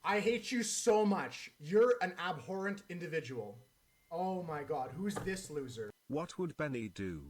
I hate you so much. You're an abhorrent individual. Oh my god, who's this loser? What would Benny do?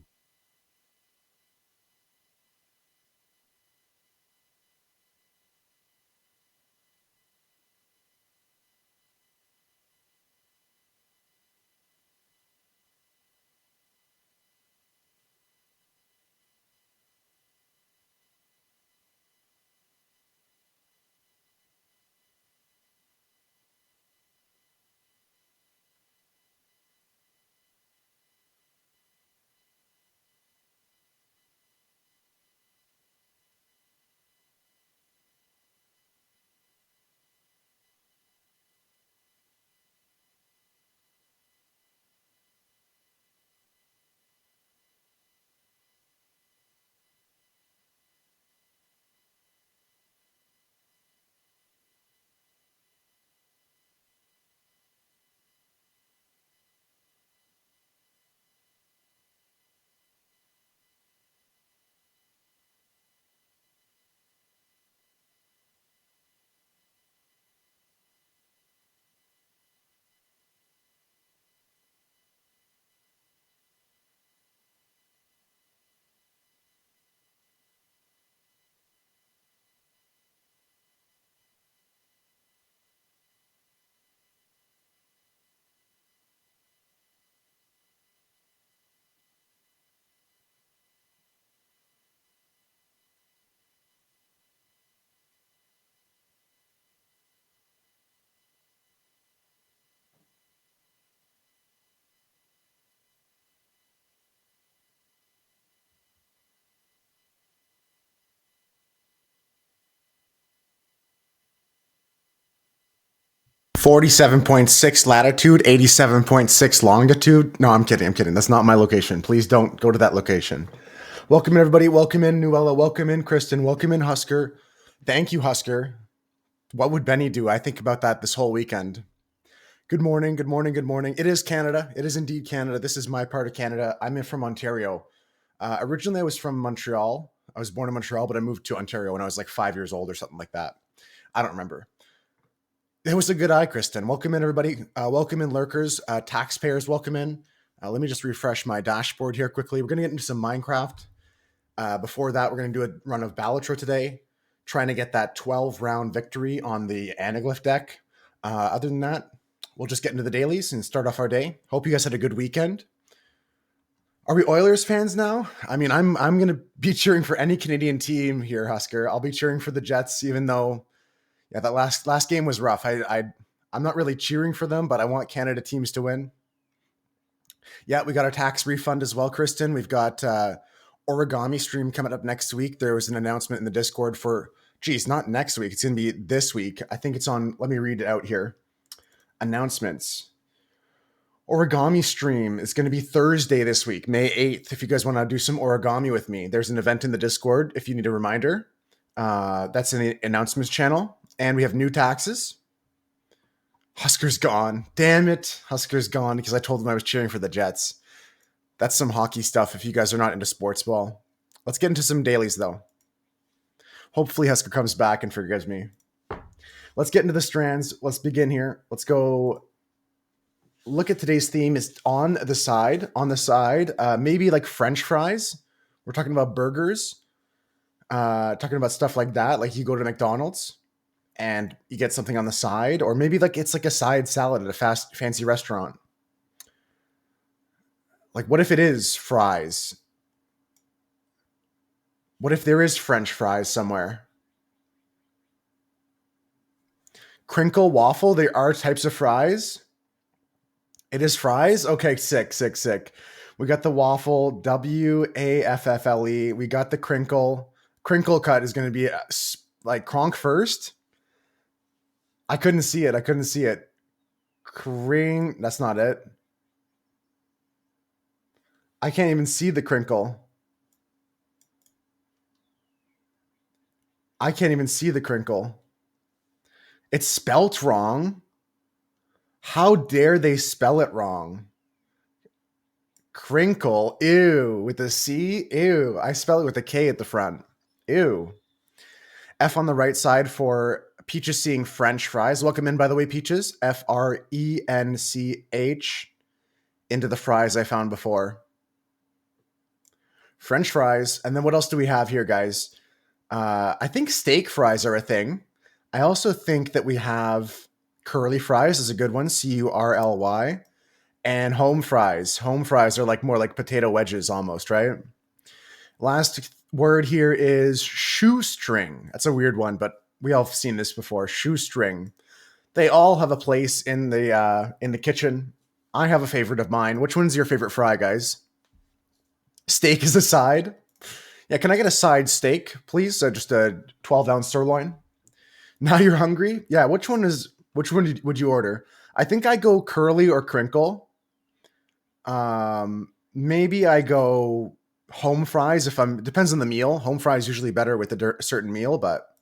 47.6 latitude, 87.6 longitude. No, I'm kidding. I'm kidding. That's not my location. Please don't go to that location. Welcome in, everybody. Welcome in, Nuella. Welcome in, Kristen. Welcome in, Husker. Thank you, Husker. What would Benny do? I think about that this whole weekend. Good morning. Good morning. Good morning. It is Canada. It is indeed Canada. This is my part of Canada. I'm in from Ontario. Originally, I was from Montreal. I was born in Montreal, but I moved to Ontario when I was like 5 years old or something like that. I don't remember. It was a good eye, Kristen. Welcome in, everybody. Welcome in, lurkers, taxpayers. Welcome in. Let me just refresh my dashboard here quickly. We're going to get into some Minecraft. Before that, we're going to do a run of Balatro today, trying to get that 12-round victory on the Anaglyph deck. Other than that, we'll just get into the dailies and start off our day. Hope you guys had a good weekend. Are we Oilers fans now? I mean, I'm going to be cheering for any Canadian team here, Husker. I'll be cheering for the Jets, even though that last game was rough. I'm not really cheering for them, but I want Canada teams to win. Yeah, we got our tax refund as well, Kristen. We've got origami stream coming up next week. There was an announcement in the Discord for, geez, not next week. It's going to be this week. I think it's on, let me read it out here. Announcements. Origami stream is going to be Thursday this week, May 8th. If you guys want to do some origami with me, there's an event in the Discord if you need a reminder. That's in the announcements channel. And we have new taxes. Husker's gone. Damn it. Husker's gone because I told him I was cheering for the Jets. That's some hockey stuff if you guys are not into sports ball. Let's get into some dailies, though. Hopefully Husker comes back and forgives me. Let's get into the strands. Let's begin here. Let's go look at today's theme is on the side. On the side, maybe like French fries. We're talking about burgers. Talking about stuff like that. Like you go to McDonald's and you get something on the side, or maybe like it's like a side salad at a fancy restaurant. Like, what if it is fries? What if there is French fries somewhere? Crinkle waffle, there are types of fries. It is fries? Okay, sick, sick, sick. We got the waffle, Waffle. We got the crinkle. Crinkle cut is going to be like Kronk first. I couldn't see it. I couldn't see it. That's not it. I can't even see the crinkle. I can't even see the crinkle. It's spelt wrong. How dare they spell it wrong? Crinkle, ew, with a C, ew. I spell it with a K at the front, ew. F on the right side for Peaches seeing French fries. Welcome in, by the way, Peaches. French into the fries I found before. French fries. And then what else do we have here, guys? I think steak fries are a thing. I also think that we have curly fries is a good one. Curly. And home fries. Home fries are like more like potato wedges almost, right? Last word here is shoestring. That's a weird one, but we all have seen this before. Shoestring. They all have a place in the kitchen. I have a favorite of mine. Which one's your favorite fry, guys? Steak is a side. Yeah, can I get a side steak, please? Just a 12-ounce sirloin. Now you're hungry? Yeah, which one would you order? I think I go curly or crinkle. Maybe I go home fries depends on the meal. Home fries usually better with a certain meal, but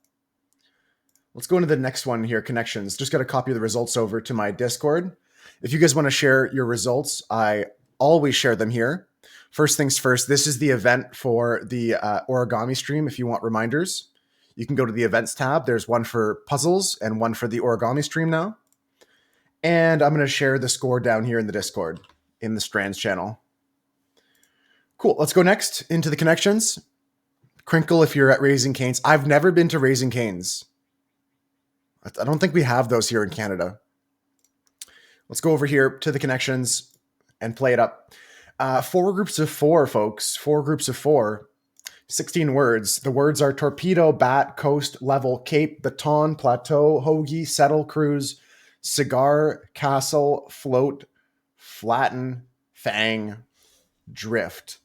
let's go into the next one here, connections. Just got to copy the results over to my Discord. If you guys want to share your results, I always share them here. First things first, this is the event for the origami stream. If you want reminders, you can go to the events tab. There's one for puzzles and one for the origami stream now. And I'm going to share the score down here in the Discord in the Strands channel. Cool. Let's go next into the connections. Crinkle if you're at Raising Cane's. I've never been to Raising Cane's. I don't think we have those here in Canada. Let's go over here to the connections and play it up. 4 groups of 4, folks. 4 groups of 4. 16 words. The words are torpedo, bat, coast, level, cape, baton, plateau, hoagie, settle, cruise, cigar, castle, float, flatten, fang, drift.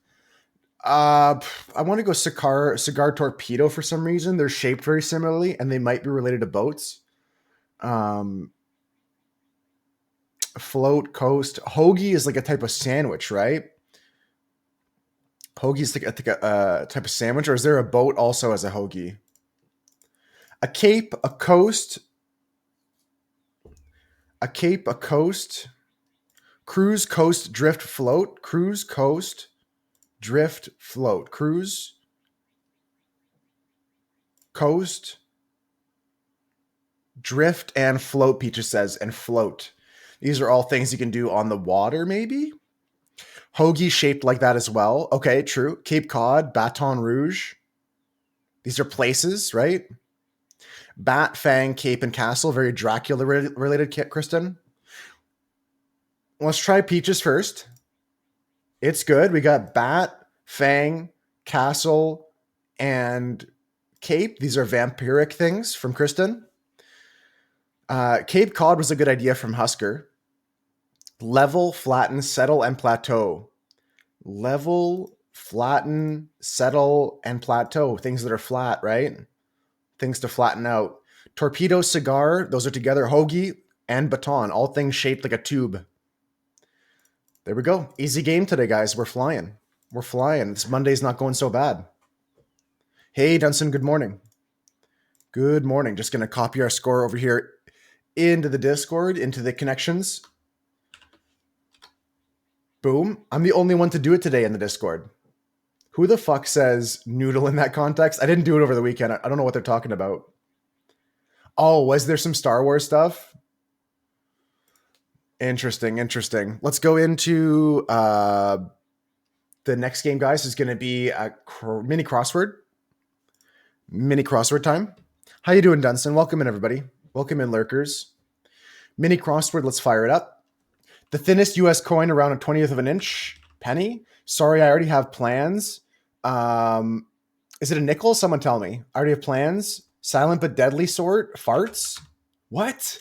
I want to go cigar torpedo for some reason. They're shaped very similarly, and they might be related to boats. Float, coast. Hoagie is like a type of sandwich, right? Hoagie is like a type of sandwich, or is there a boat also as a hoagie? A cape, a coast. A cape, a coast. Cruise, coast, drift, float. Cruise, coast, drift, float. Cruise, coast, drift, and float, Peaches says, and float. These are all things you can do on the water, maybe? Hoagie shaped like that as well. Okay, true. Cape Cod, Baton Rouge. These are places, right? Bat, Fang, Cape, and Castle. Very Dracula related, Kristen. Let's try Peaches first. It's good. We got Bat, Fang, Castle, and Cape. These are vampiric things from Kristen. Cape Cod was a good idea from Husker. Level, flatten, settle, and plateau. Level, flatten, settle, and plateau. Things that are flat, right? Things to flatten out. Torpedo, cigar, those are together. Hoagie and baton, all things shaped like a tube. There we go. Easy game today, guys. We're flying. We're flying. This Monday's not going so bad. Hey, Dunson, good morning. Good morning. Just going to copy our score over here into the Discord, into the connections. Boom. I'm the only one to do it today in the Discord. Who the fuck says noodle in that context? I didn't do it over the weekend. I don't know what they're talking about. Oh, was there some Star Wars stuff? Interesting. Let's go into the next game, guys. Is going to be a mini crossword. Mini crossword time. How you doing, Dunson? Welcome in, everybody. Welcome in, lurkers. Mini crossword. Let's fire it up. The thinnest U.S. coin around a 20th of an inch. Penny. Sorry, I already have plans. Is it a nickel? Someone tell me. I already have plans. Silent but deadly sort. Farts. What?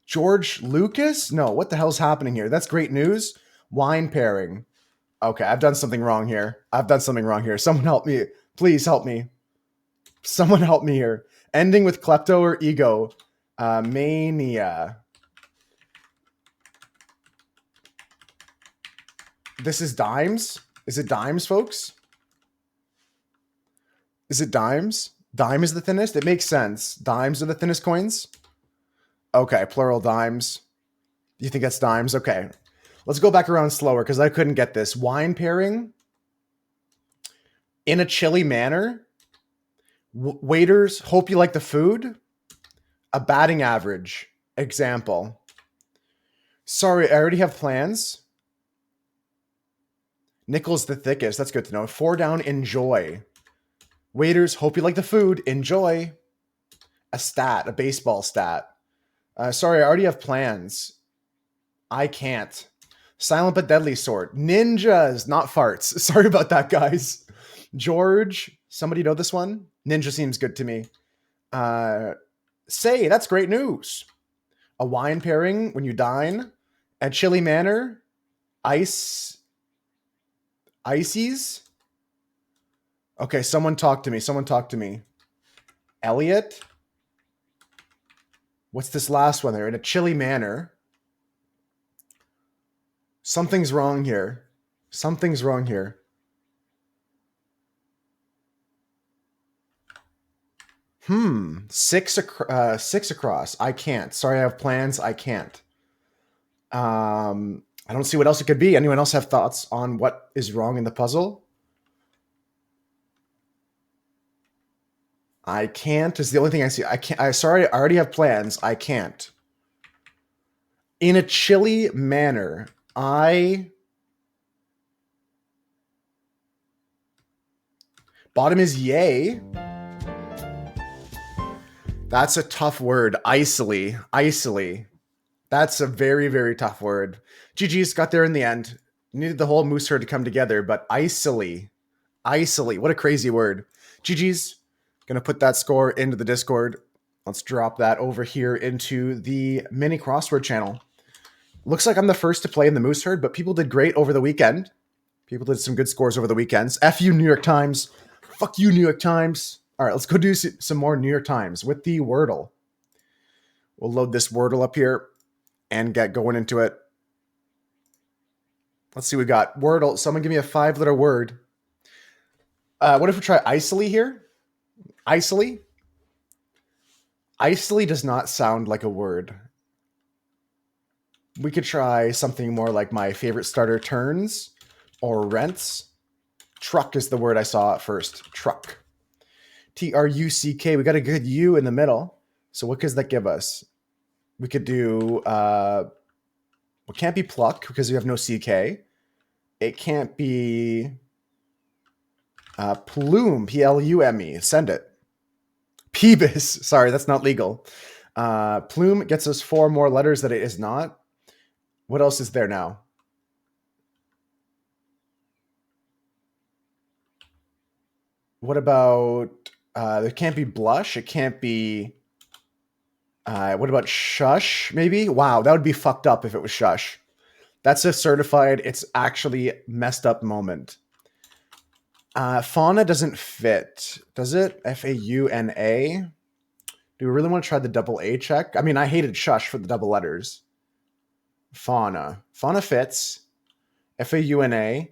George Lucas? No, what the hell's happening here? That's great news. Wine pairing. Okay, I've done something wrong here. Someone help me. Please help me. Someone help me here. Ending with klepto or ego. Mania. This is dimes? Is it dimes, folks? Is it dimes? Dime is the thinnest? It makes sense. Dimes are the thinnest coins? Okay, plural dimes. You think that's dimes? Okay. Let's go back around slower because I couldn't get this. Wine pairing? In a chilly manner? Waiters, hope you like the food? A batting average. Example. Sorry, I already have plans. Nickel's the thickest. That's good to know. 4 down, enjoy. Waiters, hope you like the food. Enjoy. A stat, a baseball stat. Sorry, I already have plans. I can't. Silent but deadly sword. Ninjas, not farts. Sorry about that, guys. George, somebody know this one? Ninja seems good to me. Say, that's great news. A wine pairing when you dine. A chilly manner. Ices. Okay, someone talk to me. Elliot? What's this last one there? In a chilly manner. Something's wrong here. 6 across. I can't. Sorry, I have plans. I can't. I don't see what else it could be. Anyone else have thoughts on what is wrong in the puzzle? I can't is the only thing I see. I can't. Sorry, I already have plans. I can't. In a chilly manner. Bottom is yay. That's a tough word. Icily. That's a very, very tough word. GG's got there in the end. Needed the whole moose herd to come together, but icily. What a crazy word. GG's. Gonna put that score into the Discord. Let's drop that over here into the mini crossword channel. Looks like I'm the first to play in the moose herd, but people did great over the weekend. People did some good scores over the weekends. F you, New York Times. Fuck you, New York Times. All right, let's go do some more New York Times with the Wordle. We'll load this Wordle up here and get going into it. Let's see, we got Wordle. Someone give me a 5-letter word. What if we try icily here? Icily? Icily does not sound like a word. We could try something more like my favorite starter turns or rents. Truck is the word I saw at first. Truck. Truck. We got a good U in the middle. So what does that give us? We could do, it can't be pluck because we have no CK. It can't be plume, Plume. Send it. Peebus. Sorry, that's not legal. Plume gets us 4 more letters that it is not. What else is there now? What about, there can't be blush. It can't be, what about shush, maybe? Wow, that would be fucked up if it was shush. That's a certified, it's actually messed up moment. Fauna doesn't fit, does it? Fauna. Do we really want to try the double A check? I mean, I hated shush for the double letters. Fauna. Fauna fits. Fauna.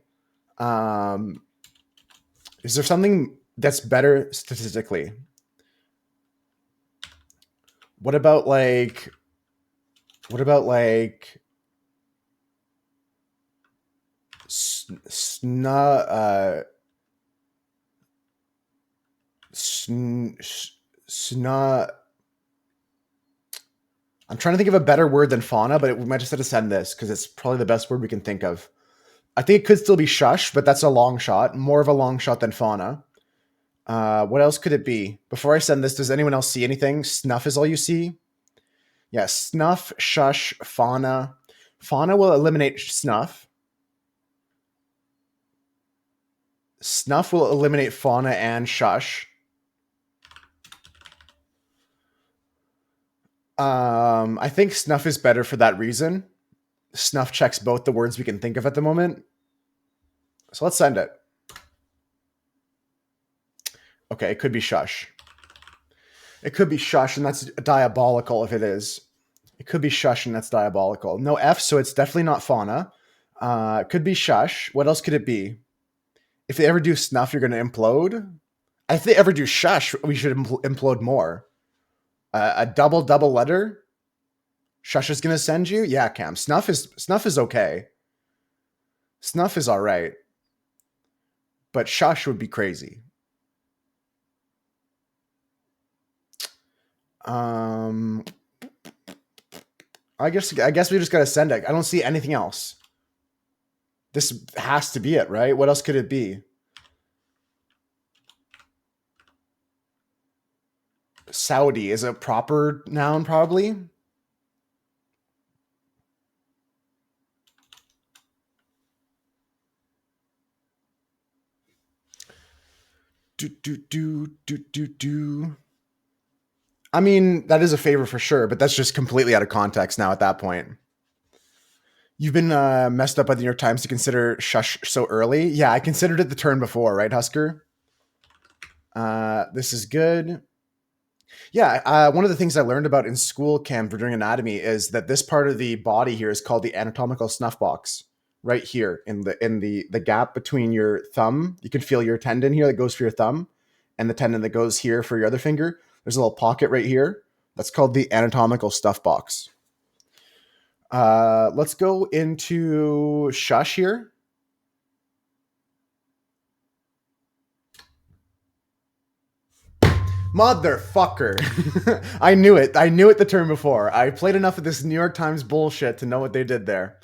Is there something that's better statistically? What about like sna I'm trying to think of a better word than fauna, but we might just have to send this because it's probably the best word we can think of. I think it could still be shush, but that's a long shot. More of a long shot than fauna. What else could it be? Before I send this, does anyone else see anything? Snuff is all you see? Yeah, snuff, shush, fauna. Fauna will eliminate snuff. Snuff will eliminate fauna and shush. I think snuff is better for that reason. Snuff checks both the words we can think of at the moment. So let's send it. Okay, it could be shush. It could be shush, and that's diabolical if it is. It could be shush, and that's diabolical. No F, so it's definitely not fauna. It could be shush. What else could it be? If they ever do snuff, you're going to implode. If they ever do shush, we should implode more. A double letter. Shush is going to send you? Yeah, Cam. Snuff is okay. Snuff is all right. But shush would be crazy. I guess we just gotta send it. I don't see anything else. This has to be it, right? What else could it be? Saudi is a proper noun, probably. Do. I mean, that is a favor for sure, but that's just completely out of context now at that point. You've been messed up by the New York Times to consider shush so early. Yeah, I considered it the turn before, right, Husker? This is good. Yeah, one of the things I learned about in school, Cam, for doing anatomy, is that this part of the body here is called the anatomical snuff box. Right here in the gap between your thumb, you can feel your tendon here that goes for your thumb, and the tendon that goes here for your other finger. There's a little pocket right here. That's called the anatomical stuff box. Let's go into shush here. Motherfucker. I knew it. I knew it the turn before. I played enough of this New York Times bullshit to know what they did there.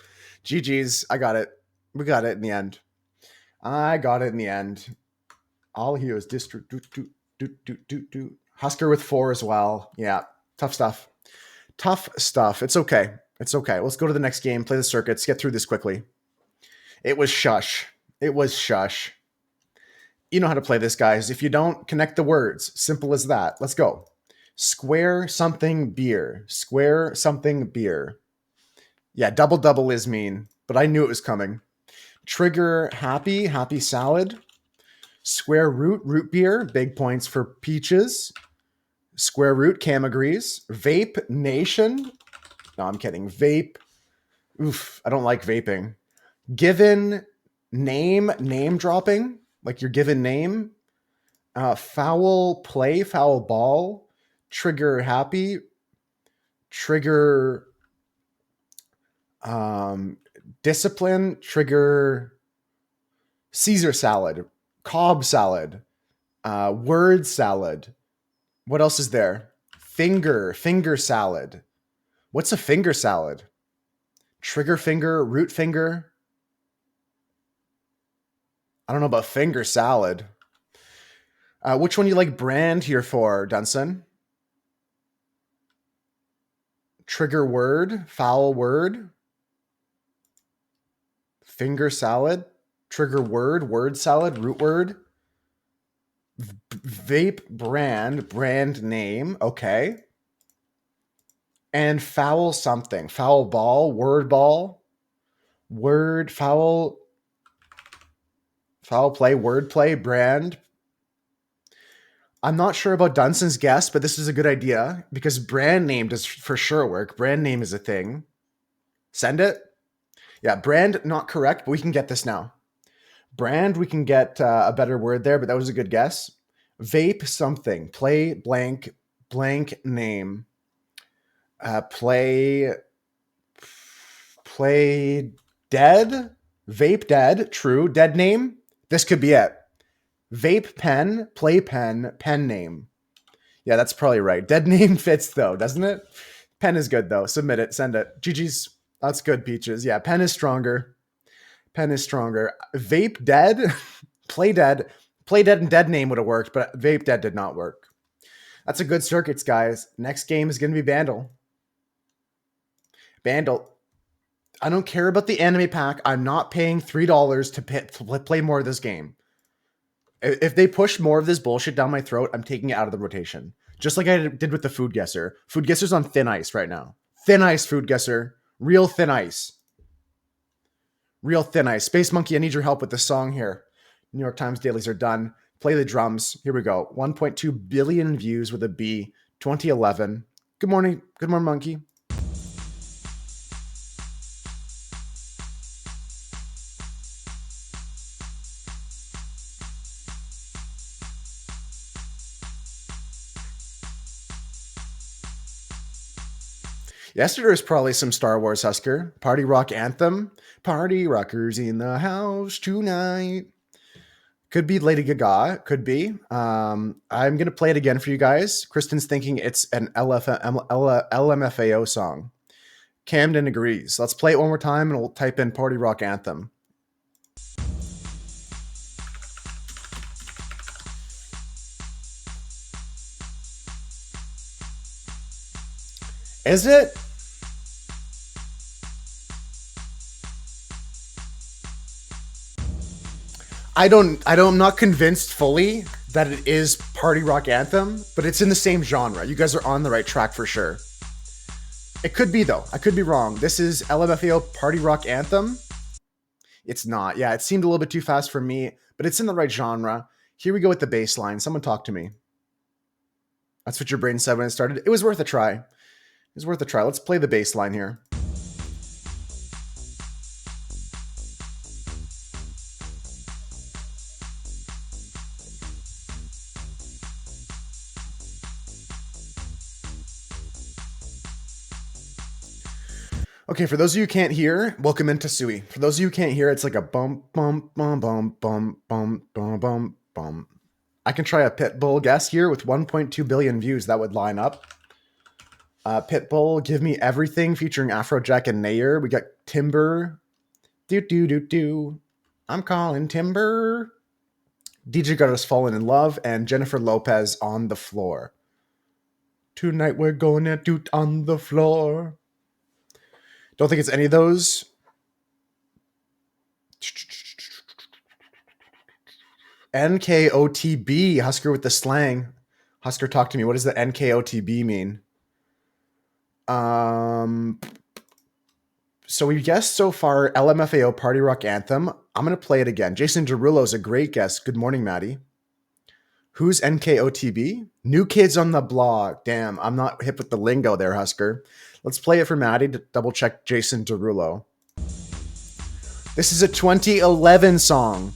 GG's. I got it. We got it in the end. I got it in the end. All here is district. Husker with 4 as well. Yeah. Tough stuff. Tough stuff. It's okay. It's okay. Let's go to the next game. Play the circuits. Get through this quickly. It was shush. It was shush. You know how to play this, guys. If you don't, connect the words. Simple as that. Let's go. Square something beer. Square something beer. Yeah, double is mean, but I knew it was coming. Trigger happy, happy salad. Square root beer. Big points for peaches. Square root, Cam agrees. Vape nation. No, I'm kidding. Vape. Oof, I don't like vaping. Given name dropping. Like your given name. Foul play, foul ball. Trigger happy. Trigger discipline. Trigger Caesar salad. Cobb salad. Word salad. What else is there? Finger salad. What's a finger salad? Trigger finger, root finger. I don't know about finger salad. Which one you like brand here for, Dunson? Trigger word, foul word. Finger salad. Trigger word salad, root word. Vape brand name. Okay. And foul something. Foul ball, word, foul play, word play, brand. I'm not sure about Dunson's guess, but this is a good idea because brand name does for sure work. Brand name is a thing. Send it. Yeah, brand not correct, but we can get this now. Brand, we can get a better word there, but that was a good guess. Vape something. Play blank name. Play dead. Vape dead. True. Dead name. This could be it. Vape pen. Play pen name. Yeah, that's probably right. Dead name fits though, doesn't it? Pen is good though. Submit it. Send it. GG's. That's good, Peaches. Yeah, pen is stronger. Vape dead. Play dead and dead name would have worked, but vape dead did not work. That's a good circuits, guys. Next game is going to be Bandle. I don't care about the anime pack. I'm not paying $3 to play more of this game. If they push more of this bullshit down my throat, I'm taking it out of the rotation. Just like I did with the Food Guesser. Food Guesser's on thin ice right now. Thin ice, Food Guesser. Real thin ice. Space Monkey, I need your help with this song here. New York Times dailies are done. Play the drums. Here we go. 1.2 billion views with a B. 2011. Good morning, Monkey. Yesterday was probably some Star Wars, Husker. Party rock anthem. Party rockers in the house tonight. Could be Lady Gaga. Could be. I'm gonna play it again for you guys. Kristen's thinking it's an LMFAO song. Camden agrees. Let's play it one more time, and we'll type in Party Rock Anthem. Is it? I'm not convinced fully that it is Party Rock Anthem, but it's in the same genre. You guys are on the right track for sure. It could be though. I could be wrong. This is LMFAO Party Rock Anthem. It's not. Yeah, it seemed a little bit too fast for me, but it's in the right genre. Here we go with the bass line. Someone talk to me. That's what your brain said when it started. It was worth a try. It was worth a try. Let's play the bass line here. Okay, for those of you who can't hear, welcome into Sui. For those of you who can't hear, it's like a bum, bum, bum, bum, bum, bum, bum, bum, bum. I can try a Pitbull guess here with 1.2 billion views. That would line up. Pitbull, Give Me Everything featuring Afrojack and Nayer. We got Timber. Do. I'm calling Timber. DJ Got Us Fallen in Love and Jennifer Lopez On the Floor. Tonight we're going to do it on the floor. Don't think it's any of those. NKOTB, Husker with the slang. Husker, talk to me. What does the NKOTB mean? So we guessed so far LMFAO Party Rock Anthem. I'm going to play it again. Jason Derulo is a great guest. Good morning, Maddie. Who's NKOTB? New Kids on the Block. Damn, I'm not hip with the lingo there, Husker. Let's play it for Maddie to double check Jason Derulo. This is a 2011 song.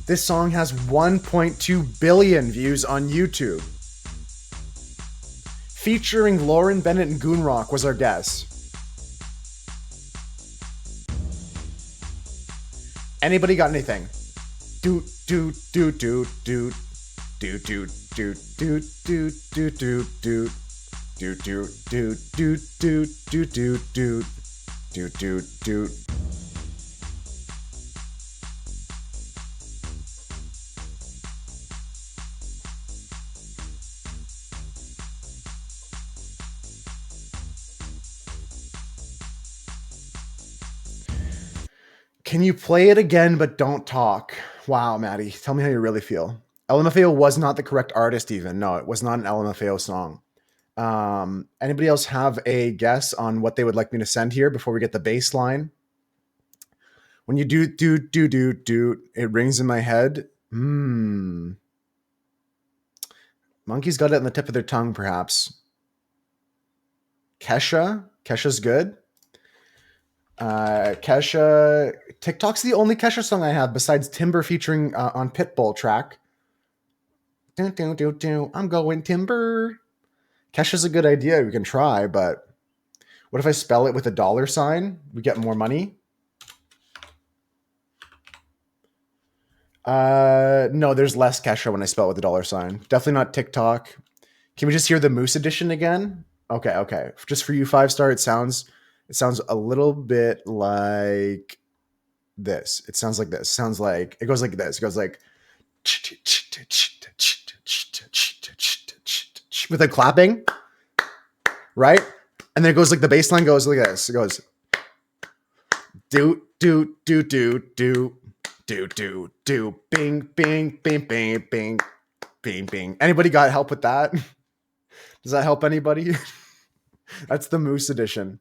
This song has 1.2 billion views on YouTube. Featuring Lauren Bennett and Goonrock was our guess. Anybody got anything? Do. Can you play it again but don't talk? Wow, Maddie, tell me how you really feel. LMFAO was not the correct artist even. No, it was not an LMFAO song. Anybody else have a guess on what they would like me to send here before we get the bass line? When you do, it rings in my head. Monkeys got it on the tip of their tongue, perhaps. Kesha's good. Kesha, TikTok's the only Kesha song I have besides Timber featuring on Pitbull track. I'm going Timber. Kesha's a good idea. We can try, but what if I spell it with a $? We get more money. No, there's less Kesha when I spell it with a $. Definitely not TikTok. Can we just hear the Moose edition again? Okay. Just for you, 5-star, it sounds a little bit like this. It sounds like this. It goes like this. It goes like with a clapping, right? And then it goes like the bass line goes like this. It goes do bing bing bing bing bing bing bing. Anybody got help with that? Does that help anybody? That's the Moose edition.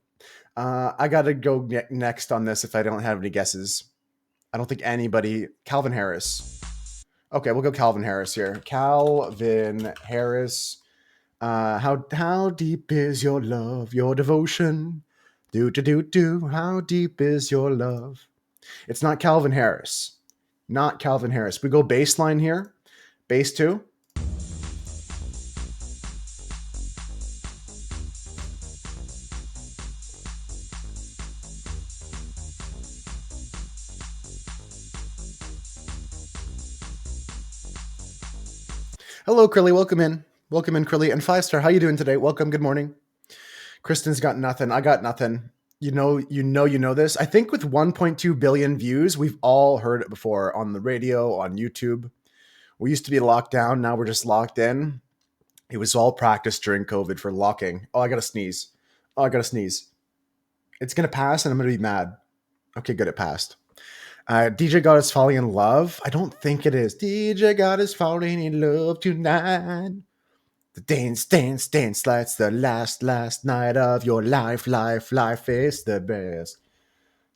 I gotta go next on this if I don't have any guesses. I don't think anybody. Calvin Harris. Okay, we'll go Calvin Harris here. Calvin Harris. How deep is your love, your devotion? Do. How deep is your love? It's not Calvin Harris. Not Calvin Harris. We go bass line here. Bass 2. Hello, Curly. Welcome in. Welcome in, Curly. And 5 star, how you doing today? Welcome. Good morning. Kristen's got nothing. I got nothing. You know this. I think with 1.2 billion views, we've all heard it before on the radio, on YouTube. We used to be locked down. Now we're just locked in. It was all practice during COVID for locking. Oh, I got to sneeze. Oh, I got to sneeze. It's going to pass and I'm going to be mad. Okay, good. It passed. DJ God is falling in love. I don't think it is. DJ God is falling in love tonight. The dance, dance, dance. That's the last night of your life. Life is the best.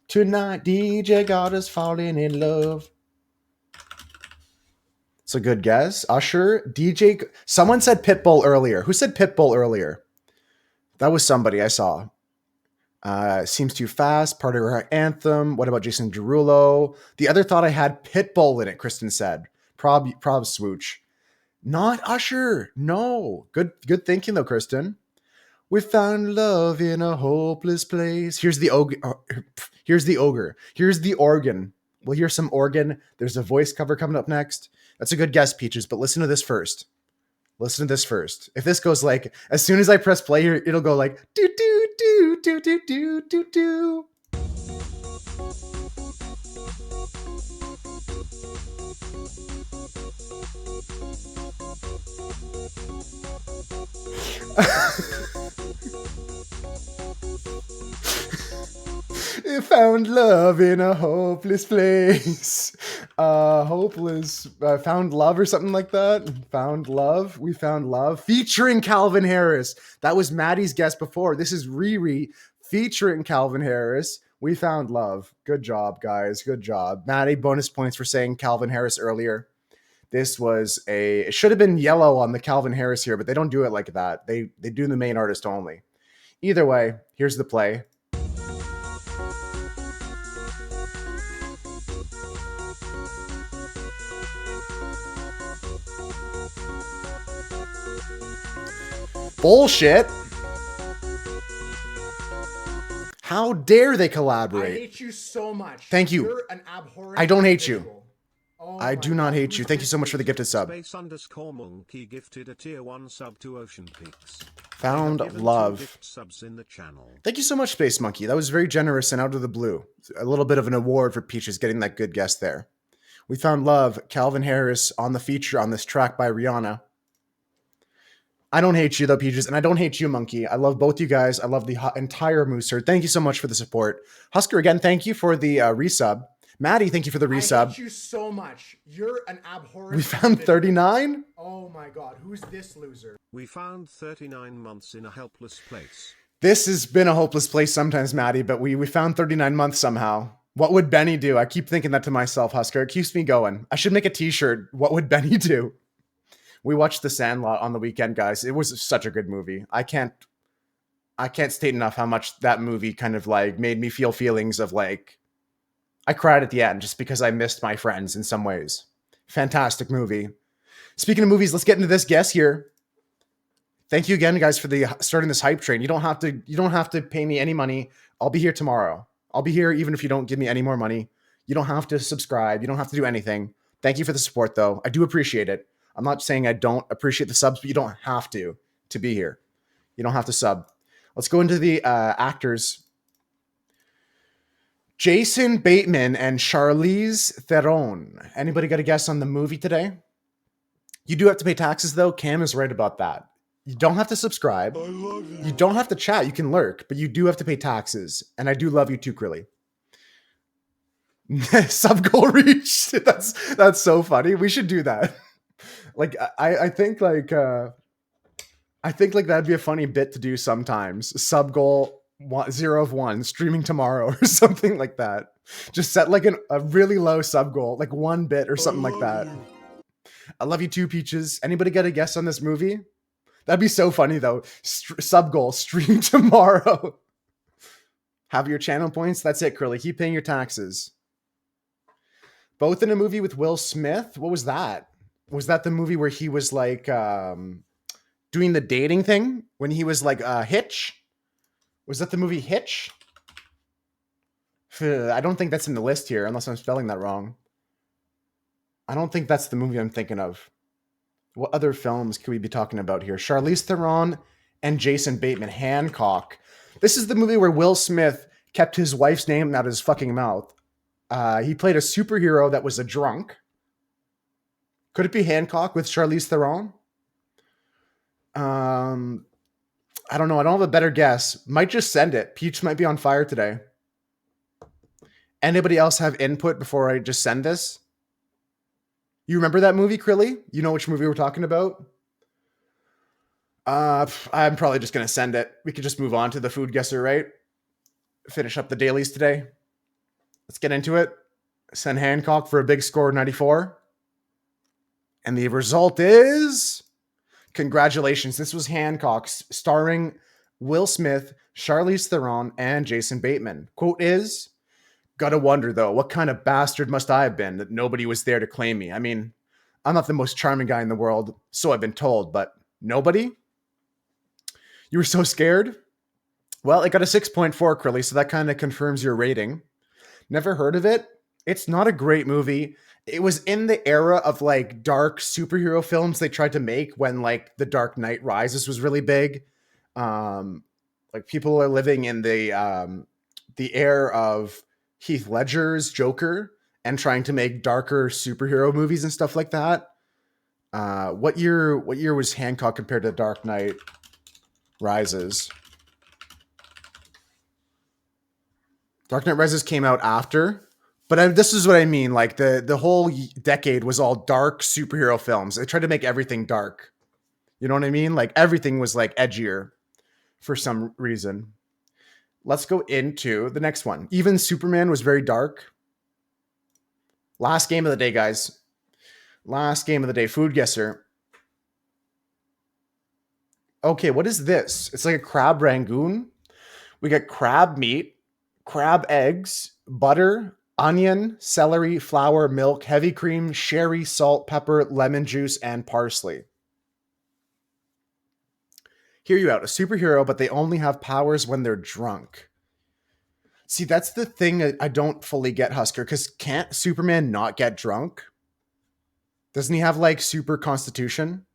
Tonight, DJ God is falling in love. It's a good guess. Usher, DJ. Someone said Pitbull earlier. Who said Pitbull earlier? That was somebody I saw. Seems Too Fast, part of her anthem. What about Jason Derulo? The other thought I had Pitbull in it, Kristen said. Prob swooch. Not Usher. No. Good thinking though, Kristen. We found love in a hopeless place. Here's the ogre. Here's the ogre. Here's the organ. We'll hear some organ. There's a voice cover coming up next. That's a good guess, Peaches, but listen to this first. Listen to this first. If this goes like, as soon as I press play here, it'll go like, do, do, do, do, do, do, do, do. You found love in a hopeless place. Hopeless. Found love or something like that. Found love. We found love. Featuring Calvin Harris. That was Maddie's guess before. This is Riri featuring Calvin Harris. We found love. Good job, guys. Good job. Maddie, bonus points for saying Calvin Harris earlier. This was it should have been yellow on the Calvin Harris here, but they don't do it like that. They do the main artist only. Either way, here's the play. Bullshit. How dare they collaborate? I hate you so much. Thank you. You're an abhorrent I don't hate you. individual. Oh I do not hate you. Thank you so much for the gifted sub. Space_monkey gifted a tier 1 sub to Ocean Peaks. Found Given 2 love. gift subs in the channel. Thank you so much, Space Monkey. That was very generous and out of the blue. A little bit of an award for Peaches getting that good guess there. We found love. Calvin Harris on the feature on this track by Rihanna. I don't hate you though, Peaches, and I don't hate you, Monkey. I love both you guys. I love the entire Mooser. Thank you so much for the support. Husker, again, thank you for the resub. Maddie, thank you for the resub. I hate you so much. You're an abhorrent. We found 39? Oh my god, who's this loser? We found 39 months in a helpless place. This has been a hopeless place sometimes, Maddie, but we found 39 months somehow. What would Benny do? I keep thinking that to myself, Husker. It keeps me going. I should make a t-shirt. What would Benny do? We watched The Sandlot on the weekend, guys. It was such a good movie. I can't state enough how much that movie kind of like made me feel feelings of like, I cried at the end just because I missed my friends in some ways. Fantastic movie. Speaking of movies, let's get into this guess here. Thank you again, guys, for the starting this hype train. You don't have to pay me any money. I'll be here tomorrow. I'll be here even if you don't give me any more money. You don't have to subscribe. You don't have to do anything. Thank you for the support, though. I do appreciate it. I'm not saying I don't appreciate the subs, but you don't have to be here. You don't have to sub. Let's go into the actors. Jason Bateman and Charlize Theron. Anybody got a guess on the movie today? You do have to pay taxes, though. Cam is right about that. You don't have to subscribe. You don't have to chat. You can lurk, but you do have to pay taxes. And I do love you too, Krilly. Sub goal reached. That's so funny. We should do that. Like I think that'd be a funny bit to do sometimes. Sub goal 0 of 1 streaming tomorrow or something like that. Just set like a really low sub goal, like 1 bit or something like that. I love you too, Peaches. Anybody got a guess on this movie? That'd be so funny though. Sub goal stream tomorrow. Have your channel points. That's it, Curly. Keep paying your taxes. Both in a movie with Will Smith. What was that? Was that the movie where he was like doing the dating thing when he was like Hitch? Was that the movie Hitch? I don't think that's in the list here unless I'm spelling that wrong. I don't think that's the movie I'm thinking of. What other films could we be talking about here? Charlize Theron and Jason Bateman, Hancock. This is the movie where Will Smith kept his wife's name out of his fucking mouth. He played a superhero that was a drunk. Could it be Hancock with Charlize Theron? I don't know. I don't have a better guess. Might just send it. Peach might be on fire today. Anybody else have input before I just send this? You remember that movie, Krilly? You know which movie we're talking about? I'm probably just going to send it. We could just move on to the food guesser, right? Finish up the dailies today. Let's get into it. Send Hancock for a big score, 94. And the result is... Congratulations. This was Hancock, starring Will Smith, Charlize Theron, and Jason Bateman. Quote is, gotta wonder, though, what kind of bastard must I have been that nobody was there to claim me? I mean, I'm not the most charming guy in the world, so I've been told, but nobody? You were so scared? Well, it got a 6.4, Krilly, so that kind of confirms your rating. Never heard of it? It's not a great movie. It was in the era of like dark superhero films they tried to make when like The Dark Knight Rises was really big. Like people are living in the era of Heath Ledger's Joker and trying to make darker superhero movies and stuff like that. What year was Hancock compared to Dark Knight Rises? Dark Knight Rises came out after. But this is what I mean. Like the whole decade was all dark superhero films. They tried to make everything dark. You know what I mean? Like everything was like edgier for some reason. Let's go into the next one. Even Superman was very dark. Last game of the day, guys. Last game of the day. Food guesser. Okay, what is this? It's like a crab rangoon. We got crab meat, crab eggs, butter, onion, celery, flour, milk, heavy cream, sherry, salt, pepper, lemon juice, and parsley. Hear you out. A superhero, but they only have powers when they're drunk. See, that's the thing I don't fully get, Husker, because can't Superman not get drunk? Doesn't he have, like, super constitution?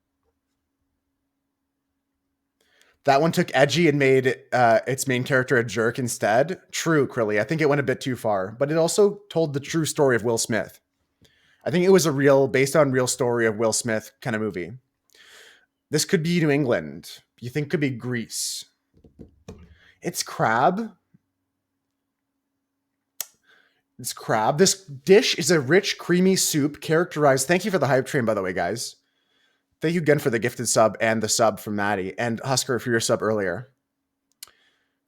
That one took edgy and made its main character a jerk instead. True, Krilly. I think it went a bit too far. But it also told the true story of Will Smith. I think it was based on real story of Will Smith kind of movie. This could be New England. You think could be Greece. It's crab. It's crab. This dish is a rich, creamy soup characterized... Thank you for the hype train, by the way, guys. Thank you again for the gifted sub and the sub from Maddie and Husker for your sub earlier.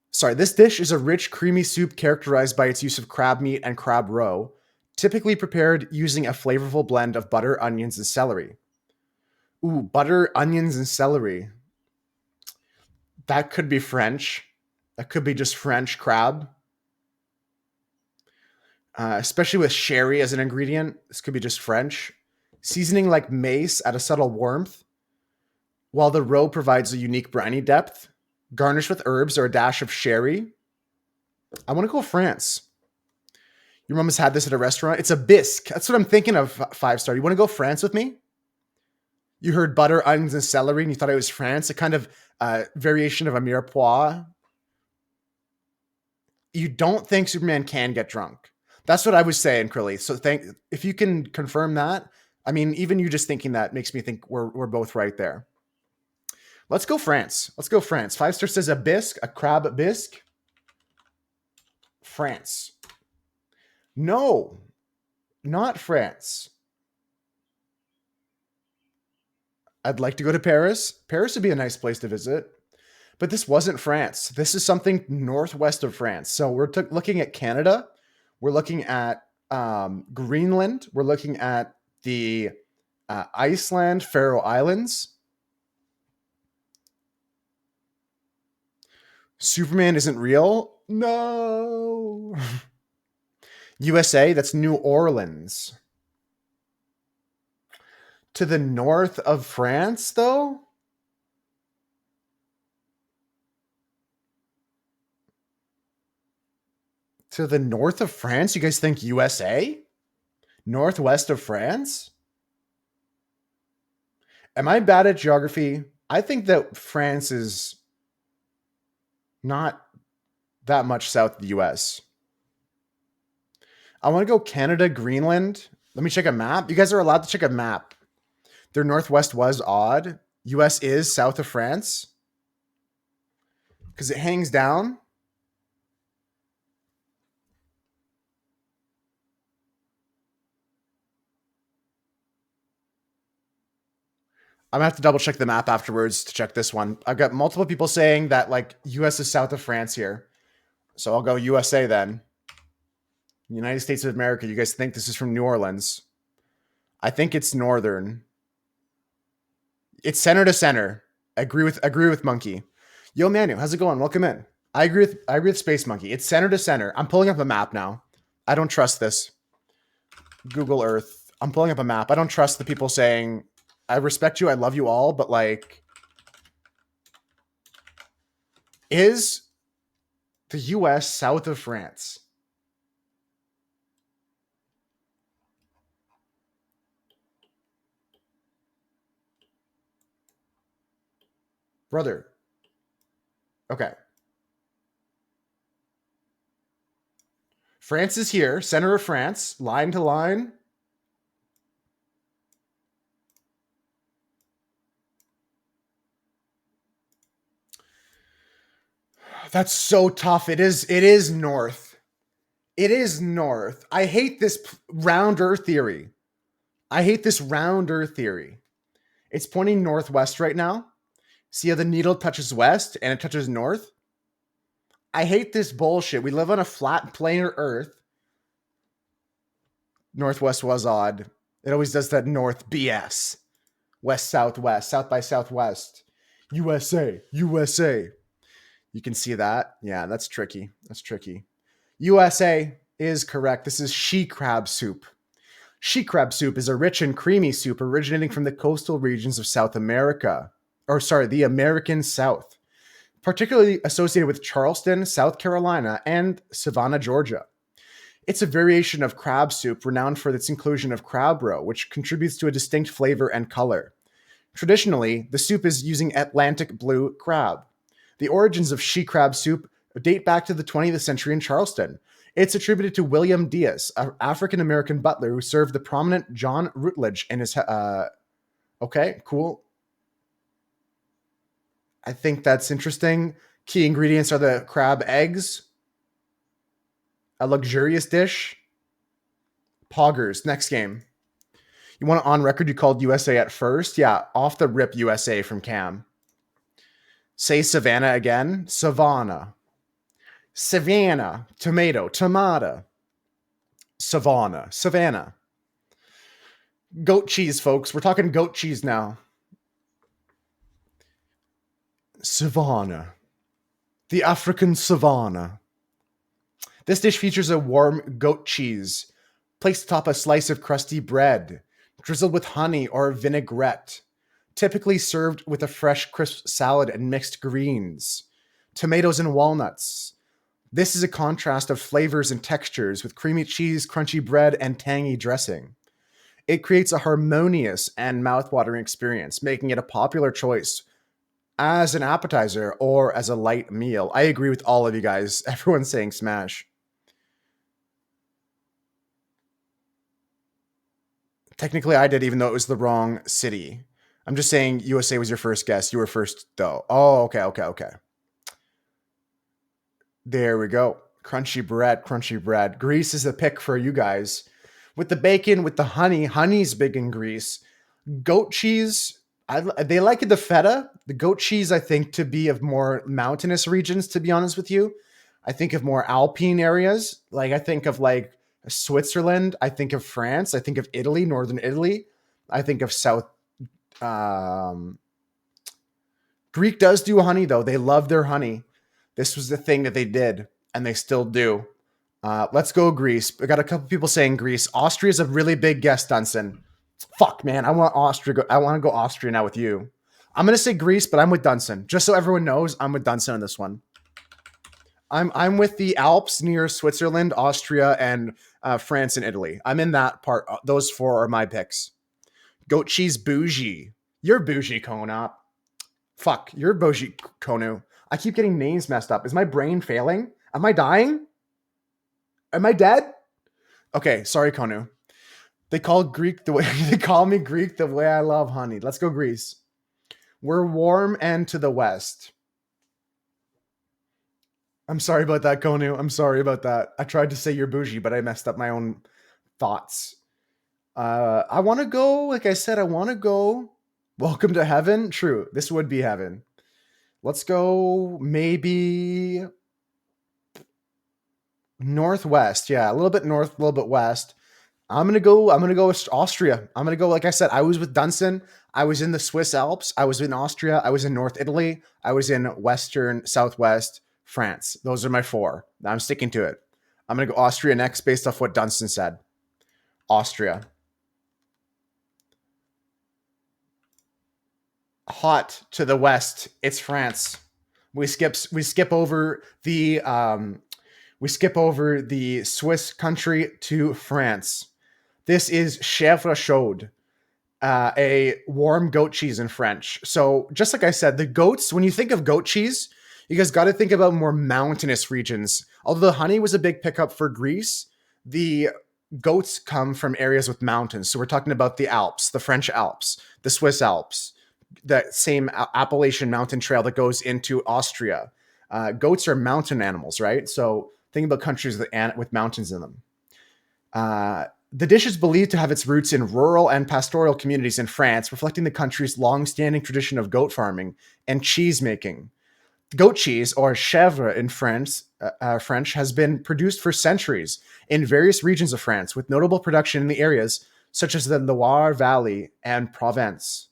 Sorry, this dish is a rich, creamy soup characterized by its use of crab meat and crab roe, typically prepared using a flavorful blend of butter, onions, and celery. Ooh, butter, onions, and celery. That could be French. That could be just French crab. Especially with sherry as an ingredient. This could be just French. Seasoning like mace at a subtle warmth, while the roe provides a unique briny depth. Garnished with herbs or a dash of sherry. I want to go France. Your mom has had this at a restaurant. It's a bisque. That's what I'm thinking of, 5-star. You want to go France with me? You heard butter, onions, and celery, and you thought it was France. A kind of variation of a mirepoix. You don't think Superman can get drunk. That's what I was saying, Krilly. So if you can confirm that, I mean, even you just thinking that makes me think we're both right there. Let's go France. Let's go France. 5-star says a bisque, a crab bisque. France. No, not France. I'd like to go to Paris. Paris would be a nice place to visit. But this wasn't France. This is something northwest of France. So we're looking at Canada. We're looking at Greenland. We're looking at the Iceland, Faroe Islands. Superman isn't real? No. USA, that's New Orleans. To the north of France, though? To the north of France? You guys think USA? Northwest of France? Am I bad at geography? I think that France is not that much south of the US. I want to go Canada, Greenland. Let me check a map. You guys are allowed to check a map. Their northwest was odd. US is south of France because it hangs down. I'm gonna have to double check the map afterwards to check this one. I've got multiple people saying that like US is south of France here. So I'll go USA then. United States of America. You guys think this is from New Orleans? I think it's northern. It's center to center. Agree with Monkey. Yo Manu, how's it going? Welcome in. I agree with Space Monkey. It's center to center. I'm pulling up a map now. I don't trust this. Google Earth. I'm pulling up a map. I don't trust the people saying I respect you, I love you all, but like, is the US south of France? Brother. Okay. France is here, center of France, line to line. That's so tough. It is north. It is north. I hate this round earth theory. It's pointing northwest right now. See how the needle touches west and it touches north? I hate this bullshit. We live on a flat planar earth. Northwest was odd. It always does that north BS. West, southwest, south by southwest. USA. You can see that. Yeah, that's tricky. USA is correct. This is she crab soup. She crab soup is a rich and creamy soup originating from the coastal regions of South America. The American South. Particularly associated with Charleston, South Carolina, and Savannah, Georgia. It's a variation of crab soup renowned for its inclusion of crab roe, which contributes to a distinct flavor and color. Traditionally, the soup is using Atlantic blue crab. The origins of she crab soup date back to the 20th century in Charleston. It's attributed to William Diaz, an African-American butler who served the prominent John Rutledge in his... okay, cool. I think that's interesting. Key ingredients are the crab eggs, a luxurious dish, poggers. Next game. You want it on record? You called USA at first? Yeah, off the rip USA from Cam. Say Savannah again. Savannah. Tomato. Tomato. Savannah. Goat cheese, folks. We're talking goat cheese now. Savannah. The African savannah. This dish features a warm goat cheese placed atop a slice of crusty bread, drizzled with honey or vinaigrette, typically served with a fresh, crisp salad and mixed greens, tomatoes and walnuts. This is a contrast of flavors and textures with creamy cheese, crunchy bread, and tangy dressing. It creates a harmonious and mouth-watering experience, making it a popular choice as an appetizer or as a light meal. I agree with all of you guys. Everyone's saying smash. Technically, I did, even though it was the wrong city. I'm just saying USA was your first guess. You were first, though. Oh, okay. There we go. Crunchy bread. Greece is the pick for you guys. With the bacon, with the honey. Honey's big in Greece. Goat cheese, they like the feta. The goat cheese, I think, to be of more mountainous regions, to be honest with you. I think of more alpine areas. Like, I think of, like, Switzerland. I think of France. I think of Italy, northern Italy. I think of South. Greek does do honey, though. They love their honey. This was the thing that they did, and they still do. Let's go Greece. I got a couple people saying Greece. Austria is a really big guess, Dunson. Fuck, man. I want Austria. I want to go Austria now with you. I'm going to say Greece, but I'm with Dunson. Just so everyone knows, I'm with Dunson on this one. I'm with the Alps near Switzerland, Austria, and France and Italy. I'm in that part. Those four are my picks. Goat cheese bougie. You're bougie, Kona. Fuck, you're bougie, Konu. I keep getting names messed up. Is my brain failing? Am I dying? Am I dead? Okay, sorry, Konu. They call Greek the way they call me Greek the way I love honey. Let's go Greece. We're warm and to the west. I'm sorry about that, Konu. I'm sorry about that. I tried to say you're bougie, but I messed up my own thoughts. I want to go, like I said, I want to go. Welcome to heaven. True. This would be heaven. Let's go maybe northwest. Yeah, a little bit north, a little bit west. I'm gonna go with Austria. I'm gonna go, like I said, I was with Dunson. I was in the Swiss Alps. I was in Austria. I was in North Italy. I was in Western, Southwest France. Those are my four. I'm sticking to it. I'm gonna go Austria next based off what Dunson said. Austria. Hot to the west. It's France. We skip over the Swiss country to France. This is chèvre chaude, a warm goat cheese in French. So just like I said, the goats, when you think of goat cheese, you guys got to think about more mountainous regions. Although the honey was a big pickup for Greece, the goats come from areas with mountains. So we're talking about the Alps, the French Alps, the Swiss Alps, that same Appalachian mountain trail that goes into Austria. Goats are mountain animals, right? So think about countries with mountains in them. The dish is believed to have its roots in rural and pastoral communities in France, reflecting the country's long-standing tradition of goat farming and cheese making. Goat cheese, or chèvre in French, has been produced for centuries in various regions of France, with notable production in the areas such as the Loire Valley and Provence.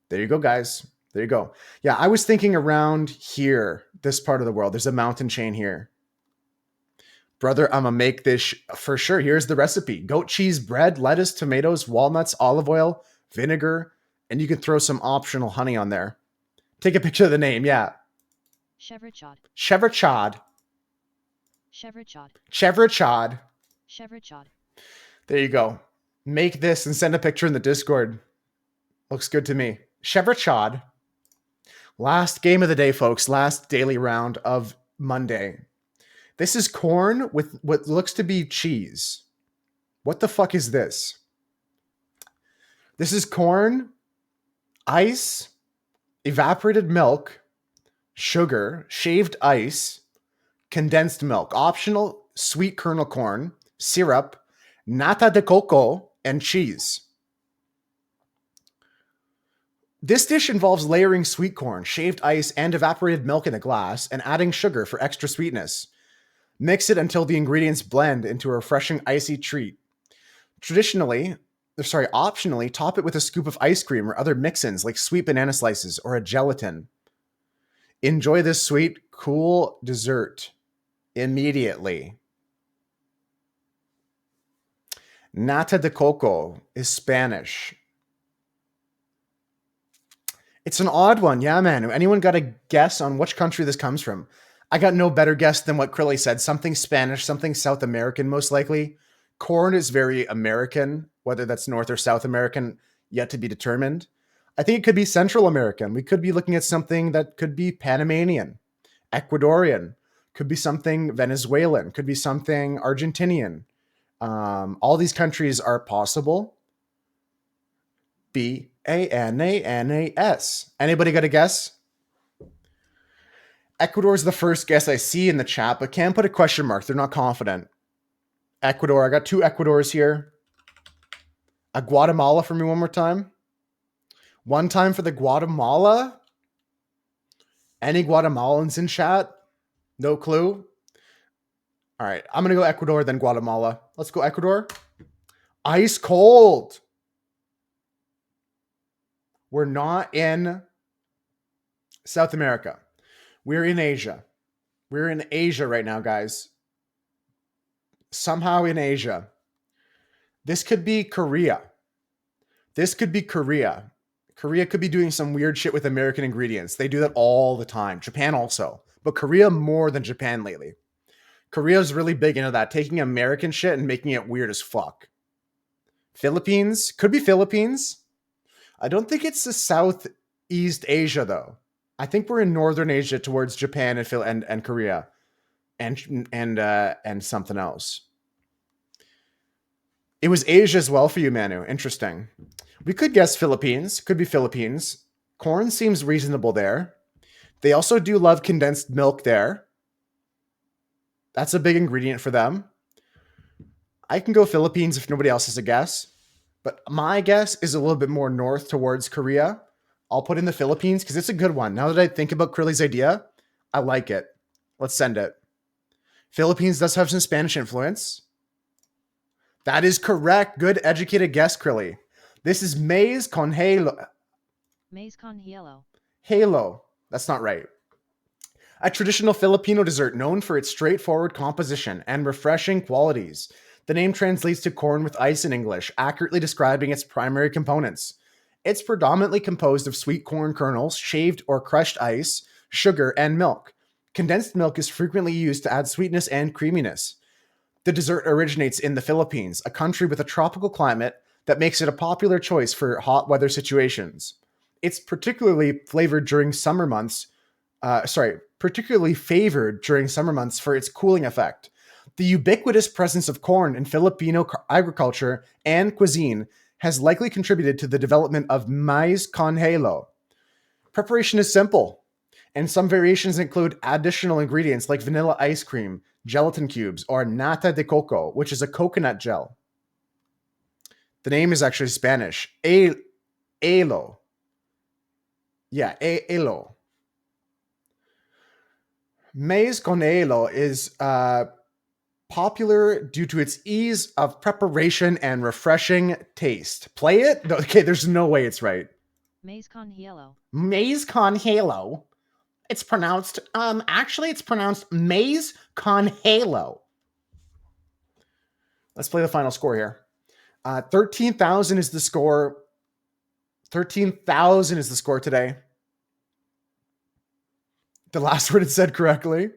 There you go, guys. There you go. Yeah, I was thinking around here, this part of the world. There's a mountain chain here. Brother, I'm going to make this for sure. Here's the recipe. Goat cheese, bread, lettuce, tomatoes, walnuts, olive oil, vinegar, and you can throw some optional honey on there. Take a picture of the name. Yeah. Chèvre chaude. Chèvre chaude. Chèvre chaude. Chèvre chaude. Chèvre chaude. There you go. Make this and send a picture in the Discord. Looks good to me. Chèvre chaude. Last game of the day, folks. Last daily round of Monday. This is corn with what looks to be cheese. What the fuck is this? This is corn, ice, evaporated milk, sugar, shaved ice, condensed milk, optional sweet kernel corn, syrup, nata de coco, and cheese. This dish involves layering sweet corn, shaved ice, and evaporated milk in a glass and adding sugar for extra sweetness. Mix it until the ingredients blend into a refreshing icy treat. Optionally, top it with a scoop of ice cream or other mix-ins like sweet banana slices or a gelatin. Enjoy this sweet, cool dessert immediately. Nata de coco is Spanish. It's an odd one. Yeah, man. Anyone got a guess on which country this comes from? I got no better guess than what Krilly said. Something Spanish, something South American, most likely. Corn is very American, whether that's North or South American, yet to be determined. I think it could be Central American. We could be looking at something that could be Panamanian, Ecuadorian, could be something Venezuelan, could be something Argentinian. All these countries are possible. Bananas. Anybody got a guess? Ecuador is the first guess I see in the chat, but can't put a question mark. They're not confident. Ecuador. I got two Ecuadors here. A Guatemala for me one more time. One time for the Guatemala. Any Guatemalans in chat? No clue. All right. I'm going to go Ecuador, then Guatemala. Let's go Ecuador. Ice cold. We're not in South America. We're in Asia. We're in Asia right now, guys. Somehow in Asia. This could be Korea. This could be Korea. Korea could be doing some weird shit with American ingredients. They do that all the time. Japan also. But Korea more than Japan lately. Korea's really big into that. Taking American shit and making it weird as fuck. Philippines. Could be Philippines. I don't think it's the Southeast Asia though. I think we're in Northern Asia towards Japan and Korea and something else. It was Asia as well for you, Manu. Interesting. We could guess Philippines. Could be Philippines. Corn seems reasonable there. They also do love condensed milk there. That's a big ingredient for them. I can go Philippines if nobody else has a guess. But my guess is a little bit more north towards Korea. I'll put in the Philippines because it's a good one. Now that I think about Curly's idea, I like it. Let's send it. Philippines does have some Spanish influence. That is correct. Good educated guess, Curly. This is maize con halo. Maize con hielo. Halo. That's not right. A traditional Filipino dessert known for its straightforward composition and refreshing qualities. The name translates to corn with ice in English, accurately describing its primary components. It's predominantly composed of sweet corn kernels, shaved or crushed ice, sugar, and milk. Condensed milk is frequently used to add sweetness and creaminess. The dessert originates in the Philippines, a country with a tropical climate that makes it a popular choice for hot weather situations. It's particularly favored during summer months. Particularly favored during summer months for its cooling effect. The ubiquitous presence of corn in Filipino agriculture and cuisine has likely contributed to the development of maize con halo. Preparation is simple, and some variations include additional ingredients like vanilla ice cream, gelatin cubes, or nata de coco, which is a coconut gel. The name is actually Spanish. Elo. Yeah, elo. Maize con halo is popular due to its ease of preparation and refreshing taste. Play it? Okay, there's no way it's right. Maize con hielo. Maize con halo. It's pronounced, it's pronounced maize con halo. Let's play the final score here. 13,000 is the score. 13,000 is the score today. The last word it said correctly.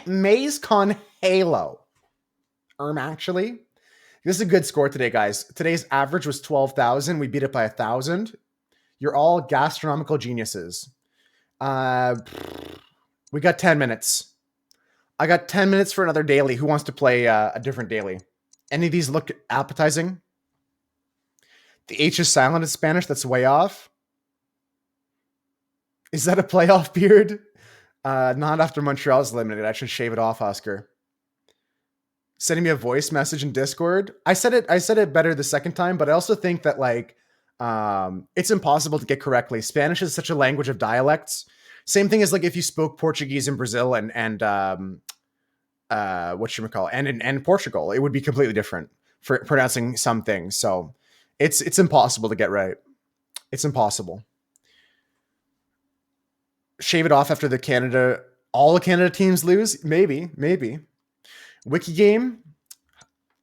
Maize con halo. Actually. This is a good score today, guys. Today's average was 12,000. We beat it by 1,000. You're all gastronomical geniuses. We got 10 minutes. I got 10 minutes for another daily. Who wants to play a different daily? Any of these look appetizing? The H is silent in Spanish. That's way off. Is that a playoff beard? Not after Montreal's eliminated. I should shave it off, Oscar. Sending me a voice message in Discord. I said it better the second time, but I also think that it's impossible to get correctly. Spanish is such a language of dialects. Same thing as like if you spoke Portuguese in Brazil and in Portugal, it would be completely different for pronouncing some things. So it's impossible to get right. It's impossible. Shave it off after all the Canada teams lose? Maybe. Wiki game.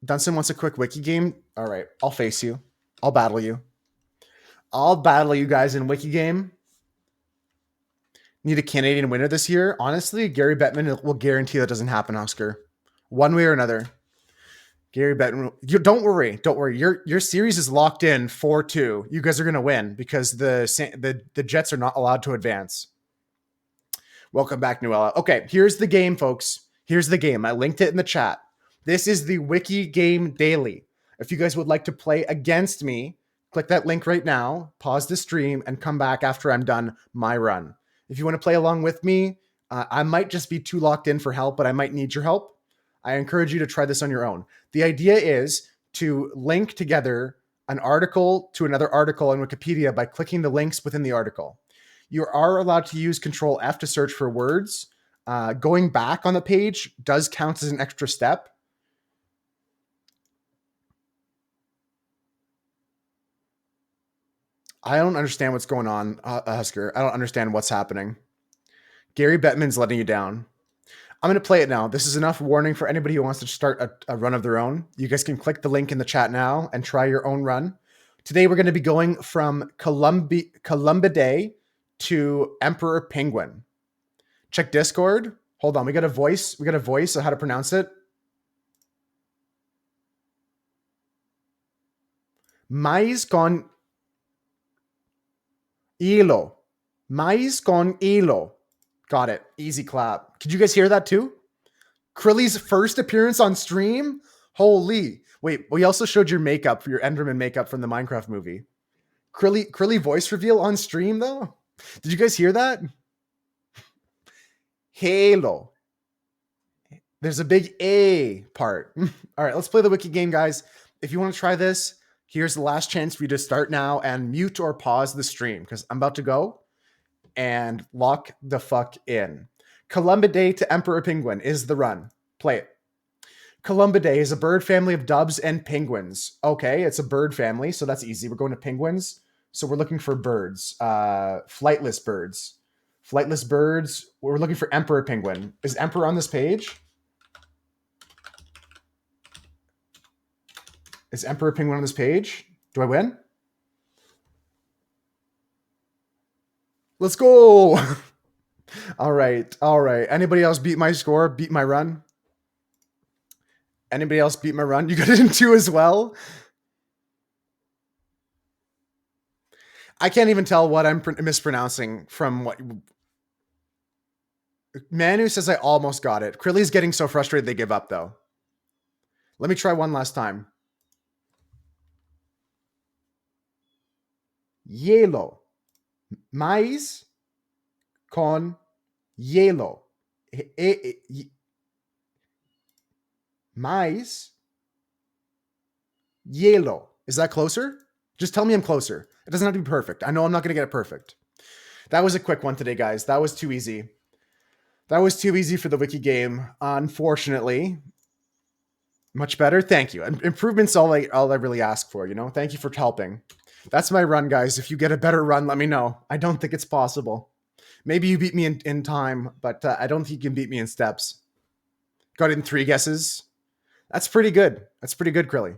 Dunson wants a quick wiki game. All right, I'll face you. I'll battle you. I'll battle you guys in wiki game. Need a Canadian winner this year. Honestly, Gary Bettman will guarantee that doesn't happen, Oscar. One way or another. Gary Bettman. Don't worry. Your series is locked in 4-2. You guys are going to win because the Jets are not allowed to advance. Welcome back, Noella. Okay, here's the game, folks. Here's the game. I linked it in the chat. This is the Wiki Game Daily. If you guys would like to play against me, click that link right now, pause the stream, and come back after I'm done my run. If you want to play along with me, I might just be too locked in for help, but I might need your help. I encourage you to try this on your own. The idea is to link together an article to another article in Wikipedia by clicking the links within the article. You are allowed to use Control F to search for words. Going back on the page does count as an extra step. I don't understand what's going on, Husker. I don't understand what's happening. Gary Bettman's letting you down. I'm going to play it now. This is enough warning for anybody who wants to start a run of their own. You guys can click the link in the chat now and try your own run. Today, we're going to be going from Columbidae to Emperor Penguin. Check Discord. Hold on. We got a voice of how to pronounce it. Maize con Hilo. Maíz con hilo. Got it. Easy clap. Could you guys hear that too? Krilly's first appearance on stream? Holy. Wait, we also showed your makeup, your Enderman makeup from the Minecraft movie. Krilly voice reveal on stream though? Did you guys hear that? Halo. There's a big A part. All right, let's play the wiki game, guys. If you want to try this, here's the last chance for you to start now and mute or pause the stream because I'm about to go and lock the fuck in. Columbidae to Emperor Penguin is the run. Play it. Columbidae is a bird family of doves and penguins. Okay, it's a bird family, so that's easy. We're going to penguins. So we're looking for birds, flightless birds. Flightless birds. We're looking for Emperor Penguin. Is Emperor on this page? Is Emperor Penguin on this page? Do I win? Let's go. All right. All right. Anybody else beat my score? Beat my run? Anybody else beat my run? You got it in 2 as well? I can't even tell what I'm mispronouncing from what... Manu says I almost got it. Krilly's getting so frustrated they give up, though. Let me try one last time. Hielo. Maíz con hielo. Maíz. Hielo. Is that closer? Just tell me I'm closer. It doesn't have to be perfect. I know I'm not going to get it perfect. That was a quick one today, guys. That was too easy. That was too easy for the wiki game, unfortunately. Much better. Thank you. Improvement's all I really ask for, you know? Thank you for helping. That's my run, guys. If you get a better run, let me know. I don't think it's possible. Maybe you beat me in time, but I don't think you can beat me in steps. Got in 3 guesses. That's pretty good. That's pretty good, Krilly.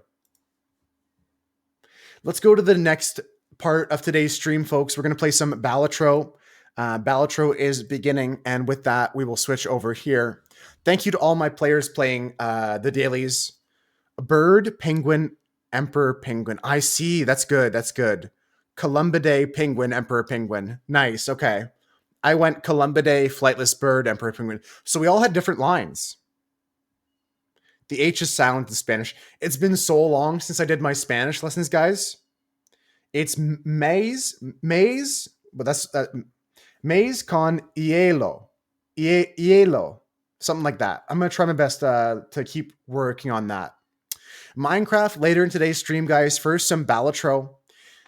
Let's go to the next part of today's stream, folks. We're going to play some Balatro. Balatro is beginning, and with that, we will switch over here. Thank you to all my players playing the dailies. Bird, Penguin, Emperor Penguin. I see. That's good. That's good. Columbidae, Penguin, Emperor Penguin. Nice. Okay. I went Columbidae, Flightless Bird, Emperor Penguin. So we all had different lines. The H is silent in Spanish. It's been so long since I did my Spanish lessons, guys. It's maize, but that's maize con hielo. Hielo. Something like that. I'm going to try my best to keep working on that. Minecraft later in today's stream, guys. First, some Balatro.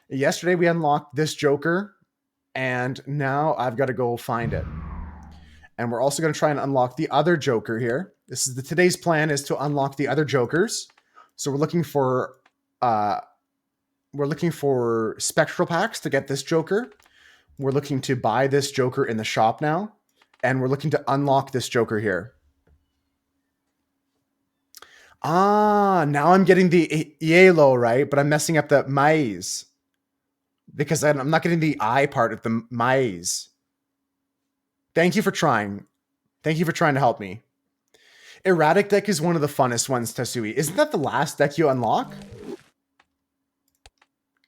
Yesterday, we unlocked this Joker, and now I've got to go find it. And we're also going to try and unlock the other Joker here. This is today's plan is to unlock the other Jokers. So we're looking for spectral packs to get this Joker. We're looking to buy this Joker in the shop now, and we're looking to unlock this Joker here. Ah, now I'm getting the yellow, right? But I'm messing up the maize because I'm not getting the I part of the maize. Thank you for trying. Thank you for trying to help me. Erratic deck is one of the funnest ones, Tasui. Isn't that the last deck you unlock?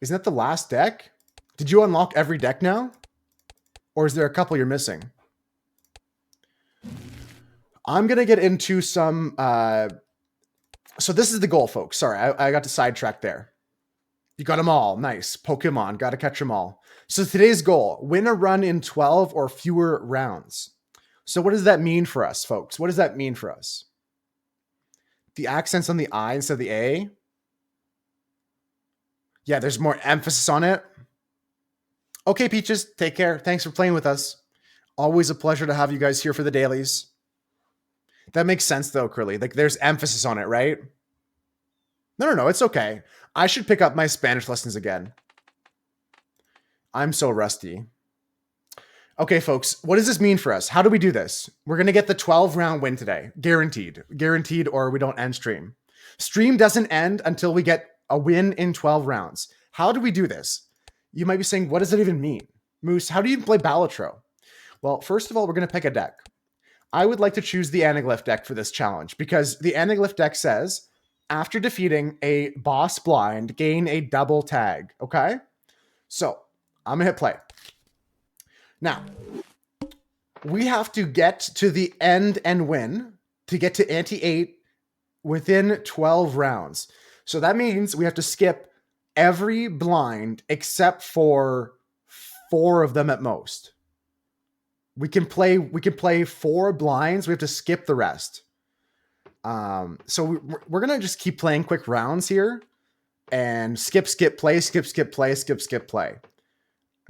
Isn't that the last deck? Did you unlock every deck now? Or is there a couple you're missing? I'm going to get into some... So this is the goal, folks. Sorry, I got to sidetrack there. You got them all. Nice. Pokemon. Got to catch them all. So today's goal, win a run in 12 or fewer rounds. So what does that mean for us, folks? What does that mean for us? The accents on the I instead of the A? Yeah, there's more emphasis on it. Okay, Peaches, take care. Thanks for playing with us. Always a pleasure to have you guys here for the dailies. That makes sense, though, Curly. Like, there's emphasis on it, right? No, it's okay. I should pick up my Spanish lessons again. I'm so rusty. Okay, folks, what does this mean for us? How do we do this? We're going to get the 12-round win today. Guaranteed. Guaranteed, or we don't end stream. Stream doesn't end until we get a win in 12 rounds. How do we do this? You might be saying, what does that even mean? Moose, how do you play Balatro? Well, first of all, we're going to pick a deck. I would like to choose the Anaglyph deck for this challenge because the Anaglyph deck says, after defeating a boss blind, gain a double tag. Okay? So, I'm going to hit play. Now, we have to get to the end and win to get to ante 8 within 12 rounds. So that means we have to skip every blind except for 4 of them at most. We can play 4 blinds. We have to skip the rest. So we're gonna just keep playing quick rounds here and skip, play, skip, play.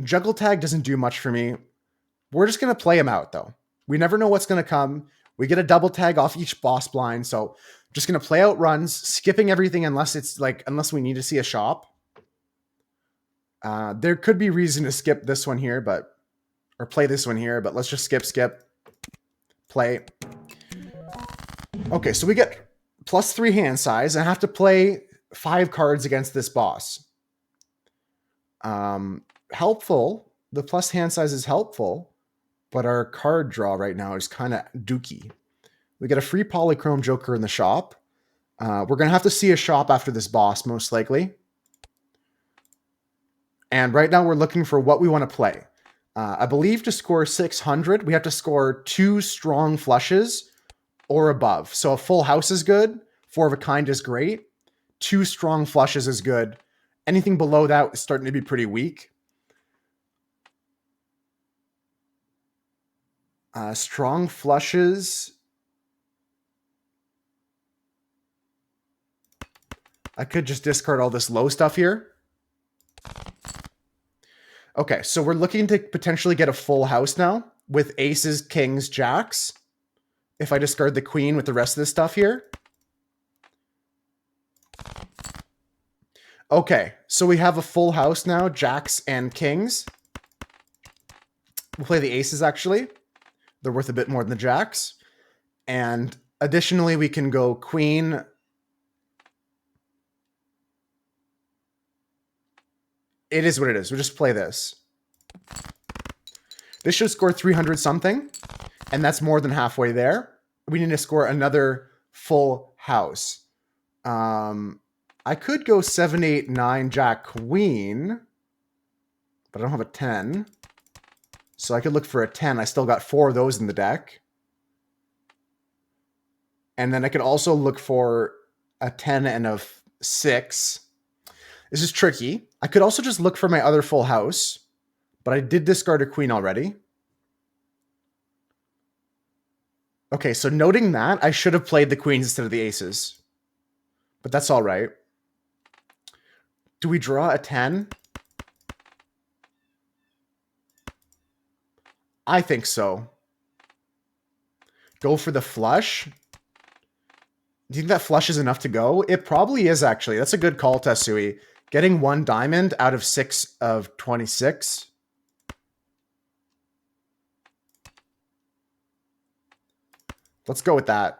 Juggle tag doesn't do much for me. We're just gonna play them out though. We never know what's gonna come. We get a double tag off each boss blind, so just gonna play out runs, skipping everything unless we need to see a shop. There could be reason to skip this one here, or play this one here, but let's just skip, play. Okay, so we get +3 hand size, and I have to play 5 cards against this boss. Helpful. The plus hand size is helpful, but our card draw right now is kind of dookie. We get a free polychrome joker in the shop. We're going to have to see a shop after this boss, most likely. And right now we're looking for what we want to play. I believe to score 600, we have to score 2 strong flushes or above. So a full house is good. 4 of a kind is great. 2 strong flushes is good. Anything below that is starting to be pretty weak. Strong flushes. I could just discard all this low stuff here. Okay, so we're looking to potentially get a full house now with aces, kings, jacks. If I discard the queen with the rest of this stuff here. Okay, so we have a full house now, jacks and kings. We'll play the aces, actually. They're worth a bit more than the jacks. And additionally, we can go queen. It is what it is. We'll just play this. This should score 300 something, and that's more than halfway there. We need to score another full house. I could go 7, 8, 9, jack, queen, but I don't have a 10. So I could look for a 10. I still got 4 of those in the deck. And then I could also look for a 10 and a 6. This is tricky. I could also just look for my other full house, but I did discard a queen already. Okay, so noting that, I should have played the queens instead of the aces. But that's all right. Do we draw a 10? I think so. Go for the flush? Do you think that flush is enough to go? It probably is, actually. That's a good call, Tesui. Getting 1 diamond out of 6 of 26. Let's go with that.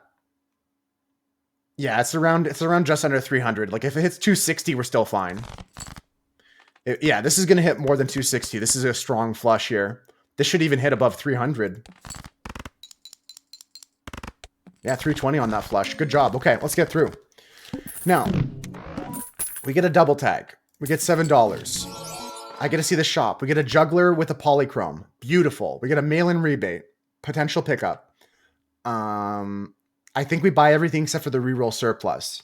Yeah, it's around just under 300. Like, if it hits 260, we're still fine. Yeah, this is going to hit more than 260. This is a strong flush here. This should even hit above 300. Yeah, 320 on that flush. Good job. Okay, let's get through. Now, we get a double tag. We get $7. I get to see the shop. We get a juggler with a polychrome. Beautiful. We get a mail-in rebate. Potential pickup. I think we buy everything except for the reroll surplus.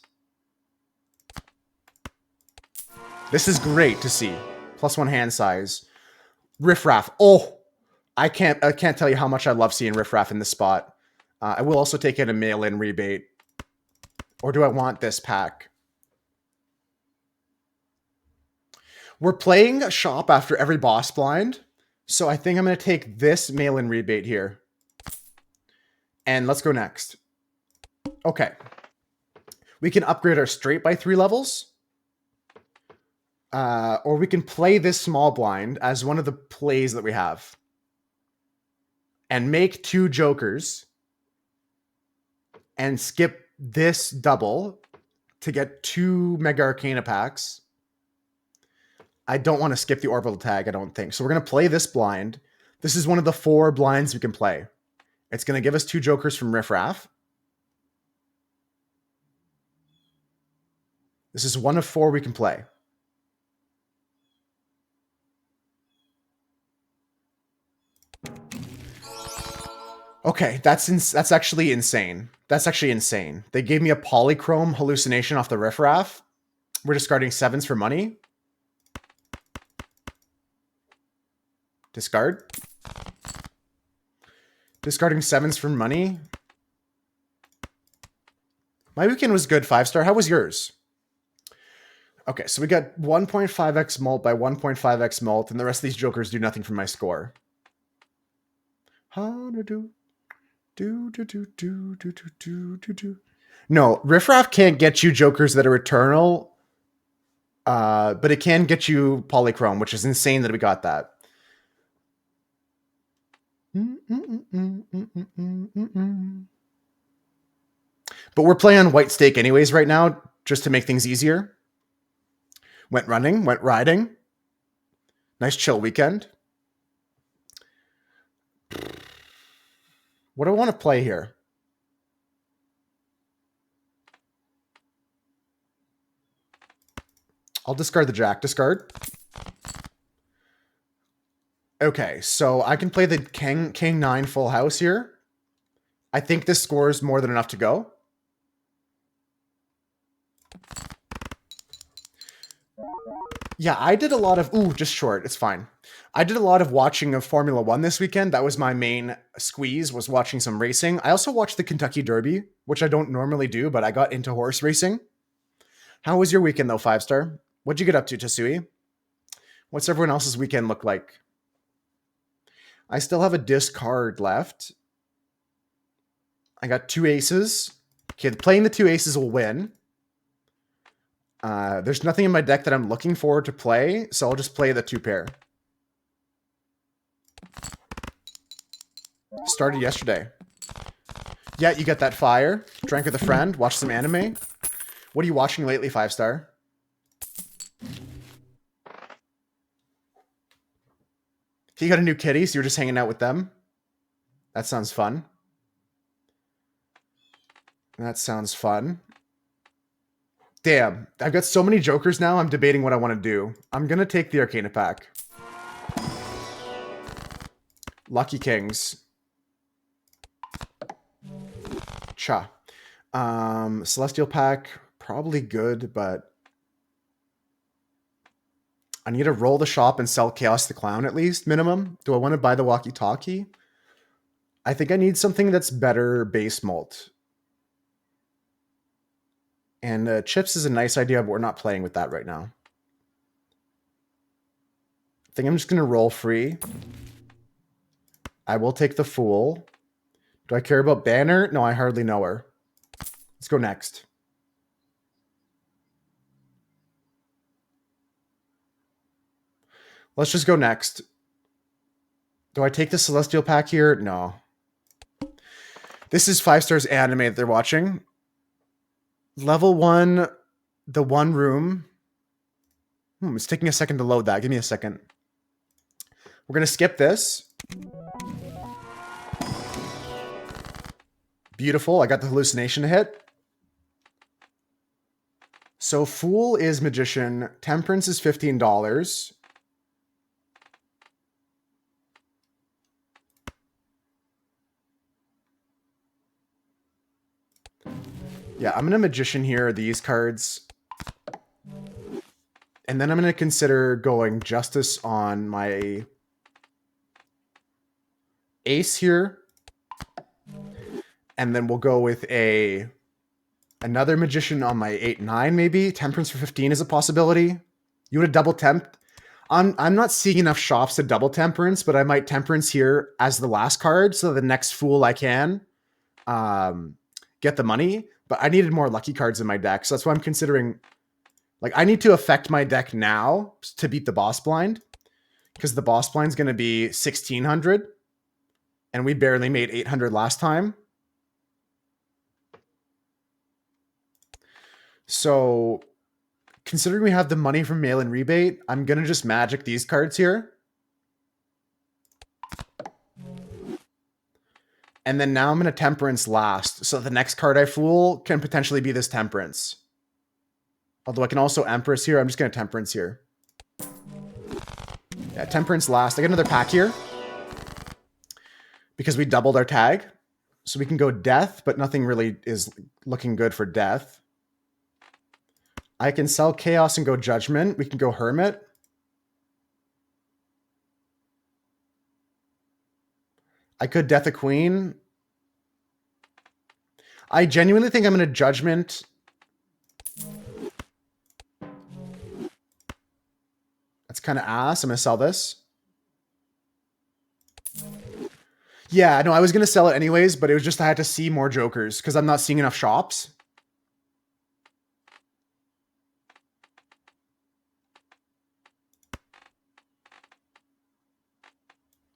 This is great to see. +1 hand size. Riffraff. Oh, I can't tell you how much I love seeing Riffraff in this spot. I will also take in a mail-in rebate. Or do I want this pack? We're playing a shop after every boss blind. So I think I'm going to take this mail-in rebate here. And let's go next. Okay. We can upgrade our straight by 3 levels. Or we can play this small blind as one of the plays that we have. And make 2 jokers. And skip this double to get 2 Mega Arcana packs. I don't want to skip the orbital tag, I don't think. So we're going to play this blind. This is one of the 4 blinds we can play. It's going to give us 2 jokers from Riffraff. This is one of 4 we can play. Okay, that's actually insane. That's actually insane. They gave me a polychrome hallucination off the riffraff. We're discarding 7s for money. Discard. Discarding 7s for money. My weekend was good, 5-star. How was yours? Okay, so we got 1.5x mult by 1.5x mult, and the rest of these jokers do nothing for my score. How to do. No, riffraff can't get you jokers that are eternal, but it can get you polychrome, which is insane that we got that. But we're playing on white stake anyways right now, just to make things easier. Went running, went riding. Nice chill weekend. What do I want to play here? I'll discard the jack. Discard. Okay, so I can play the King 9 full house here. I think this scores more than enough to go. Yeah, I did a lot of... Ooh, just short. It's fine. I did a lot of watching of Formula 1 this weekend. That was my main squeeze, was watching some racing. I also watched the Kentucky Derby, which I don't normally do, but I got into horse racing. How was your weekend, though, 5-star? What'd you get up to, Tasui? What's everyone else's weekend look like? I still have a discard left. I got 2 aces. Okay, playing the 2 aces will win. There's nothing in my deck that I'm looking forward to play, so I'll just play the 2 pair. Started yesterday. Yeah, you got that fire. Drank with a friend. Watched some anime. What are you watching lately, 5-star? You got a new kitty, so you're just hanging out with them? That sounds fun. That sounds fun. Damn, I've got so many jokers now, I'm debating what I want to do. I'm going to take the Arcana pack. Lucky Kings. Cha. Celestial pack, probably good, but I need to roll the shop and sell Chaos the Clown at least, minimum. Do I want to buy the walkie-talkie? I think I need something that's better base mult. And chips is a nice idea, but we're not playing with that right now. I think I'm just going to roll free. I will take the Fool. Do I care about Banner? No, I hardly know her. Let's go next. Let's just go next. Do I take the Celestial pack here? No. This is 5-star's anime that they're watching. Level 1, the one room. It's taking a second to load that. Give me a second. We're going to skip this. Beautiful. I got the hallucination to hit. So Fool is Magician. Temperance is $15. Yeah, I'm going to Magician here, these cards. And then I'm going to consider going Justice on my Ace here. And then we'll go with another Magician on my 8-9 maybe. Temperance for 15 is a possibility. You would have double temp. I'm not seeing enough shops to double Temperance, but I might Temperance here as the last card, so the next Fool I can get the money. But I needed more lucky cards in my deck, so that's why I'm considering... Like, I need to affect my deck now to beat the boss blind, because the boss blind's going to be 1,600, and we barely made 800 last time. So, considering we have the money from mail-in rebate, I'm going to just magic these cards here. And then now I'm going to Temperance last. So the next card I Fool can potentially be this Temperance. Although I can also Empress here. I'm just going to Temperance here. Yeah, Temperance last. I got another pack here. because we doubled our tag. So we can go death, but nothing really is looking good for death. I can sell chaos and go judgment. We can go hermit. I could death a queen. I genuinely think I'm going to judgment. That's kind of ass. I'm going to sell this. Yeah, no, I was going to sell it anyways, but it was just I had to see more jokers because I'm not seeing enough shops.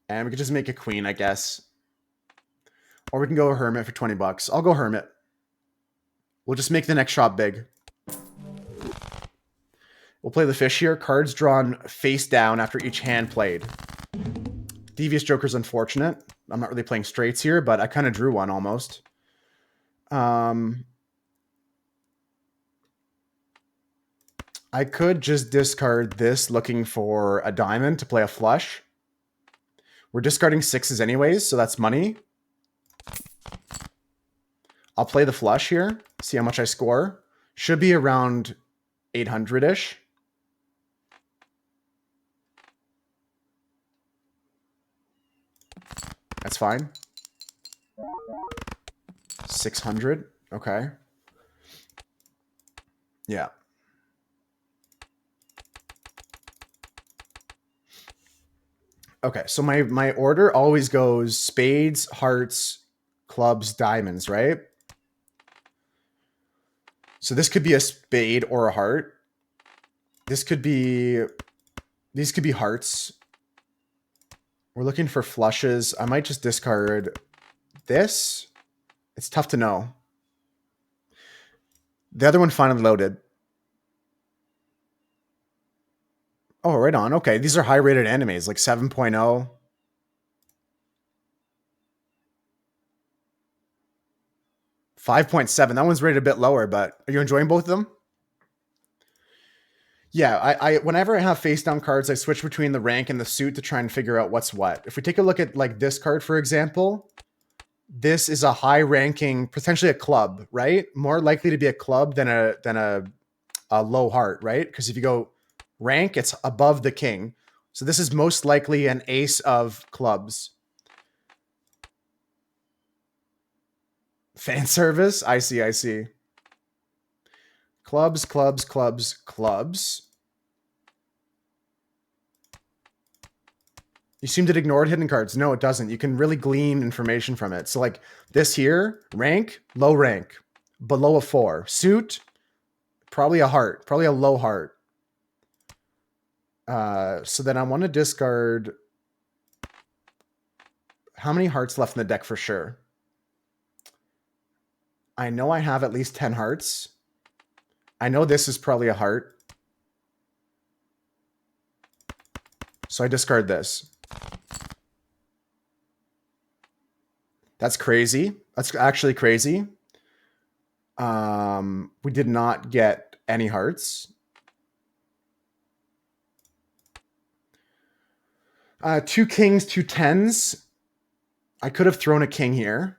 And we could just make a queen, I guess. Or we can go a hermit for 20 bucks. I'll go hermit. We'll just make the next shop big. We'll play the fish here. Cards drawn face down after each hand played. Devious Joker's unfortunate. I'm not really playing straights here, but I kind of drew one almost. I could just discard this looking for a diamond to play a flush. We're discarding sixes anyways, so that's money. I'll play the flush here, see how much I score. Should be around 800-ish. That's fine. 600. Okay. Yeah. Okay, so my order always goes spades, hearts, clubs, diamonds, right? So this could be a spade or a heart. These could be hearts. We're looking for flushes. I might just discard this. It's tough to know. The other one finally loaded. Oh, right on. Okay, these are high-rated animes, like 7.0. 5.7. That one's rated a bit lower, but are you enjoying both of them? Yeah, I whenever I have face down cards, I switch between the rank and the suit to try and figure out what's what. If we take a look at like this card, for example, this is a high ranking, potentially a club, right? More likely to be a club than a low heart, right? Because if you go rank, it's above the king. So this is most likely an ace of clubs. Fan service? I see, I see. Clubs, clubs, clubs, clubs. You seem to ignore hidden cards. No, it doesn't. You can really glean information from it. So like this here, rank, low rank, below a 4. Suit, probably a heart, probably a low heart. So then I want to discard. How many hearts left in the deck for sure? I know I have at least 10 hearts. I know this is probably a heart. So I discard this. That's crazy. That's actually crazy. We did not get any hearts. 2 kings, 2 tens. I could have thrown a king here.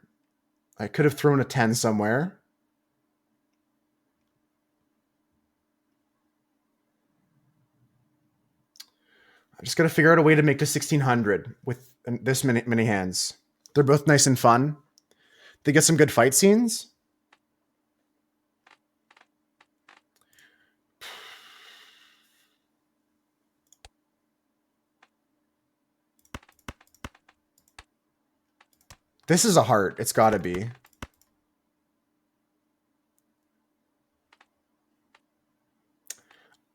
I could have thrown a 10 somewhere. I just got to figure out a way to make to 1600 with this many hands. They're both nice and fun. They get some good fight scenes. This is a heart. It's got to be.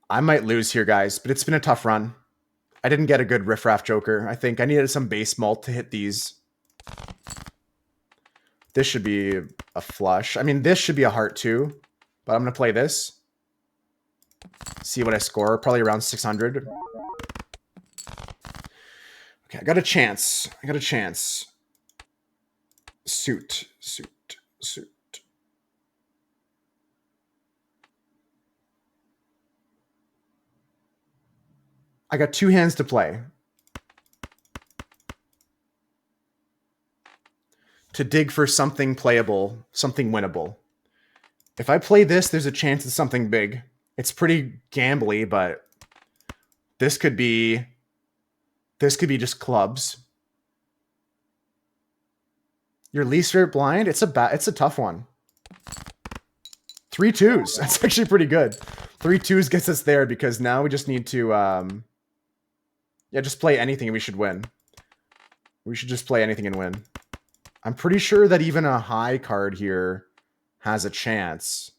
I might lose here, guys, but it's been a tough run. I didn't get a good riffraff joker. I think I needed some base malt to hit these. This should be a flush. I mean, this should be a heart too, but I'm going to play this. See what I score. Probably around 600. Okay, I got a chance. I got a chance. Suit, suit, suit. I got 2 hands to play. to dig for something playable, something winnable. If I play this, there's a chance it's something big. It's pretty gambly, but this could be just clubs. Your least favorite blind? It's a tough one. 3 2s. That's actually pretty good. 3 2s gets us there because now we just need to just play anything and we should win. We should just play anything and win. I'm pretty sure that even a high card here has a chance.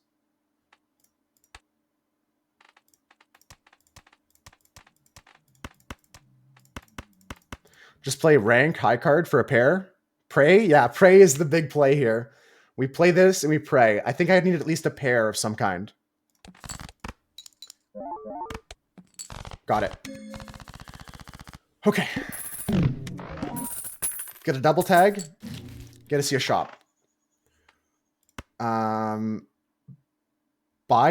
Just play rank, high card for a pair. Pray? Yeah, pray is the big play here. We play this and we pray. I think I need at least a pair of some kind. Got it. Okay. Get a double tag. Get to see a shop. Buy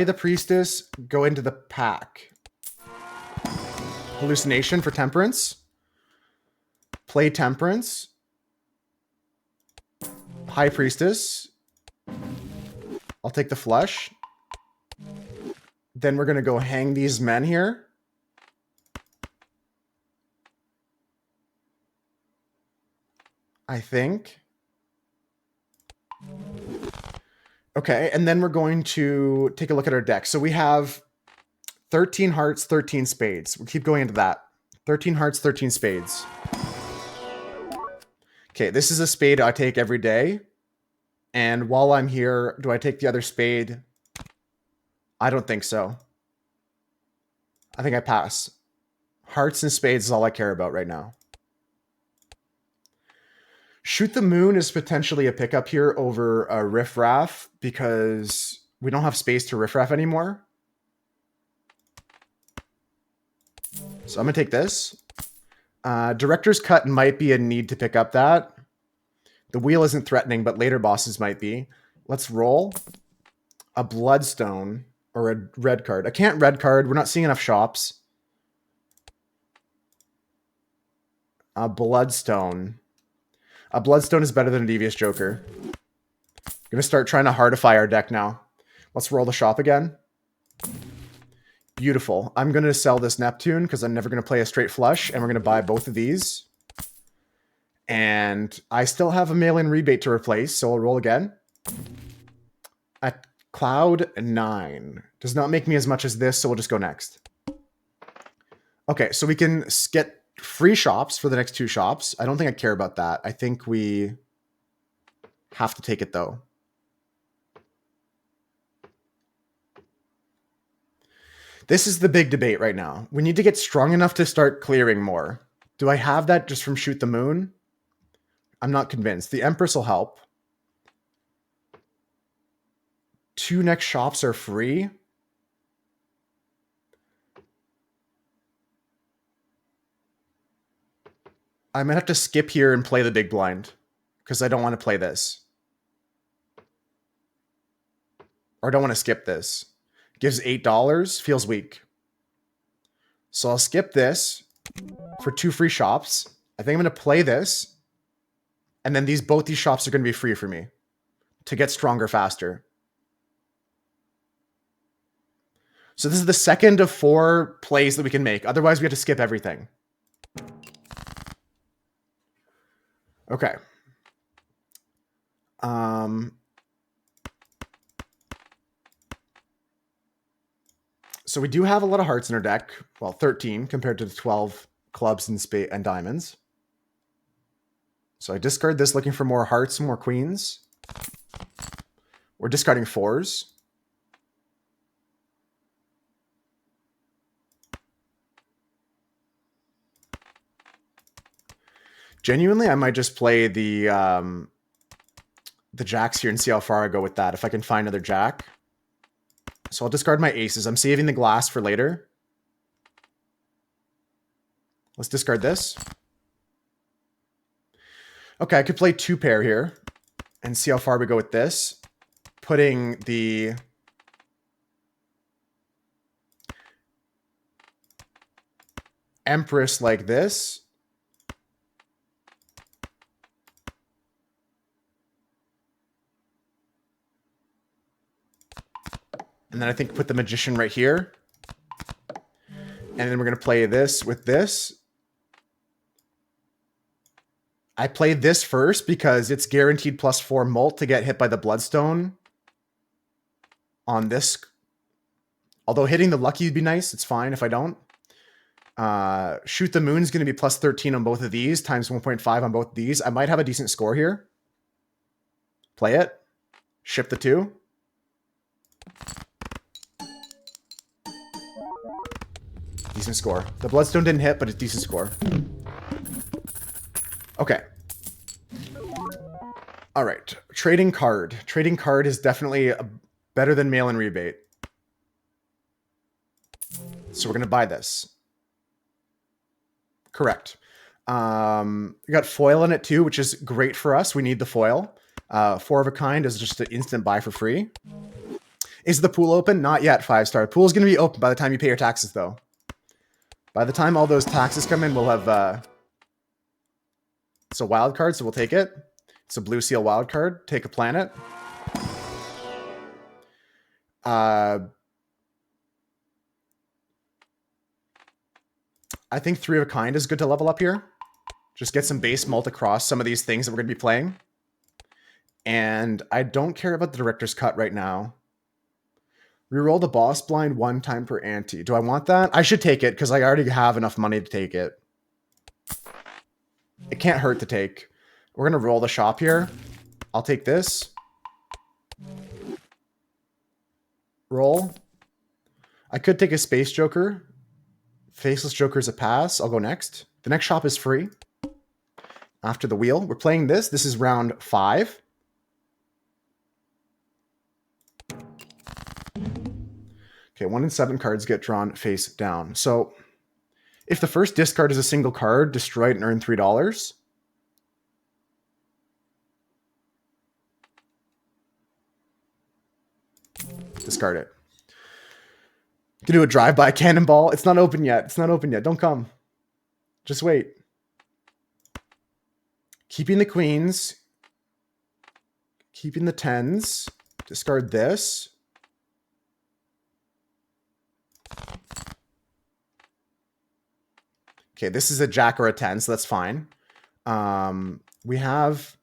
the priestess. Go into the pack. Hallucination for temperance. Play temperance. High priestess. I'll take the flush. Then we're going to go hang these men here. I think. Okay, and then we're going to take a look at our deck. So we have 13 hearts, 13 spades. We'll keep going into that. 13 hearts, 13 spades. Okay, this is a spade I take every day. And while I'm here, do I take the other spade? I don't think so. I think I pass. Hearts and spades is all I care about right now. Shoot the Moon is potentially a pickup here over a Riffraff because we don't have space to Riffraff anymore. So I'm going to take this. Director's Cut might be a need to pick up that. The wheel isn't threatening, but later bosses might be. Let's roll a Bloodstone or a red card. I can't red card. We're not seeing enough shops. A Bloodstone. A Bloodstone is better than a Devious Joker. I'm going to start trying to hardify our deck now. Let's roll the shop again. Beautiful. I'm going to sell this Neptune because I'm never going to play a straight flush, and we're going to buy both of these. And I still have a mail-in rebate to replace, so I'll roll again. At Cloud 9. Does not make me as much as this, so we'll just go next. Okay, so we can get free shops for the next 2 shops. I don't think I care about that. I think we have to take it, though. This is the big debate right now. We need to get strong enough to start clearing more. Do I have that just from Shoot the Moon? I'm not convinced. The Empress will help. 2 next shops are free. I might have to skip here and play the big blind because I don't want to play this. Or I don't want to skip this. Gives $8. Feels weak. So I'll skip this for 2 free shops. I think I'm going to play this. And then both these shops are going to be free for me to get stronger faster. So this is the second of 4 plays that we can make. Otherwise, we have to skip everything. Okay. So we do have a lot of hearts in our deck. Well, 13 compared to the 12 clubs and spade and diamonds. So I discard this looking for more hearts and more queens. We're discarding 4s. Genuinely, I might just play the jacks here and see how far I go with that. If I can find another jack. So I'll discard my aces. I'm saving the glass for later. Let's discard this. Okay, I could play 2 pair here and see how far we go with this. Putting the Empress like this. And then I think put the magician right here. And then we're going to play this with this. I played this first because it's guaranteed +4 mult to get hit by the bloodstone on this. Although hitting the lucky would be nice. It's fine if I don't. Shoot the moon's going to be +13 on both of these, times 1.5 on both these. I might have a decent score here. Play it. Ship the 2. Decent score. The bloodstone didn't hit, but it's decent score. Okay. All right. Trading card. Trading card is definitely better than mail-in rebate. So we're going to buy this. Correct. We got foil in it too, which is great for us. We need the foil. 4 of a kind is just an instant buy for free. Is the pool open? Not yet, 5-star. Pool's going to be open by the time you pay your taxes, though. By the time all those taxes come in, we'll have... it's a wild card, so we'll take it. It's a blue seal wild card. Take a planet. I think 3 of a kind is good to level up here. Just get some base mult across some of these things that we're going to be playing. And I don't care about the director's cut right now. Reroll the boss blind 1 time per ante. Do I want that? I should take it because I already have enough money to take it. It can't hurt to take. We're going to roll the shop here. I'll take this. Roll. I could take a space joker. Faceless joker is a pass. I'll go next. The next shop is free. After the wheel. We're playing this. This is round 5. Okay, 1 in 7 cards get drawn face down. So if the first discard is a single card, destroy it and earn $3. Discard it. You can do a drive-by cannonball. It's not open yet. It's not open yet. Don't come. Just wait. Keeping the queens. Keeping the 10s. Discard this. Okay, this is a jack or a 10, so that's fine. We have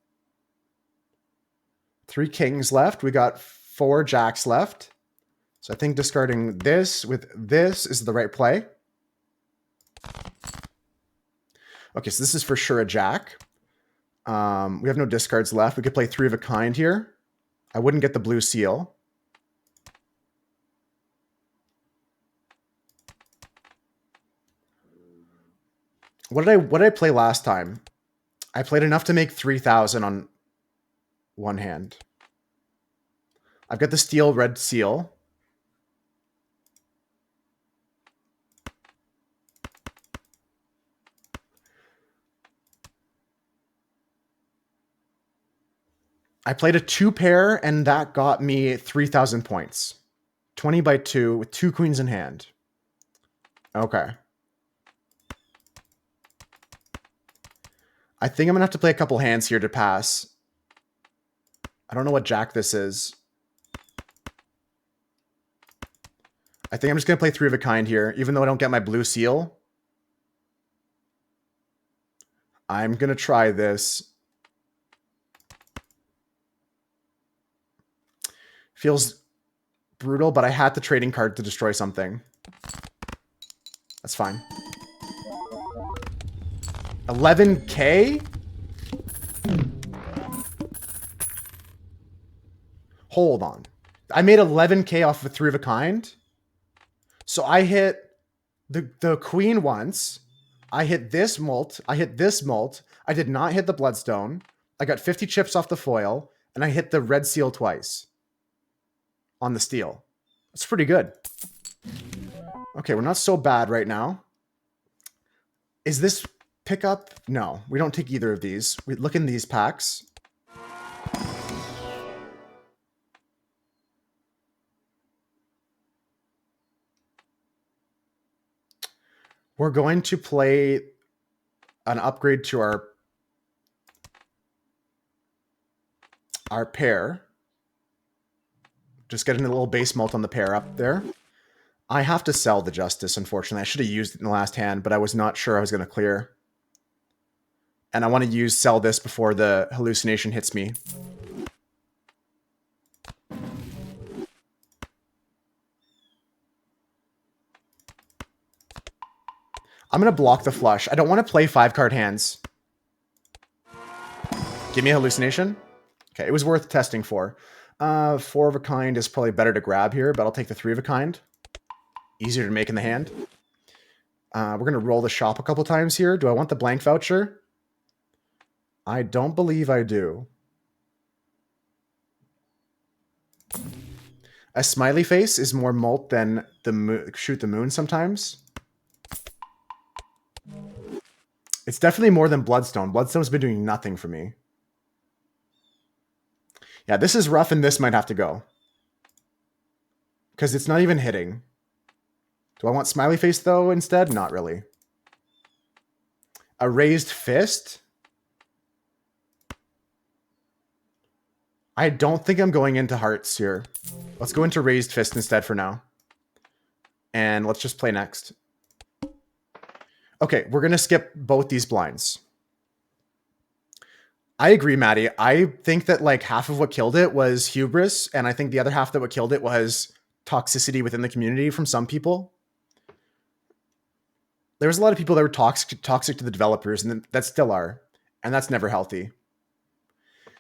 3 kings left. We got 4 jacks left. So I think discarding this with this is the right play. Okay, so this is for sure a jack. We have no discards left. We could play 3 of a kind here. I wouldn't get the blue seal. What did I play last time? I played enough to make 3,000 on one hand. I've got the steel red seal. I played a 2 pair and that got me 3,000 points. 20 by 2 with 2 queens in hand. Okay. I think I'm going to have to play a couple hands here to pass. I don't know what jack this is. I think I'm just going to play 3 of a kind here, even though I don't get my blue seal. I'm going to try this. Feels brutal, but I had the trading card to destroy something. That's fine. 11K? Hold on. I made 11K off of 3 of a kind. So I hit the queen once. I hit this mult. I hit this mult. I did not hit the bloodstone. I got 50 chips off the foil. And I hit the red seal twice. On the steel. That's pretty good. Okay, we're not so bad right now. Is this pickup? No, we don't take either of these. We look in these packs. We're going to play an upgrade to our pair. Just getting a little base mult on the pair up there. I have to sell the Justice, unfortunately. I should have used it in the last hand, but I was not sure I was going to clear. And I want to sell this before the hallucination hits me. I'm going to block the flush. I don't want to play 5-card hands. Give me a hallucination. Okay, it was worth testing for. 4 of a kind is probably better to grab here, but I'll take the 3 of a kind. Easier to make in the hand. We're going to roll the shop a couple times here. Do I want the blank voucher? I don't believe I do. A smiley face is more mult than the shoot the moon sometimes. It's definitely more than Bloodstone. Bloodstone's been doing nothing for me. Yeah, this is rough and this might have to go. Because it's not even hitting. Do I want smiley face though instead? Not really. A raised fist? I don't think I'm going into hearts here. Let's go into raised fist instead for now. And let's just play next. Okay, we're going to skip both these blinds. I agree, Maddie. I think that like half of what killed it was hubris, and I think the other half that what killed it was toxicity within the community from some people. There was a lot of people that were toxic to the developers, and that still are, and that's never healthy.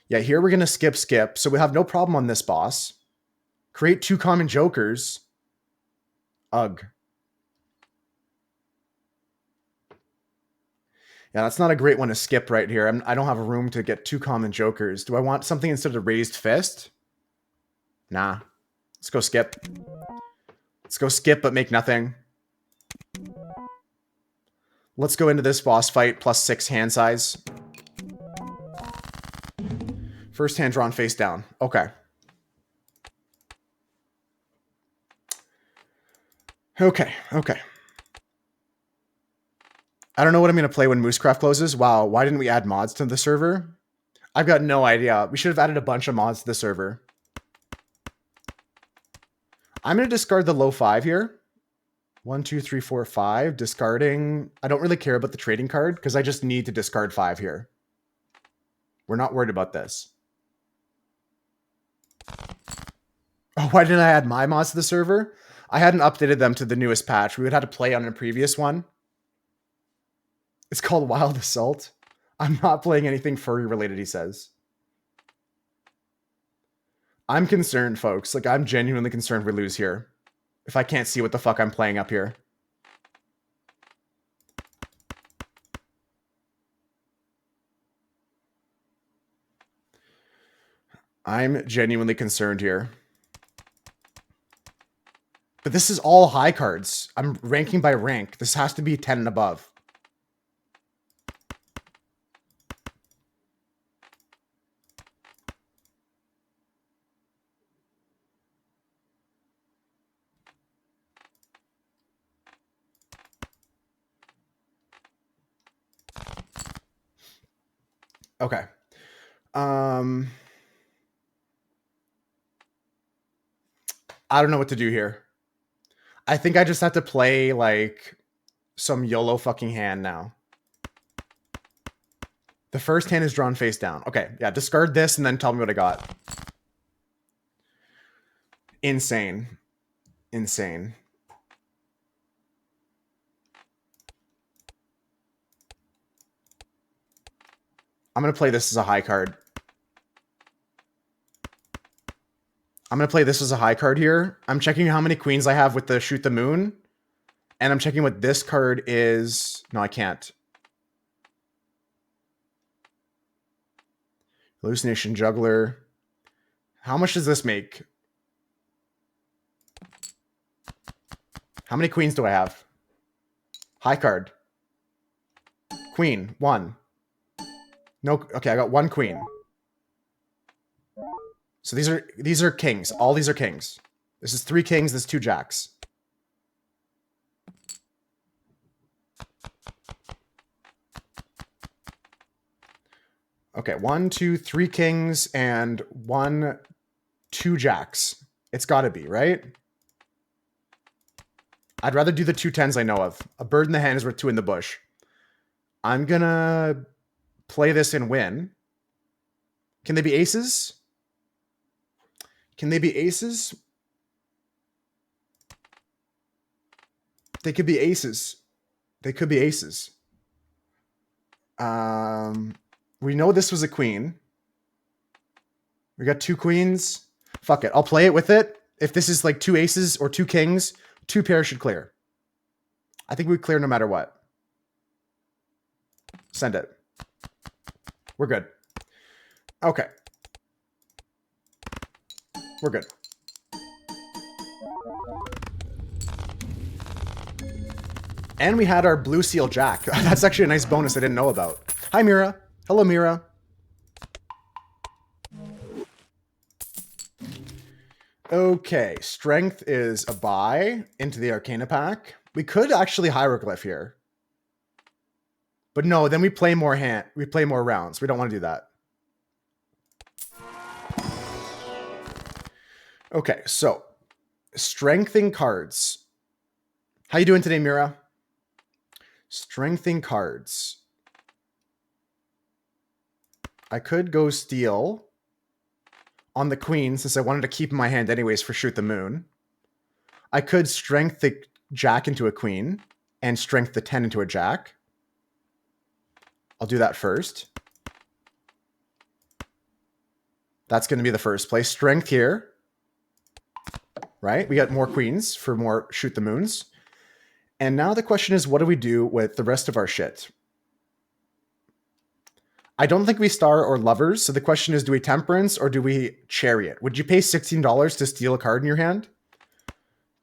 Yeah, here we're going to skip. So we have no problem on this boss. Create 2 common jokers. Ugh. Yeah, that's not a great one to skip right here. I don't have a room to get 2 common jokers. Do I want something instead of raised fist? Nah. Let's go skip. Let's go skip, but make nothing. Let's go into this boss fight plus 6 hand size. First hand drawn face down. Okay. Okay. I don't know what I'm going to play when Moosecraft closes. Wow, why didn't we add mods to the server? I've got no idea. We should have added a bunch of mods to the server. I'm going to discard the low 5 here. 1, 2, 3, 4, 5. Discarding. I don't really care about the trading card because I just need to discard 5 here. We're not worried about this. Oh, why didn't I add my mods to the server? I hadn't updated them to the newest patch. We would have to play on a previous one. It's called Wild Assault. I'm not playing anything furry related, he says. I'm concerned, folks. Like, I'm genuinely concerned we lose here. If I can't see what the fuck I'm playing up here. I'm genuinely concerned here. But this is all high cards. I'm ranking by rank. This has to be 10 and above. Okay. I don't know what to do here. I think I just have to play, like, some YOLO fucking hand now. The first hand is drawn face down. Okay, yeah, discard this and then tell me what I got. Insane. Insane. I'm going to play this as a high card. I'm going to play this as a high card here. I'm checking how many queens I have with the Shoot the Moon. And I'm checking what this card is. No, I can't. Hallucination Juggler. How much does this make? How many queens do I have? High card. Queen. 1. No. Okay, I got 1 queen. So these are kings. All these are kings. This is 3 kings. This is 2 jacks. Okay, 1, 2, 3 kings and 1, 2 jacks. It's got to be, right? I'd rather do the 2 10s I know of. A bird in the hand is worth 2 in the bush. I'm going to play this and win. Can they be aces? Can they be aces? They could be aces. They could be aces. We know this was a queen. We got 2 queens. Fuck it. I'll play it with it. If this is like 2 aces or 2 kings, 2 pairs should clear. I think we clear no matter what. Send it. We're good. Okay. We're good. And we had our blue seal jack. That's actually a nice bonus I didn't know about. Hi, Mira. Hello, Mira. Okay, strength is a buy into the Arcana pack. We could actually hieroglyph here. But no, then we play more rounds. We don't want to do that. Okay, so strengthening cards. How you doing today, Mira? Strengthening cards. I could go steal on the queen since I wanted to keep in my hand anyways for shoot the moon. I could strength the jack into a queen and strength the 10 into a jack. I'll do that first. That's going to be the first play. Strength here. Right? We got more queens for more shoot the moons. And now the question is, what do we do with the rest of our shit? I don't think we star or lovers. So the question is, do we temperance or do we chariot? Would you pay $16 to steal a card in your hand?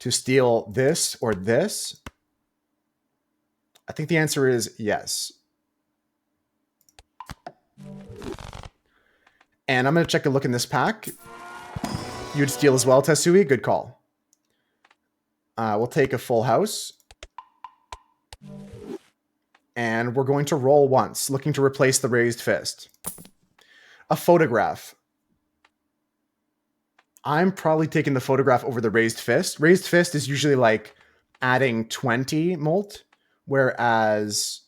To steal this or this? I think the answer is yes. And I'm going to check a look in this pack. You'd steal as well, Tesui. Good call. We'll take a full house. And we're going to roll once, looking to replace the raised fist. A photograph. I'm probably taking the photograph over the raised fist. Raised fist is usually like adding 20 molt, whereas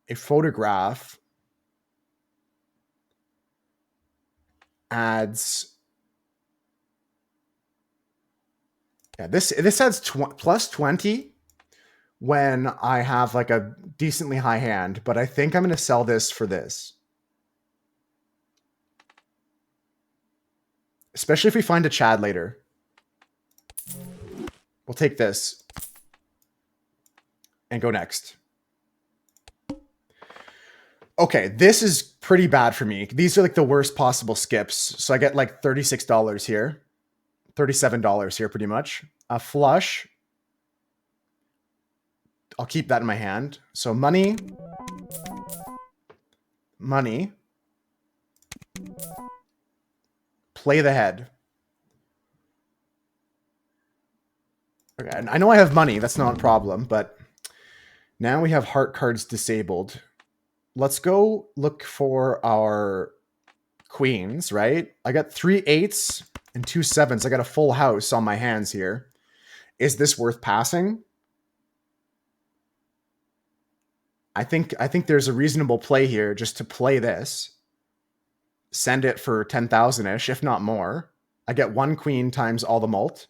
a photograph adds... Yeah, this adds plus 20 when I have like a decently high hand, but I think I'm going to sell this for this. Especially if we find a Chad later. We'll take this and go next. Okay, this is pretty bad for me. These are like the worst possible skips. So I get like $36 here. $37 here pretty much. A flush. I'll keep that in my hand. So money. Money. Play the head. Okay, I know I have money. That's not a problem, but now we have heart cards disabled. Let's go look for our queens, right? I got 3 8s and 2 7s. I got a full house on my hands here. Is this worth passing? I think there's a reasonable play here just to play this. Send it for 10,000-ish, if not more. I get 1 queen times all the mult.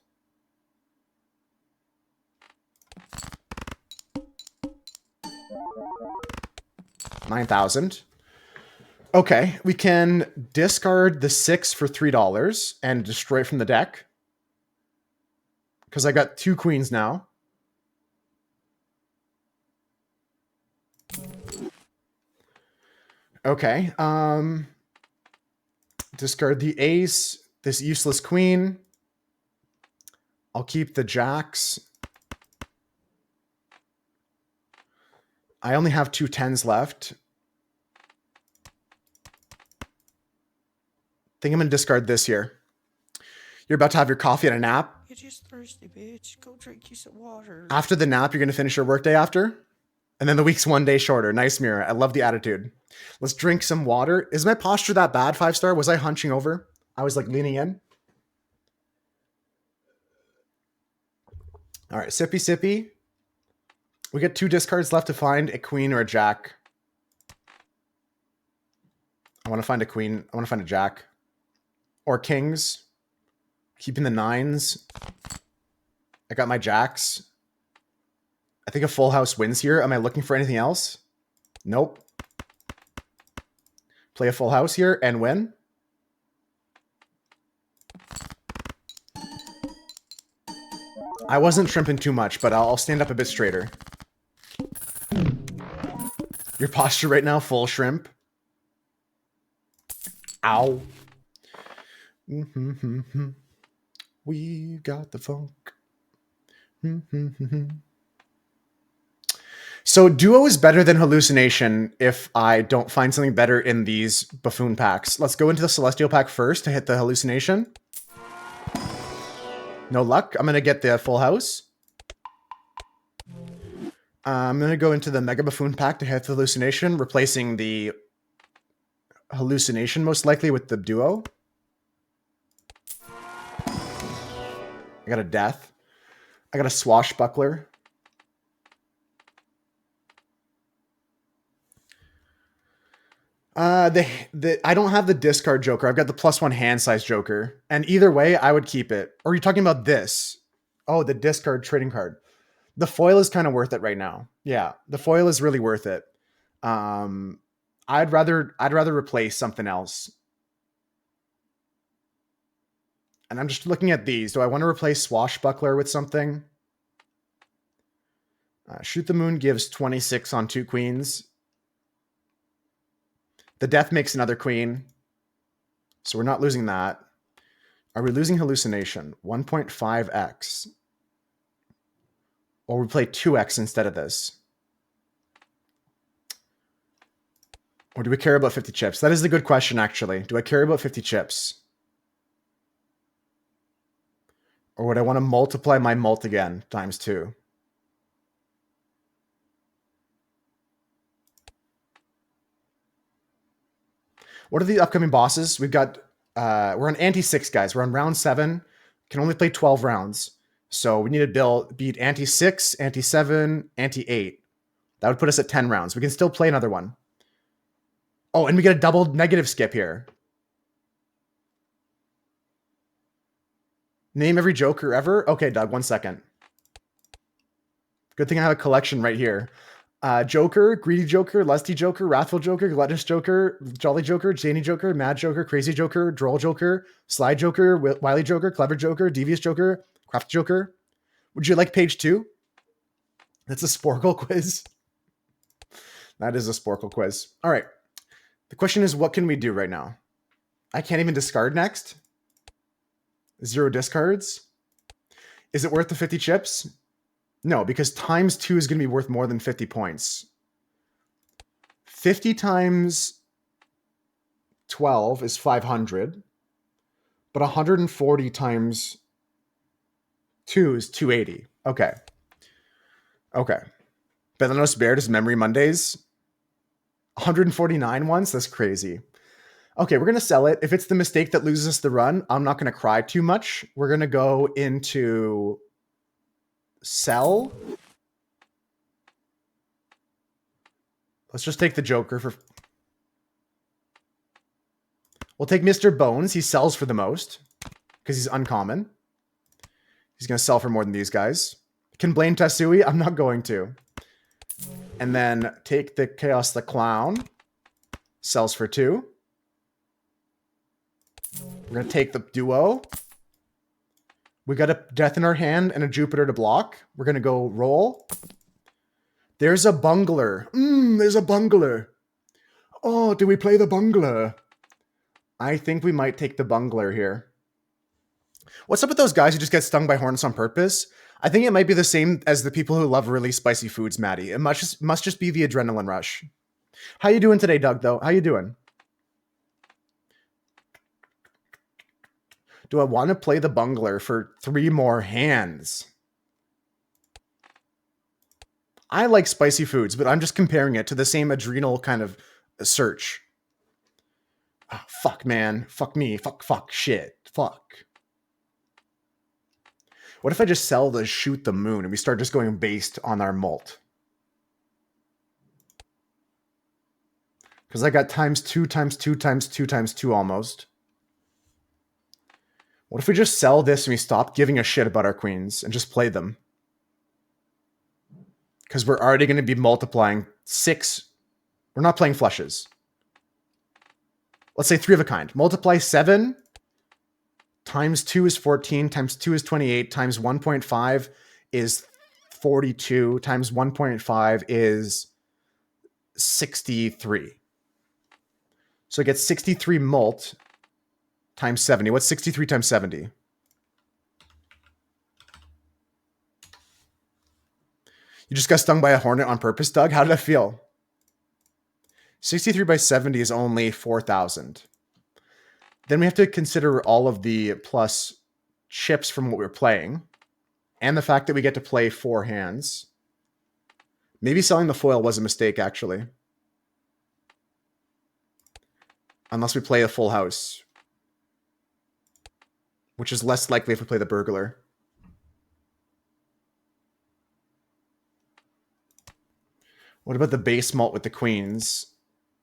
$9,000. Okay, we can discard the 6 for $3 and destroy it from the deck. Because I got 2 queens now. Okay, discard the ace, this useless queen. I'll keep the jacks. I only have 2 10s left. Think I'm going to discard this here. You're about to have your coffee and a nap. You're just thirsty, bitch. Go drink you some water. After the nap, you're going to finish your workday after? And then the week's 1 day shorter. Nice, Mira. I love the attitude. Let's drink some water. Is my posture that bad, 5-star? Was I hunching over? I was like leaning in. All right, sippy sippy. We got 2 discards left to find a queen or a jack. I want to find a queen. I want to find a jack. Or kings. Keeping the 9s. I got my jacks. I think a full house wins here. Am I looking for anything else? Nope. Play a full house here and win. I wasn't shrimping too much, but I'll stand up a bit straighter. Your posture right now, full shrimp. Ow. We got the funk. So duo is better than hallucination if I don't find something better in these buffoon packs. Let's go into the celestial pack first to hit the hallucination. No luck. I'm going to get the full house. I'm going to go into the mega buffoon pack to hit the hallucination, replacing the hallucination most likely with the duo. I got a death. I got a swashbuckler. I don't have the discard joker. I've got the +1 hand size joker. And either way, I would keep it. Or are you talking about this? Oh, the discard trading card. The foil is kind of worth it right now. Yeah, the foil is really worth it. I'd rather replace something else. And I'm just looking at these. Do I want to replace swashbuckler with something? Shoot the moon gives 26 on 2 queens. The death makes another queen. So we're not losing that. Are we losing hallucination? 1.5x. Or we play 2x instead of this. Or do we care about 50 chips? That is the good question, actually. Do I care about 50 chips? Or would I want to multiply my mult again times 2? What are the upcoming bosses? We've got, we're on anti-6, guys. We're on round 7. Can only play 12 rounds. So we need to beat anti-6, anti-7, anti-8. That would put us at 10 rounds. We can still play another one. Oh, and we get a double negative skip here. Name every joker ever? Okay, Doug, 1 second. Good thing I have a collection right here. Joker, Greedy Joker, Lusty Joker, Wrathful Joker, Gluttonous Joker, Jolly Joker, Zany Joker, Mad Joker, Crazy Joker, Droll Joker, Sly Joker, Wily Joker, Clever Joker, Devious Joker, Craft Joker. Would you like page 2? That's a Sporkle quiz. That is a Sporkle quiz. All right. The question is, what can we do right now? I can't even discard next. 0 discards. Is it worth the 50 chips? No, because times 2 is going to be worth more than 50 points. 50 times 12 is 500. But 140 times 2 is 280. Okay. Okay. Belanos Bear does Memory Mondays. 149 once? That's crazy. Okay, we're going to sell it. If it's the mistake that loses us the run, I'm not going to cry too much. We're going to go into sell. Let's just take the Joker for... We'll take Mr. Bones. He sells for the most because he's uncommon. He's going to sell for more than these guys. Can blame Tasui? I'm not going to. And then take the Chaos the Clown. Sells for 2. We're going to take the duo. We got a Death in our hand and a Jupiter to block. We're going to go roll. There's a bungler. There's a bungler. Oh, do we play the bungler? I think we might take the bungler here. What's up with those guys who just get stung by hornets on purpose? I think it might be the same as the people who love really spicy foods, Maddie. It must just be the adrenaline rush. How you doing today, Doug, though? How you doing? Do I want to play the bungler for 3 more hands? I like spicy foods, but I'm just comparing it to the same adrenal kind of search. Oh, fuck, man. Fuck me. Fuck, shit. Fuck. What if I just sell the shoot the moon and we start just going based on our mult? Because I got times 2 times 2 times 2 times 2 almost. What if we just sell this and we stop giving a shit about our queens and just play them? Because we're already going to be multiplying 6. We're not playing flushes. Let's say 3 of a kind. Multiply 7 times 2 is 14, times 2 is 28, times 1.5 is 42, times 1.5 is 63. So it gets 63 mult times 70. What's 63 times 70? You just got stung by a hornet on purpose, Doug? How did that feel? 63 by 70 is only 4,000. Then we have to consider all of the plus chips from what we're playing and the fact that we get to play 4 hands. Maybe selling the foil was a mistake, actually. Unless we play a full house, which is less likely if we play the burglar. What about the base mult with the queens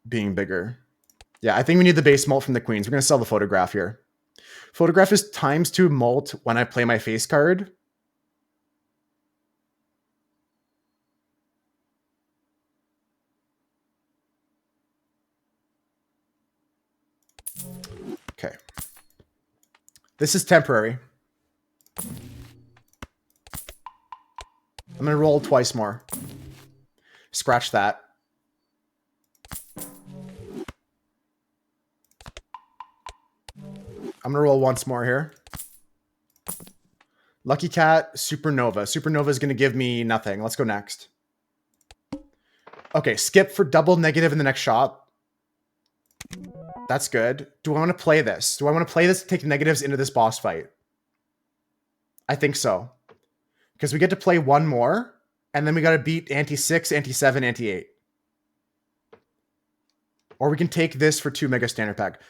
being bigger? Yeah, I think we need the base mult from the queens. We're going to sell the photograph here. Photograph is times 2 mult when I play my face card. Okay. This is temporary. I'm going to roll twice more. Scratch that. I'm going to roll once more here. Lucky Cat, Supernova. Supernova is going to give me nothing. Let's go next. Okay, skip for double negative in the next shot. That's good. Do I want to play this? Do I want to play this to take negatives into this boss fight? I think so. Because we get to play one more, and then we got to beat anti-6, anti-7, anti-8. Or we can take this for 2 mega standard pack.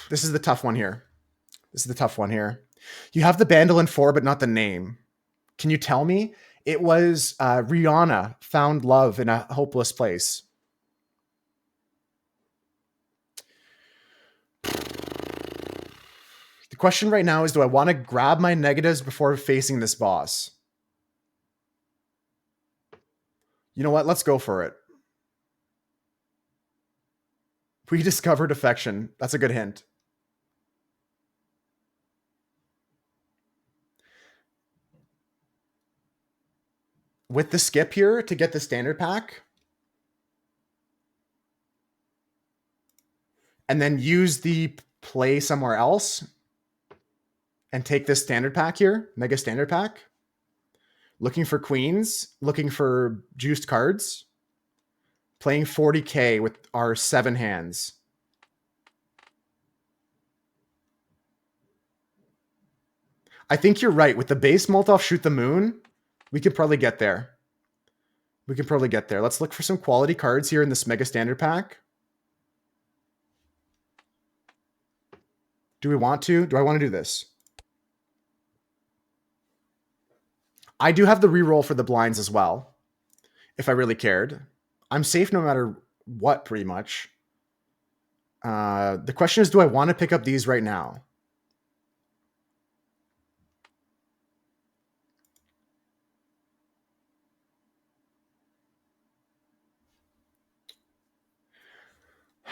This is the tough one here. This is the tough one here. You have the Bandolin 4, but not the name. Can you tell me? It was Rihanna found love in a hopeless place. The question right now is, do I want to grab my negatives before facing this boss? You know what? Let's go for it. Rediscovered affection. That's a good hint. With the skip here to get the standard pack. And then use the play somewhere else. And take this standard pack here. Mega standard pack. Looking for queens. Looking for juiced cards. Playing 40k with our 7 hands. I think you're right. With the base mult-off shoot the moon, we could probably get there. We can probably get there. Let's look for some quality cards here in this mega standard pack. Do we want to? Do I want to do this? I do have the reroll for the blinds as well, if I really cared. I'm safe no matter what, pretty much. The question is, do I want to pick up these right now?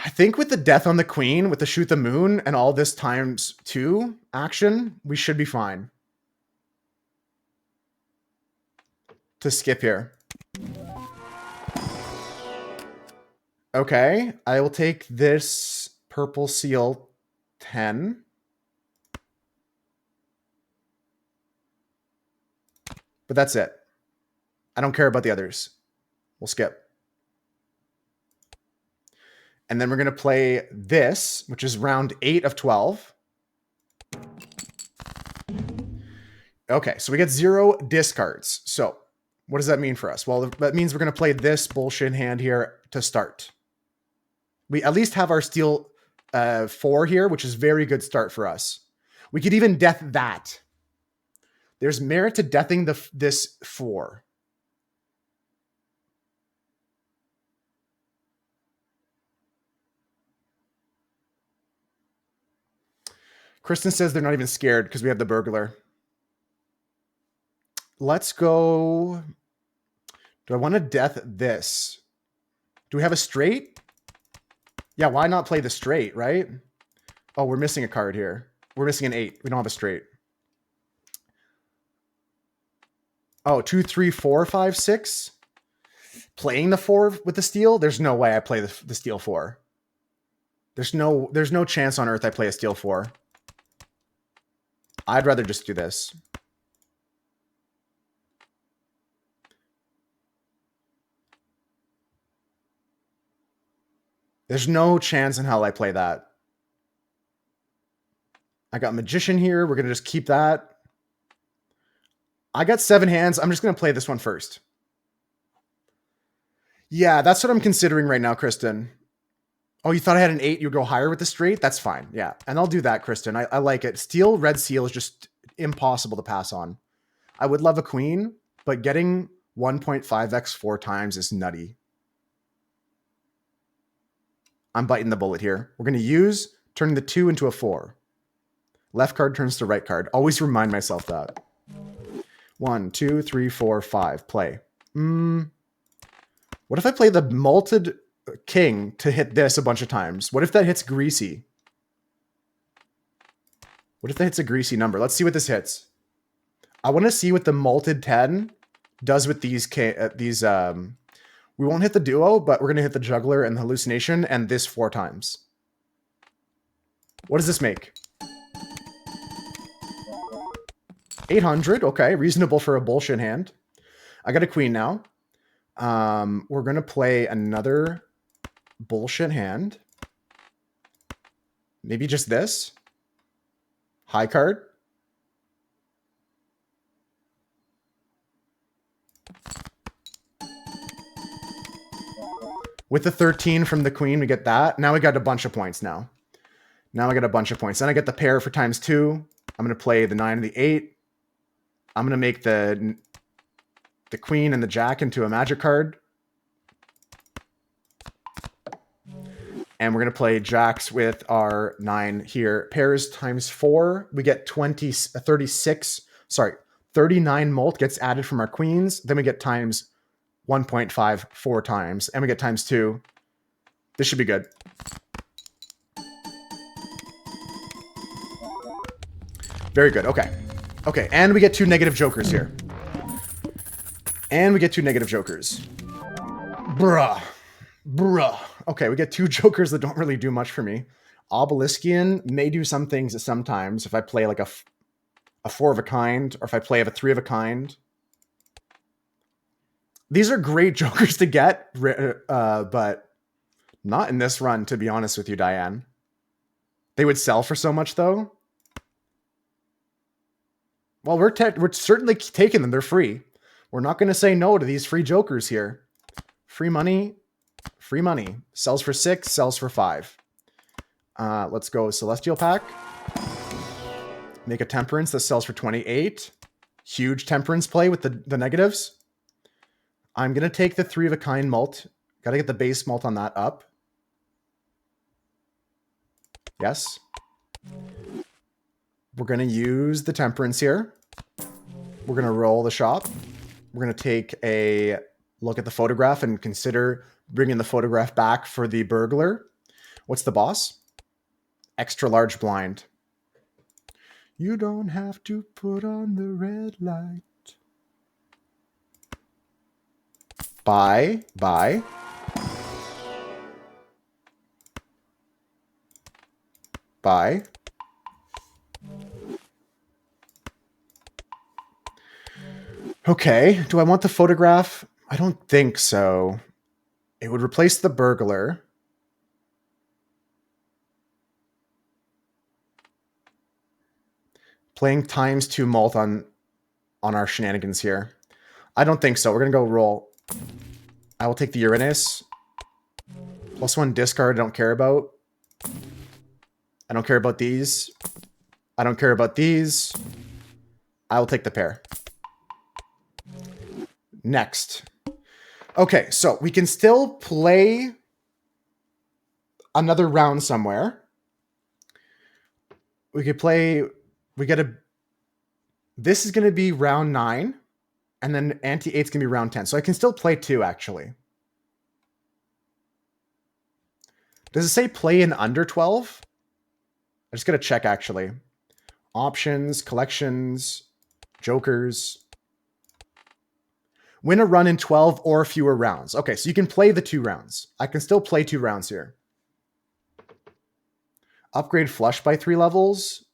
I think with the death on the queen, with the shoot the moon, and all this times 2 action, we should be fine. To skip here. Okay, I will take this purple seal 10. But that's it. I don't care about the others. We'll skip. And then we're going to play this, which is round 8 of 12. Okay, so we get 0 discards. So what does that mean for us? Well, that means we're going to play this bullshit hand here to start. We at least have our steel 4 here, which is very good start for us. We could even death that. There's merit to deathing this 4. Kristen says they're not even scared because we have the burglar. Let's go. Do I want to death this? Do we have a straight? Yeah, why not play the straight, right? Oh, we're missing a card here. We're missing an 8. We don't have a straight. Oh, 2, 3, 4, 5, 6. Playing the 4 with the steel? There's no way I play the steel 4. There's no chance on earth I play a steel 4. I'd rather just do this. There's no chance in hell I play that. I got Magician here. We're going to just keep that. I got 7 hands. I'm just going to play this one first. Yeah, that's what I'm considering right now, Kristen. Oh, you thought I had an 8? You'd go higher with the straight? That's fine. Yeah, and I'll do that, Kristen. I like it. Steel, red seal is just impossible to pass on. I would love a queen, but getting 1.5x 4 times is nutty. I'm biting the bullet here. We're going to use turning the 2 into a 4. Left card turns to right card. Always remind myself that. 1, 2, 3, 4, 5. Play. What if I play the malted king to hit this a bunch of times? What if that hits greasy? What if that hits a greasy number? Let's see what this hits. I want to see what the malted 10 does with these. We won't hit the duo, but we're going to hit the juggler and the hallucination and this 4 times. What does this make? 800. Okay, reasonable for a bullshit hand. I got a queen now. We're going to play another bullshit hand. Maybe just this. High card. With the 13 from the queen, we get that. Now we got a bunch of points now. Now I got a bunch of points. Then I get the pair for ×2. I'm going to play the 9 and the 8. I'm going to make the queen and the jack into a magic card. And we're going to play jacks with our 9 here. Pairs ×4. We get 39 mult gets added from our queens. Then we get times 1.5 4 times. And we get ×2. This should be good. Very good. Okay. Okay. And we get 2 negative jokers here. And we get 2 negative jokers. Bruh. Okay, we get 2 jokers that don't really do much for me. Obeliskian may do some things sometimes if I play like a 4 of a kind, or if I play a 3 of a kind. These are great jokers to get, but not in this run, to be honest with you, Diane. They would sell for so much, though. Well, we're certainly taking them. They're free. We're not going to say no to these free jokers here. Free money. Free money. Sells for 6, sells for 5. Let's go Celestial Pack. Make a Temperance that sells for 28. Huge Temperance play with the negatives. I'm going to take the 3 of a kind mult. Got to get the base mult on that up. Yes. We're going to use the Temperance here. We're going to roll the shop. We're going to take a look at the photograph and consider bringing the photograph back for the burglar. What's the boss? Extra large blind. You don't have to put on the red light. Buy. Okay, do I want the photograph? I don't think so. It would replace the burglar. Playing ×2 mult on our shenanigans here. I don't think so. We're going to go roll. I will take the Uranus. +1 discard I don't care about. I don't care about these. I don't care about these. I'll take the pair. Next. Okay, so we can still play another round somewhere. We could play, this is going to be round 9, and then anti-8's going to be round 10. So I can still play 2, actually. Does it say play in under 12? I just got to check, actually. Options, collections, jokers. Win a run in 12 or fewer rounds. Okay, so you can play the 2 rounds. I can still play 2 rounds here. Upgrade flush by 3 levels.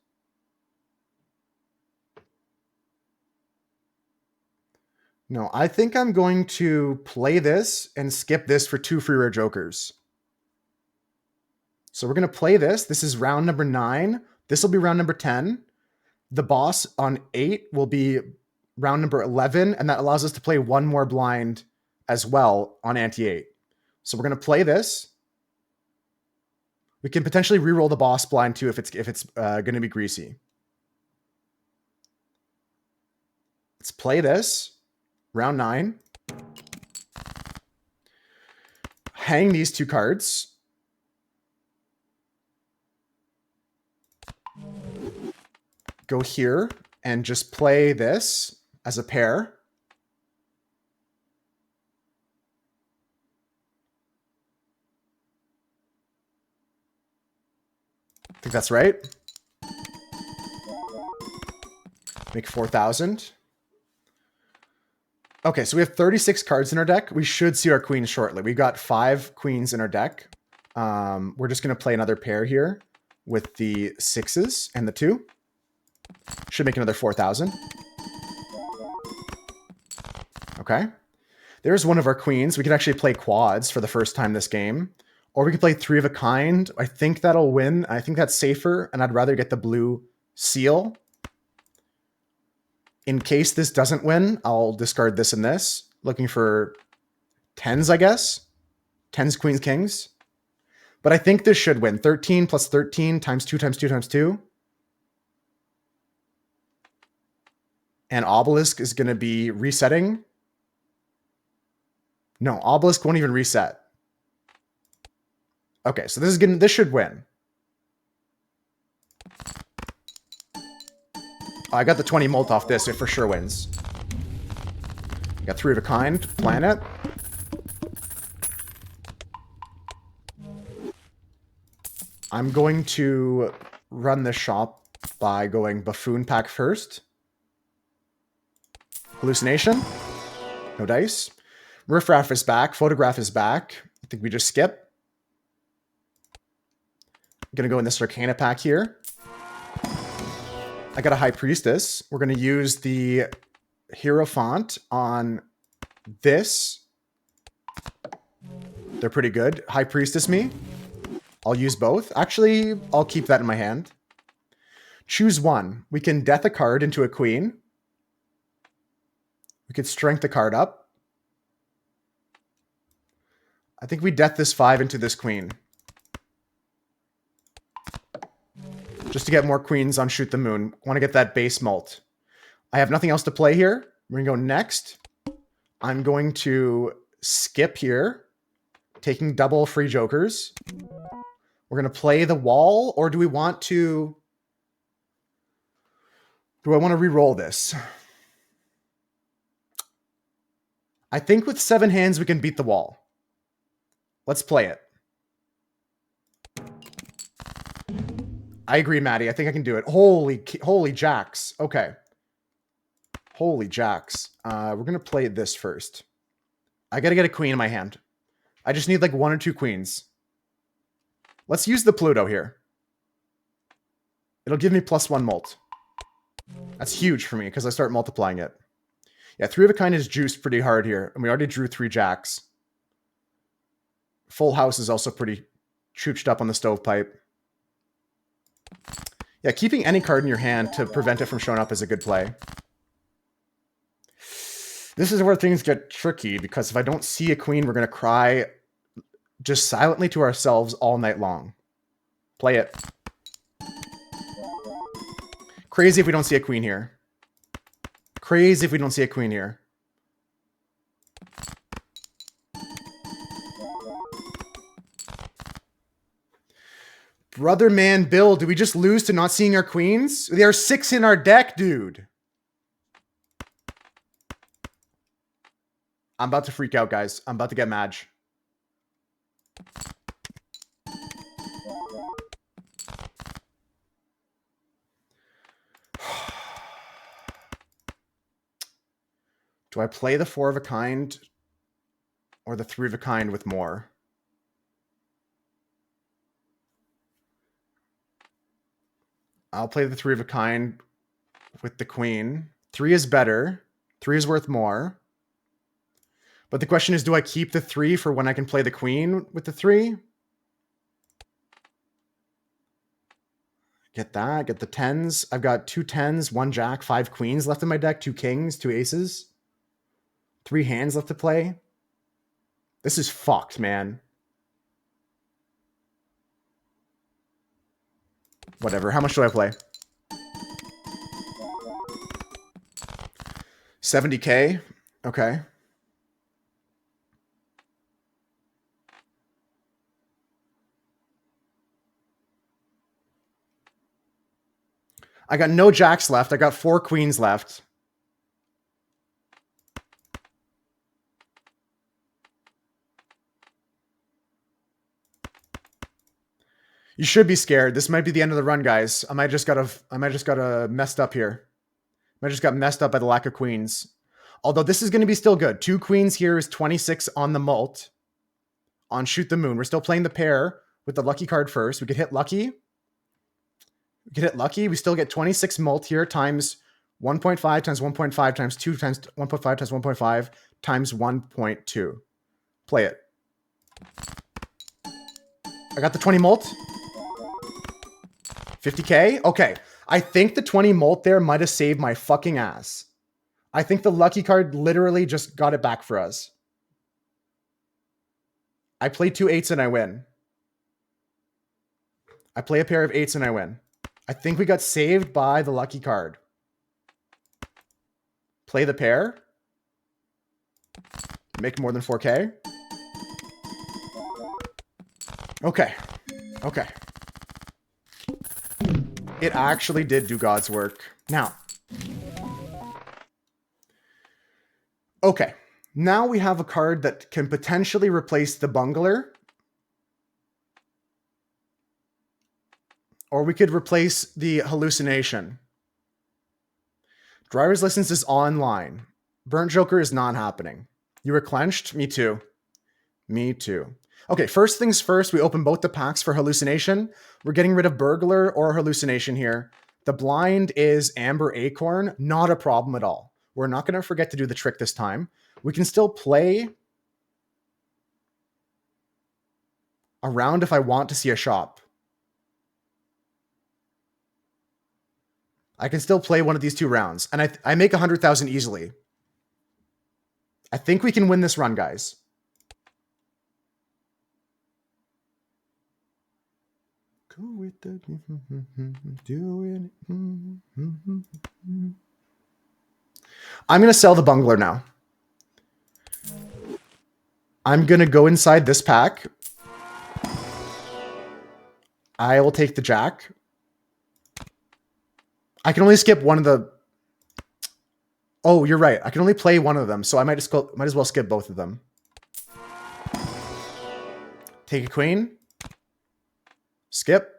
No, I think I'm going to play this and skip this for 2 free rare jokers. So we're going to play this. This is round number 9. This will be round number 10. The boss on 8 will be round number 11, and that allows us to play 1 more blind as well on anti-8. So we're going to play this. We can potentially reroll the boss blind too if it's going to be greasy. Let's play this. Round 9. Hang these 2 cards. Go here and just play this as a pair. I think that's right. Make 4,000. Okay, so we have 36 cards in our deck. We should see our queens shortly. We've got 5 queens in our deck. We're just going to play another pair here with the 6s and the 2. Should make another 4,000. Okay. There's one of our queens. We could actually play quads for the first time this game. Or we could play 3 of a kind. I think that'll win. I think that's safer, and I'd rather get the blue seal. In case this doesn't win, I'll discard this and this. Looking for 10s, I guess. 10s, queens, kings. But I think this should win. 13 plus 13 times 2 times 2 times 2. And obelisk is going to be resetting. No, obelisk won't even reset. Okay, so this should win. Oh, I got the 20 molt off this. It for sure wins. Got 3 of a kind. Planet. I'm going to run the shop by going buffoon pack first. Hallucination. No dice. Riffraff is back. Photograph is back. I think we just skip. I'm going to go in this Arcana pack here. I got a High Priestess. We're going to use the Hierophant on this. They're pretty good. High Priestess me. I'll use both. Actually, I'll keep that in my hand. Choose one. We can death a card into a queen. We could strength the card up. I think we death this 5 into this queen. Just to get more queens on Shoot the Moon. Want to get that base mult. I have nothing else to play here. We're going to go next. I'm going to skip here. Taking double free jokers. We're going to play the wall, or do we want to... Do I want to re-roll this? I think with 7 hands we can beat the wall. Let's play it. I agree, Maddie. I think I can do it. Holy jacks. Okay. Holy jacks. We're going to play this first. I got to get a queen in my hand. I just need like 1 or 2 queens. Let's use the Pluto here. It'll give me +1 mult. That's huge for me because I start multiplying it. Yeah, 3 of a kind is juiced pretty hard here. And we already drew 3 jacks. Full house is also pretty chooched up on the stovepipe. Yeah, keeping any card in your hand to prevent it from showing up is a good play. This is where things get tricky, because if I don't see a queen, we're going to cry just silently to ourselves all night long. Play it. Crazy if we don't see a queen here. crazy if we don't see a queen here. Brother man Bill, did we just lose to not seeing our queens? There are 6 in our deck, dude. I'm about to freak out, guys. I'm about to get mad. Do I play the 4 of a kind or the 3 of a kind with more? I'll play the 3 of a kind with the queen. 3 is better. 3 is worth more. But the question is, do I keep the 3 for when I can play the queen with the 3? Get that. Get the 10s. I've got 2 10s, 1 jack, 5 queens left in my deck, 2 kings, 2 aces. 3 hands left to play. This is fucked, man. Whatever. How much do I play? 70K. Okay. I got no jacks left. I got 4 queens left. You should be scared. This might be the end of the run, guys. I might just got messed up here. I just got messed up by the lack of queens. Although this is going to be still good. 2 queens here is 26 on the mult. On Shoot the Moon. We're still playing the pair with the lucky card first. We could hit lucky. We could hit lucky. We still get 26 mult here times 1.5 times 1.5 times 2 times 1.5 times 1.5 times 1.2. Play it. I got the 20 mult. 50K? Okay. I think the 20 mult there might have saved my fucking ass. I think the lucky card literally just got it back for us. I play 2 8s and I win. I play a pair of 8s and I win. I think we got saved by the lucky card. Play the pair. Make more than 4K. Okay. Okay. It actually did do God's work. Now. Okay. Now we have a card that can potentially replace the bungler. Or we could replace the hallucination. Driver's license is online. Burnt Joker is not happening. You were clenched? Me too. Me too. Okay, first things first, we open both the packs for hallucination. We're getting rid of burglar or hallucination here. The blind is Amber Acorn. Not a problem at all. We're not going to forget to do the trick this time. We can still play around if I want to see a shop. I can still play one of these 2 rounds. And I make 100,000 easily. I think we can win this run, guys. Go with the doing it. I'm going to sell the bungler now. I'm going to go inside this pack. I will take the jack. I can only skip one of the... Oh, you're right. I can only play one of them, so I might as well skip both of them. Take a queen. Skip.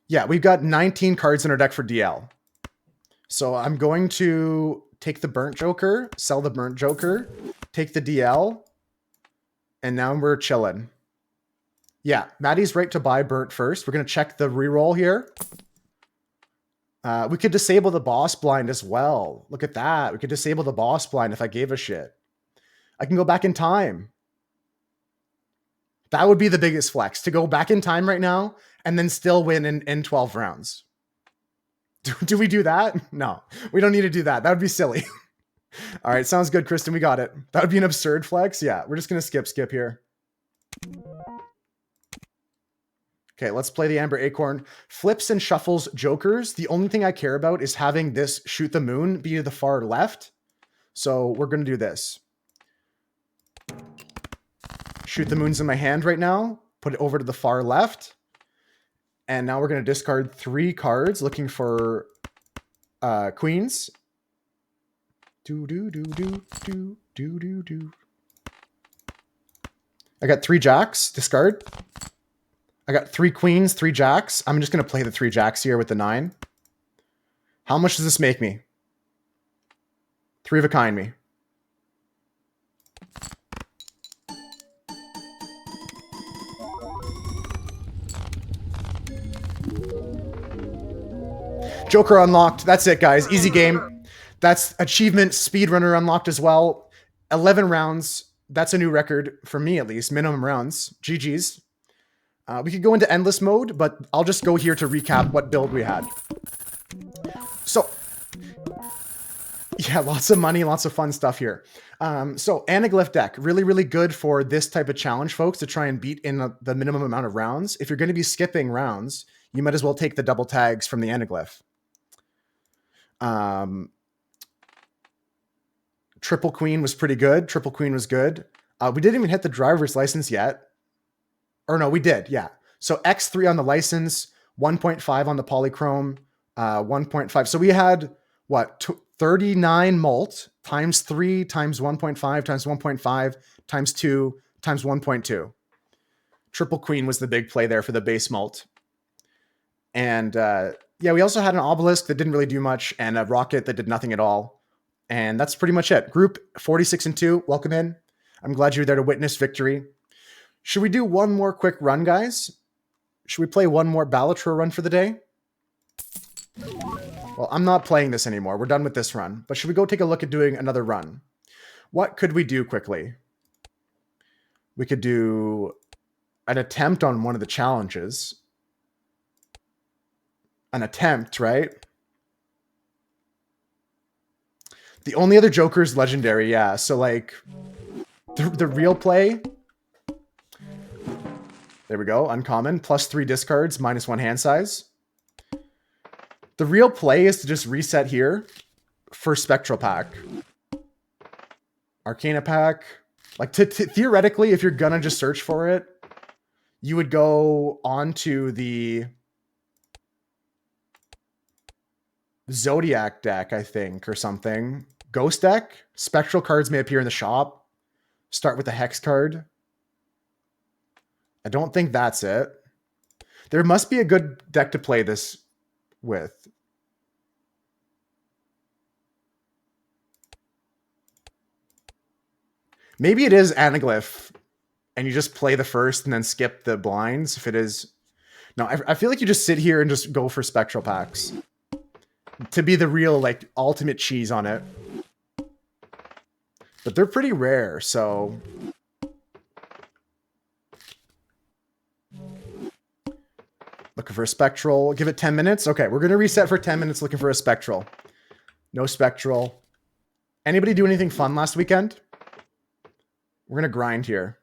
Yeah, we've got 19 cards in our deck for DL. So I'm going to take the Burnt Joker, sell the Burnt Joker, take the DL, and now we're chilling. Yeah, Maddie's right to buy Burnt first. We're going to check the reroll here. We could disable the boss blind as well. Look at that. We could disable the boss blind if I gave a shit. I can go back in time. That would be the biggest flex, to go back in time right now and then still win in 12 rounds. Do we do that? No, we don't need to do that. That would be silly. All right, sounds good, Kristen. We got it. That would be an absurd flex. Yeah, we're just going to skip here. Okay, let's play the Amber Acorn. Flips and shuffles jokers. The only thing I care about is having this shoot the moon be to the far left. So we're going to do this. Shoot the moon's in my hand right now. Put it over to the far left. And now we're going to discard 3 cards looking for queens. I got 3 jacks. Discard. I got 3 queens, 3 jacks. I'm just going to play the 3 jacks here with the 9. How much does this make me? 3 of a kind me. Joker unlocked. That's it, guys. Easy game. That's achievement speedrunner unlocked as well. 11 rounds. That's a new record for me, at least. Minimum rounds. GG's. We could go into endless mode, but I'll just go here to recap what build we had. So, yeah, lots of money, lots of fun stuff here. So, Anaglyph deck. Really, really good for this type of challenge, folks, to try and beat in the minimum amount of rounds. If you're going to be skipping rounds, you might as well take the double tags from the Anaglyph. Triple Queen was pretty good. Triple Queen was good. We didn't even hit the driver's license yet. Or no, we did. Yeah. So X3 on the license, 1.5 on the polychrome, 1.5. So we had what? 39 mult times 3 times 1.5 times 1.5 times 2 times 1.2. Triple Queen was the big play there for the base mult. And yeah, we also had an obelisk that didn't really do much and a rocket that did nothing at all. And that's pretty much it. Group 46-2, welcome in. I'm glad you're there to witness victory. Should we do one more quick run, guys? Should we play one more Balatro run for the day? Well, I'm not playing this anymore. We're done with this run. But should we go take a look at doing another run? What could we do quickly? We could do an attempt on one of the challenges. An attempt, right? The only other Joker is legendary, yeah. So, like, the real play... There we go. Uncommon. +3 discards, -1 hand size. The real play is to just reset here for Spectral Pack. Arcana Pack. Like, theoretically, if you're gonna just search for it, you would go onto the Zodiac deck, I think, or something. Ghost deck. Spectral cards may appear in the shop. Start with the Hex card. I don't think that's it. There must be a good deck to play this with. Maybe it is Anaglyph, and you just play the first and then skip the blinds if it is. No, I feel like you just sit here and just go for Spectral Packs to be the real, like, ultimate cheese on it. But they're pretty rare, so... Looking for a Spectral. Give it 10 minutes. Okay, we're going to reset for 10 minutes looking for a Spectral. No Spectral. Anybody do anything fun last weekend? We're going to grind here.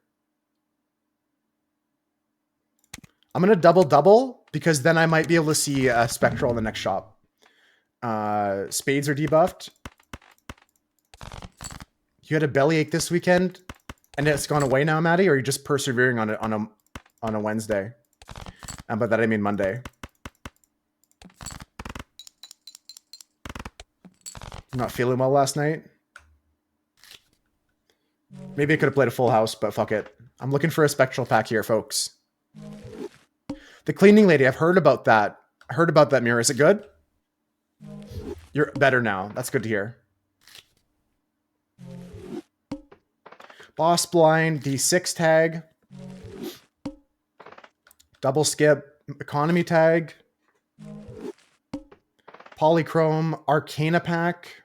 I'm going to double because then I might be able to see a Spectral in the next shop. Spades are debuffed. You had a bellyache this weekend and it's gone away now, Maddie, or are you just persevering on it on a Wednesday? And by that I mean Monday. I'm not feeling well last night. Maybe I could have played a full house, but fuck it. I'm looking for a Spectral Pack here, folks. The Cleaning Lady, I've heard about that. I heard about that mirror. Is it good? You're better now. That's good to hear. Boss Blind, D6 tag. Double skip, economy tag, polychrome, Arcana Pack.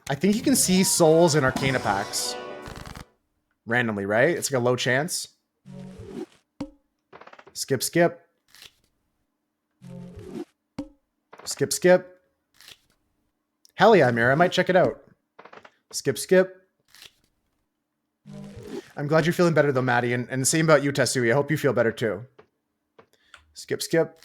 I think you can see souls in Arcana Packs randomly, right? It's like a low chance. Skip, skip. Skip, skip. Hell yeah, Mira, I might check it out. Skip, skip. I'm glad you're feeling better though, Maddie. And same about you, Tessui. I hope you feel better too. Skip, skip.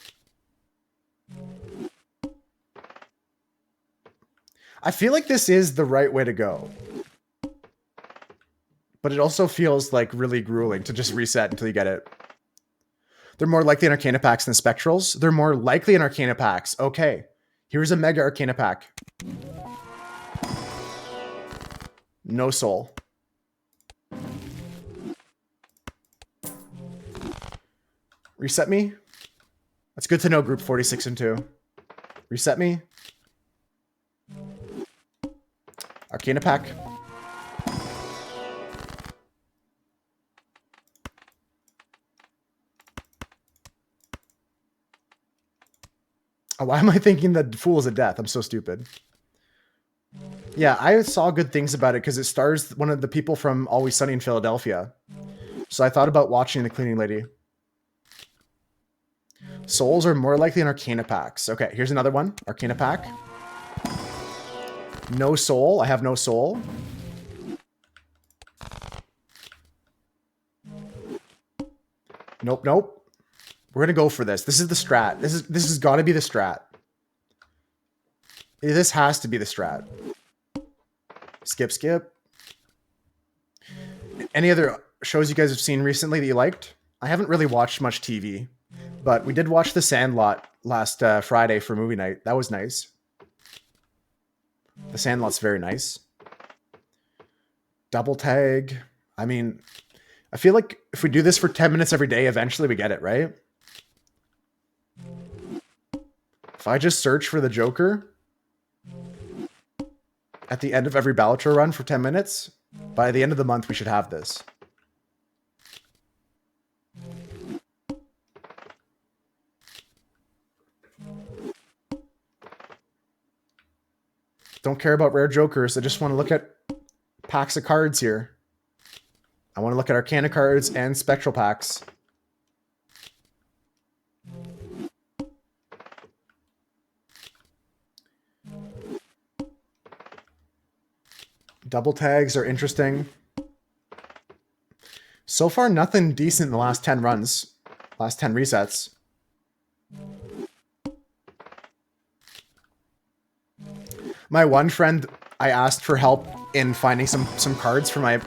I feel like this is the right way to go. But it also feels like really grueling to just reset until you get it. They're more likely in Arcana packs than Spectrals. They're more likely in Arcana packs. Okay. Here's a Mega Arcana pack. No soul. Reset me. That's good to know, group 46 and 2. Reset me. Arcana pack. Oh, why am I thinking that Fool is a death? I'm so stupid. Yeah, I saw good things about it because it stars one of the people from Always Sunny in Philadelphia. So I thought about watching The Cleaning Lady. Souls are more likely in Arcana packs. Okay, here's another one. Arcana pack. No soul. I have no soul. Nope, nope. We're gonna go for this. This is the strat. This has got to be the strat. This has to be the strat. Skip, skip. Any other shows you guys have seen recently that you liked? I haven't really watched much TV, but we did watch The Sandlot last Friday for movie night. That was nice. The Sandlot's very nice. Double tag. I mean, I feel like if we do this for 10 minutes every day, eventually we get it, right? If I just search for the Joker at the end of every Balatro run for 10 minutes, by the end of the month, we should have this. Don't care about rare Jokers. I just want to look at packs of cards here. I want to look at Arcana cards and Spectral packs. Double tags are interesting. So far, nothing decent in the last 10 runs. Last 10 resets. My one friend, I asked for help in finding some cards for my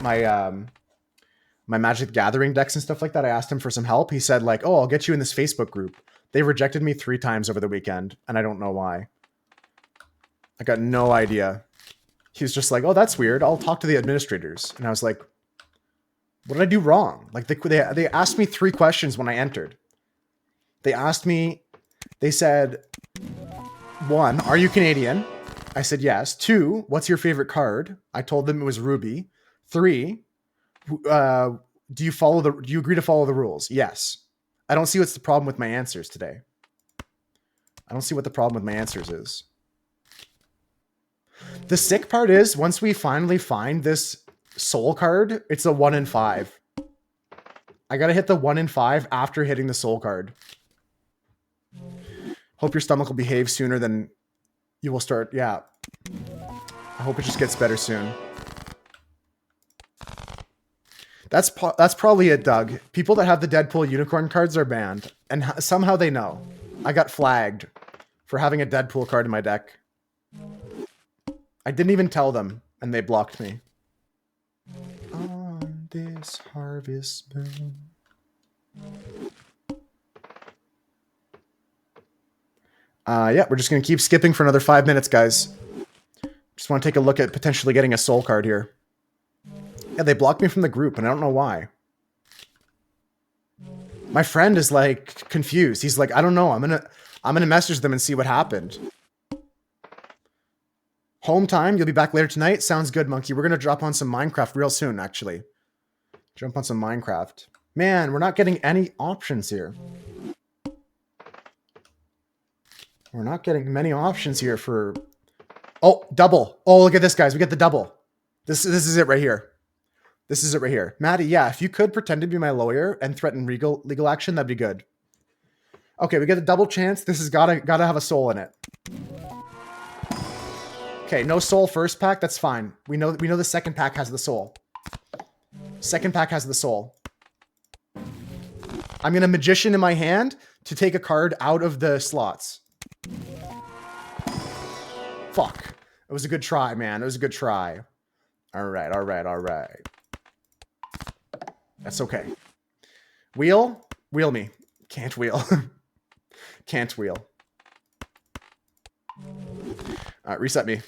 Magic the Gathering decks and stuff like that. I asked him for some help. He said like, "Oh, I'll get you in this Facebook group." They rejected me 3 times over the weekend, and I don't know why. I got no idea. He was just like, "Oh, that's weird. I'll talk to the administrators." And I was like, "What did I do wrong?" Like they asked me 3 questions when I entered. They asked me, they said, 1, "Are you Canadian?" I said yes. 2, "What's your favorite card?" I told them it was Ruby. 3, do you agree to follow the rules? Yes. I don't see what's the problem with my answers today. I don't see what the problem with my answers is. The sick part is, once we finally find this soul card, it's a 1 in 5. I gotta hit the 1 in 5 after hitting the soul card. Hope your stomach will behave sooner than you will start. Yeah. I hope it just gets better soon. That's probably it, Doug. People that have the Deadpool unicorn cards are banned. And somehow they know. I got flagged for having a Deadpool card in my deck. I didn't even tell them, and they blocked me. On this harvest moon. Yeah, we're just going to keep skipping for another 5 minutes, guys. Just want to take a look at potentially getting a soul card here. Yeah, they blocked me from the group, and I don't know why. My friend is like confused. He's like, I don't know. I'm gonna message them and see what happened. Home time. You'll be back later tonight. Sounds good, Monkey. We're gonna drop on some Minecraft real soon, actually. Jump on some Minecraft. Man, we're not getting any options here. We're not getting many options here for... Oh, double. Oh, look at this, guys. We get the double. This is it right here. This is it right here. Maddie, yeah, if you could pretend to be my lawyer and threaten legal action, that'd be good. Okay, we get a double chance. This has gotta have a soul in it. Okay, no soul first pack. That's fine. We know the second pack has the soul. Second pack has the soul. I'm going to magician in my hand to take a card out of the slots. Fuck. It was a good try, man. It was a good try. All right, all right, all right. That's okay. Wheel? Wheel me. Can't wheel. Can't wheel. All right, reset me.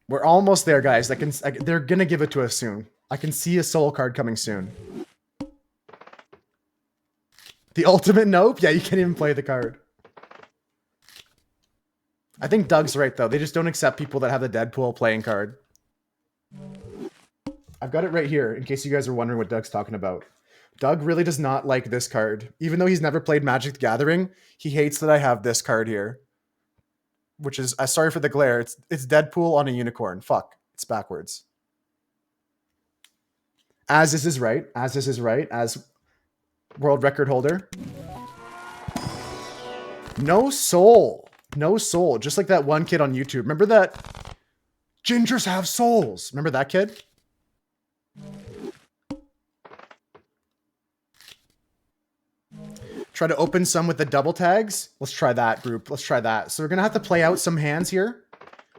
We're almost there, guys. They're going to give it to us soon. I can see a soul card coming soon. The ultimate nope? Yeah, you can't even play the card. I think Doug's right, though. They just don't accept people that have the Deadpool playing card. I've got it right here, in case you guys are wondering what Doug's talking about. Doug really does not like this card. Even though he's never played Magic the Gathering, he hates that I have this card here. Which is, sorry for the glare, it's Deadpool on a unicorn. Fuck, it's backwards. As is his right, as world record holder. No soul. No soul. Just like that one kid on YouTube. Remember that? Gingers have souls. Remember that kid? Try to open some with the double tags. Let's try that, group. Let's try that. So we're going to have to play out some hands here.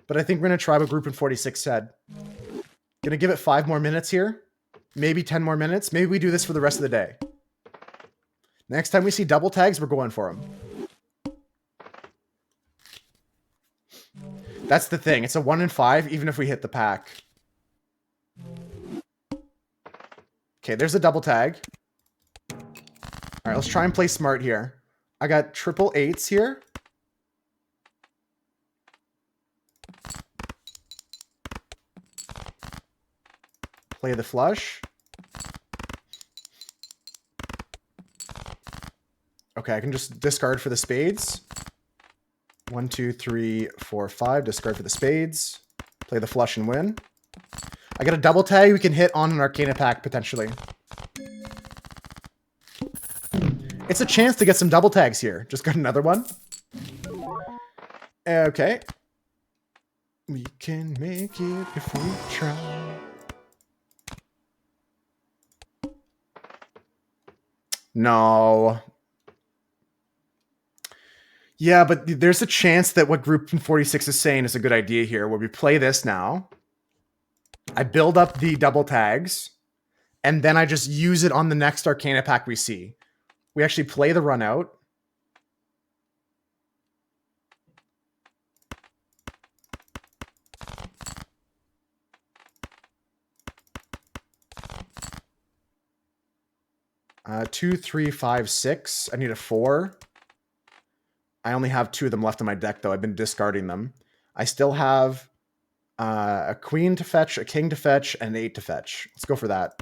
But I think we're going to try what group in 46 said. Going to give it 5 more minutes here. Maybe 10 more minutes. Maybe we do this for the rest of the day. Next time we see double tags, we're going for them. That's the thing. It's a 1 in 5, even if we hit the pack. Okay, there's a double tag. All right, let's try and play smart here. I got triple 8s here. Play the flush. Okay, I can just discard for the spades. 1, 2, 3, 4, 5. Discard for the spades. Play the flush and win. I got a double tag we can hit on an Arcana pack, potentially. It's a chance to get some double tags here. Just got another one. Okay. We can make it if we try. No. Yeah, but there's a chance that what group 46 is saying is a good idea here, where we play this now. I build up the double tags, and then I just use it on the next Arcana pack we see. We actually play the run out. Two, 3, 5, 6. I need a 4. I only have 2 of them left in my deck, though. I've been discarding them. I still have a queen to fetch, a king to fetch, and an 8 to fetch. Let's go for that.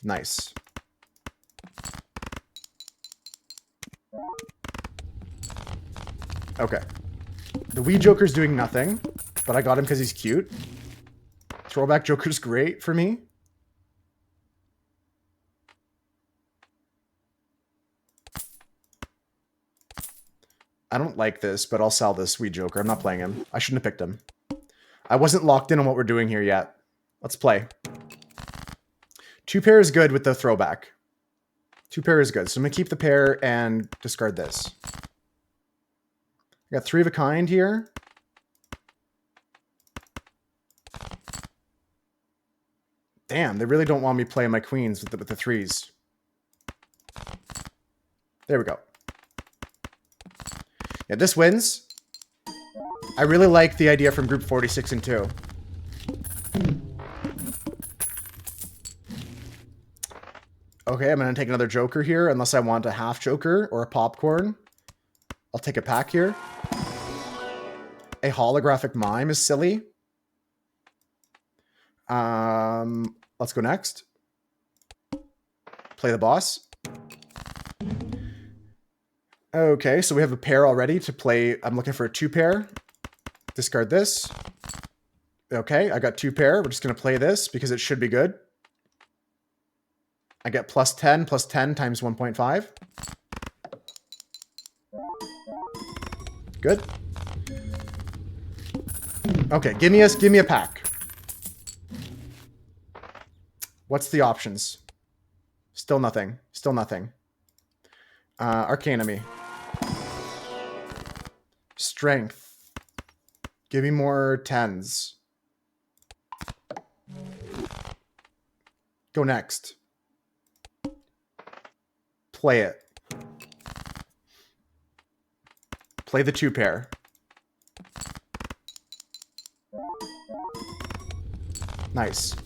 Nice. Okay. The Wee Joker's doing nothing, but I got him because he's cute. Throwback Joker's great for me. I don't like this, but I'll sell this Wee Joker. I'm not playing him. I shouldn't have picked him. I wasn't locked in on what we're doing here yet. Let's play. 2 pair is good with the throwback. 2 pair is good. So I'm going to keep the pair and discard this. I got 3 of a kind here. Damn, they really don't want me playing my queens with the 3s. There we go. Yeah, this wins. I really like the idea from group 46 and 2. Okay, I'm going to take another Joker here, unless I want a half Joker or a popcorn. I'll take a pack here. A holographic mime is silly. Let's go next. Play the boss. Okay, so we have a pair already to play. I'm looking for a 2 pair. Discard this. Okay, I got 2 pair. We're just going to play this because it should be good. I get plus 10 times 1.5. Good. Okay, give me a pack. What's the options? Still nothing. Still nothing. Arcanemy. Strength. Give me more 10s. Go next. Play it. Play the 2 pair. Nice.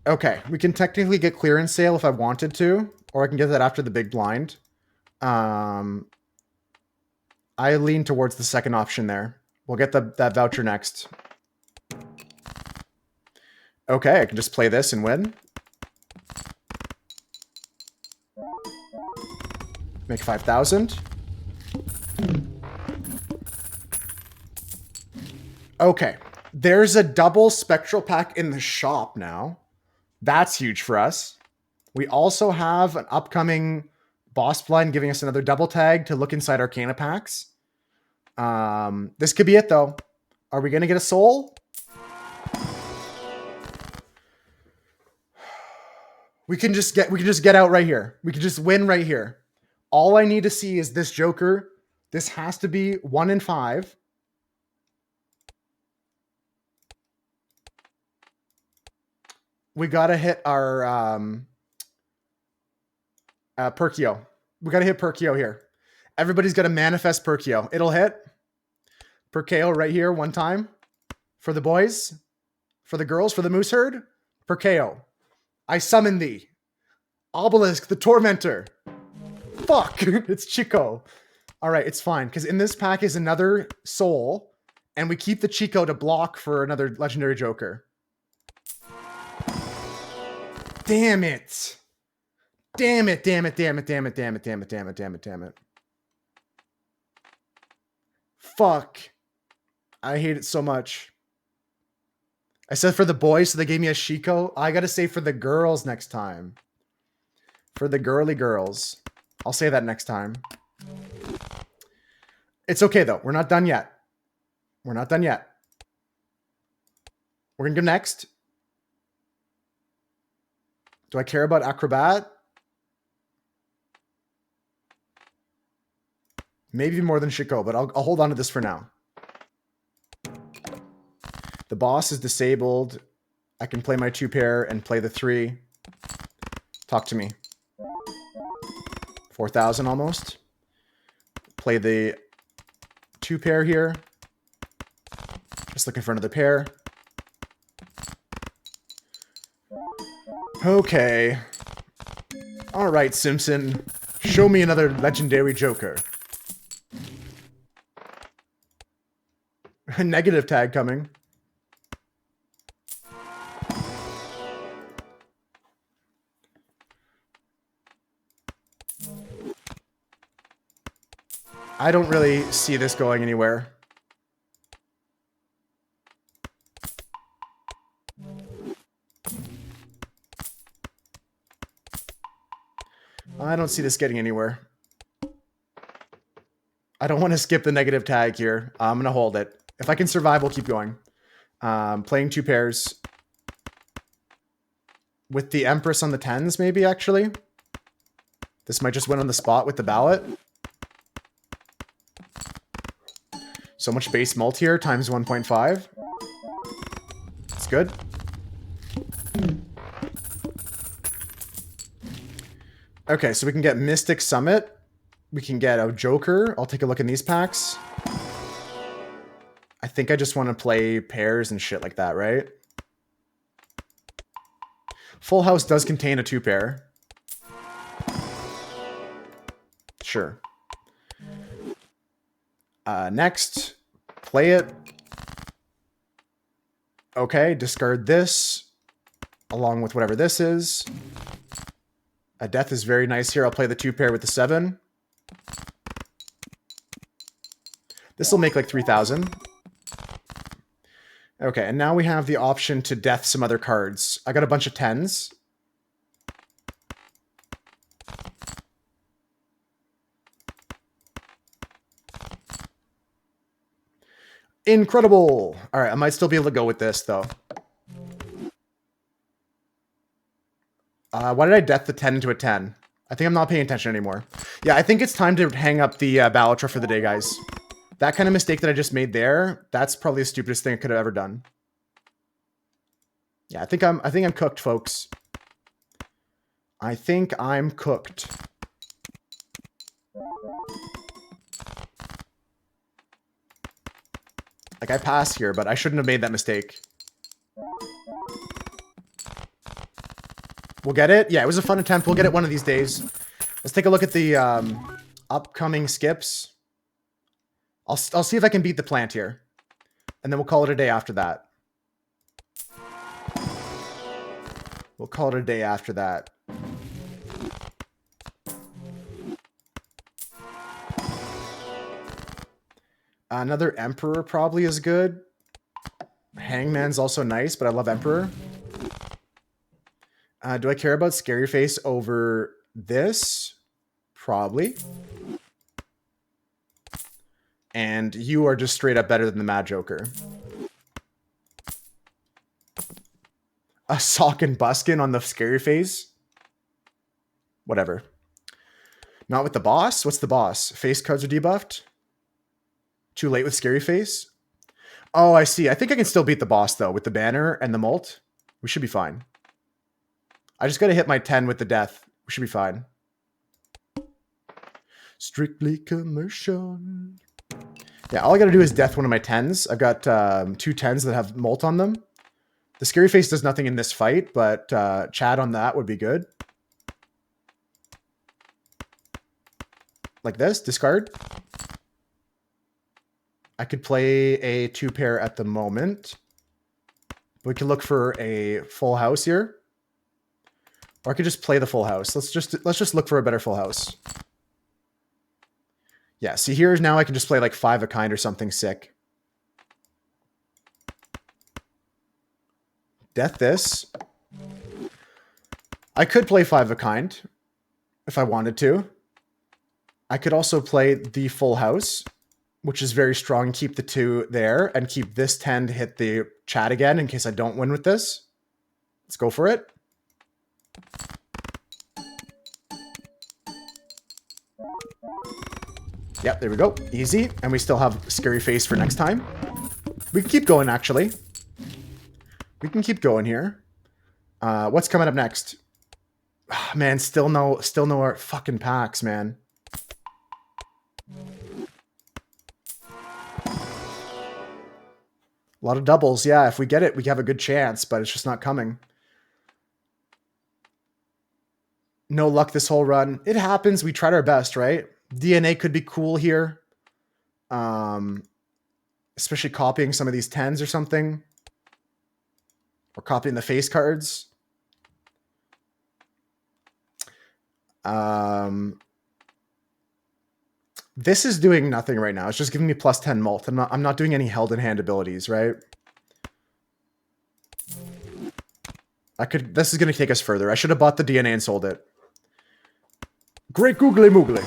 Okay, we can technically get clearance sale if I wanted to, or I can get that after the big blind. I lean towards the second option there. We'll get that voucher next. Okay, I can just play this and win. Make 5,000. Okay, there's a double spectral pack in the shop now. That's huge for us. We also have an upcoming boss blind giving us another double tag to look inside Arcana packs. This could be it though. Are we gonna get a soul? We can just get out right here. We can just win right here. All I need to see is this Joker. This has to be 1 in 5. We gotta hit our Perkio. We gotta hit Perkio here. Everybody's gotta manifest Perkio. It'll hit. Perkio right here one time. For the boys. For the girls. For the moose herd. Perkio. I summon thee. Obelisk, the Tormentor. Fuck. It's Chico. Alright, it's fine. Because in this pack is another soul. And we keep the Chico to block for another legendary Joker. Damn it. Damn it, damn it, damn it, damn it, damn it, damn it, damn it, damn it, damn it. Fuck. I hate it so much. I said for the boys, so they gave me a Chico. I gotta say for the girls next time. For the girly girls. I'll say that next time. It's okay though. We're not done yet. We're not done yet. We're gonna go next. Do I care about Acrobat? Maybe more than Chico, but I'll hold on to this for now. The boss is disabled. I can play my 2 pair and play the 3. Talk to me. 4,000 almost. Play the 2 pair here. Just looking for another pair. Okay. All right, Simpson. Show me another legendary Joker. A negative tag coming. I don't really see this going anywhere. I don't see this getting anywhere. I don't want to skip the negative tag here. I'm going to hold it. If I can survive, we'll keep going. Playing 2 pairs. With the Empress on the 10s, maybe, actually. This might just win on the spot with the ballot. So much base mult here, times 1.5. It's good. Okay, so we can get Mystic Summit. We can get a Joker. I'll take a look in these packs. I think I just want to play pairs and shit like that, right? Full House does contain a 2 pair. Sure. Next, play it. Okay, discard this, along with whatever this is. A death is very nice here. I'll play the 2 pair with the 7. This will make like 3,000. Okay, and now we have the option to death some other cards. I got a bunch of 10s. Incredible. All right, I might still be able to go with this, though. Why did I death the 10 into a 10? I think I'm not paying attention anymore. Yeah, I think it's time to hang up the Balatro for the day, guys. That kind of mistake that I just made there, that's probably the stupidest thing I could have ever done. Yeah, I think I'm cooked, folks. I think I'm cooked. Like, I passed here, but I shouldn't have made that mistake. We'll get it? Yeah, it was a fun attempt. We'll get it one of these days. Let's take a look at the upcoming skips. I'll see if I can beat the plant here. And then we'll call it a day after that. We'll call it a day after that. Another Emperor probably is good. Hangman's also nice, but I love Emperor. Do I care about Scary Face over this? Probably. And you are just straight up better than the Mad Joker. A Sock and Buskin on the Scary Face? Whatever. Not with the boss? What's the boss? Face cards are debuffed? Too late with Scary Face? Oh, I see. I think I can still beat the boss, though, with the banner and the molt. We should be fine. I just got to hit my 10 with the death. We should be fine. Strictly commercial. Yeah, all I got to do is death one of my 10s. I've got 2 10s that have molt on them. The Scary Face does nothing in this fight, but Chad on that would be good. Like this, discard. I could play a 2-pair at the moment. We could look for a full house here. Or I could just play the full house. Let's just look for a better full house. Yeah, see here now I can just play like 5 a kind or something sick. Death this. I could play 5 a kind if I wanted to. I could also play the full house, which is very strong, and keep the 2 there and keep this 10 to hit the chat again in case I don't win with this. Let's go for it. Yep, there we go. Easy. And we still have Scary Face for next time. We can keep going, actually. We can keep going here. What's coming up next? Oh, man, still no fucking packs, man. A lot of doubles. Yeah, if we get it, we have a good chance, but it's just not coming. No luck this whole run. It happens. We tried our best, right? DNA could be cool here. Especially copying some of these 10s or something. Or copying the face cards. This is doing nothing right now. It's just giving me plus 10 mult. I'm not doing any held in hand abilities, right? This is going to take us further. I should have bought the DNA and sold it. Great googly moogly.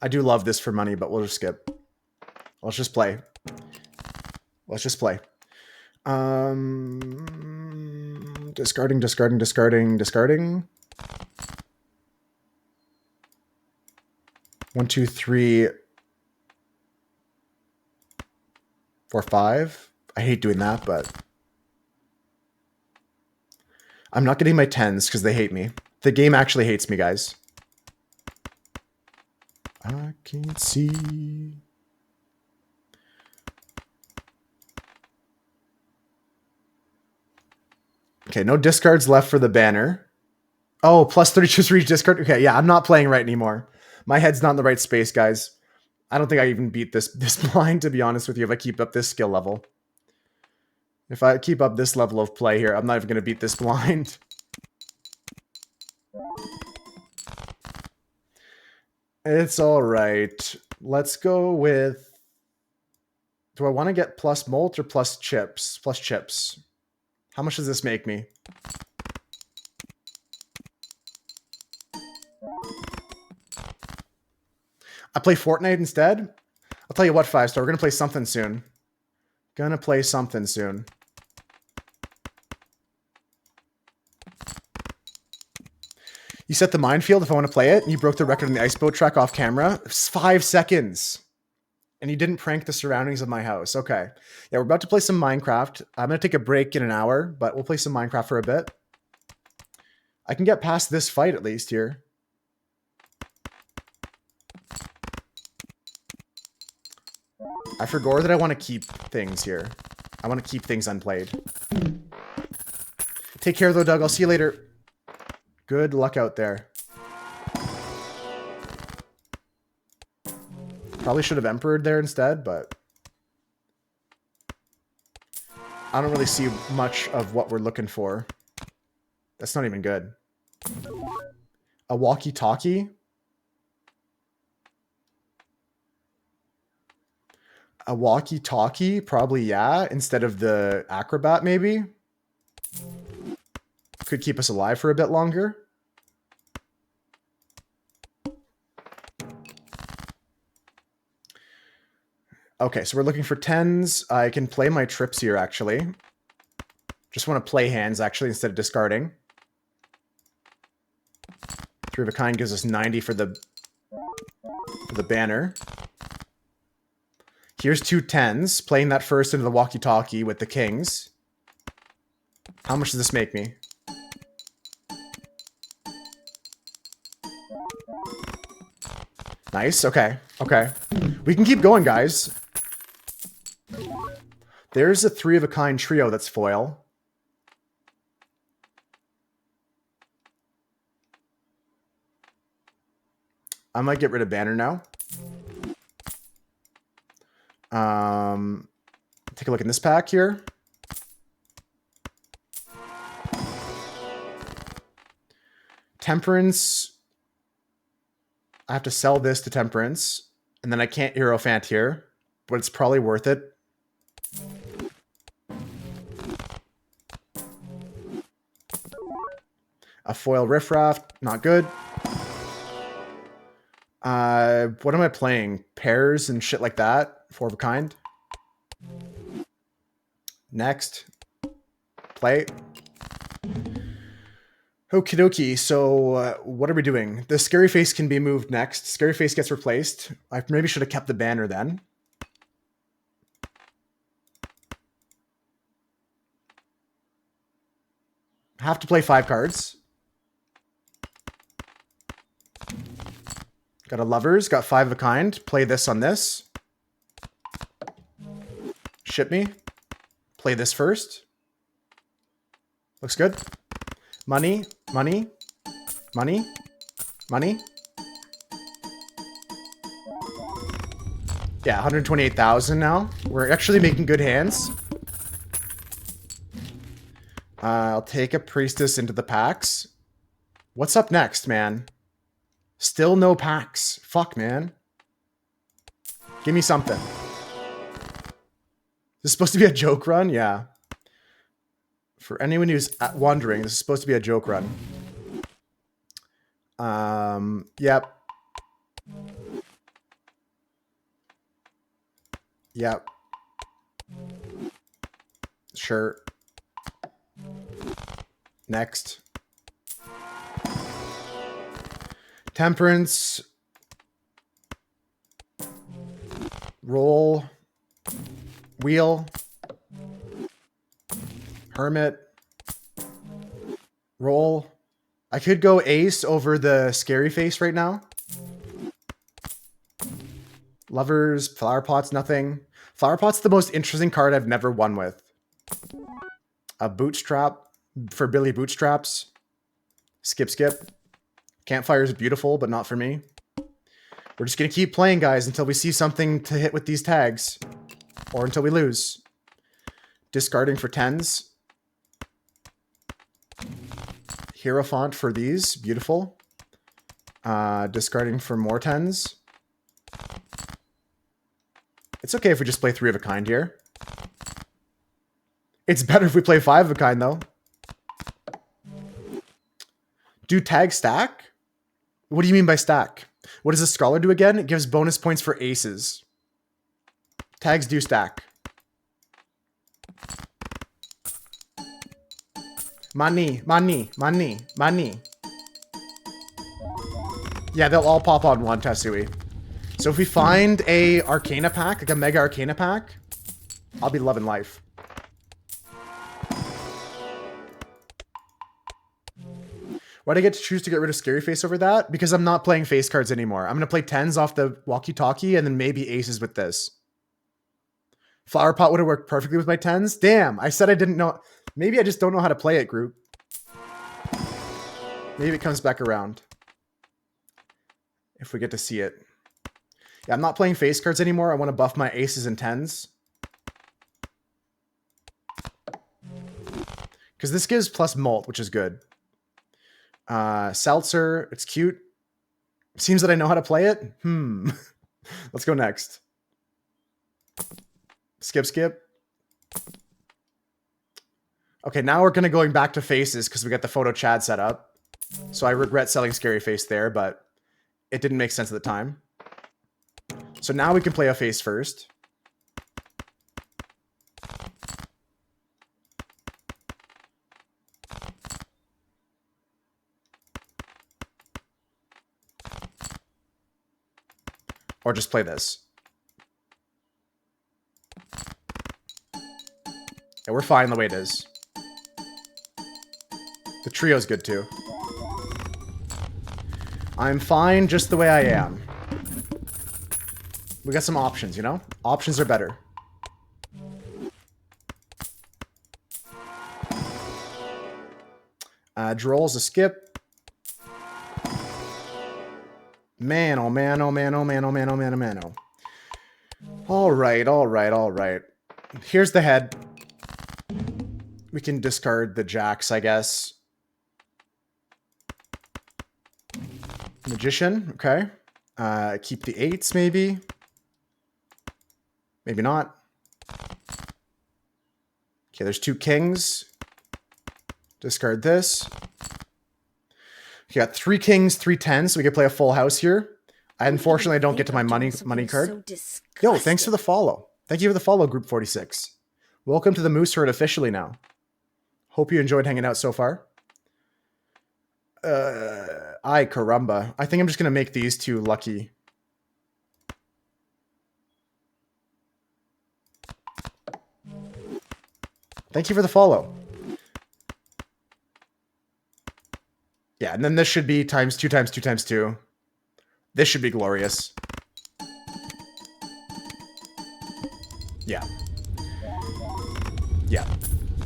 I do love this for money, but we'll just skip. Let's just play. Let's just play. Discarding. 1, 2, 3, 4, 5. I hate doing that, but I'm not getting my 10s because they hate me. The game actually hates me, guys. I can't see. Okay, no discards left for the banner. Oh, plus 32 to reach discard. Okay, yeah, I'm not playing right anymore. My head's not in the right space, guys. I don't think I even beat this blind, to be honest with you, if I keep up this skill level. If I keep up this level of play here, I'm not even going to beat this blind. It's all right. Let's go with... Do I want to get plus molt or plus chips? Plus chips. How much does this make me? I play Fortnite instead? I'll tell you what, 5-star, we're gonna play something soon. Gonna play something soon. You set the minefield if I want to play it, and you broke the record on the ice boat track off camera. It's 5 seconds. And you didn't prank the surroundings of my house. Okay. Yeah, we're about to play some Minecraft. I'm going to take a break in an hour, but we'll play some Minecraft for a bit. I can get past this fight at least here. I forgot that I want to keep things here. I want to keep things unplayed. Take care though, Doug. I'll see you later. Good luck out there. Probably should have Emperored there instead, but I don't really see much of what we're looking for. That's not even good. A walkie-talkie? A walkie-talkie? Probably, yeah. Instead of the acrobat, maybe? Could keep us alive for a bit longer. Okay, so we're looking for 10s. I can play my trips here, actually. Just want to play hands, actually, instead of discarding. 3 of a kind gives us 90 for the banner. Here's 2 10s. Playing that first into the walkie-talkie with the kings. How much does this make me? Nice. Okay. Okay. We can keep going, guys. There's a 3 of a kind trio that's foil. I might get rid of banner now. Take a look in this pack here. Temperance. I have to sell this to Temperance, and then I can't Hierophant here, but it's probably worth it. A foil Riffraff, not good. What am I playing? Pairs and shit like that? 4 of a kind. Next. Play. Okie dokie, so what are we doing? The Scary Face can be moved next. Scary Face gets replaced. I maybe should have kept the banner then. Have to play 5 cards. Got a Lovers, got 5 of a kind. Play this on this. Ship me. Play this first. Looks good. Money, money, money, money. Yeah, 128,000 now. We're actually making good hands. I'll take a Priestess into the packs. What's up next, man? Still no packs. Fuck, man. Give me something. Is this supposed to be a joke run? Yeah. For anyone who's wondering, this is supposed to be a joke run. Yep. Yep. Sure. Next. Temperance. Roll. Wheel. Hermit. Roll. I could go ace over the Scary Face right now. Lovers, Flower Pot's nothing. Flower Pot's the most interesting card I've never won with. A Bootstrap for Billy Bootstraps. Skip, skip. Campfire is beautiful, but not for me. We're just going to keep playing, guys, until we see something to hit with these tags. Or until we lose. Discarding for 10s. Hierophant for these. Beautiful. Discarding for more 10s. It's okay if we just play 3 of a kind here. It's better if we play 5 of a kind, though. Do tag stack? What do you mean by stack? What does the Scholar do again? It gives bonus points for aces. Tags do stack. Money, money, money, money. Yeah, they'll all pop on one, Tatsui. So if we find a Arcana pack, like a Mega Arcana pack, I'll be loving life. Why'd I get to choose to get rid of Scary Face over that? Because I'm not playing face cards anymore. I'm going to play 10s off the walkie-talkie and then maybe aces with this. Flower Pot would have worked perfectly with my 10s. Damn, I said I didn't know. Maybe I just don't know how to play it, group. Maybe it comes back around. If we get to see it. Yeah, I'm not playing face cards anymore. I want to buff my aces and 10s. Because this gives plus Molt, which is good. Seltzer, it's cute. Seems that I know how to play it. Let's go next. Skip, skip. Okay, now we're going back to faces because we got the photo Chad set up. So I regret selling Scary Face there, but it didn't make sense at the time. So now we can play a face first. Or just play this. Yeah, we're fine the way it is. The trio's good too. I'm fine just the way I am. We got some options, you know? Options are better. Droll's a skip. Man, oh man, oh man, oh man, oh man, oh man, oh man, oh. Alright, alright, alright. Here's the head. We can discard the jacks, I guess. Magician, okay. Keep the 8s, maybe. Maybe not. Okay, there's 2 kings. Discard this. Okay, got 3 kings, 3 10s, so we can play a full house here. I unfortunately don't get to my money card. Yo, thanks for the follow. Thank you for the follow, Group 46. Welcome to the Moose Herd officially now. Hope you enjoyed hanging out so far. Ay, caramba. I think I'm just going to make these 2 lucky. Thank you for the follow. Yeah, and then this should be times 2 times 2 times 2. This should be glorious. Yeah. Yeah.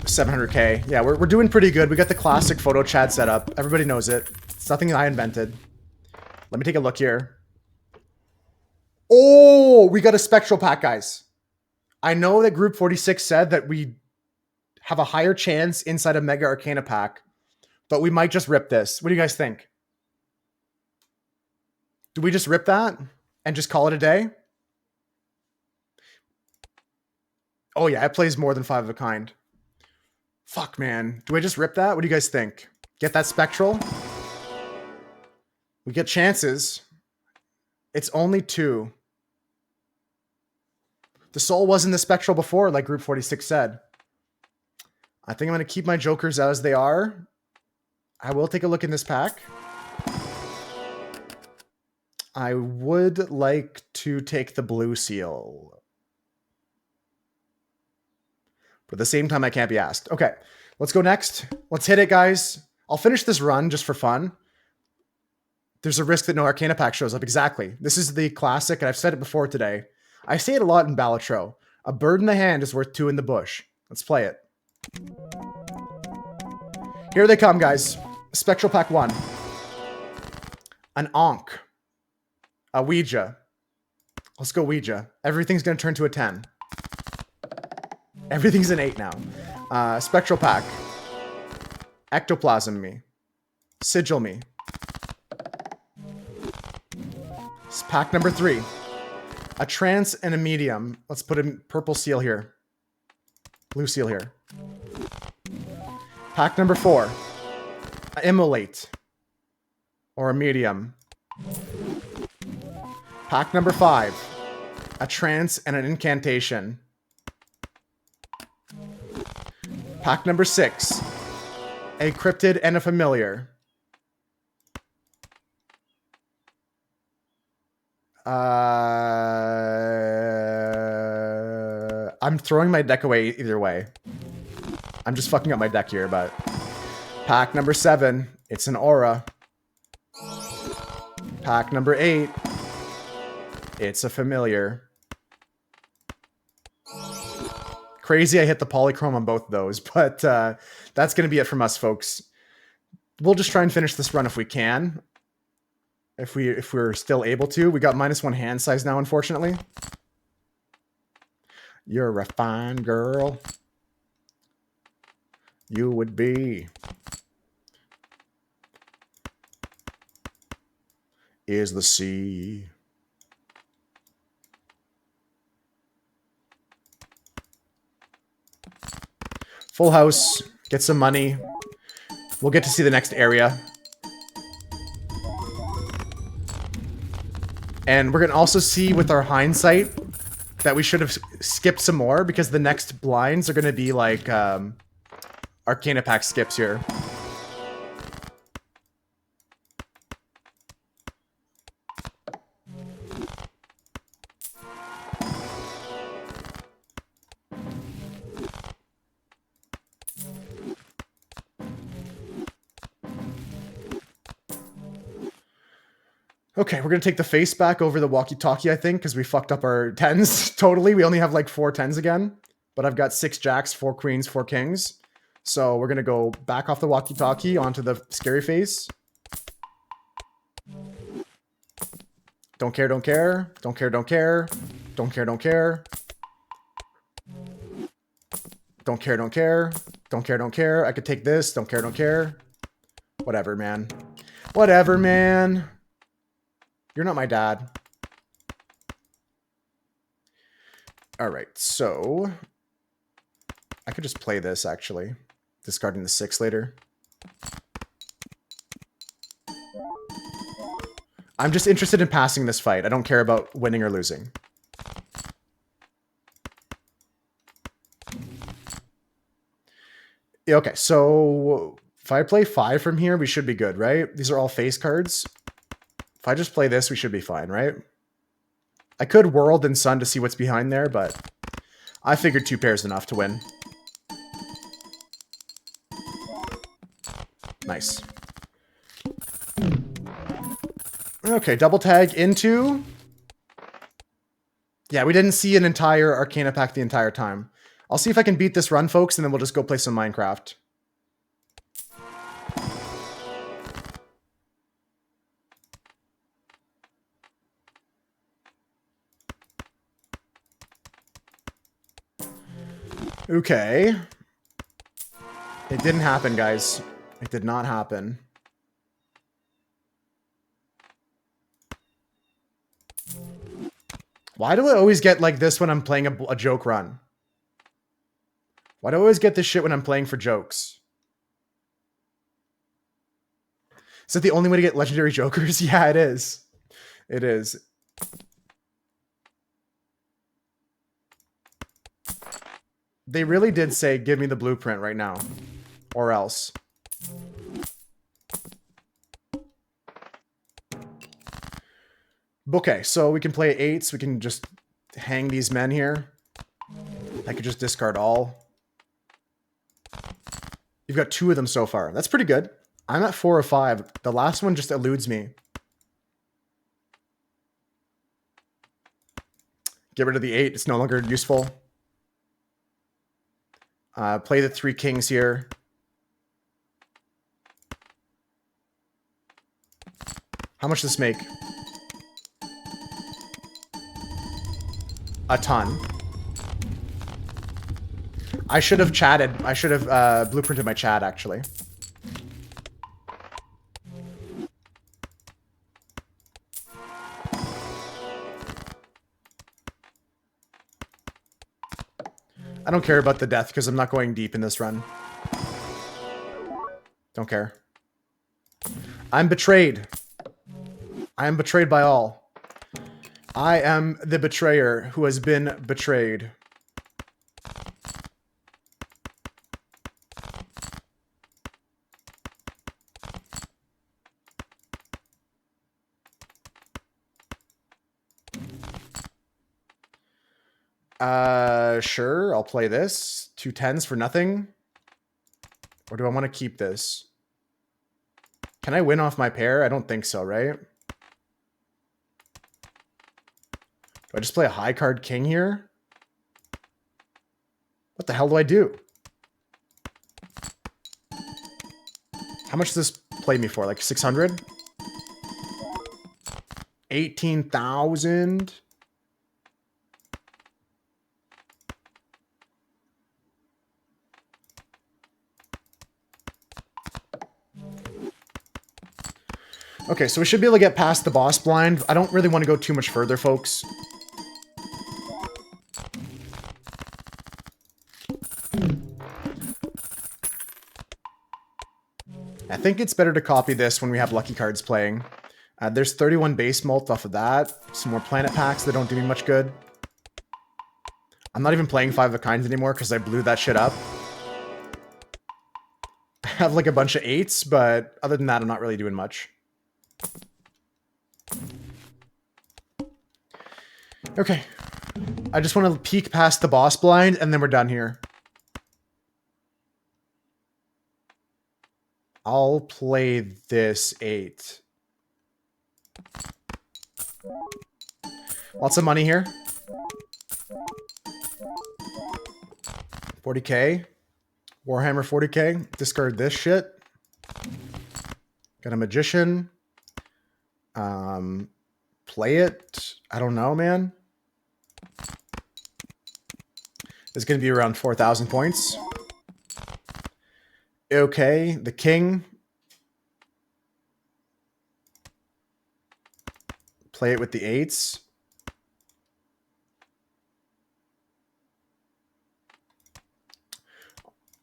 700k. Yeah, we're doing pretty good. We got the classic photo chat set up. Everybody knows it. It's nothing I invented. Let me take a look here. Oh, we got a spectral pack, guys. I know that Group 46 said that we have a higher chance inside a Mega Arcana pack, but we might just rip this. What do you guys think? Do we just rip that and just call it a day? Oh yeah, it plays more than 5 of a kind. Fuck, man. Do I just rip that? What do you guys think? Get that spectral? We get chances. It's only 2. The soul was in the spectral before, like Group 46 said. I think I'm going to keep my jokers as they are. I will take a look in this pack. I would like to take the blue seal. But at the same time, I can't be asked. Okay, let's go next. Let's hit it, guys. I'll finish this run just for fun. There's a risk that no Arcana pack shows up. Exactly. This is the classic, and I've said it before today. I say it a lot in Balatro. A bird in the hand is worth 2 in the bush. Let's play it. Here they come, guys. Spectral pack 1. An Ankh. A Ouija. Let's go Ouija. Everything's going to turn to a 10. Everything's an 8 now. Spectral pack. Ectoplasm me. Sigil me. It's pack number 3. A trance and a medium. Let's put a purple seal here. Blue seal here. Pack number 4. A immolate. Or a medium. Pack number 5. A trance and an incantation. Pack number 6. A cryptid and a familiar. I'm throwing my deck away either way. I'm just fucking up my deck here, but... Pack number 7. It's an aura. Pack number 8. It's a familiar. Crazy I hit the polychrome on both of those, but that's going to be it from us, folks. We'll just try and finish this run if we can. If we're still able to. We got -1 hand size now, unfortunately. You're a fine girl. You would be. Is the sea. Full house. Get some money. We'll get to see the next area. And we're going to also see with our hindsight that we should have skipped some more because the next blinds are going to be like Arcana Pack skips here. Okay, we're going to take the face back over the walkie-talkie, I think, because we fucked up our 10s totally. We only have like 4 10s again, but I've got 6 jacks, 4 queens, 4 kings. So we're going to go back off the walkie-talkie onto the scary face. Don't care, don't care. Don't care, don't care. Don't care, don't care. Don't care, don't care. Don't care, don't care. I could take this. Don't care, don't care. Whatever, man. Whatever, man. You're not my dad. All right, so I could just play this, actually. Discarding the 6 later. I'm just interested in passing this fight. I don't care about winning or losing. Yeah, okay, so if I play 5 from here, we should be good, right? These are all face cards. If I just play this, we should be fine, right? I could World and Sun to see what's behind there, but I figured 2 pairs enough to win. Nice. Okay, double tag into... Yeah, we didn't see an entire Arcana Pack the entire time. I'll see if I can beat this run, folks, and then we'll just go play some Minecraft. Okay. It didn't happen, guys. It did not happen. Why do I always get like this when I'm playing a joke run? Why do I always get this shit when I'm playing for jokes? Is that the only way to get legendary jokers? Yeah, it is. It is. They really did say, give me the blueprint right now. Or else. Okay, so we can play 8s. We can just hang these men here. I could just discard all. You've got 2 of them so far. That's pretty good. I'm at 4 or 5. The last one just eludes me. Get rid of the 8. It's no longer useful. Play the 3 kings here. How much does this make? A ton. I should have chatted. I should have blueprinted my chat, actually. I don't care about the death because I'm not going deep in this run. Don't care. I'm betrayed. I am betrayed by all. I am the betrayer who has been betrayed. Sure, I'll play this. 2 10s for nothing. Or do I want to keep this? Can I win off my pair? I don't think so, right? Do I just play a high card king here? What the hell do I do? How much does this play me for? Like 600? 18,000? Okay, so we should be able to get past the boss blind. I don't really want to go too much further, folks. I think it's better to copy this when we have lucky cards playing. There's 31 base mult off of that. Some more planet packs that don't do me much good. I'm not even playing 5 of a kinds anymore because I blew that shit up. I have like a bunch of 8s, but other than that, I'm not really doing much. Okay. I just want to peek past the boss blind and then we're done here. I'll play this 8. Lots of money here. 40k. Warhammer 40k. Discard this shit. Got a magician. Play it. I don't know, man. It's going to be around 4,000 points. Okay, the king. Play it with the 8s.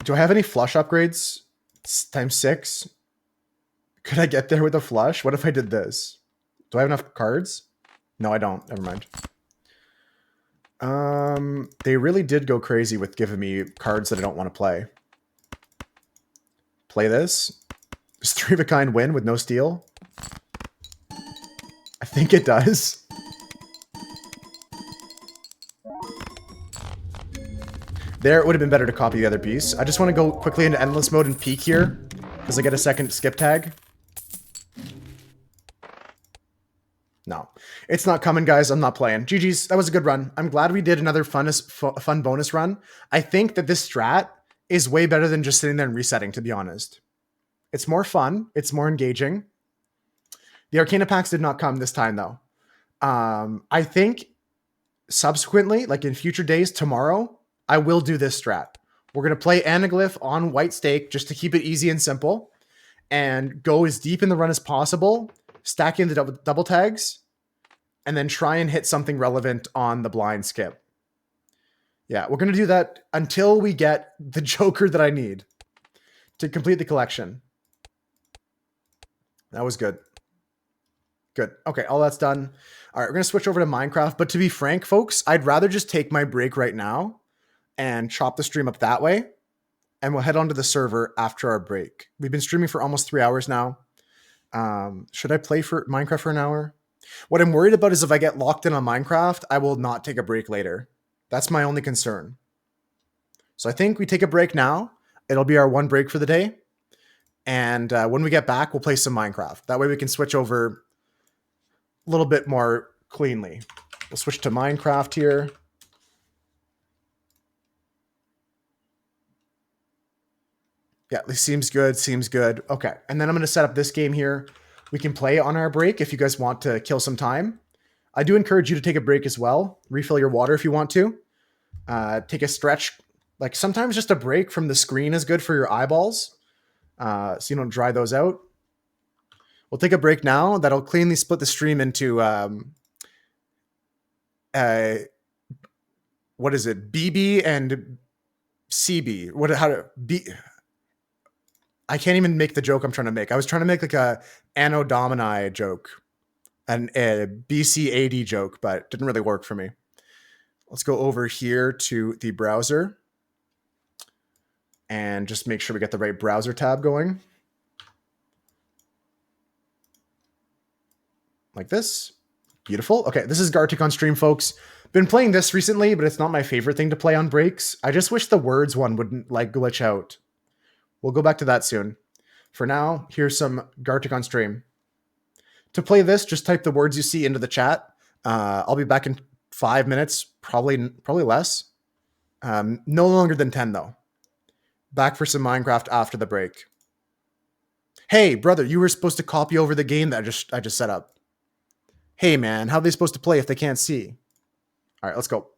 Do I have any flush upgrades? It's times 6. Could I get there with a flush? What if I did this? Do I have enough cards? No, I don't. Never mind. They really did go crazy with giving me cards that I don't want to play. Play this. Does 3 of a kind win with no steal? I think it does. There, it would have been better to copy the other piece. I just want to go quickly into endless mode and peek here, because I get a second skip tag. No. It's not coming, guys. I'm not playing. GG's. That was a good run. I'm glad we did another fun bonus run. I think that this strat is way better than just sitting there and resetting, to be honest. It's more fun. It's more engaging. The Arcana packs did not come this time, though. I think subsequently, like in future days, tomorrow, I will do this strat. We're going to play Anaglyph on White Stake just to keep it easy and simple and go as deep in the run as possible, stacking the double tags, and then try and hit something relevant on the blind skip. Yeah, we're going to do that until we get the Joker that I need to complete the collection. That was good. Good. Okay, all that's done. All right, we're going to switch over to Minecraft. But to be frank, folks, I'd rather just take my break right now and chop the stream up that way. And we'll head on to the server after our break. We've been streaming for almost 3 hours now. Should I play for Minecraft for an hour? What I'm worried about is if I get locked in on Minecraft, I will not take a break later. That's my only concern. So I think we take a break now. It'll be our one break for the day. And when we get back, we'll play some Minecraft. That way we can switch over a little bit more cleanly. We'll switch to Minecraft here. Yeah, this seems good. Seems good. Okay. And then I'm going to set up this game here. We can play on our break if you guys want to kill some time. I do encourage you to take a break as well. Refill your water if you want to. Take a stretch. Like sometimes just a break from the screen is good for your eyeballs. So you don't dry those out. We'll take a break now. That'll cleanly split the stream into what is it? BB and CB. I can't even make the joke I'm trying to make. I was trying to make like a Anno Domini joke. a BC80 joke, but didn't really work for me. Let's go over here to the browser and just make sure we get the right browser tab going. Like this. Beautiful. Okay, this is Gartic on stream, folks. Been playing this recently, but it's not my favorite thing to play on breaks. I just wish the words one wouldn't like glitch out. We'll go back to that soon. For now, here's some Gartic on stream. To play this, just type the words you see into the chat. I'll be back in 5 minutes, probably less. No longer than 10 though. Back for some Minecraft after the break. Hey, brother, you were supposed to copy over the game that I just set up. Hey, man, how are they supposed to play if they can't see? All right, let's go.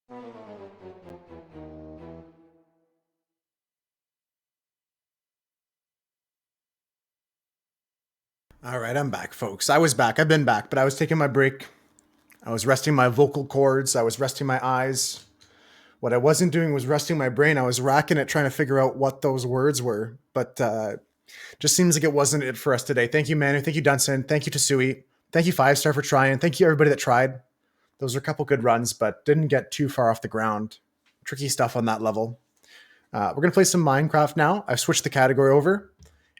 All right, I'm back, folks. I was back. I've been back, but I was taking my break. I was resting my vocal cords. I was resting my eyes. What I wasn't doing was resting my brain. I was racking it trying to figure out what those words were, but just seems like it wasn't it for us today. Thank you, Manu. Thank you, Dunson. Thank you to Sui. Thank you, 5-star, for trying. Thank you, everybody that tried. Those were a couple good runs, but didn't get too far off the ground. Tricky stuff on that level. We're going to play some Minecraft now. I've switched the category over,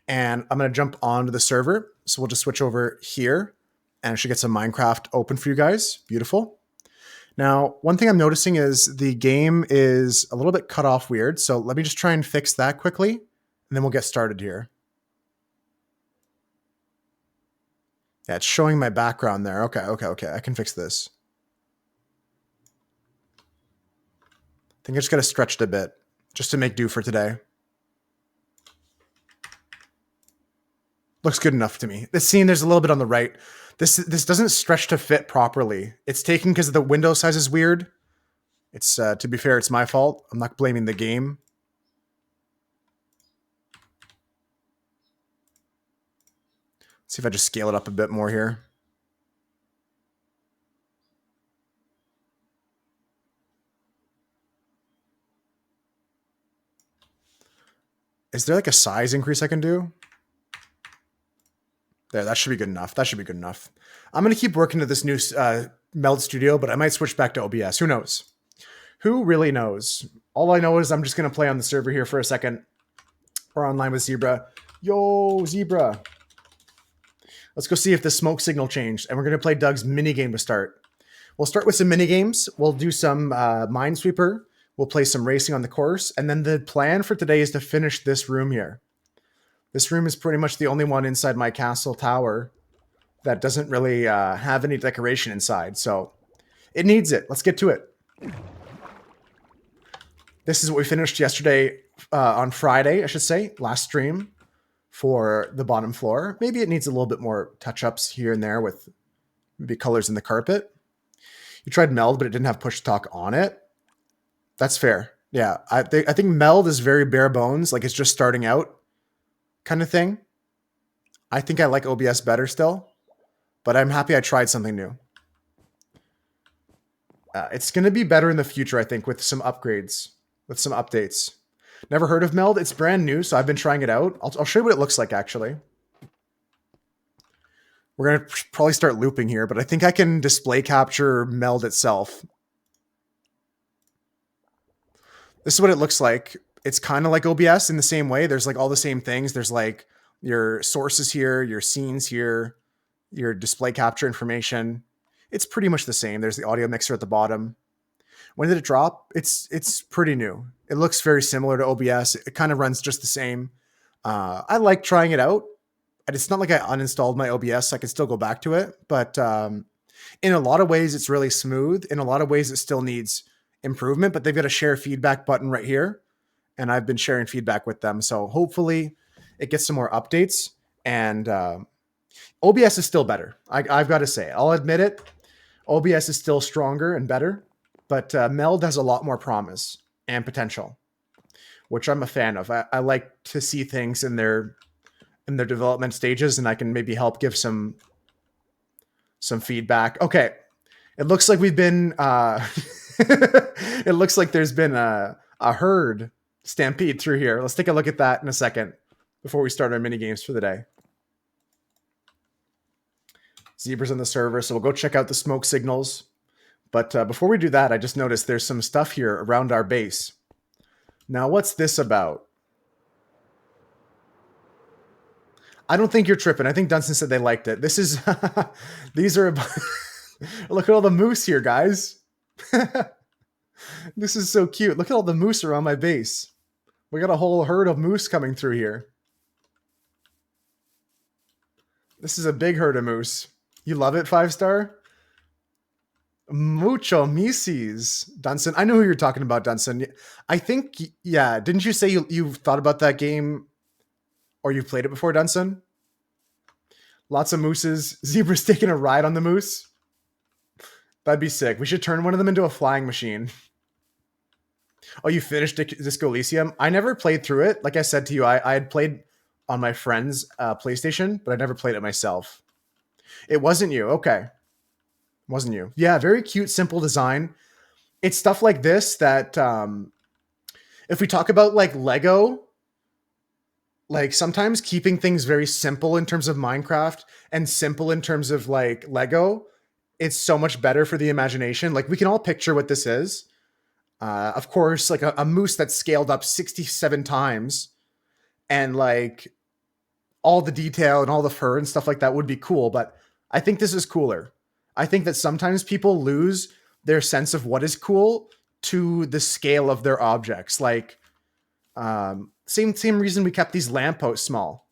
and I'm going to jump onto the server. So we'll just switch over here, and I should get some Minecraft open for you guys. Beautiful. Now, one thing I'm noticing is the game is a little bit cut off weird. So let me just try and fix that quickly, and then we'll get started here. Yeah, it's showing my background there. Okay. I can fix this. I think I just got to stretch it a bit just to make do for today. Looks good enough to me. This scene, there's a little bit on the right. This doesn't stretch to fit properly. It's taken because the window size is weird. It's to be fair, it's my fault. I'm not blaming the game. Let's see if I just scale it up a bit more here. Is there like a size increase I can do? There, that should be good enough. That should be good enough. I'm going to keep working to this new Meld Studio, but I might switch back to OBS. Who knows? Who really knows? All I know is I'm just going to play on the server here for a second. We're online with Zebra. Yo, Zebra. Let's go see if the smoke signal changed. And we're going to play Doug's minigame to start. We'll start with some minigames. We'll do some Minesweeper. We'll play some racing on the course. And then the plan for today is to finish this room here. This room is pretty much the only one inside my castle tower that doesn't really have any decoration inside. So it needs it. Let's get to it. This is what we finished yesterday on Friday, I should say, last stream for the bottom floor. Maybe it needs a little bit more touch-ups here and there with maybe colors in the carpet. You tried Meld, but it didn't have push talk on it. That's fair. Yeah, I think Meld is very bare bones, like it's just starting out kind of thing. I think I like OBS better still, but I'm happy I tried something new. It's going to be better in the future, I think, with some upgrades, with some updates. Never heard of Meld. It's brand new, so I've been trying it out. I'll show you what it looks like, actually. We're going to probably start looping here, but I think I can display capture Meld itself. This is what it looks like. It's kind of like OBS in the same way. There's like all the same things. There's like your sources here, your scenes here, your display capture information. It's pretty much the same. There's the audio mixer at the bottom. When did it drop? It's pretty new. It looks very similar to OBS. It kind of runs just the same. I like trying it out. And it's not like I uninstalled my OBS. I can still go back to it. But in a lot of ways, it's really smooth. In a lot of ways, it still needs improvement. But they've got a share feedback button right here. And I've been sharing feedback with them. So hopefully it gets some more updates. And OBS is still better. I've got to say, I'll admit it. OBS is still stronger and better. But Meld has a lot more promise and potential, which I'm a fan of. I like to see things in their development stages, and I can maybe help give some feedback. Okay, it looks like we've been. It looks like there's been a herd stampede through here. Let's take a look at that in a second before we start our mini games for the day. Zebra's on the server, so we'll go check out the smoke signals. But before we do that, I just noticed there's some stuff here around our base. Now, what's this about? I don't think you're tripping. I think Dunstan said they liked it. This is... These are... Look at all the moose here, guys. This is so cute. Look at all the moose around my base. We got a whole herd of moose coming through here. This is a big herd of moose. You love it, 5-star? Mucho Mises, Dunstan. I know who you're talking about, Dunstan. I think, yeah. Didn't you say you thought about that game or you've played it before, Dunstan? Lots of mooses. Zebra's taking a ride on the moose. That'd be sick. We should turn one of them into a flying machine. Oh, you finished Disco Elysium? I never played through it. Like I said to you, I had played on my friend's PlayStation, but I never played it myself. It wasn't you. Okay. Wasn't you. Yeah, very cute, simple design. It's stuff like this that if we talk about like Lego, like sometimes keeping things very simple in terms of Minecraft and simple in terms of like Lego, it's so much better for the imagination. Like we can all picture what this is. Of course, like a moose that's scaled up 67 times and like all the detail and all the fur and stuff like that would be cool. But I think this is cooler. I think that sometimes people lose their sense of what is cool to the scale of their objects. Like, same reason we kept these lampposts small.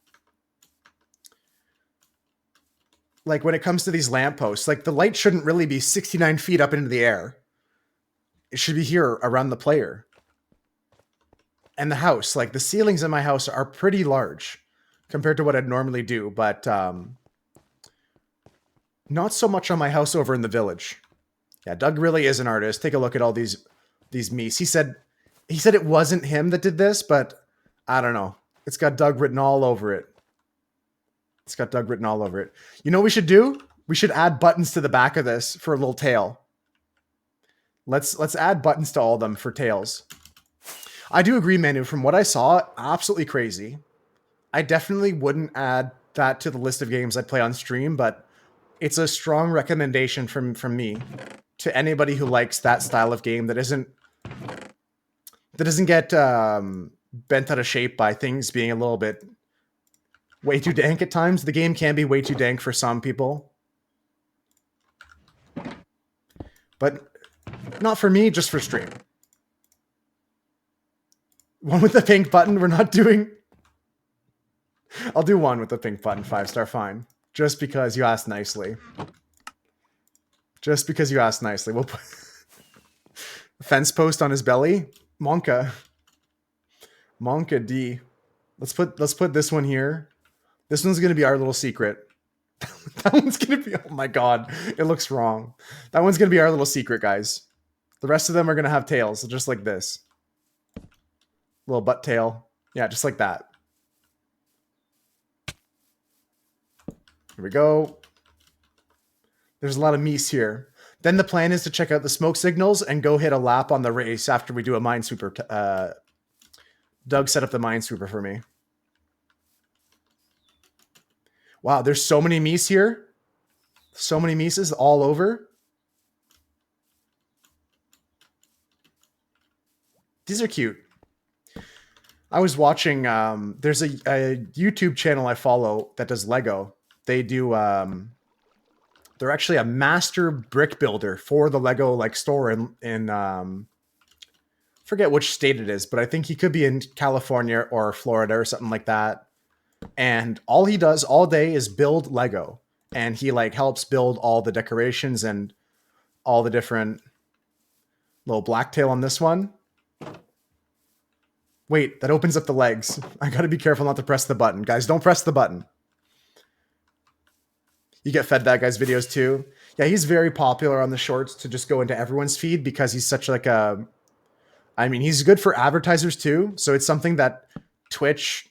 Like when it comes to these lampposts, like the light shouldn't really be 69 feet up into the air. It should be here around the player. And the house, like the ceilings in my house are pretty large compared to what I'd normally do, but not so much on my house over in the village. Yeah, Doug really is an artist. Take a look at all these meese. He said it wasn't him that did this, but I don't know. It's got Doug written all over it. It's got Doug written all over it. You know what we should do? We should add buttons to the back of this for a little tail. Let's add buttons to all of them for tails. I do agree, Manu. From what I saw, absolutely crazy. I definitely wouldn't add that to the list of games I'd play on stream, but it's a strong recommendation from me to anybody who likes that style of game that doesn't get bent out of shape by things being a little bit way too dank at times. The game can be way too dank for some people, but not for me, just for stream. One with the pink button, we're not doing... I'll do one with the pink button, 5-star, fine. Just because you asked nicely. Just because you asked nicely. We'll put fence post on his belly. Monka D. Let's put this one here. This one's gonna be our little secret. That one's gonna be, oh my god, it looks wrong. That one's gonna be our little secret, guys. The rest of them are gonna have tails, just like this. Little butt tail. Yeah, just like that. Here we go. There's a lot of meese here. Then the plan is to check out the smoke signals and go hit a lap on the race after we do a minesweeper. Doug set up the minesweeper for me. Wow, there's so many meese here. So many meeses all over. These are cute. I was watching, there's a YouTube channel I follow that does Lego. They do, they're actually a master brick builder for the Lego like store in forget which state it is, but I think he could be in California or Florida or something like that. And all he does all day is build Lego, and he like helps build all the decorations and all the different little blacktail on this one. Wait, that opens up the legs. I gotta be careful not to press the button. Guys, don't press the button. You get fed that guy's videos too. Yeah, he's very popular on the shorts to just go into everyone's feed because he's such like a... I mean, he's good for advertisers too. So it's something that Twitch,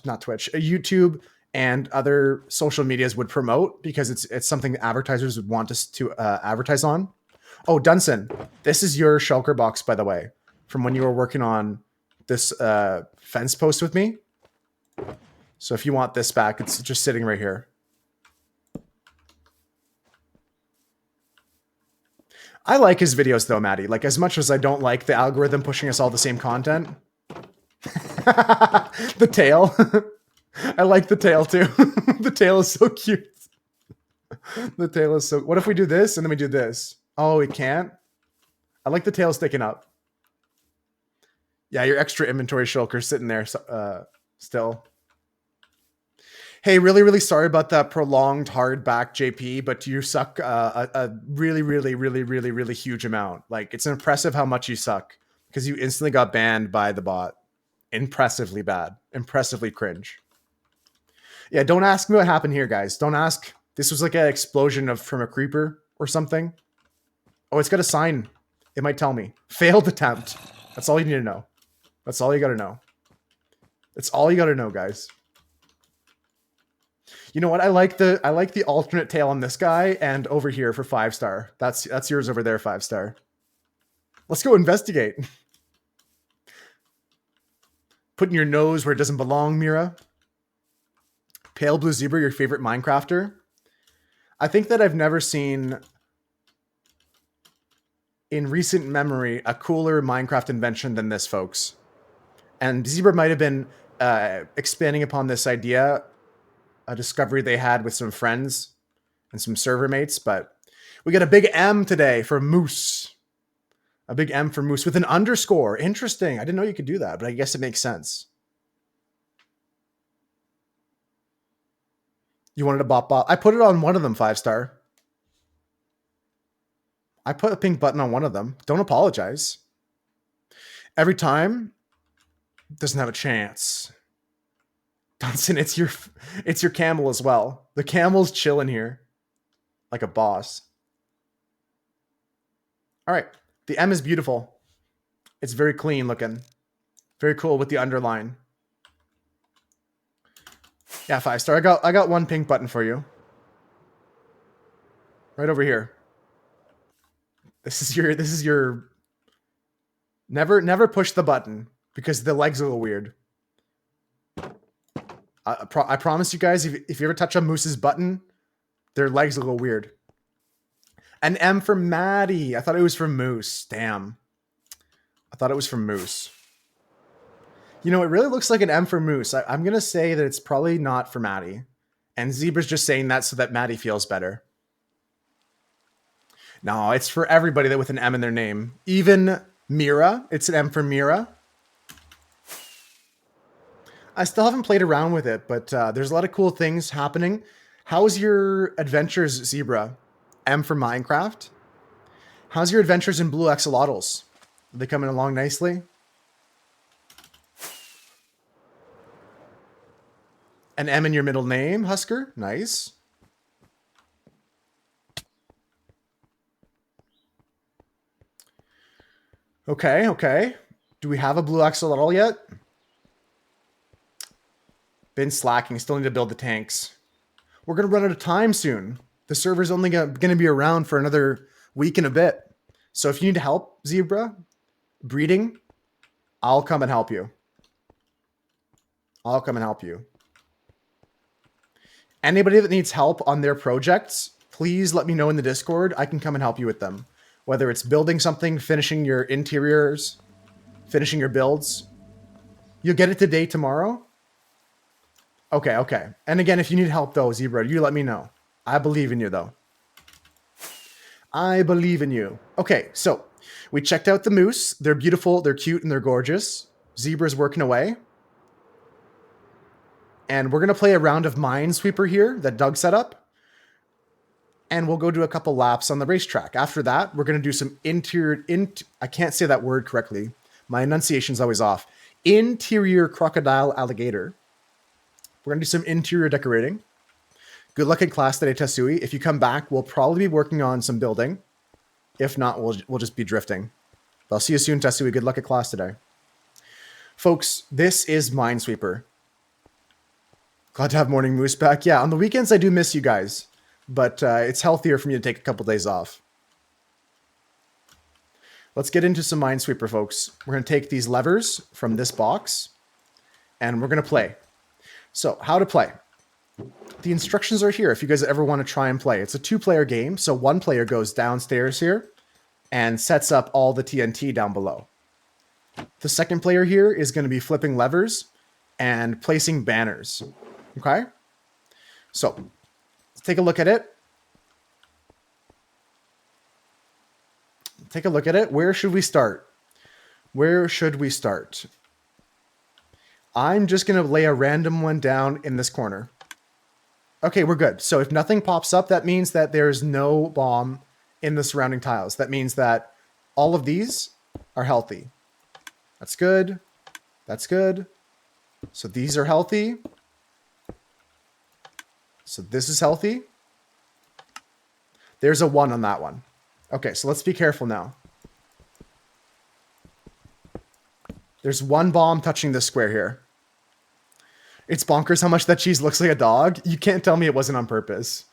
not Twitch, YouTube and other social medias would promote because it's something that advertisers would want us to advertise on. Oh, Dunson, this is your shulker box, by the way, from when you were working on this fence post with me. So if you want this back, it's just sitting right here. I like his videos though, Maddie. Like, as much as I don't like the algorithm pushing us all the same content. The tail. I like the tail too. The tail is so cute. The tail is so... What if we do this and then we do this? Oh, we can't? I like the tail sticking up. Yeah, your extra inventory shulker sitting there still. Hey, really, really sorry about that prolonged hard back, JP, but you suck a really, really, really, really, really huge amount. Like, it's impressive how much you suck because you instantly got banned by the bot. Impressively bad. Impressively cringe. Yeah, don't ask me what happened here, guys. Don't ask. This was like an explosion from a creeper or something. Oh, it's got a sign. It might tell me. Failed attempt. That's all you need to know. That's all you got to know. That's all you got to know, guys. You know what? I like the alternate tail on this guy and over here for 5-star. That's yours over there, 5-star. Let's go investigate. Putting your nose where it doesn't belong, Mira. Pale Blue Zebra, your favorite Minecrafter. I think that I've never seen in recent memory a cooler Minecraft invention than this, folks. And Zebra might have been expanding upon this idea, a discovery they had with some friends and some server mates, but we got a big M today for Moose. A big M for Moose with an underscore. Interesting. I didn't know you could do that, but I guess it makes sense. You wanted a bop bop. I put it on one of them, 5-star. I put a pink button on one of them. Don't apologize. Every time, doesn't have a chance. Dunson, it's your camel as well. The camel's chilling here like a boss. All right. The M is beautiful. It's very clean looking. Very cool with the underline. Yeah, 5-star. I got one pink button for you. Right over here. This is your never push the button because the legs are a little weird. I promise you guys, if you ever touch a Moose's button, their legs are a little weird. An M for Maddie. I thought it was from Moose. Damn. I thought it was from Moose. You know, it really looks like an M for Moose. I'm going to say that it's probably not for Maddie. And Zebra's just saying that so that Maddie feels better. No, it's for everybody that with an M in their name. Even Mira. It's an M for Mira. I still haven't played around with it, but there's a lot of cool things happening. How's your adventures, Zebra? M for Minecraft. How's your adventures in Blue Axolotls? Are they coming along nicely? An M in your middle name, Husker. Nice. Okay, okay. Do we have a Blue Axolotl yet? Been slacking. Still need to build the tanks. We're going to run out of time soon. The server's only going to be around for another week and a bit. So if you need help, Zebra, breeding, I'll come and help you. I'll come and help you. Anybody that needs help on their projects, please let me know in the Discord. I can come and help you with them. Whether it's building something, finishing your interiors, finishing your builds. You'll get it today, tomorrow? Okay, okay. And again, if you need help though, Zebra, you let me know. I believe in you though. I believe in you. Okay, so we checked out the moose. They're beautiful, they're cute, and they're gorgeous. Zebra's working away. And we're going to play a round of Minesweeper here that Doug set up. And we'll go do a couple laps on the racetrack. After that, we're going to do some I can't say that word correctly. My enunciation's always off. Interior crocodile alligator. We're going to do some interior decorating. Good luck in class today, Tasui. If you come back, we'll probably be working on some building. If not, we'll just be drifting. But I'll see you soon, Tasui. Good luck at class today. Folks, this is Minesweeper. Glad to have Morning Moose back. Yeah, on the weekends, I do miss you guys. But it's healthier for me to take a couple days off. Let's get into some Minesweeper, folks. We're going to take these levers from this box. And we're going to play. So, how to play. The instructions are here if you guys ever want to try and play. It's a 2-player game. So, one player goes downstairs here and sets up all the TNT down below. The second player here is going to be flipping levers and placing banners. Okay? So, let's take a look at it. Take a look at it. Where should we start? Where should we start? I'm just going to lay a random one down in this corner. Okay, we're good. So if nothing pops up, that means that there's no bomb in the surrounding tiles. That means that all of these are healthy. That's good. That's good. So these are healthy. So this is healthy. There's a 1 on that one. Okay, so let's be careful now. There's one bomb touching this square here. It's bonkers how much that cheese looks like a dog. You can't tell me it wasn't on purpose.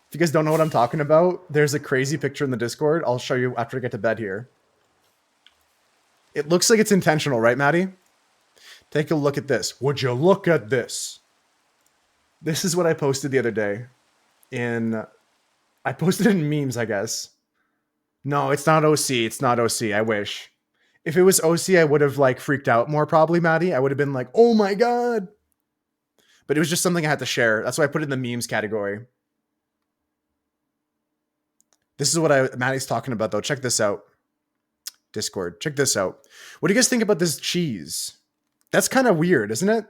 If you guys don't know what I'm talking about, there's a crazy picture in the Discord. I'll show you after I get to bed here. It looks like it's intentional, right, Maddie? Take a look at this. Would you look at this? This is what I posted the other day. I posted it in memes, I guess. No, it's not OC. It's not OC. I wish. If it was OC, I would have like freaked out more probably, Maddie. I would have been like, oh my God. But it was just something I had to share. That's why I put it in the memes category. This is what Maddie's talking about, though. Check this out. Discord. Check this out. What do you guys think about this cheese? That's kind of weird, isn't it?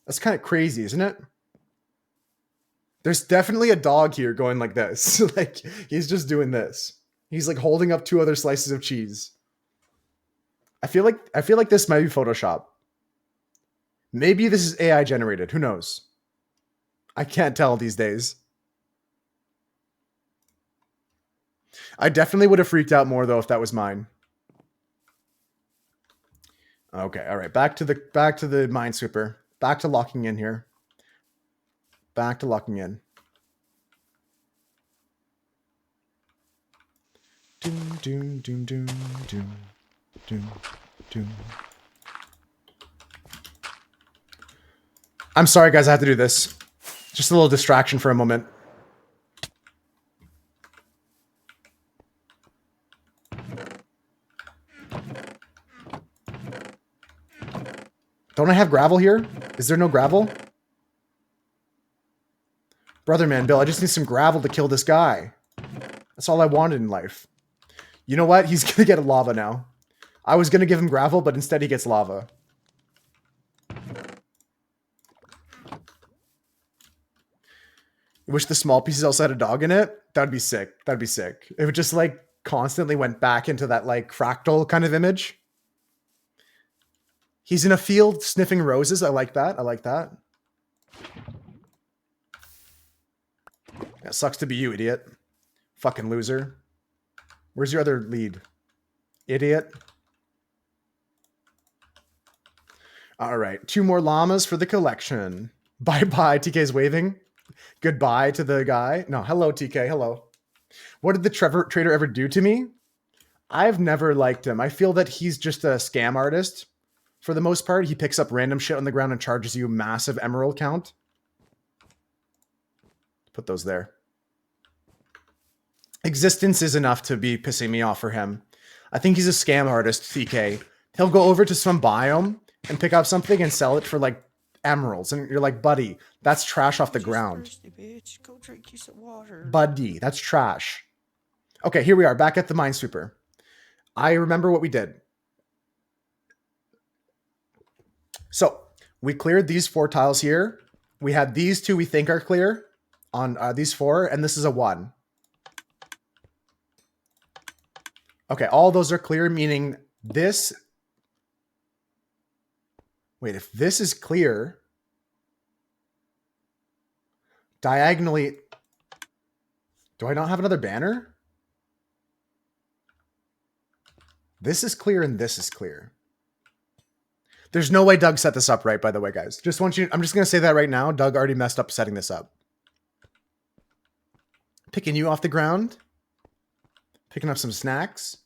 That's kind of crazy, isn't it? There's definitely a dog here going like this. Like, he's just doing this. He's like holding up 2 other slices of cheese. I feel like this might be Photoshop. Maybe this is AI generated. Who knows? I can't tell these days. I definitely would have freaked out more though if that was mine. Okay, all right. Back to the Minesweeper. Back to locking in here. Back to locking in. Doom, doom, doom, doom, doom, doom, doom. I'm sorry, guys. I have to do this. Just a little distraction for a moment. Don't I have gravel here? Is there no gravel? Brother man, Bill, I just need some gravel to kill this guy. That's all I wanted in life. You know what? He's going to get a lava now. I was going to give him gravel, but instead he gets lava. I wish the small pieces also had a dog in it. That'd be sick. That'd be sick. If it just like constantly went back into that like fractal kind of image. He's in a field sniffing roses. I like that. I like that. That sucks to be you, idiot. Fucking loser. Where's your other lead? Idiot. All right. 2 more llamas for the collection. Bye-bye. TK's waving. Goodbye to the guy. No, hello, TK. Hello. What did the trader ever do to me? I've never liked him. I feel that he's just a scam artist. For the most part, he picks up random shit on the ground and charges you a massive emerald count. Put those there. Existence is enough to be pissing me off for him. I think he's a scam artist, TK. He'll go over to some biome and pick up something and sell it for like emeralds. And you're like, buddy, that's trash off the ground. Thirsty, bitch. Go drink you some water. Buddy, that's trash. Okay, here we are, back at the Minesweeper. I remember what we did. So we cleared these 4 tiles here. We had these 2 we think are clear on these 4, and this is a 1. Okay, all those are clear, meaning this... Wait, if this is clear... Diagonally... Do I not have another banner? This is clear and this is clear. There's no way Doug set this up right, by the way, guys. I'm just going to say that right now. Doug already messed up setting this up. Picking you off the ground. Picking up some snacks.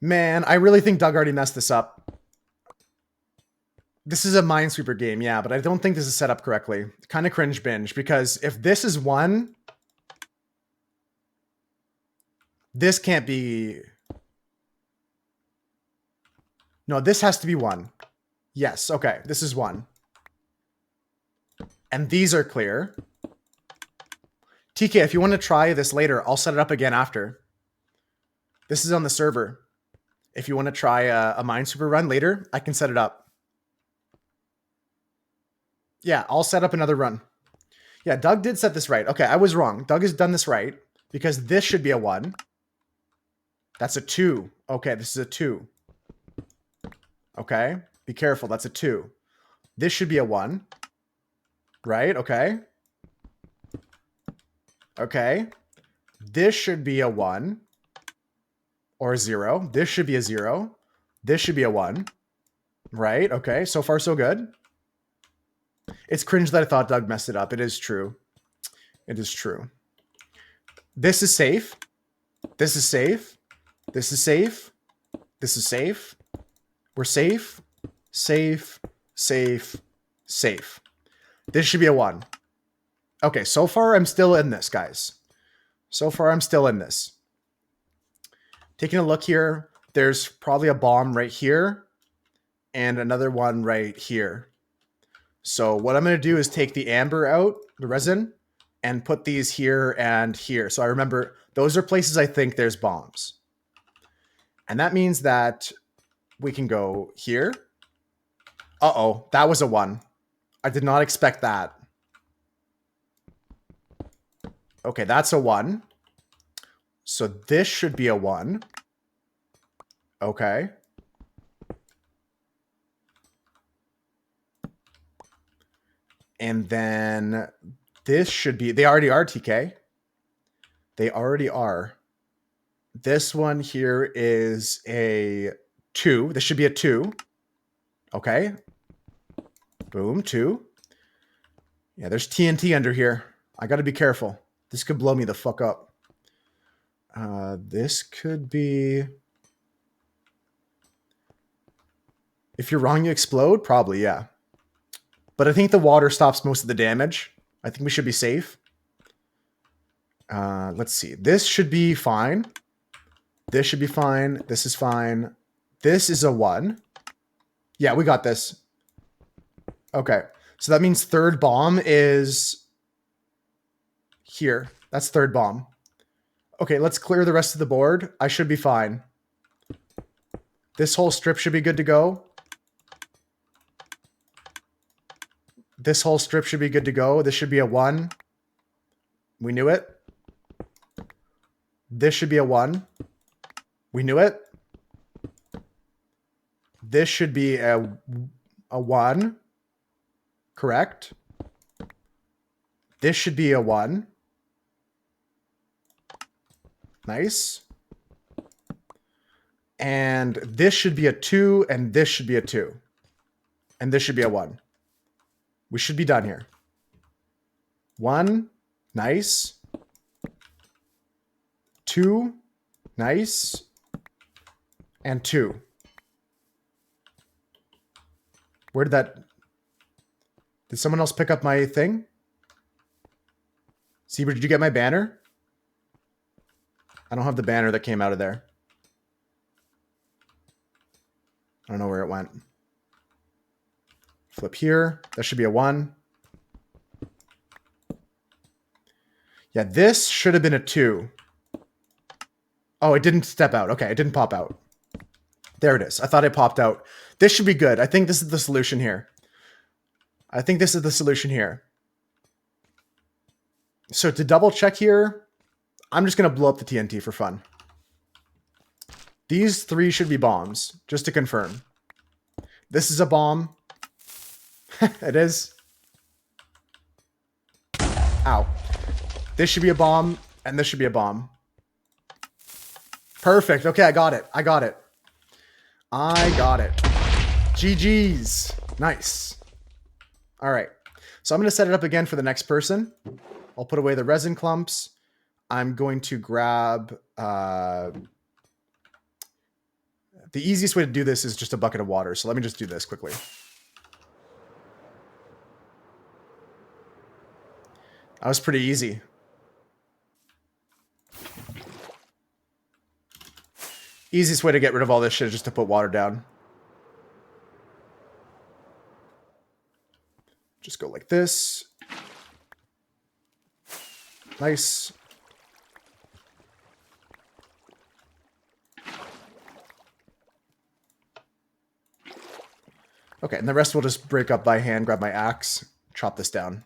Man, I really think Doug already messed this up. This is a Minesweeper game, yeah, but I don't think this is set up correctly. Kind of cringe binge, because if this is 1... This can't be... No, this has to be 1. Yes, okay, this is 1. And these are clear. TK, if you want to try this later, I'll set it up again after. This is on the server. If you want to try a Minesweeper run later, I can set it up. Yeah, I'll set up another run. Yeah, Doug did set this right. Okay, I was wrong. Doug has done this right because this should be a 1. That's a 2. Okay, this is a 2. Okay, be careful. That's a 2. This should be a 1. Right? Okay. Okay. This should be a 1. or a 0. This should be a 0. This should be a 1. Right? Okay. So far, so good. It's cringe that I thought Doug messed it up. It is true. It is true. This is safe. This is safe. This is safe. This is safe. We're safe. Safe. Safe. Safe. This should be a 1. Okay, so far I'm still in this, guys. So far I'm still in this. Taking a look here, there's probably a bomb right here and another one right here. So what I'm going to do is take the amber out, the resin, and put these here and here. So I remember those are places I think there's bombs. And that means that we can go here. Uh-oh, that was a 1. I did not expect that. Okay, that's a 1. So this should be a 1. Okay. And then this should be, they already are, TK. They already are. This one here is a 2. This should be a 2. Okay. Boom, 2. Yeah, there's TNT under here. I got to be careful. This could blow me the fuck up. This could be... If you're wrong, you explode? Probably, yeah. But I think the water stops most of the damage. I think we should be safe. Let's see. This should be fine. This should be fine. This is fine. This is a 1. Yeah, we got this. Okay. So that means third bomb is here. That's third bomb. Okay, let's clear the rest of the board. I should be fine. This whole strip should be good to go. This whole strip should be good to go. This should be a 1. We knew it. This should be a 1. We knew it. This should be a 1. Correct. This should be a 1. Nice. And this should be a 2, and this should be a 2. And this should be a 1. We should be done here. 1. Nice. 2. Nice. And 2. Where did that... Did someone else pick up my thing? Zebra, did you get my banner? I don't have the banner that came out of there. I don't know where it went. Flip here. That should be a 1. Yeah, this should have been a 2. Oh, it didn't step out. Okay, it didn't pop out. There it is. I thought it popped out. This should be good. I think this is the solution here. I think this is the solution here. So to double check here, I'm just going to blow up the TNT for fun. These 3 should be bombs, just to confirm. This is a bomb. It is. Ow. This should be a bomb, and this should be a bomb. Perfect. Okay, I got it. I got it. I got it. GG's. Nice. All right. So I'm going to set it up again for the next person. I'll put away the resin clumps. I'm going to grab... the easiest way to do this is just a bucket of water. So let me just do this quickly. That was pretty easy. Easiest way to get rid of all this shit is just to put water down. Just go like this. Nice. Okay, and the rest we'll just break up by hand, grab my axe, chop this down.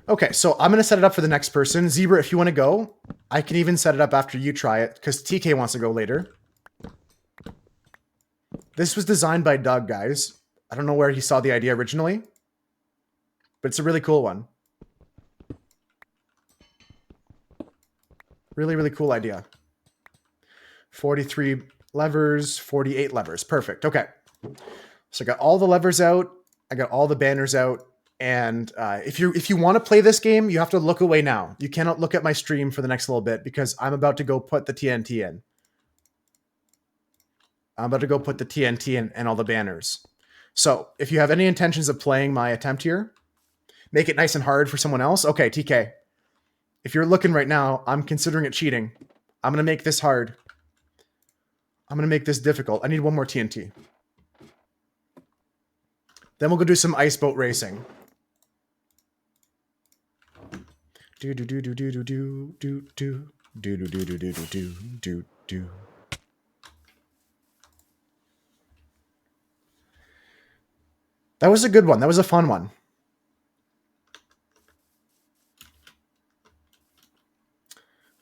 Okay, so I'm going to set it up for the next person. Zebra, if you want to go, I can even set it up after you try it, because TK wants to go later. This was designed by Doug, guys. I don't know where he saw the idea originally, but it's a really cool one. Really, really cool idea. 43 levers, 48 levers. Perfect. Okay. So I got all the levers out. I got all the banners out. And if you want to play this game, you have to look away now. You cannot look at my stream for the next little bit because I'm about to go put the TNT in. I'm about to go put the TNT in and all the banners. So if you have any intentions of playing my attempt here, make it nice and hard for someone else. Okay, TK. If you're looking right now, I'm considering it cheating. I'm going to make this hard. I'm going to make this difficult. I need one more TNT. Then we'll go do some ice boat racing. Do do do do do do do do do do do do do do do do do. That was a good one. That was a fun one.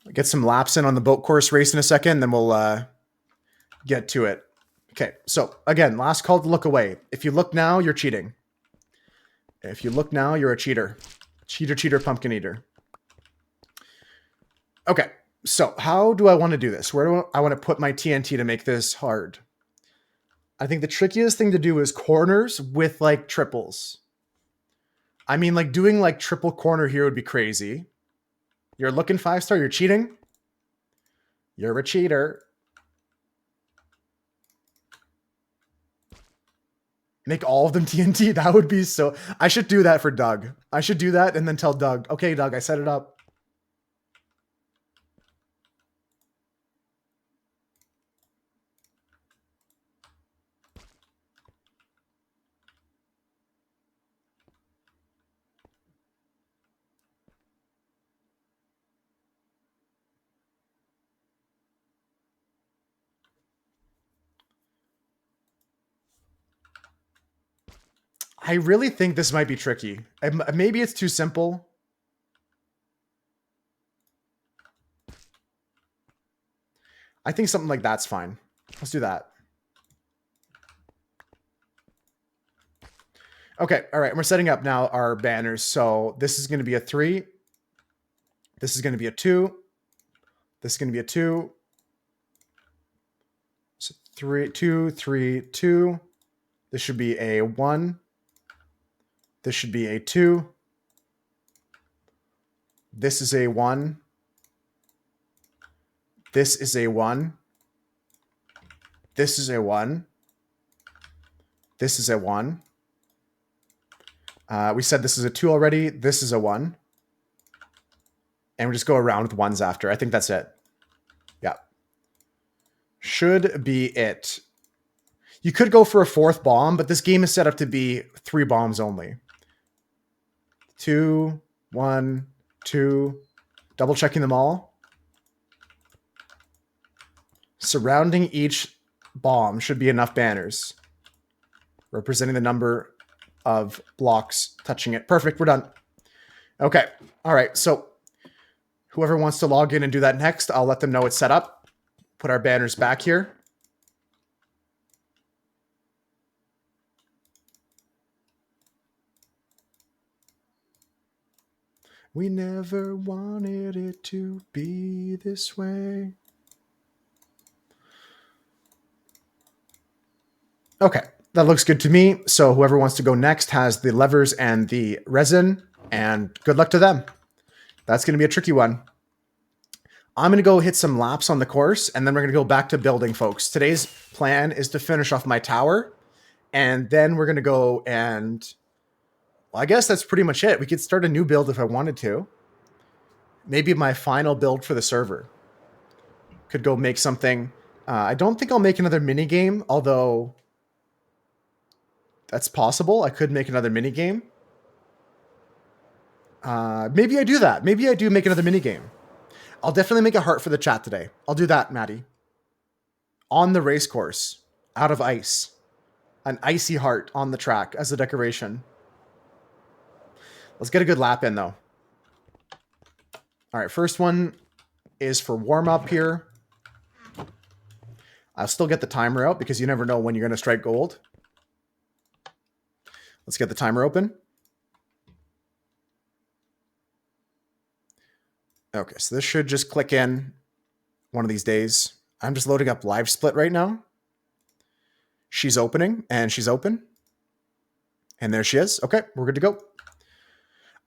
I'll get some laps in on the boat course race in a second, then we'll get to it. Okay, so again, last call to look away. If you look now, you're cheating. If you look now, you're a cheater. Cheater, cheater, pumpkin eater. Okay, so how do I want to do this? Where do I want to put my TNT to make this hard? I think the trickiest thing to do is corners with like triples. I mean, like doing like triple corner here would be crazy. You're looking 5-star, you're cheating. You're a cheater. Make all of them TNT. That would be so... I should do that for Doug. I should do that and then tell Doug, okay, Doug, I set it up. I really think this might be tricky. Maybe it's too simple. I think something like that's fine. Let's do that. Okay, all right. We're setting up now our banners. So this is going to be a 3. This is going to be a 2. This is going to be a 2. So 3, 2, 3, 2. This should be a 1. This should be a 2. This is a 1. This is a 1. This is a 1. This is a 1. We said this is a 2 already. This is a 1. And we just go around with 1s after. I think that's it. Yeah. Should be it. You could go for a 4th bomb, but this game is set up to be 3 bombs only. 2, 1, 2. Double checking them all. Surrounding each bomb should be enough banners. Representing the number of blocks touching it. Perfect, we're done. Okay, all right, so whoever wants to log in and do that next, I'll let them know it's set up. Put our banners back here. We never wanted it to be this way. Okay, that looks good to me. So whoever wants to go next has the levers and the resin, and good luck to them. That's going to be a tricky one. I'm going to go hit some laps on the course, and then we're going to go back to building, folks. Today's plan is to finish off my tower, and then we're going to go and... Well, I guess that's pretty much it. We could start a new build if I wanted to. Maybe my final build for the server. Could go make something. I don't think I'll make another mini game, although that's possible. I could make another mini game. Maybe I do that. Maybe I do make another mini game. I'll definitely make a heart for the chat today. I'll do that, Maddie. On the race course, out of ice. An icy heart on the track as a decoration. Let's get a good lap in, though. All right, first one is for warm-up here. I'll still get the timer out because you never know when you're going to strike gold. Let's get the timer open. Okay, so this should just click in one of these days. I'm just loading up live split right now. She's opening, and she's open. And there she is. Okay, we're good to go.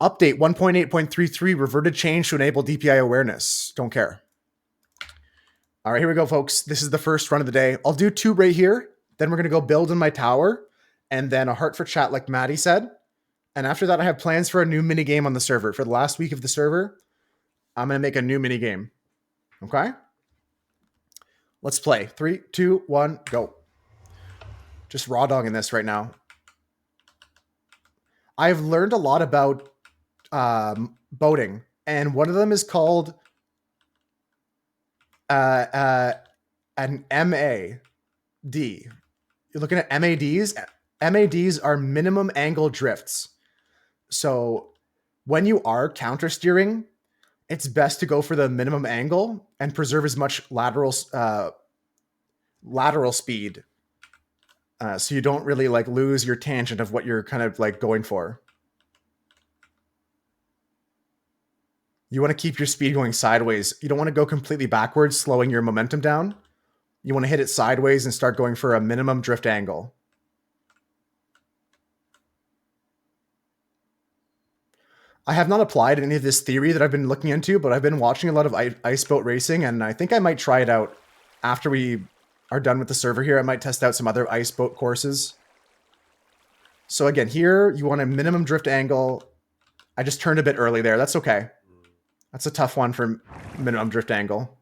Update 1.8.33, reverted change to enable DPI awareness. Don't care. All right, here we go, folks. This is the first run of the day. I'll do 2 right here. Then we're going to go build in my tower. And then a heart for chat, like Maddie said. And after that, I have plans for a new mini game on the server. For the last week of the server, I'm going to make a new mini game. Okay? Let's play. 3, 2, 1, go. Just raw dogging this right now. I've learned a lot about boating, and one of them is called an MAD. You're looking at MADs. MADs are minimum angle drifts. So when you are counter steering, it's best to go for the minimum angle and preserve as much lateral speed. So you don't really like lose your tangent of what you're kind of like going for. You want to keep your speed going sideways. You don't want to go completely backwards, slowing your momentum down. You want to hit it sideways and start going for a minimum drift angle. I have not applied any of this theory that I've been looking into, but I've been watching a lot of ice boat racing, and I think I might try it out after we are done with the server here. I might test out some other ice boat courses. So again, here you want a minimum drift angle. I just turned a bit early there. That's okay. That's a tough one for minimum drift angle.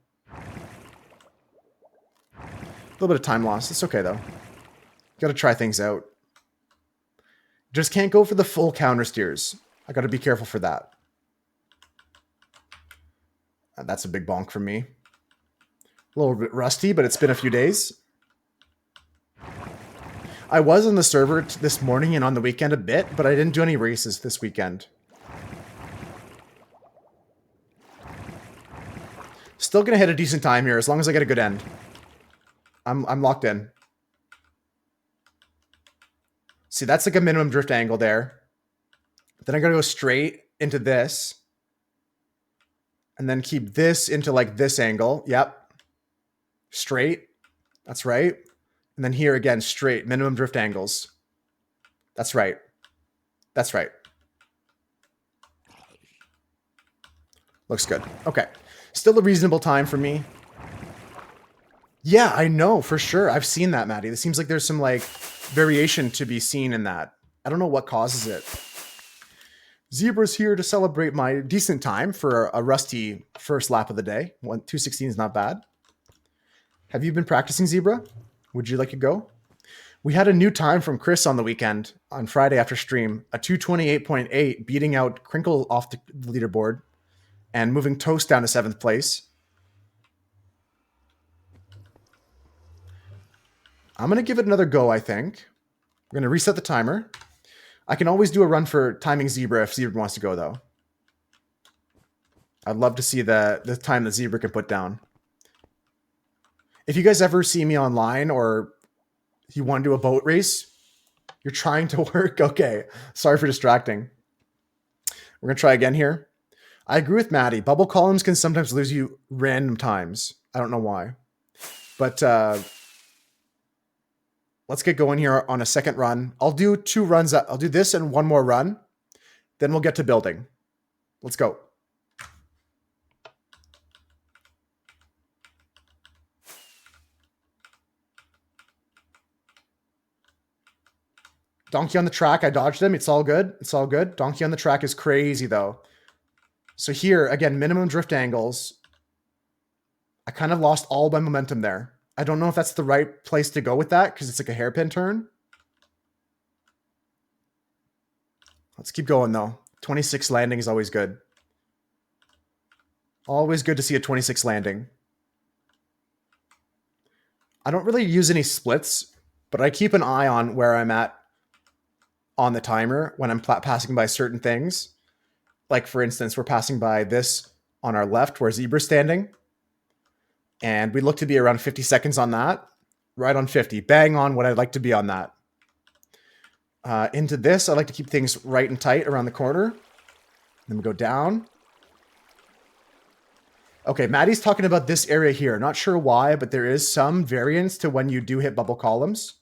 A little bit of time loss. It's okay though. Got to try things out. Just can't go for the full counter steers. I got to be careful for that. That's a big bonk from me. A little bit rusty, but it's been a few days. I was on the server this morning and on the weekend a bit, but I didn't do any races this weekend. Still gonna hit a decent time here as long as I get a good end. I'm locked in. See, that's like a minimum drift angle there. Then I gotta go straight into this. And then keep this into like this angle. Yep. Straight. That's right. And then here again, straight. Minimum drift angles. That's right. That's right. Looks good. Okay. Still a reasonable time for me. Yeah, I know, for sure. I've seen that, Maddie. It seems like there's some like variation to be seen in that. I don't know what causes it. Zebra's here to celebrate my decent time for a rusty first lap of the day. 2:16 is not bad. Have you been practicing, Zebra? Would you like to go? We had a new time from Chris on the weekend, on Friday after stream, a 2:28.8, beating out Crinkle off the leaderboard and moving Toast down to 7th place. I'm going to give it another go, I think. We're going to reset the timer. I can always do a run for timing Zebra if Zebra wants to go, though. I'd love to see the time that Zebra can put down. If you guys ever see me online or you want to do a boat race, you're trying to work, okay. Sorry for distracting. We're going to try again here. I agree with Maddie. Bubble columns can sometimes lose you random times. I don't know why. But let's get going here on a second run. I'll do 2 runs. I'll do this and 1 more run. Then we'll get to building. Let's go. Donkey on the track. I dodged him. It's all good. It's all good. Donkey on the track is crazy, though. So here, again, minimum drift angles. I kind of lost all my momentum there. I don't know if that's the right place to go with that because it's like a hairpin turn. Let's keep going, though. 26 landing is always good. Always good to see a 26 landing. I don't really use any splits, but I keep an eye on where I'm at on the timer when I'm passing by certain things. Like, for instance, we're passing by this on our left where Zebra's standing. And we look to be around 50 seconds on that. Right on 50. Bang on what I'd like to be on that. Into this, I like to keep things right and tight around the corner. Then we go down. Okay, Maddie's talking about this area here. Not sure why, but there is some variance to when you do hit bubble columns.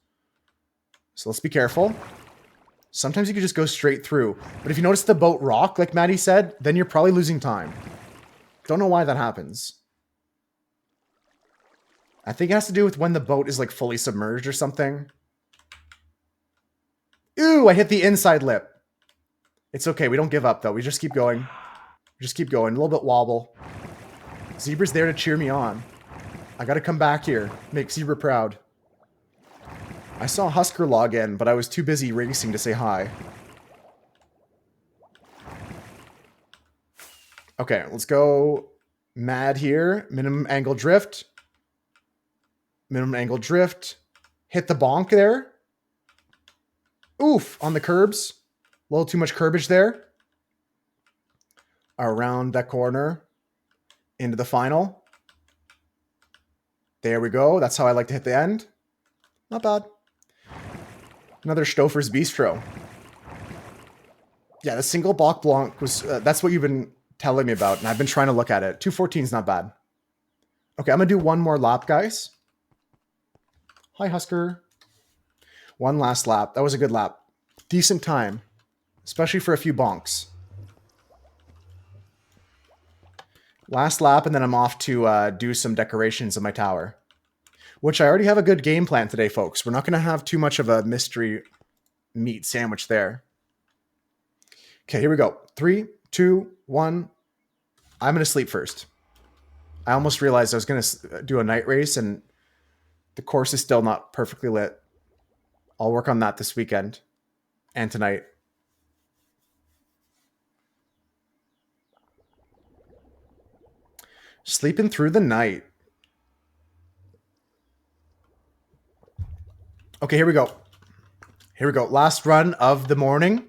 So let's be careful. Sometimes you can just go straight through. But if you notice the boat rock, like Maddie said, then you're probably losing time. Don't know why that happens. I think it has to do with when the boat is like fully submerged or something. Ooh, I hit the inside lip. It's okay. We don't give up, though. We just keep going. We just keep going. A little bit wobble. Zebra's there to cheer me on. I got to come back here. Make Zebra proud. I saw Husker log in, but I was too busy racing to say hi. Okay, let's go mad here. Minimum angle drift. Minimum angle drift. Hit the bonk there. Oof, on the curbs. A little too much curbage there. Around that corner. Into the final. There we go. That's how I like to hit the end. Not bad. Another Stouffer's Bistro. Yeah, the single Bach Blanc was... that's what you've been telling me about, and I've been trying to look at it. 214 is not bad. Okay, I'm going to do one more lap, guys. Hi, Husker. One last lap. That was a good lap. Decent time. Especially for a few bonks. Last lap, and then I'm off to do some decorations in my tower. Which I already have a good game plan today, folks. We're not going to have too much of a mystery meat sandwich there. Okay, here we go. 3, 2, 1. I'm going to sleep first. I almost realized I was going to do a night race, and the course is still not perfectly lit. I'll work on that this weekend and tonight. Sleeping through the night. Okay, here we go. Here we go. Last run of the morning.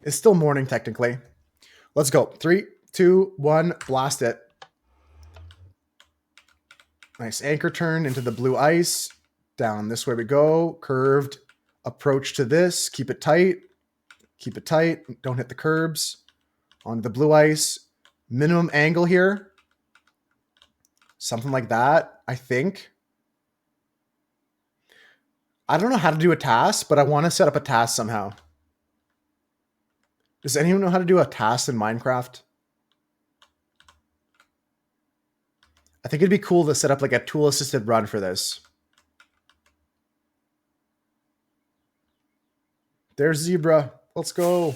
It's still morning, technically. Let's go. 3, 2, 1. Blast it. Nice anchor turn into the blue ice. Down this way we go. Curved approach to this. Keep it tight. Keep it tight. Don't hit the curbs. Onto the blue ice. Minimum angle here. Something like that, I think. I don't know how to do a task, but I want to set up a task somehow. Does anyone know how to do a task in Minecraft? I think it'd be cool to set up like a tool-assisted run for this. There's Zebra. Let's go.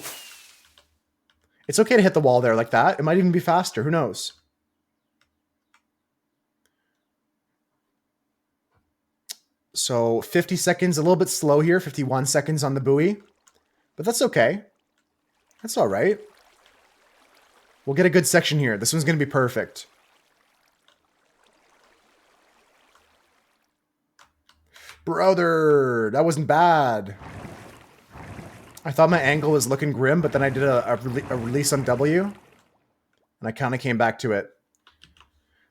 It's okay to hit the wall there like that. It might even be faster. Who knows? So 50 seconds, a little bit slow here. 51 seconds on the buoy. But that's okay. That's all right. We'll get a good section here. This one's going to be perfect. Brother, that wasn't bad. I thought my angle was looking grim, but then I did a release on W. And I kind of came back to it.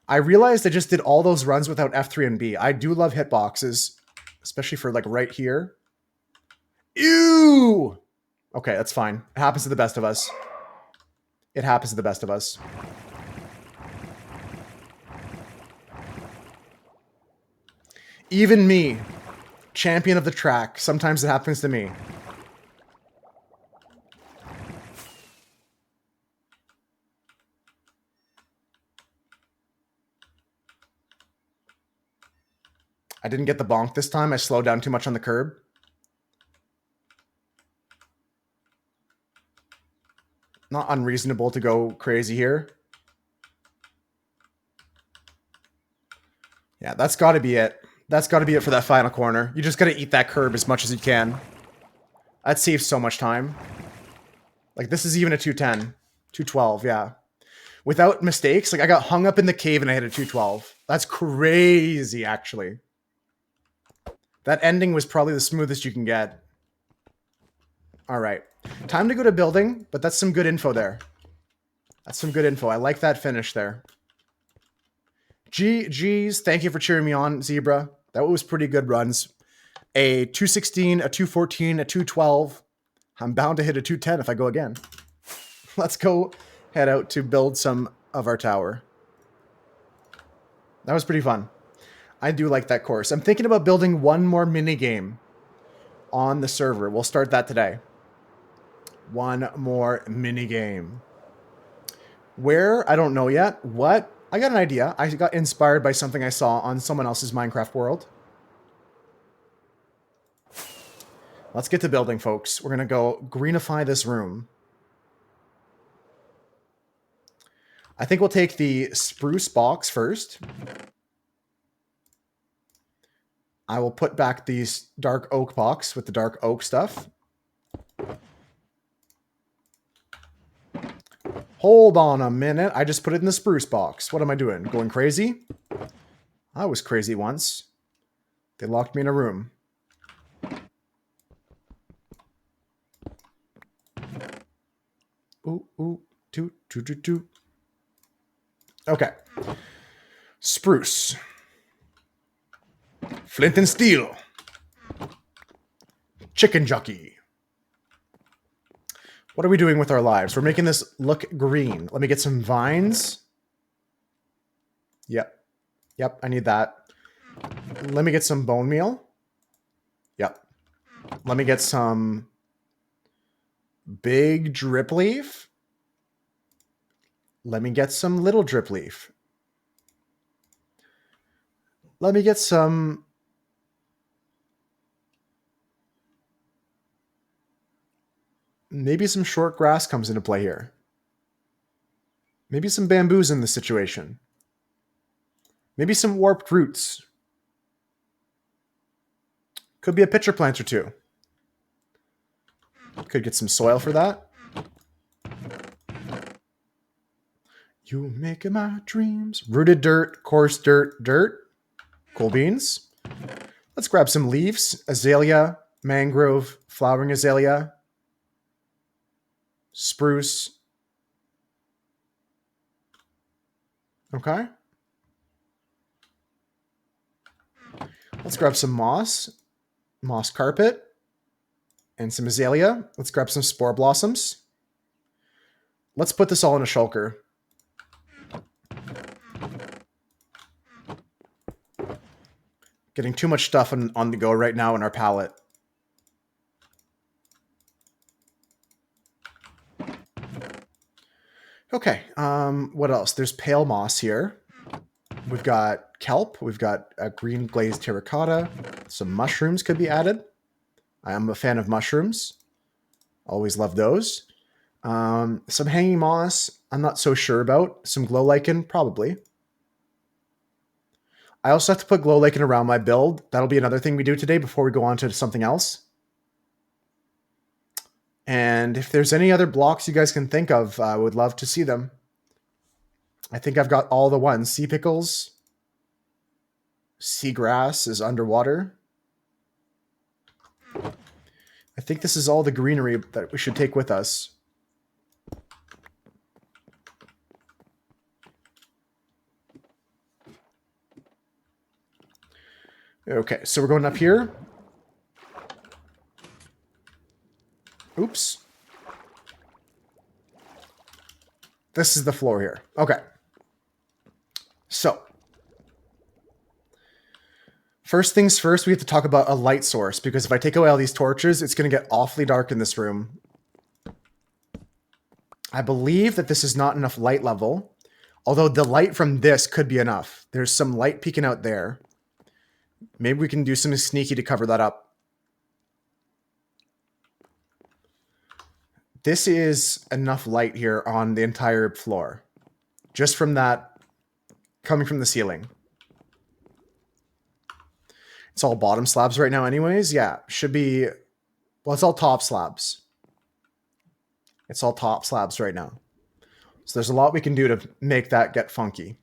I realized I just did all those runs without F3 and B. I do love hitboxes, especially for like right here. Ew! Okay, that's fine. It happens to the best of us. It happens to the best of us. Even me, champion of the track, sometimes it happens to me. I didn't get the bonk this time. I slowed down too much on the curb. Not unreasonable to go crazy here. Yeah, that's got to be it. That's got to be it for that final corner. You just got to eat that curb as much as you can. That saves so much time. Like, this is even a 210. 212, yeah. Without mistakes, like, I got hung up in the cave and I hit a 212. That's crazy, actually. That ending was probably the smoothest you can get. All right. Time to go to building, but that's some good info there. That's some good info. I like that finish there. GG's. Thank you for cheering me on, Zebra. That was pretty good runs. A 216, a 214, a 212. I'm bound to hit a 210 if I go again. Let's go head out to build some of our tower. That was pretty fun. I do like that course. I'm thinking about building one more mini game on the server. We'll start that today. One more mini game. Where? I don't know yet. What? I got an idea. I got inspired by something I saw on someone else's Minecraft world. Let's get to building, folks. We're going to go greenify this room. I think we'll take the spruce box first. I will put back these dark oak box with the dark oak stuff. Hold on a minute. I just put it in the spruce box. What am I doing? Going crazy? I was crazy once. They locked me in a room. Ooh, ooh, toot, toot, toot, toot. Okay. Spruce. Flint and steel. Chicken jockey. What are we doing with our lives? We're making this look green. Let me get some vines. Yep. Yep, I need that. Let me get some bone meal. Yep. Let me get some big drip leaf. Let me get some little drip leaf. Let me get some... Maybe some short grass comes into play here. Maybe some bamboos in this situation. Maybe some warped roots. Could be a pitcher plant or two. Could get some soil for that. You make my dreams. Rooted dirt, coarse dirt, dirt. Cool beans. Let's grab some leaves. Azalea, mangrove, flowering azalea. Spruce. Okay. Let's grab some moss. Moss carpet. And some azalea. Let's grab some spore blossoms. Let's put this all in a shulker. Getting too much stuff on the go right now in our palette. Okay, what else? There's pale moss here. We've got kelp. We've got a green glazed terracotta. Some mushrooms could be added. I am a fan of mushrooms. Always love those. Some hanging moss. I'm not so sure about. Some glow lichen, probably. I also have to put glow lichen around my build. That'll be another thing we do today before we go on to something else. And if there's any other blocks you guys can think of, I would love to see them. I think I've got all the ones. Sea pickles. Seagrass is underwater. I think this is all the greenery that we should take with us. Okay, so we're going up here. Oops. This is the floor here. Okay. So, first things first, we have to talk about a light source, because if I take away all these torches, it's going to get awfully dark in this room. I believe that this is not enough light level, although the light from this could be enough. There's some light peeking out there. Maybe we can do something sneaky to cover that up. This is enough light here on the entire floor. Just from that coming from the ceiling. It's all bottom slabs right now anyways. Yeah, should be... Well, it's all top slabs. It's all top slabs right now. So there's a lot we can do to make that get funky.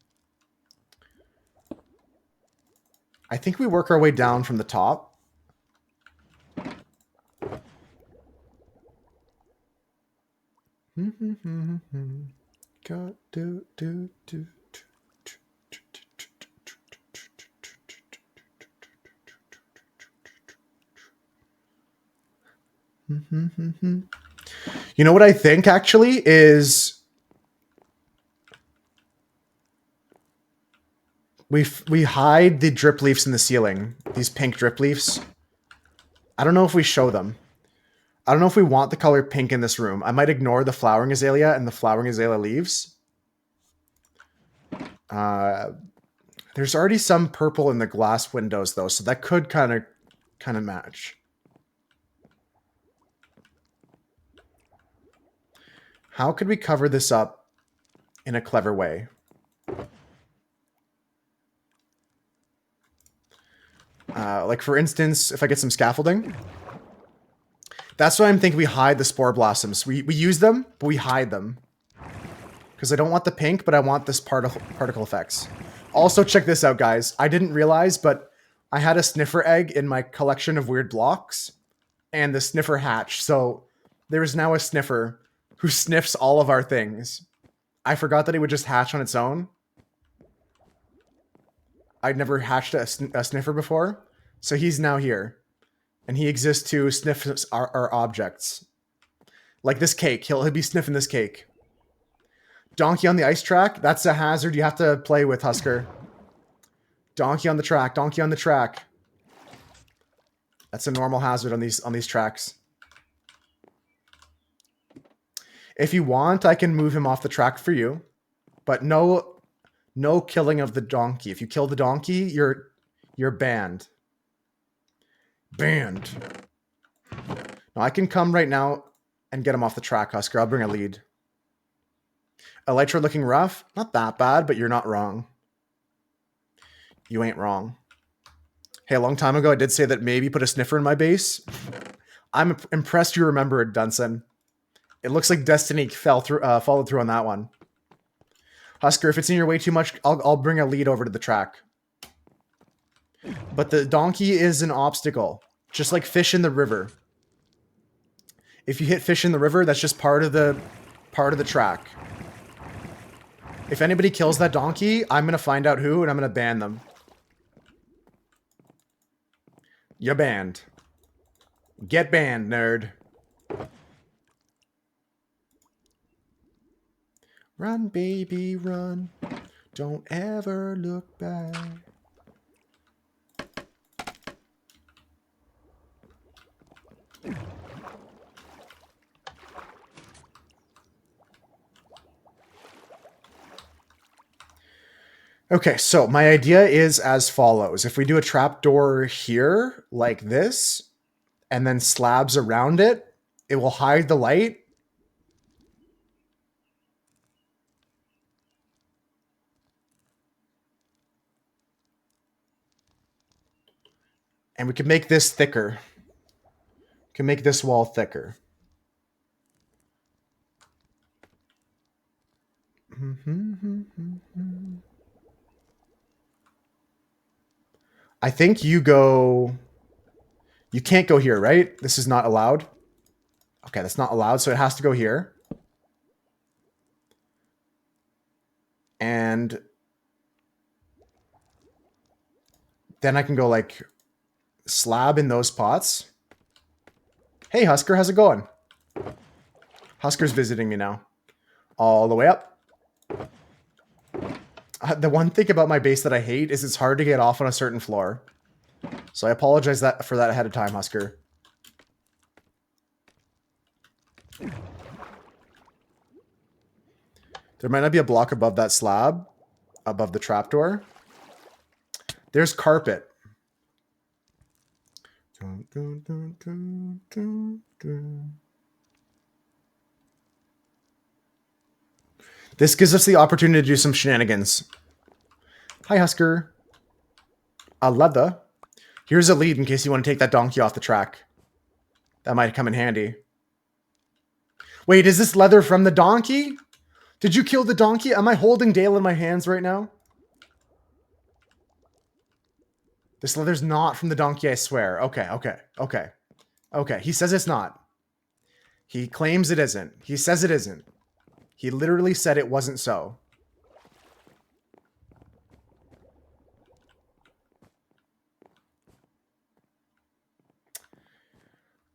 I think we work our way down from the top. You know what I think actually is We hide the drip leaves in the ceiling. These pink drip leaves. I don't know if we show them. I don't know if we want the color pink in this room. I might ignore the flowering azalea and the flowering azalea leaves. There's already some purple in the glass windows though, so that could kind of match. How could we cover this up in a clever way? Like for instance, if I get some scaffolding. That's why I'm thinking we hide the spore blossoms. We use them, but we hide them. Because I don't want the pink, but I want this particle effects. Also, check this out, guys. I didn't realize, but I had a sniffer egg in my collection of weird blocks. And the sniffer hatched. So there is now a sniffer who sniffs all of our things. I forgot that he would just hatch on its own. I'd never hatched a sniffer before. So he's now here. And he exists to sniff our objects. Like this cake. He'll be sniffing this cake. Donkey on the ice track. That's a hazard you have to play with, Husker. Donkey on the track. Donkey on the track. That's a normal hazard on these tracks. If you want, I can move him off the track for you. But no killing of the donkey. If you kill the donkey, you're banned. Banned. Now I can come right now and get him off the track, Husker. I'll bring a lead. Elytra looking rough. Not that bad, but you're not wrong. You ain't wrong. Hey, a long time ago, I did say that maybe put a sniffer in my base. I'm impressed you remembered, Dunson. It looks like Destiny followed through on that one. Husker, if it's in your way too much, I'll bring a lead over to the track. But the donkey is an obstacle, just like fish in the river. If you hit fish in the river, that's just part of the track. If anybody kills that donkey, I'm gonna find out who, and I'm gonna ban them. You're banned. Get banned, nerd. Run, baby, run. Don't ever look back. Okay, so my idea is as follows. If we do a trapdoor here, like this, and then slabs around it, it will hide the light. And we can make this thicker. We can make this wall thicker. I think you go... You can't go here, right? This is not allowed. Okay, that's not allowed, so it has to go here. And then I can go like slab in those pots. Hey, Husker, how's it going? Husker's visiting me now. All the way up. The one thing about my base that I hate is it's hard to get off on a certain floor. So I apologize for that ahead of time, Husker. There might not be a block above that slab, above the trapdoor. There's carpet. This gives us the opportunity to do some shenanigans. Hi, Husker. A leather. Here's a lead in case you want to take that donkey off the track. That might come in handy. Wait, is this leather from the donkey? Did you kill the donkey? Am I holding Dale in my hands right now? This leather's not from the donkey, I swear. Okay. He says it's not. He claims it isn't. He says it isn't. He literally said it wasn't so.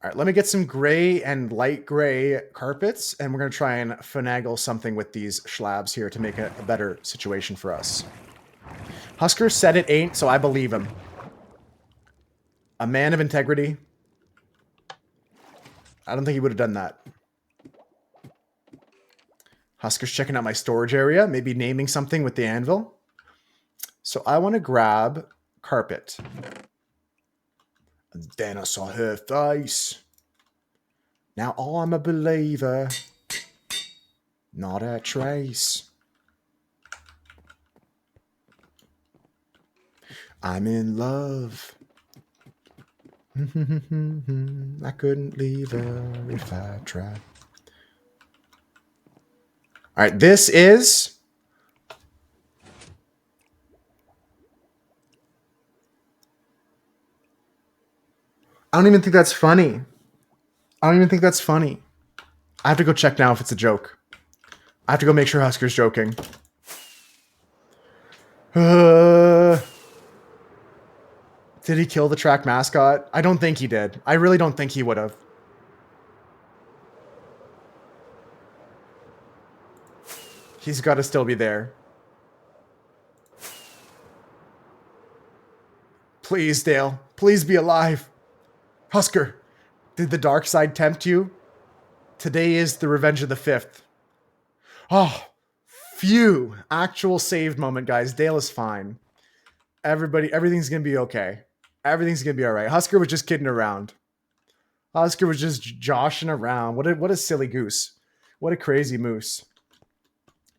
All right, let me get some gray and light gray carpets, and we're going to try and finagle something with these slabs here to make a better situation for us. Husker said it ain't, so I believe him. A man of integrity. I don't think he would have done that. Husker's checking out my storage area, maybe naming something with the anvil. So I want to grab carpet. And then I saw her face. Now I'm a believer. Not a trace. I'm in love. I couldn't leave her if I tried. All right, this is... I don't even think that's funny. I don't even think that's funny. I have to go check now if it's a joke. I have to go make sure Husker's joking. Did he kill the track mascot? I don't think he did. I really don't think he would have. He's got to still be there. Please, Dale. Please be alive. Husker, did the dark side tempt you? Today is the revenge of the 5th. Oh, phew. Actual saved moment, guys. Dale is fine. Everything's going to be okay. Everything's going to be all right. Husker was just kidding around. Husker was just joshing around. What a silly goose. What a crazy moose.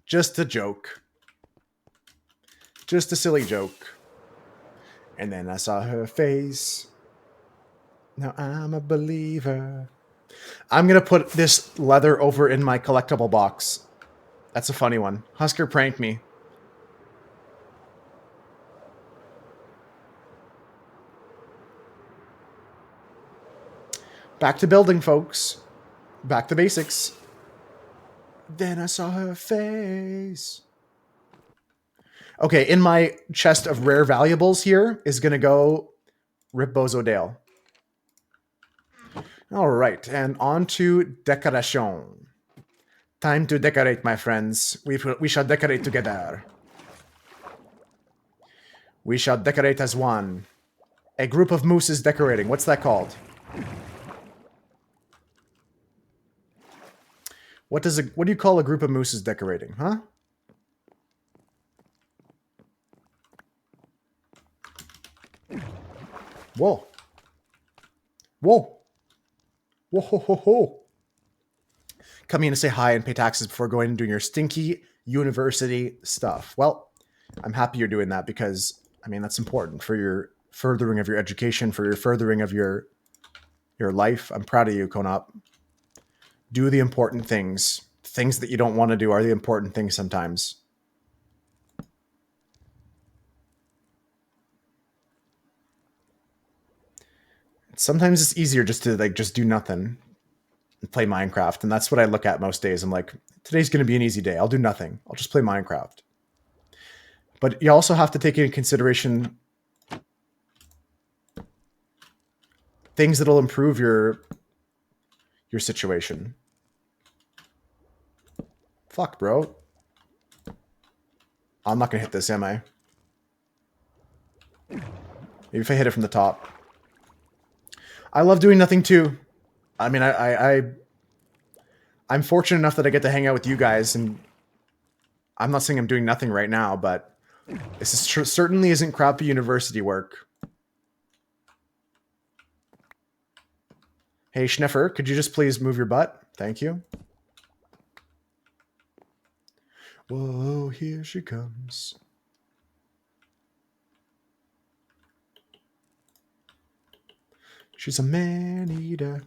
Just a joke. Just a silly joke. And then I saw her face. Now I'm a believer. I'm going to put this leather over in my collectible box. That's a funny one. Husker pranked me. Back to building, folks. Back to basics. Then I saw her face. Okay, in my chest of rare valuables here is going to go Rip Bozo Dale. All right, and on to decoration. Time to decorate, my friends. We shall decorate together. We shall decorate as one. A group of mooses decorating. What's that called? What do you call a group of mooses decorating, huh? Whoa. Whoa. Whoa ho ho ho. Coming in to say hi and pay taxes before going and doing your stinky university stuff. Well, I'm happy you're doing that because, I mean, that's important for your furthering of your education, for your furthering of your life. I'm proud of you, Konop. Do the important things. Things that you don't want to do are the important things sometimes. Sometimes it's easier just to just do nothing and play Minecraft. And that's what I look at most days. I'm like, today's going to be an easy day. I'll do nothing. I'll just play Minecraft. But you also have to take into consideration things that'll improve your situation. Fuck, bro. I'm not going to hit this, am I? Maybe if I hit it from the top. I love doing nothing too. I mean, I'm fortunate enough that I get to hang out with you guys, and I'm not saying I'm doing nothing right now, but this is certainly isn't crappy university work. Hey, Schneffer, could you just please move your butt? Thank you. Whoa, here she comes. She's a man-eater.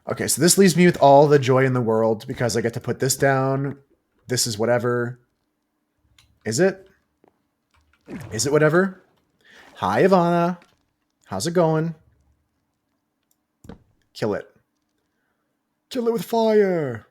Okay, so this leaves me with all the joy in the world because I get to put this down. This is whatever. Is it? Is it whatever? Hi, Ivana. How's it going? Kill it. Kill it with fire.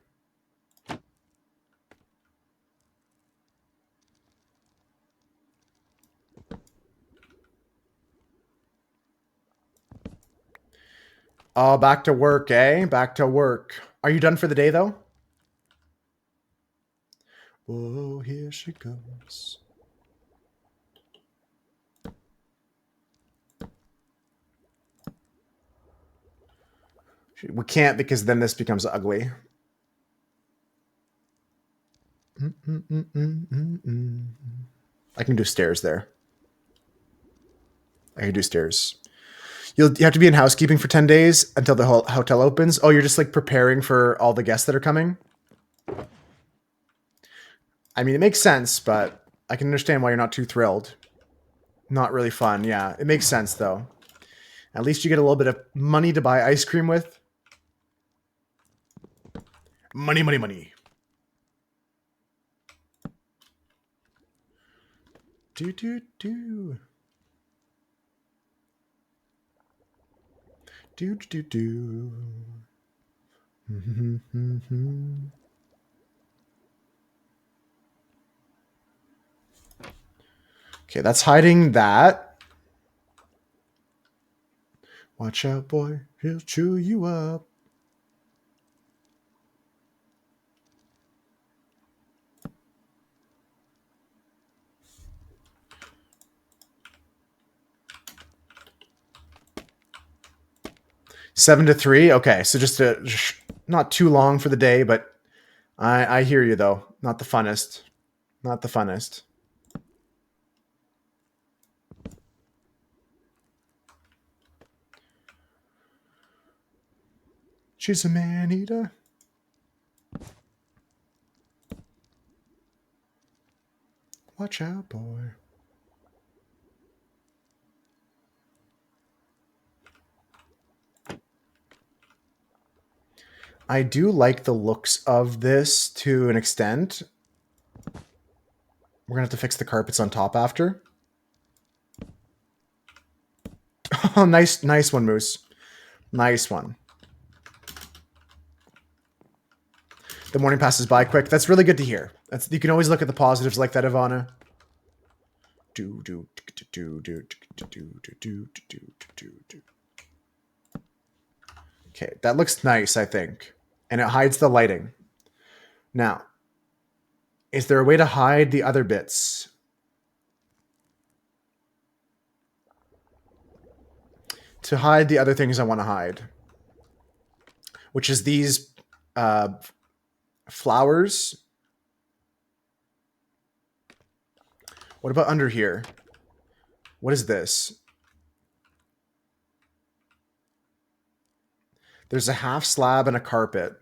Oh, back to work, eh? Back to work. Are you done for the day, though? Oh, here she goes. We can't because then this becomes ugly. I can do stairs there. I can do stairs. You have to be in housekeeping for 10 days until the whole hotel opens. Oh, you're just like preparing for all the guests that are coming? I mean, it makes sense, but I can understand why you're not too thrilled. Not really fun. Yeah, it makes sense, though. At least you get a little bit of money to buy ice cream with. Money, money, money. Do, do, do. Do, do, do. Okay, that's hiding that. Watch out, boy. He'll chew you up. Seven to 3. Okay, so just not too long for the day, but I hear you though. Not the funnest. Not the funnest. She's a man-eater. Watch out, boy. I do like the looks of this to an extent. We're going to have to fix the carpets on top after. Oh, nice one, Moose. Nice one. The morning passes by quick. That's really good to hear. You can always look at the positives like that, Ivana. Okay, that looks nice, I think. And it hides the lighting. Now, is there a way to hide the other bits? To hide the other things I want to hide. Which is these flowers. What about under here? What is this? There's a half slab and a carpet.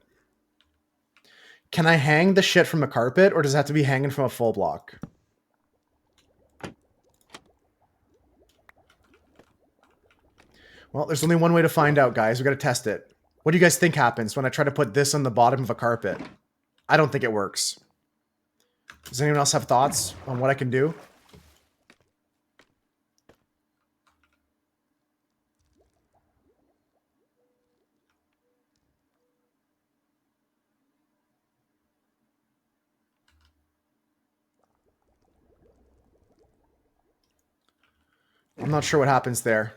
Can I hang the shit from a carpet, or does it have to be hanging from a full block? Well, there's only one way to find out, guys. We got to test it. What do you guys think happens when I try to put this on the bottom of a carpet? I don't think it works. Does anyone else have thoughts on what I can do? I'm not sure what happens there.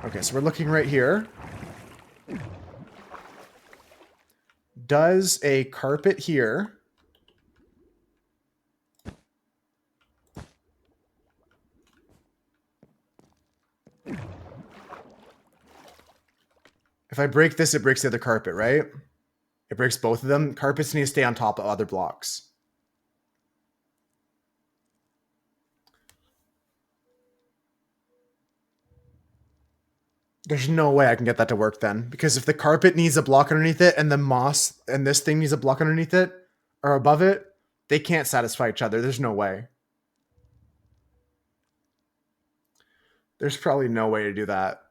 Okay, so we're looking right here. Does a carpet here... If I break this, it breaks the other carpet, right? It breaks both of them. Carpets need to stay on top of other blocks. There's no way I can get that to work then. Because if the carpet needs a block underneath it and the moss and this thing needs a block underneath it or above it, they can't satisfy each other. There's no way. There's probably no way to do that.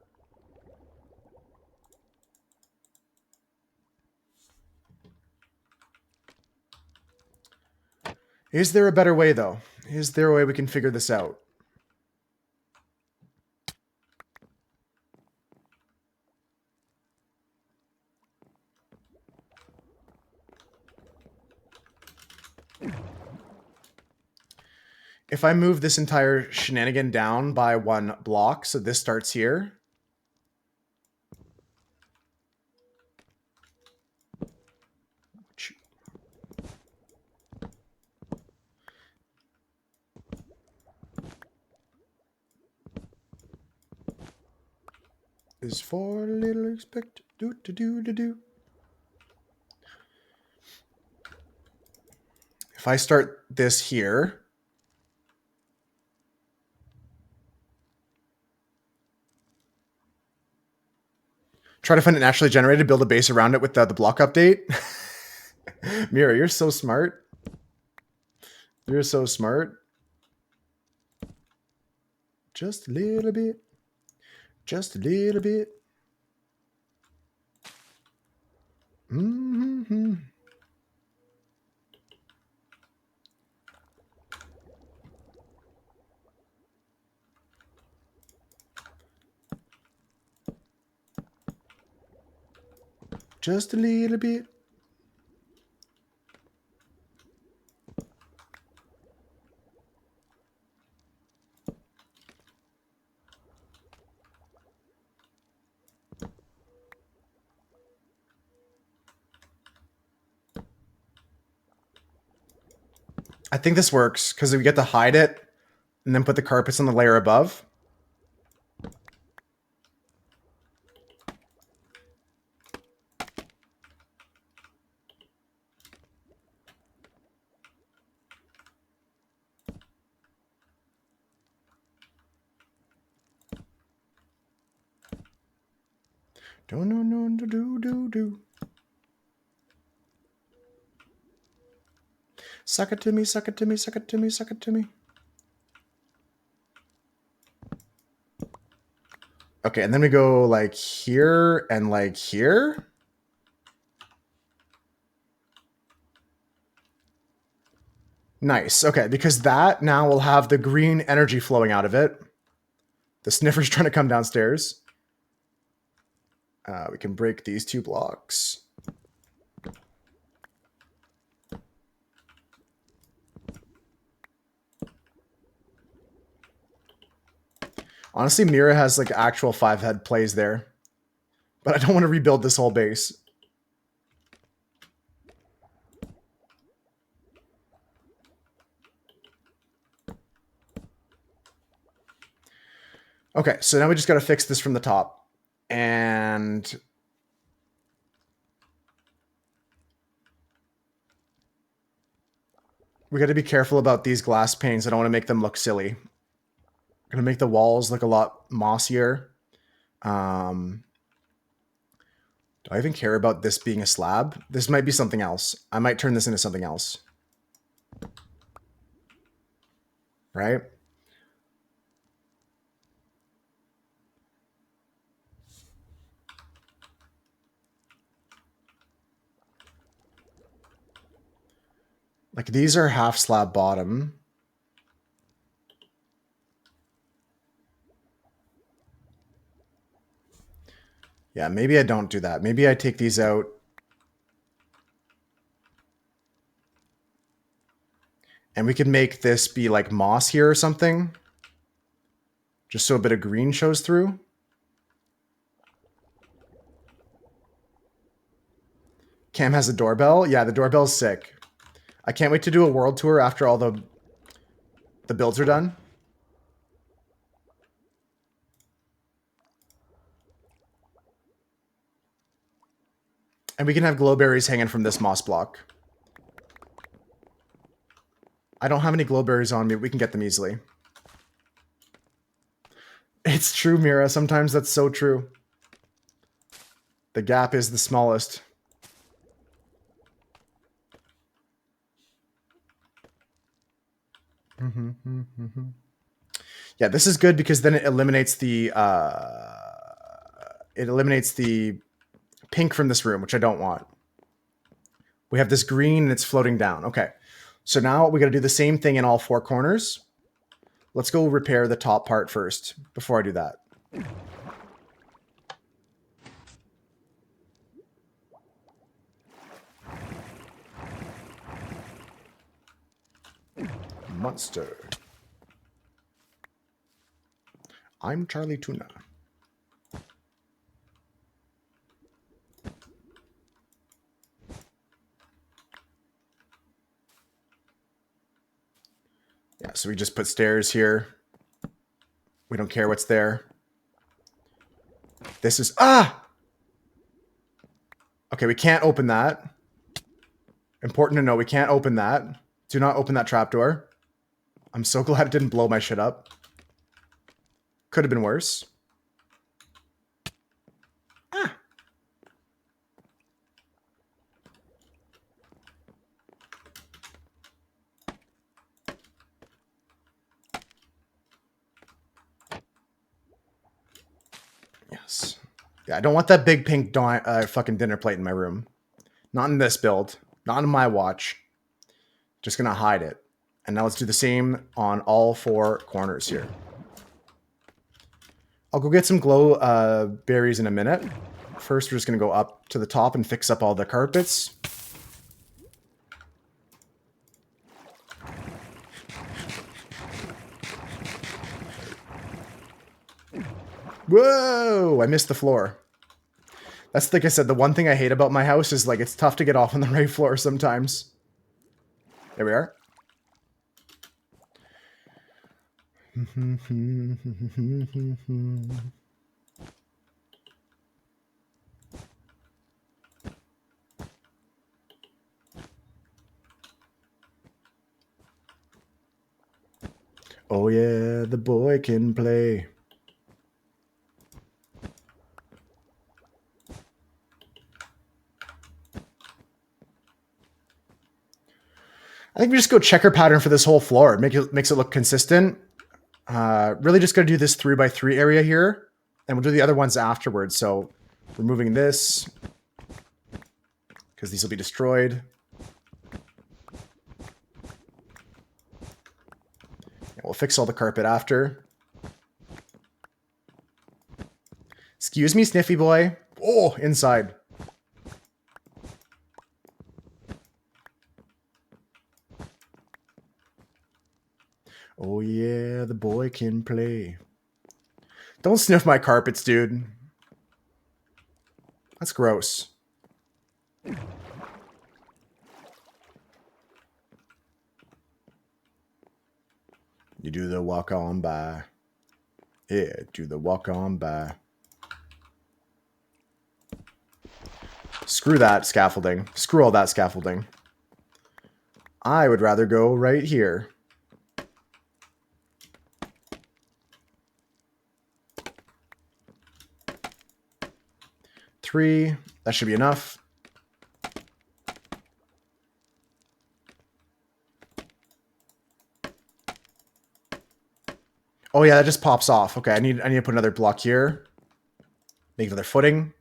Is there a better way, though? Is there a way we can figure this out? If I move this entire shenanigan down by 1 block, so this starts here. Is for a little expect do to do to do. If I start this here, try to find it naturally generated, build a base around it with the block update. Mira, you're so smart. You're so smart. Just a little bit. Just a little bit. Mm-hmm. Just a little bit. I think this works because we get to hide it and then put the carpets on the layer above. Do. Suck it to me, suck it to me, suck it to me, suck it to me. Okay, and then we go like here and like here. Nice. Okay, because that now will have the green energy flowing out of it. The sniffer's trying to come downstairs. We can break these 2 blocks. Honestly, Mira has like actual 5-head plays there. But I don't want to rebuild this whole base. Okay, so now we just got to fix this from the top. And we got to be careful about these glass panes. I don't want to make them look silly. I'm going to make the walls look a lot mossier. Do I even care about this being a slab? This might be something else. I might turn this into something else. Right? Like these are half slab bottom. Yeah, maybe I don't do that. Maybe I take these out. And we could make this be like moss here or something. Just so a bit of green shows through. Cam has a doorbell. Yeah, the doorbell's sick. I can't wait to do a world tour after all the builds are done. And we can have glowberries hanging from this moss block. I don't have any glowberries on me. We can get them easily. It's true, Mira. Sometimes that's so true. The gap is the smallest. Yeah, this is good because then it eliminates the pink from this room, which I don't want. We have this green and it's floating down. Okay. So now we got to do the same thing in all 4 corners. Let's go repair the top part first before I do that. Monster. I'm Charlie Tuna. Yeah, so we just put stairs here. We don't care what's there. This is... Ah! Okay, we can't open that. Important to know, we can't open that. Do not open that trapdoor. I'm so glad it didn't blow my shit up. Could have been worse. Ah. Yes. Yeah, I don't want that big pink fucking dinner plate in my room. Not in this build. Not in my watch. Just gonna hide it. And now let's do the same on all four corners here. I'll go get some glow berries in a minute. First, we're just gonna go up to the top and fix up all the carpets. Whoa! I missed the floor. That's like I said, the one thing I hate about my house is like it's tough to get off on the right floor sometimes. There we are. Oh yeah, the boy can play. I think we just go checker pattern for this whole floor. Makes it look consistent. Really just going to do this 3x3 area here. And we'll do the other ones afterwards. So removing this. Because these will be destroyed. And we'll fix all the carpet after. Excuse me, Sniffy boy. Oh, inside. Oh yeah, the boy can play. Don't sniff my carpets, dude. That's gross. You do the walk on by. Yeah, do the walk on by. Screw that scaffolding. Screw all that scaffolding. I would rather go right here. Three. That should be enough. Oh yeah, that just pops off. Okay, I need to put another block here. Make another footing.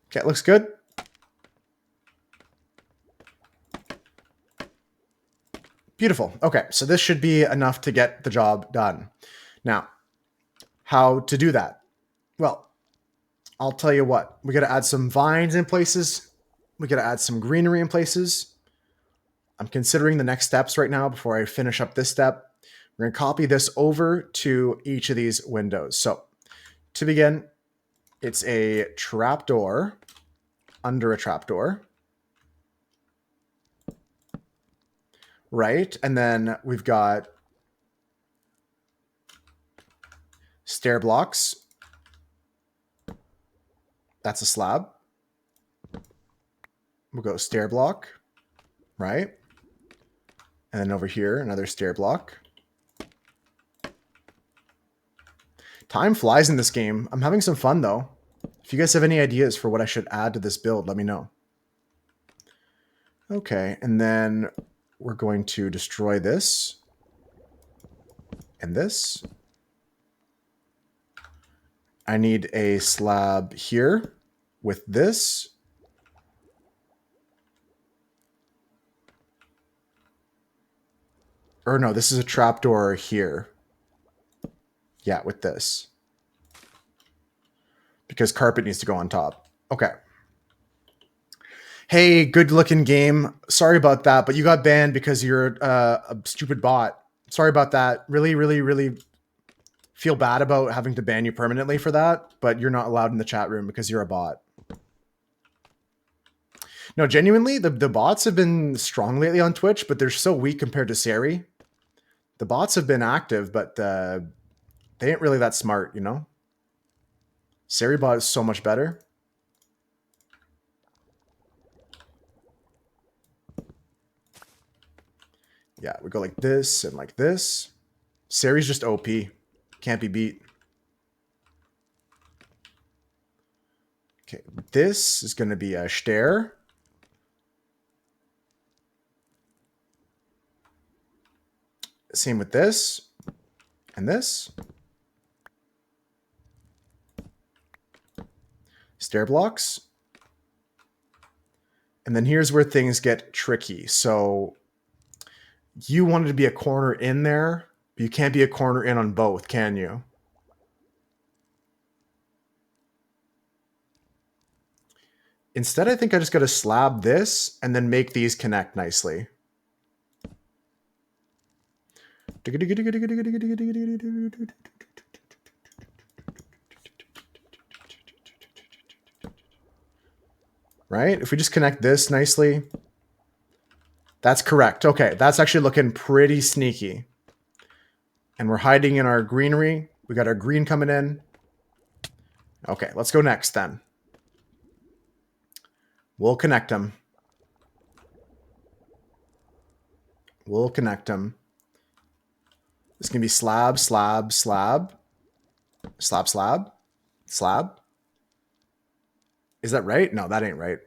Okay, it looks good. Beautiful. Okay, so this should be enough to get the job done. Now, how to do that? Well, I'll tell you what. We got to add some vines in places. We got to add some greenery in places. I'm considering the next steps right now before I finish up this step. We're going to copy this over to each of these windows. So, to begin, it's a trapdoor under a trapdoor. Right, and then we've got stair blocks. That's a slab. We'll go stair block, right? And then over here, another stair block. Time flies in this game. I'm having some fun, though. If you guys have any ideas for what I should add to this build, let me know. Okay, and then we're going to destroy this and this. I need a slab here with this. Or no, this is a trapdoor here. Yeah, with this. Because carpet needs to go on top. Okay. Hey, good looking game. Sorry about that, but you got banned because you're a stupid bot. Sorry about that. Really, really, really feel bad about having to ban you permanently for that, but you're not allowed in the chat room because you're a bot. No, genuinely, the bots have been strong lately on Twitch, but they're so weak compared to Sari. The bots have been active, but they ain't really that smart, you know? Sari bot is so much better. Yeah, we go like this and like this. Sari's just OP. Can't be beat. Okay, this is going to be a Stare. Same with this and this. Stair blocks. And then here's where things get tricky. So you wanted to be a corner in there, but you can't be a corner in on both, can you? Instead, I think I just got to slab this and then make these connect nicely. Right? If we just connect this nicely, that's correct. Okay, that's actually looking pretty sneaky. And we're hiding in our greenery. We got our green coming in. Okay, let's go next then. We'll connect them. We'll connect them. It's going to be slab, slab, slab. Slab, slab. Slab. Is that right? No, that ain't right.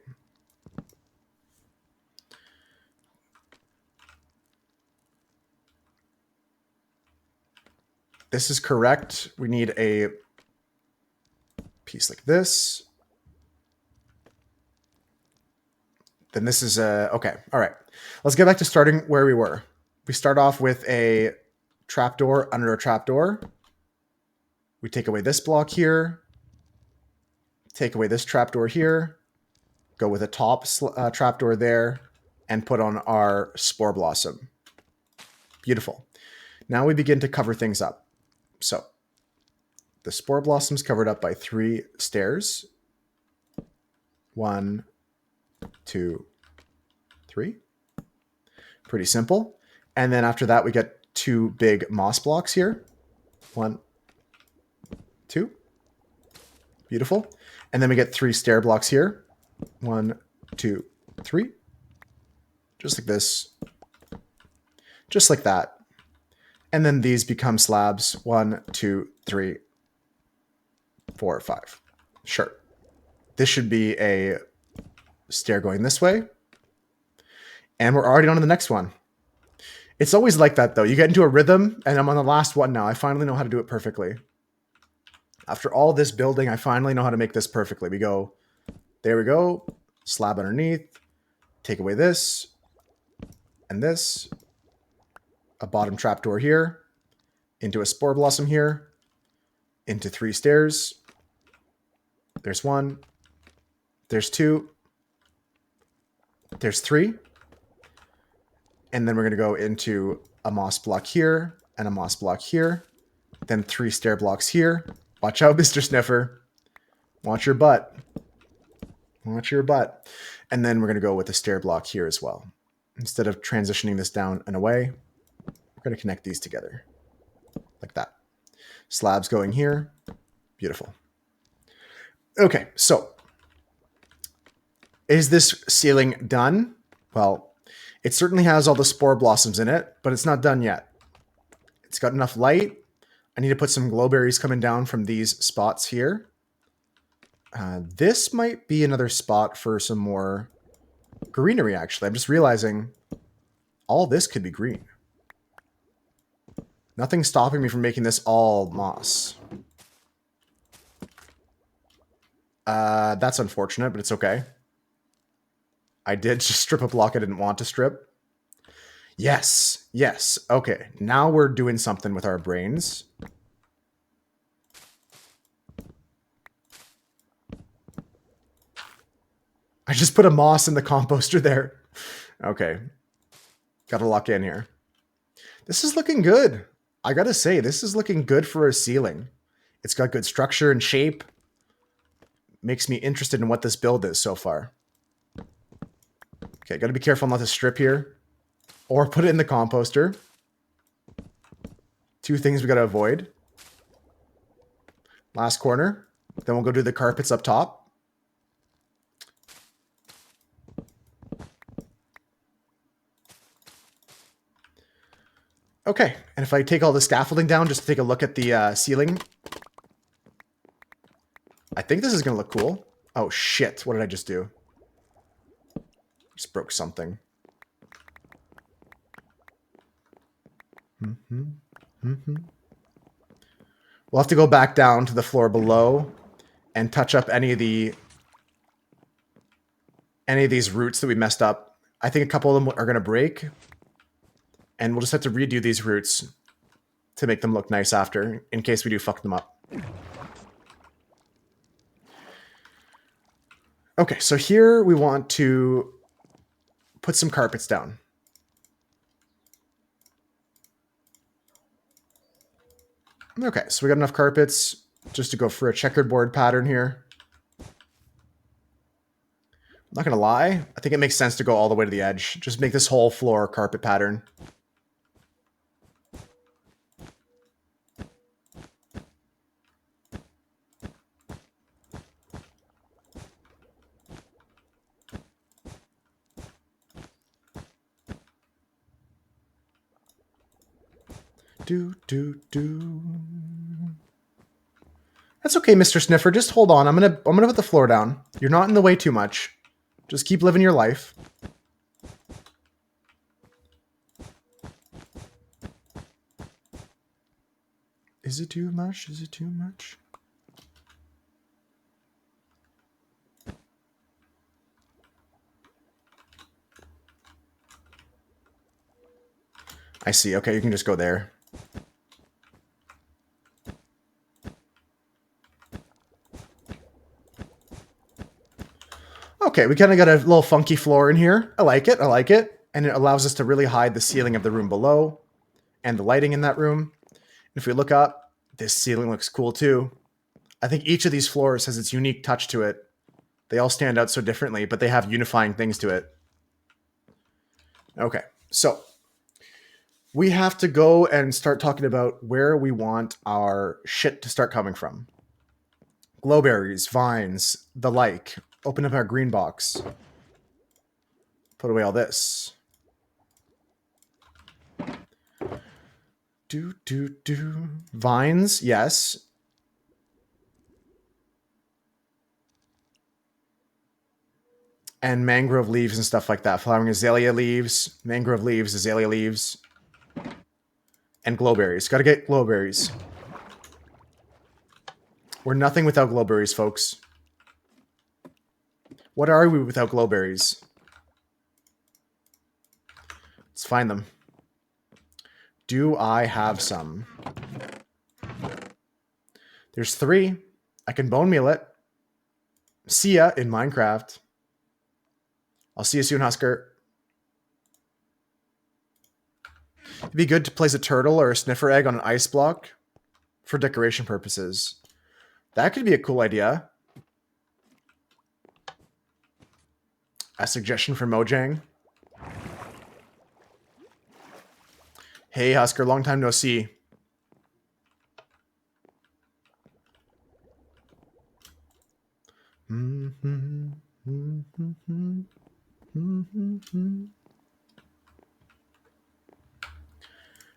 This is correct. We need a piece like this. Then this is a... Okay, all right. Let's get back to starting where we were. We start off with a trapdoor under a trapdoor. We take away this block here. Take away this trapdoor here. Go with a top trapdoor there. And put on our Spore Blossom. Beautiful. Now we begin to cover things up. So the Spore Blossom's covered up by 3 stairs. 1, 2, 3. Pretty simple. And then after that, we get 2 big moss blocks here. 1, 2. Beautiful. And then we get 3 stair blocks here. 1, 2, 3. Just like this. Just like that. And then these become slabs. 1, 2, 3, 4, 5. Sure. This should be a stair going this way. And we're already on to the next one. It's always like that, though. You get into a rhythm, and I'm on the last one now. I finally know how to do it perfectly. After all this building, I finally know how to make this perfectly. We go, there we go, slab underneath, take away this, and this, a bottom trapdoor here, into a Spore Blossom here, into 3 stairs. There's 1, there's 2, there's 3. And then we're going to go into a moss block here and a moss block here. Then 3 stair blocks here. Watch out, Mr. Sniffer. Watch your butt. Watch your butt. And then we're going to go with a stair block here as well. Instead of transitioning this down and away, we're going to connect these together. Like that. Slabs going here. Beautiful. Okay, so is this ceiling done? Well, it certainly has all the Spore Blossoms in it, but it's not done yet. It's got enough light. I need to put some glowberries coming down from these spots here. This might be another spot for some more greenery, actually. I'm just realizing all this could be green. Nothing's stopping me from making this all moss. That's unfortunate, but it's okay. I did just strip a block I didn't want to strip. Yes, yes. Okay, now we're doing something with our brains. I just put a moss in the composter there. Okay. Got to lock in here. This is looking good. I got to say, this is looking good for a ceiling. It's got good structure and shape. Makes me interested in what this build is so far. Okay, got to be careful not to strip here. Or put it in the composter. Two things we got to avoid. Last corner. Then we'll go do the carpets up top. Okay, and if I take all the scaffolding down just to take a look at the ceiling, I think this is going to look cool. Oh shit, what did I just do? Just broke something. We'll have to go back down to the floor below and touch up any of these roots that we messed up. I think a couple of them are going to break. And we'll just have to redo these roots to make them look nice after, in case we do fuck them up. Okay, so here we want to put some carpets down. Okay, so we got enough carpets just to go for a checkerboard pattern here. I'm not gonna lie, I think it makes sense to go all the way to the edge. Just make this whole floor carpet pattern. That's okay, Mr. Sniffer. Just hold on. I'm gonna put the floor down. You're not in the way too much. Just keep living your life. Is it too much? Is it too much? I see. Okay, you can just go there. Okay, we kind of got a little funky floor in here. I like it. I like it. And it allows us to really hide the ceiling of the room below and the lighting in that room. If we look up, this ceiling looks cool too. I think each of these floors has its unique touch to it. They all stand out so differently, but they have unifying things to it. Okay, so we have to go and start talking about where we want our shit to start coming from. Glowberries, vines, the like. Open up our green box. Put away all this. Vines, yes. And mangrove leaves and stuff like that. Flowering azalea leaves, mangrove leaves, azalea leaves. And glowberries. Gotta get glowberries. We're nothing without glowberries, folks. What are we without glowberries? Let's find them. Do I have some? There's 3. I can bone meal it. See ya in Minecraft. I'll see you soon, Husker. It'd be good to place a turtle or a sniffer egg on an ice block for decoration purposes. That could be a cool idea. A suggestion from Mojang. Hey, Husker, long time no see. All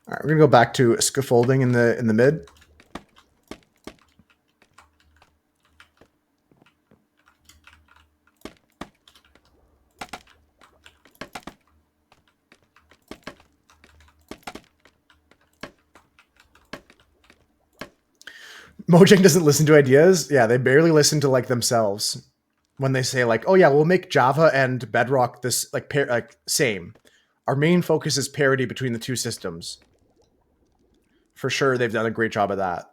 right, we're gonna go back to scaffolding in the mid. Mojang doesn't listen to ideas. Yeah, they barely listen to like themselves when they say like, "Oh yeah, we'll make Java and Bedrock this like same." Our main focus is parity between the two systems. For sure, they've done a great job of that.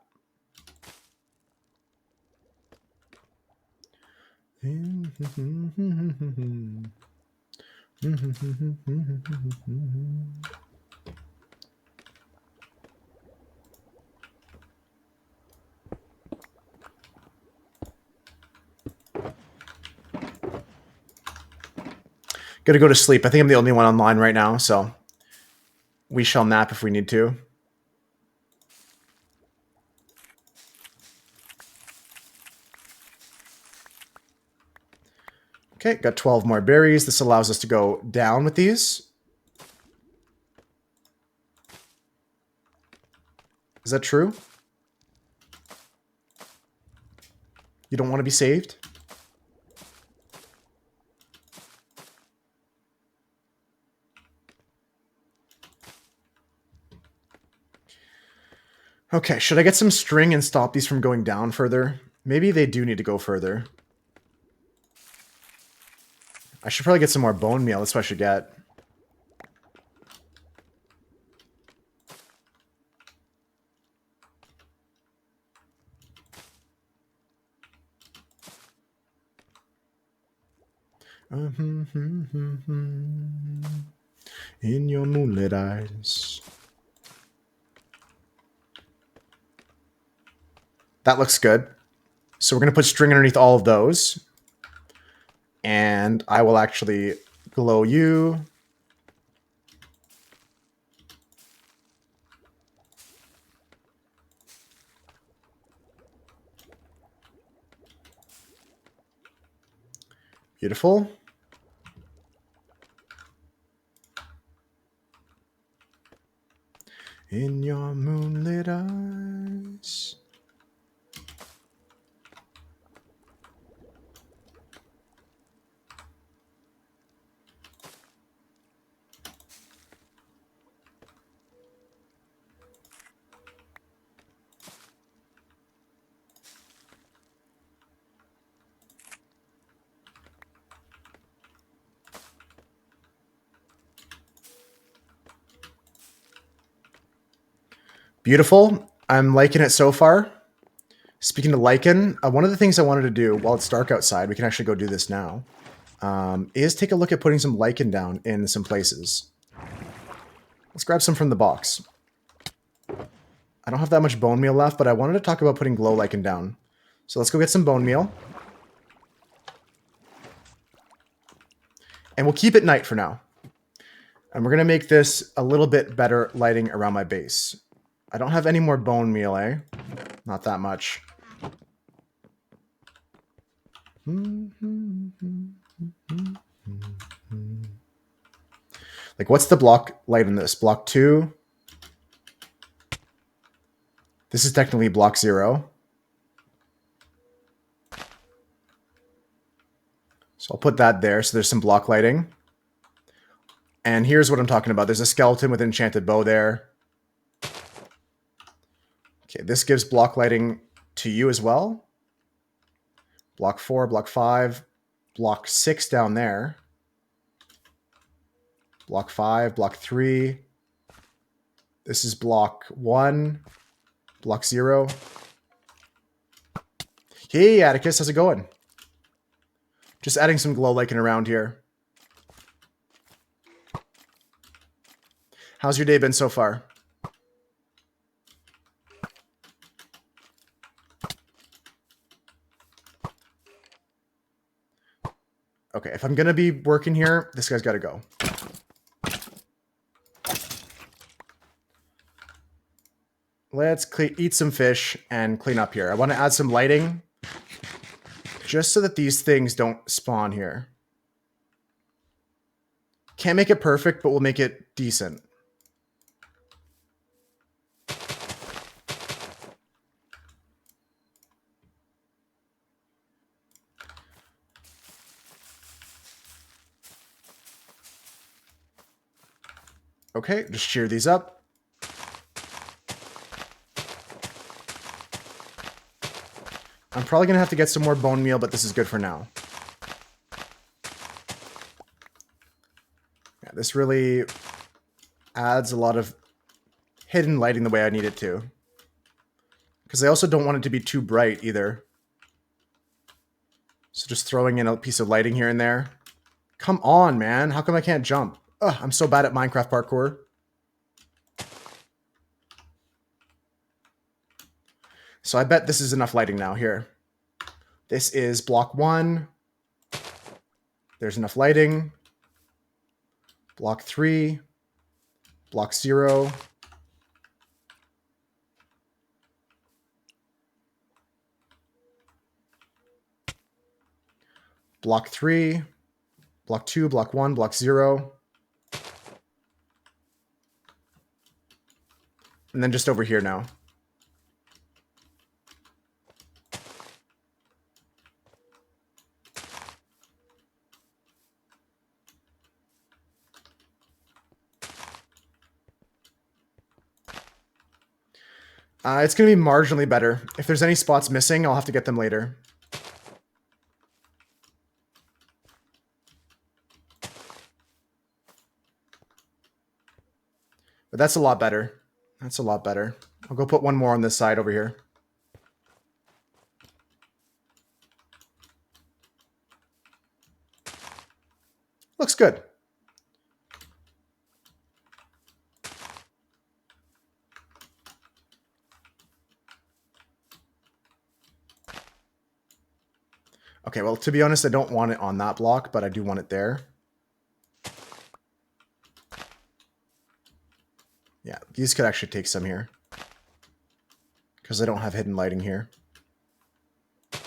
Gonna go to sleep. I think I'm the only one online right now, so we shall nap if we need to. Okay, got 12 more berries. This allows us to go down with these. Is that true? You don't want to be saved? Okay, should I get some string and stop these from going down further? Maybe they do need to go further. I should probably get some more bone meal. That's what I should get. In your moonlit eyes. That looks good. So we're going to put string underneath all of those. And I will actually glow you. Beautiful. In your moonlit eyes. Beautiful. I'm liking it so far. Speaking of lichen, one of the things I wanted to do while it's dark outside, we can actually go do this now, is take a look at putting some lichen down in some places. Let's grab some from the box. I don't have that much bone meal left, but I wanted to talk about putting glow lichen down. So let's go get some bone meal. And we'll keep it night for now. And we're going to make this a little bit better lighting around my base. I don't have any more bone meal, eh? Not that much. Like, what's the block light in this? Block 2? This is technically block 0. So I'll put that there, so there's some block lighting. And here's what I'm talking about. There's a skeleton with enchanted bow there. Okay, this gives block lighting to you as well. Block 4, block 5, block 6 down there. Block 5, block 3. This is block 1, block 0. Hey, Atticus, how's it going? Just adding some glow lichen around here. How's your day been so far? Okay, if I'm going to be working here, this guy's got to go. Let's eat some fish and clean up here. I want to add some lighting just so that these things don't spawn here. Can't make it perfect, but we'll make it decent. Okay, just shear these up. I'm probably going to have to get some more bone meal, but this is good for now. Yeah, this really adds a lot of hidden lighting the way I need it to. Because I also don't want it to be too bright either. So just throwing in a piece of lighting here and there. Come on, man. How come I can't jump? Ugh, I'm so bad at Minecraft parkour. So I bet this is enough lighting now here. This is block 1. There's enough lighting. Block 3. Block 0. Block 3. Block 2, block 1, block 0. And then just over here now. It's going to be marginally better. If there's any spots missing, I'll have to get them later. But that's a lot better. That's a lot better. I'll go put one more on this side over here. Looks good. Okay, well, to be honest, I don't want it on that block, but I do want it there. Yeah, these could actually take some here. Because I don't have hidden lighting here. So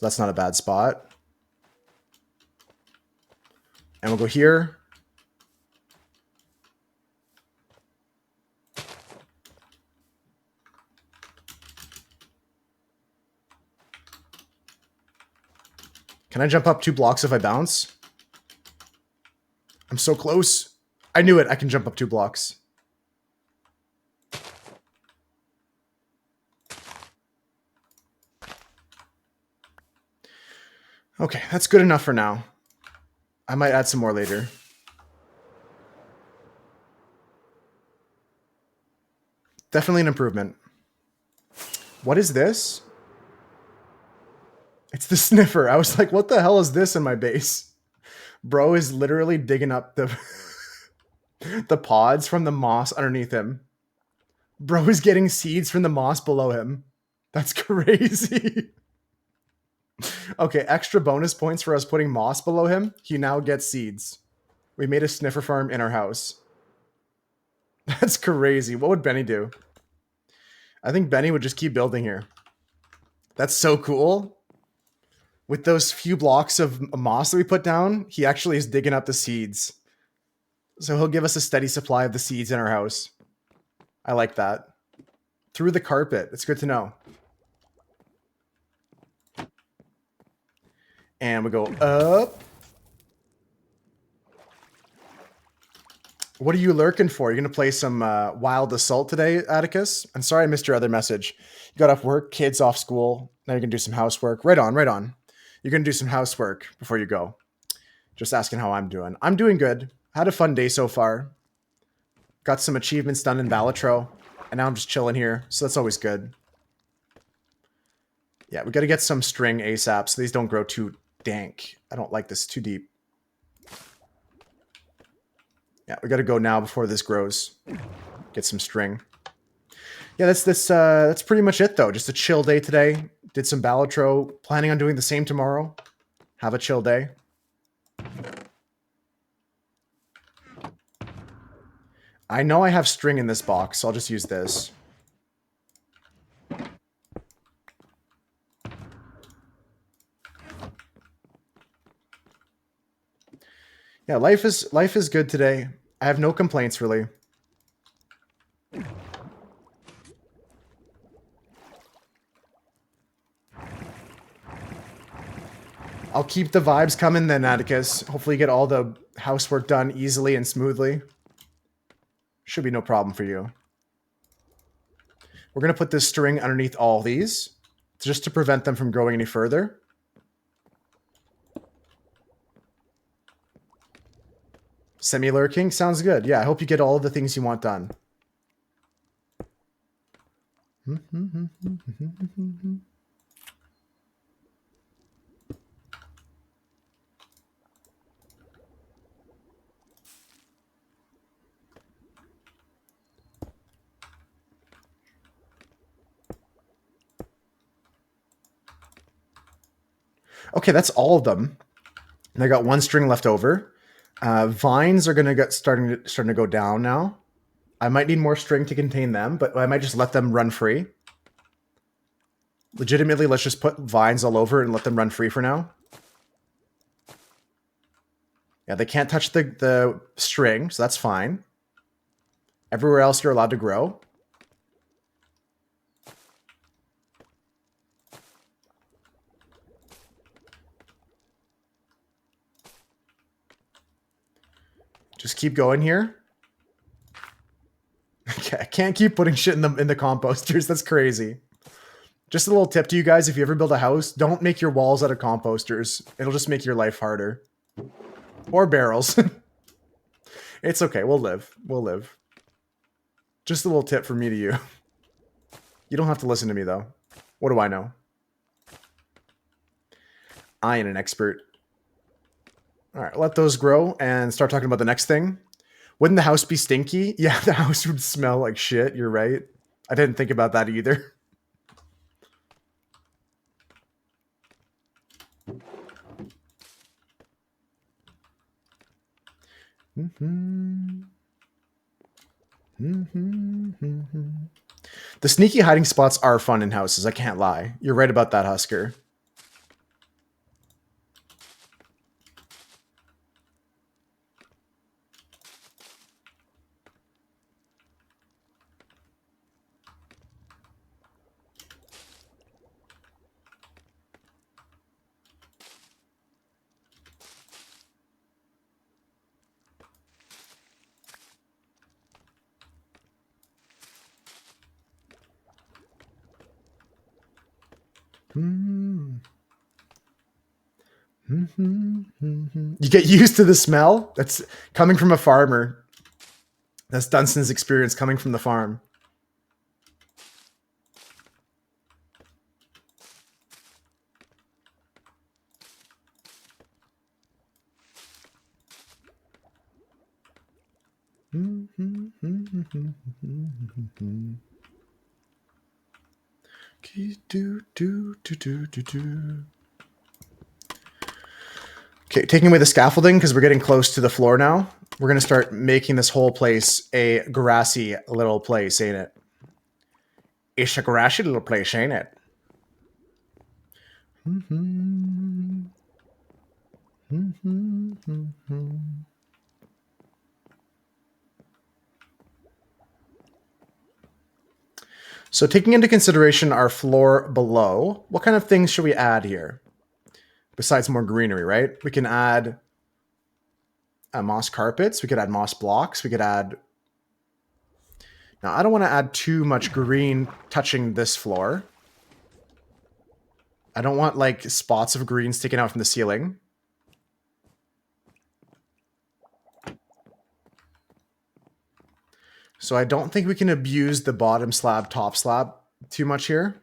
that's not a bad spot. And we'll go here. Can I jump up 2 blocks if I bounce? I'm so close. I knew it. I can jump up 2 blocks. Okay, that's good enough for now. I might add some more later. Definitely an improvement. What is this? It's the sniffer. I was like, what the hell is this in my base? Bro is literally digging up the the pods from the moss underneath him. Bro is getting seeds from the moss below him. That's crazy. Okay, extra bonus points for us putting moss below him. He now gets seeds. We made a sniffer farm in our house. That's crazy. What would Benny do? I think Benny would just keep building here. That's so cool. With those few blocks of moss that we put down, he actually is digging up the seeds. So he'll give us a steady supply of the seeds in our house. I like that. Through the carpet. It's good to know. And we go up. What are you lurking for? You're going to play some Wild Assault today, Atticus? I'm sorry I missed your other message. You got off work, kids off school. Now you're going to do some housework. Right on, right on. You're going to do some housework before you go. Just asking how I'm doing. I'm doing good. Had a fun day so far. Got some achievements done in Balatro. And now I'm just chilling here. So that's always good. Yeah, we got to get some string ASAP so these don't grow too dank. I don't like this too deep. Yeah, we got to go now before this grows. Get some string. Yeah, that's pretty much it though. Just a chill day today. Did some Balatro. Planning on doing the same tomorrow. Have a chill day. I know I have string in this box, so I'll just use this. Yeah, life is good today. I have no complaints really. I'll keep the vibes coming then, Atticus. Hopefully you get all the housework done easily and smoothly. Should be no problem for you. We're going to put this string underneath all these, just to prevent them from growing any further. Semi-lurking? Sounds good. Yeah, I hope you get all of the things you want done. Okay, that's all of them. And I got one string left over. Vines are gonna get starting to go down now. I might need more string to contain them, but I might just let them run free. Legitimately, let's just put vines all over and let them run free for now. Yeah, they can't touch the string, so that's fine. Everywhere else, you're allowed to grow. Just keep going here. Okay, I can't keep putting shit in the composters. That's crazy. Just a little tip to you guys: if you ever build a house, don't make your walls out of composters. It'll just make your life harder. Or barrels. It's okay. We'll live. We'll live. Just a little tip from me to you. You don't have to listen to me, though. What do I know? I ain't an expert. All right, let those grow and start talking about the next thing. Wouldn't the house be stinky? Yeah, the house would smell like shit. You're right. I didn't think about that either. The sneaky hiding spots are fun in houses. I can't lie. You're right about that, Husker. You get used to the smell. That's coming from a farmer. That's Dunstan's experience coming from the farm. Okay, taking away the scaffolding because we're getting close to the floor now. We're going to start making this whole place a grassy little place, ain't it? It's a grassy little place, ain't it? So taking into consideration our floor below, what kind of things should we add here? Besides more greenery, right? We can add moss carpets. We could add moss blocks. We could add... Now, I don't want to add too much green touching this floor. I don't want, like, spots of green sticking out from the ceiling. So I don't think we can abuse the bottom slab, top slab too much here.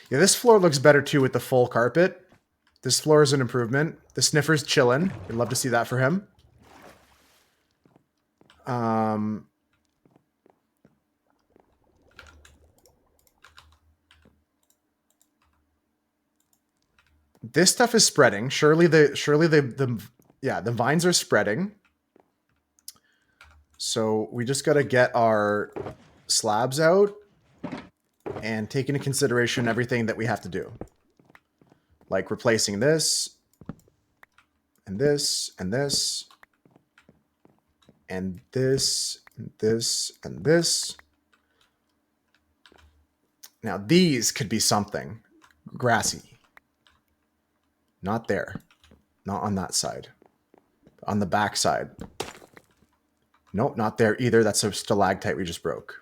Yeah, this floor looks better too with the full carpet. This floor is an improvement. The sniffer's chilling. We'd love to see that for him. This stuff is spreading. Surely the vines are spreading. So we just got to get our slabs out and take into consideration everything that we have to do. Like replacing this and this and this and this and this and this. Now these could be something grassy. Not there. Not on that side. On the back side. Nope, not there either. That's a stalactite we just broke.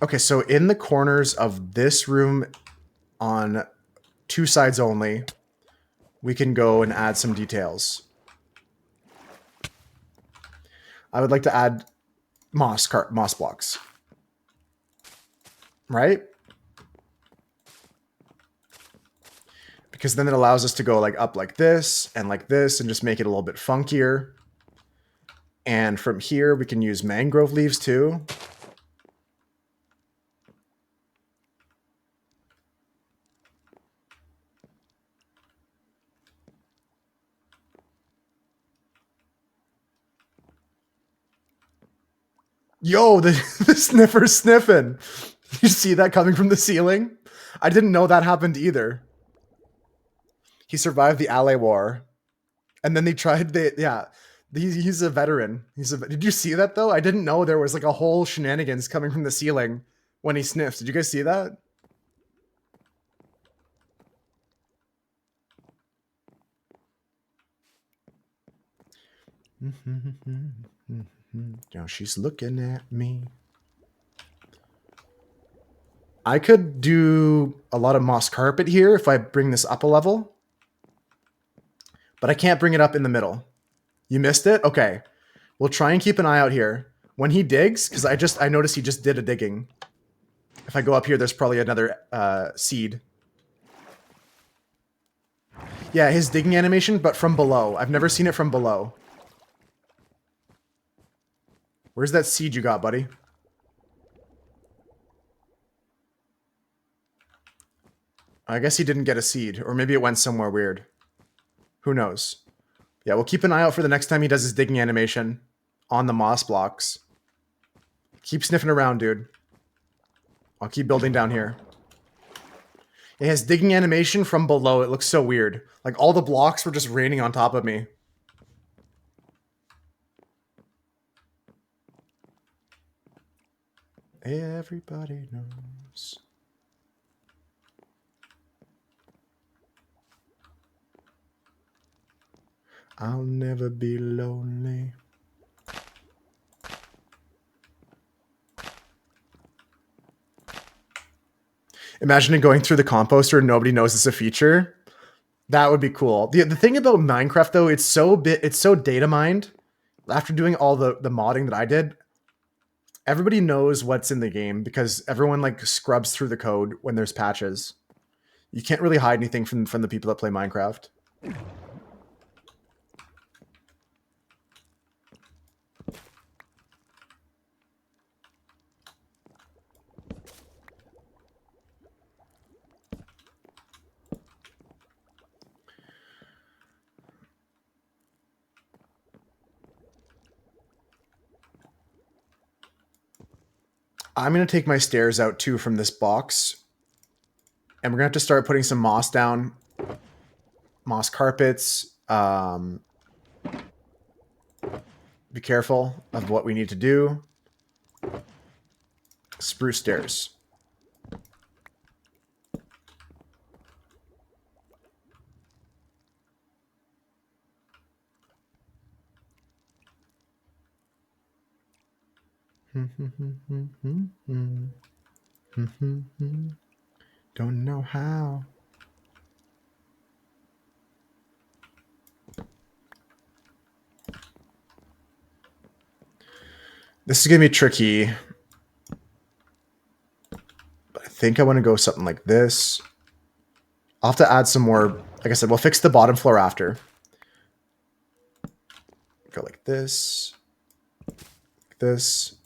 Okay, so in the corners of this room on two sides only, we can go and add some details. I would like to add moss blocks. Right? because then it allows us to go like up like this and just make it a little bit funkier. And from here, we can use mangrove leaves too. Yo, the sniffer's sniffing. You see that coming from the ceiling? I didn't know that happened either. He survived the Alay War. And then they tried he's a veteran. Did you see that though? I didn't know there was like a whole shenanigans coming from the ceiling when he sniffs. Did you guys see that? Now she's looking at me. I could do a lot of moss carpet here if I bring this up a level. But I can't bring it up in the middle. You missed it? Okay. We'll try and keep an eye out here. When he digs, because I noticed he just did a digging. If I go up here, there's probably another seed. Yeah, his digging animation, but from below. I've never seen it from below. Where's that seed you got, buddy? I guess he didn't get a seed, or maybe it went somewhere weird. Who knows? Yeah, we'll keep an eye out for the next time he does his digging animation on the moss blocks. Keep sniffing around, dude. I'll keep building down here. It has digging animation from below. It looks so weird. Like all the blocks were just raining on top of me. Everybody knows. I'll never be lonely. Imagine going through the composter and nobody knows it's a feature. That would be cool. The thing about Minecraft though, it's so data mined. After doing all the modding that I did, everybody knows what's in the game because everyone like scrubs through the code when there's patches. You can't really hide anything from the people that play Minecraft. I'm going to take my stairs out too from this box. And we're going to have to start putting some moss down. Moss carpets. Be careful of what we need to do. Spruce stairs. Don't know how. This is going to be tricky. But I think I want to go something like this. I'll have to add some more. Like I said, we'll fix the bottom floor after. Go like this. Like this.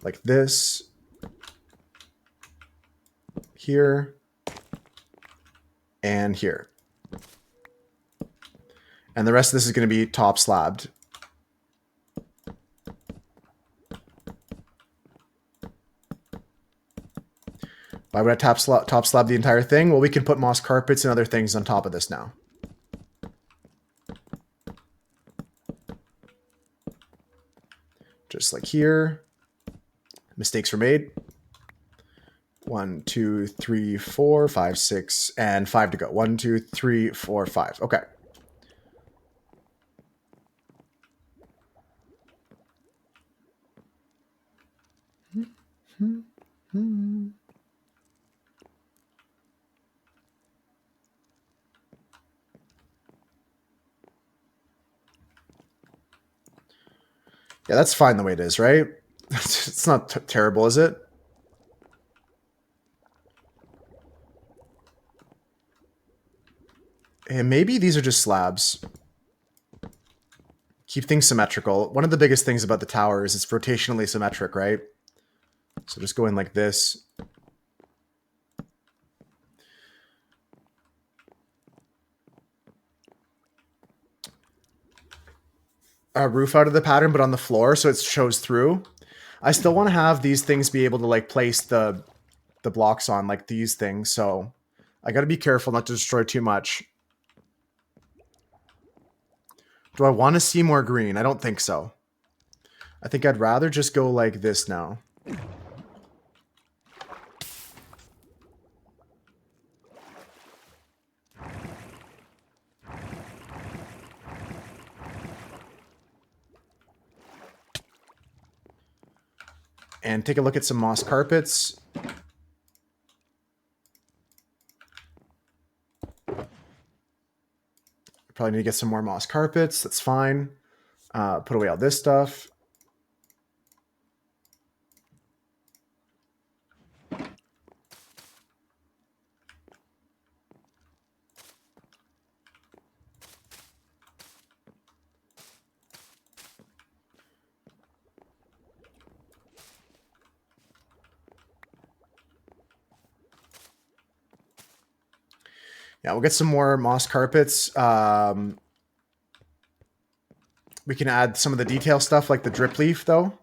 Like this. Here. And here. And the rest of this is going to be top slabbed. Why would I top slab the entire thing? Well, we can put moss carpets and other things on top of this now. Just like here. Mistakes were made. 1, 2, 3, 4, 5, 6, and 5 to go. 1, 2, 3, 4, 5. Okay. Yeah, that's fine the way it is, right? It's not terrible, is it? And maybe these are just slabs. Keep things symmetrical. One of the biggest things about the tower is it's rotationally symmetric, right? So just go in like this. Roof out of the pattern, but on the floor, so it shows through. I still want to have these things be able to like place the blocks on, like these things, so I got to be careful not to destroy too much. Do I want to see more green? I don't think so. I think I'd rather just go like this now. And take a look at some moss carpets. Probably need to get some more moss carpets. That's fine. Put away all this stuff. Yeah, we'll get some more moss carpets. We can add some of the detail stuff like the drip leaf, though.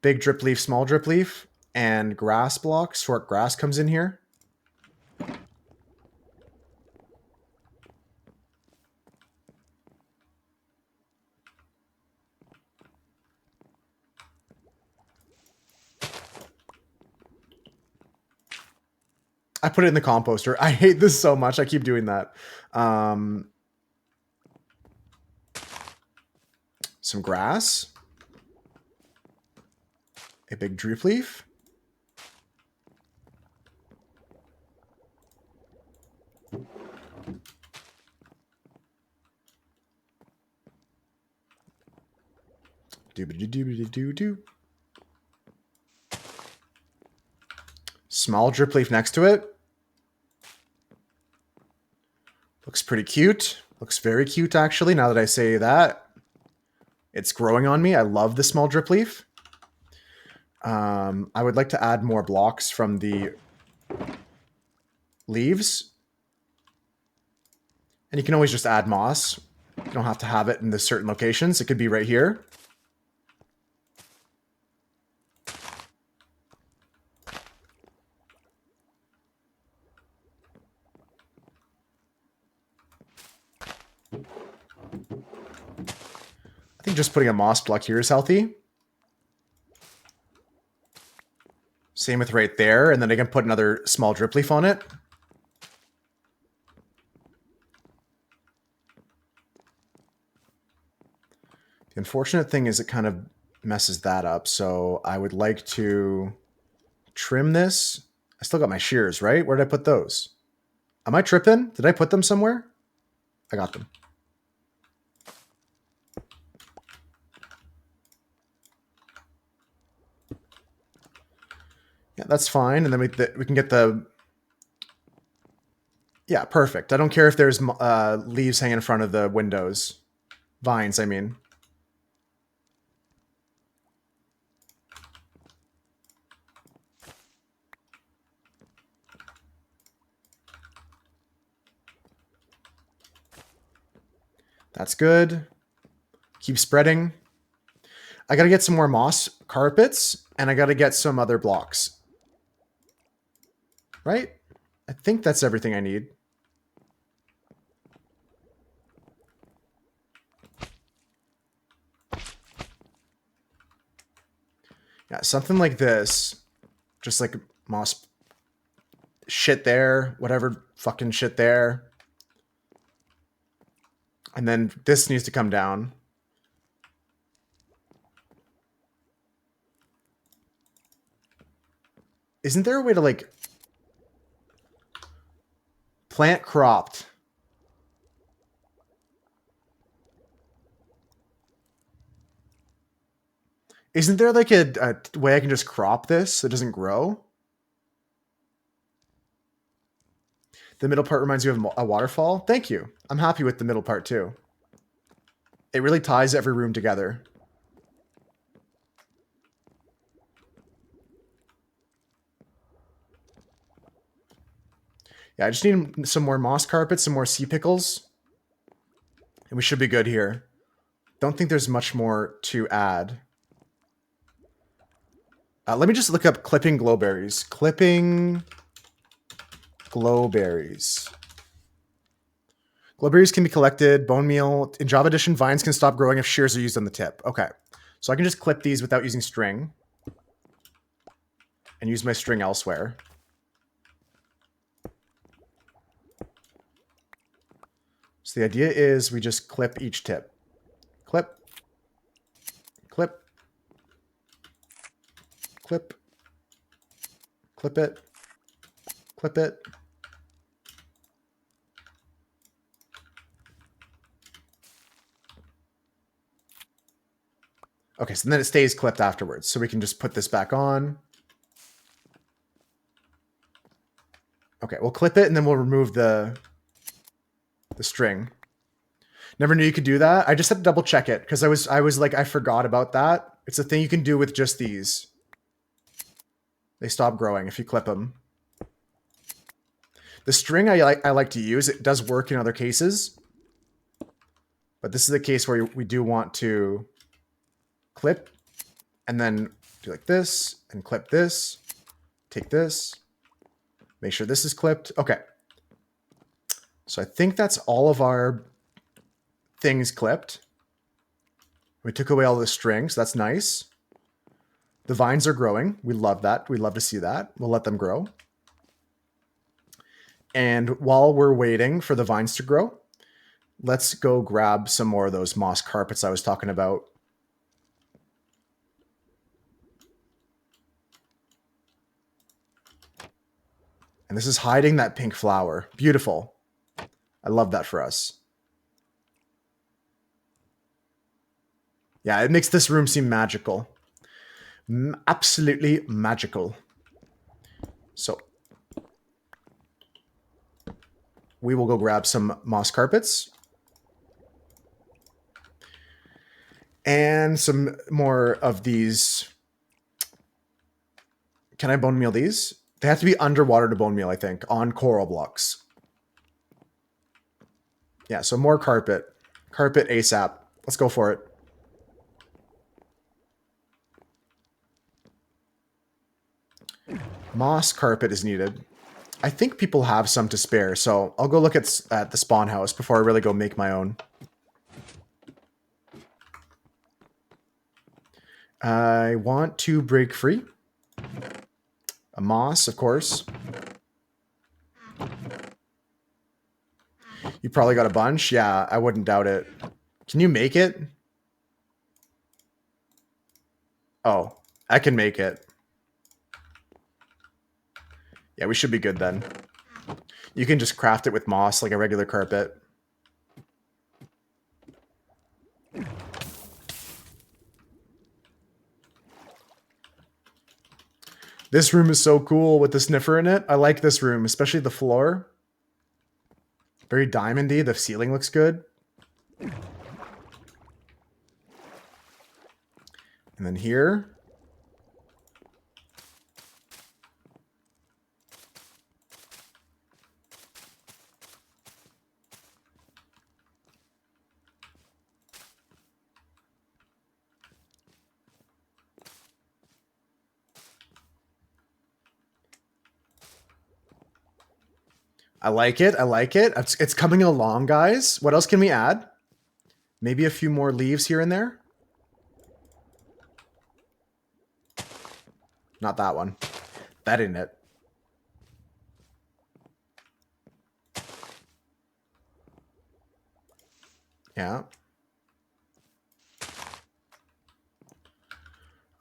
Big drip leaf, small drip leaf, and grass blocks. Short grass comes in here. I put it in the composter. I hate this so much. I keep doing that. Some grass. A big drip leaf. Doobity-doobity-doo-doo. Small drip leaf next to it. Looks pretty cute. Looks very cute, actually, now that I say that. It's growing on me. I love the small drip leaf. I would like to add more blocks from the leaves. And you can always just add moss. You don't have to have it in the certain locations. It could be right here. I think just putting a moss block here is healthy. Same with right there, and then I can put another small drip leaf on it. The unfortunate thing is it kind of messes that up, so I would like to trim this. I still got my shears, right? Where did I put those? Am I tripping? Did I put them somewhere? I got them. Yeah, that's fine. And then we can get the... Yeah, perfect. I don't care if there's leaves hanging in front of the windows. Vines, I mean. That's good. Keep spreading. I gotta get some more moss carpets, and I gotta get some other blocks. Right? I think that's everything I need. Yeah, something like this. Just like moss shit there, whatever fucking shit there. And then this needs to come down. Isn't there a way to like plant cropped? Isn't there like a way I can just crop this so it doesn't grow? The middle part reminds you of a waterfall. Thank you. I'm happy with the middle part too. It really ties every room together. Yeah, I just need some more moss carpets, some more sea pickles. And we should be good here. Don't think there's much more to add. Let me just look up clipping glowberries. Clipping glowberries. Glowberries can be collected. Bone meal. In Java Edition, vines can stop growing if shears are used on the tip. Okay. So I can just clip these without using string. And use my string elsewhere. So the idea is we just clip each tip. Clip. Clip. Clip. Clip it. Clip it. Okay, so then it stays clipped afterwards. So we can just put this back on. Okay, we'll clip it and then we'll remove the string. Never knew you could do that. I just had to double check it because I was like, I forgot about that. It's a thing you can do with just these. They stop growing if you clip them. The string I like to use. It does work in other cases. But this is the case where we do want to clip and then do like this and clip this. Take this. Make sure this is clipped. Okay. So I think that's all of our things clipped. We took away all the strings. That's nice. The vines are growing. We love that. We love to see that. We'll let them grow. And while we're waiting for the vines to grow, let's go grab some more of those moss carpets I was talking about. And this is hiding that pink flower. Beautiful. I love that for us. Yeah, it makes this room seem magical. Absolutely magical. So we will go grab some moss carpets. And some more of these. Can I bone meal these? They have to be underwater to bone meal, I think, on coral blocks. Yeah, so more carpet. Carpet ASAP. Let's go for it. Moss carpet is needed. I think people have some to spare, so I'll go look at the spawn house before I really go make my own. I want to break free. A moss, of course. You probably got a bunch. Yeah, I wouldn't doubt it. Can you make it? Oh, I can make it. Yeah, we should be good then. You can just craft it with moss like a regular carpet. This room is so cool with the sniffer in it. I like this room, especially the floor. Very diamondy. The ceiling looks good. And then here. I like it. I like it. It's coming along, guys. What else can we add? Maybe a few more leaves here and there. Not that one. That ain't it. Yeah.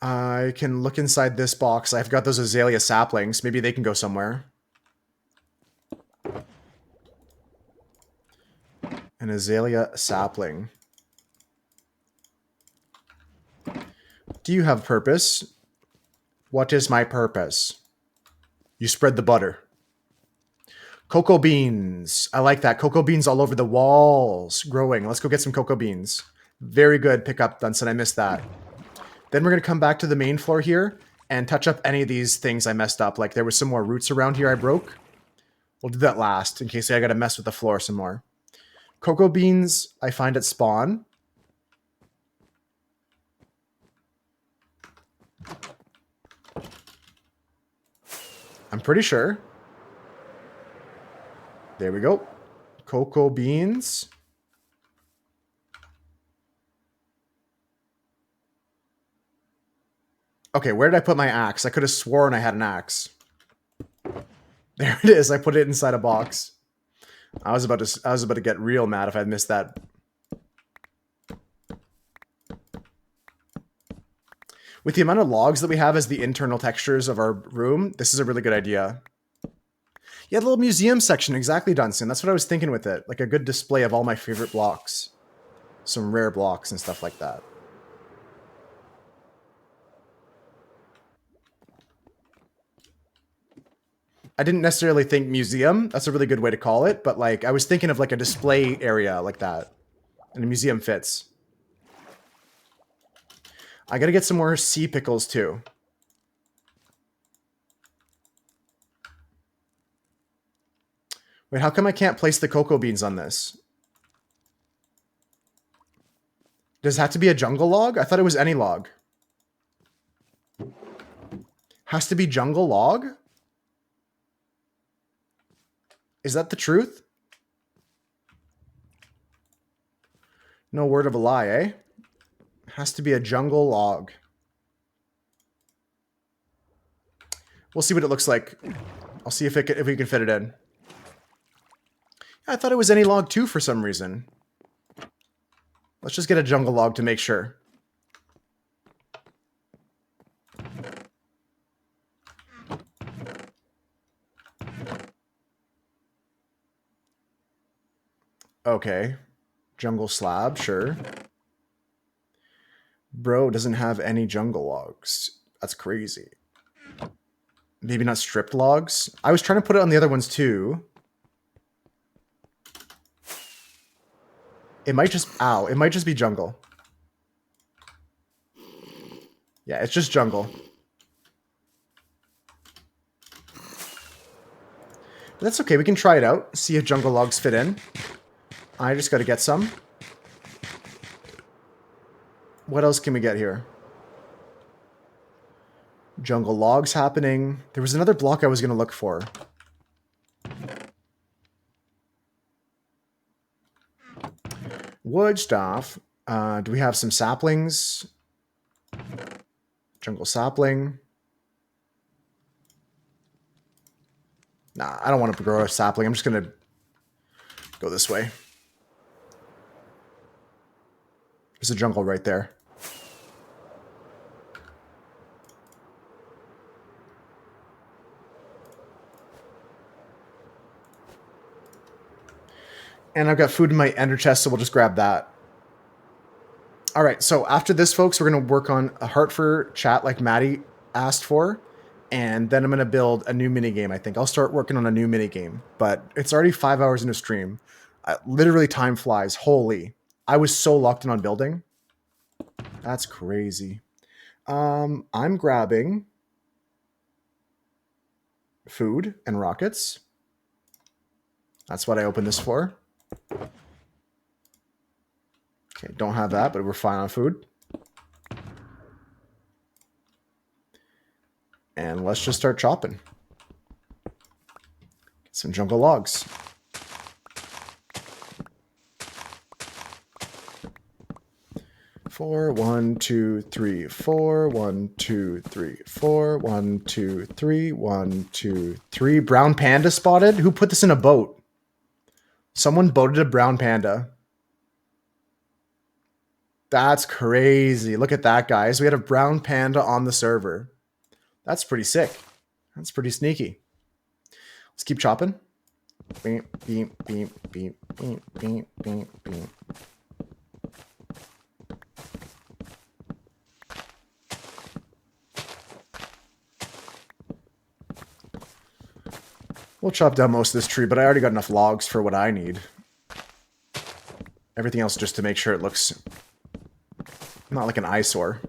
I can look inside this box. I've got those azalea saplings. Maybe they can go somewhere. An azalea sapling. Do you have purpose? What is my purpose? You spread the butter. Cocoa beans. I like that. Cocoa beans all over the walls growing. Let's go get some cocoa beans. Very good pickup, Dunson. I missed that. Then we're going to come back to the main floor here and touch up any of these things I messed up. Like there was some more roots around here I broke. We'll do that last in case I got to mess with the floor some more. Cocoa beans I find at spawn. I'm pretty sure. There we go. Cocoa beans. Okay, where did I put my axe? I could have sworn I had an axe. There it is. I put it inside a box. I was about to get real mad if I missed that. With the amount of logs that we have as the internal textures of our room, this is a really good idea. Yeah, the little museum section, exactly, Dunson. That's what I was thinking with it. Like a good display of all my favorite blocks. Some rare blocks and stuff like that. I didn't necessarily think museum. That's a really good way to call it. But like, I was thinking of like a display area like that. And a museum fits. I gotta get some more sea pickles too. Wait, how come I can't place the cocoa beans on this? Does it have to be a jungle log? I thought it was any log. Has to be jungle log? Is that the truth? No word of a lie, eh? Has to be a jungle log. We'll see what it looks like. I'll see if we can fit it in. I thought it was any log too for some reason. Let's just get a jungle log to make sure. Okay. Jungle slab, sure. Bro doesn't have any jungle logs. That's crazy. Maybe not stripped logs. I was trying to put it on the other ones too. It might just... Ow. It might just be jungle. Yeah, it's just jungle. But that's okay. We can try it out. See if jungle logs fit in. I just got to get some. What else can we get here? Jungle logs happening. There was another block I was going to look for. Wood stuff. Do we have some saplings? Jungle sapling. Nah, I don't want to grow a sapling. I'm just going to go this way. There's a jungle right there. And I've got food in my ender chest, so we'll just grab that. All right, so after this, folks, we're going to work on a heart for chat like Maddie asked for. And then I'm going to build a new minigame, I think. I'll start working on a new minigame. But it's already 5 hours into stream. Literally, time flies. Holy. I was so locked in on building. That's crazy. I'm grabbing food and rockets. That's what I opened this for. Okay, don't have that, but we're fine on food. And let's just start chopping. Get some jungle logs. Four, 1, 2, 3, 4, 1, 2, 3, 4, 1, 2, 3, 1, 2, 3. Brown panda spotted? Who put this in a boat? Someone boated a brown panda. That's crazy. Look at that, guys. We had a brown panda on the server. That's pretty sick. That's pretty sneaky. Let's keep chopping. Beep, beep, beep, beep, beep, beep, beep, beep. We'll chop down most of this tree, but I already got enough logs for what I need. Everything else just to make sure it looks not like an eyesore.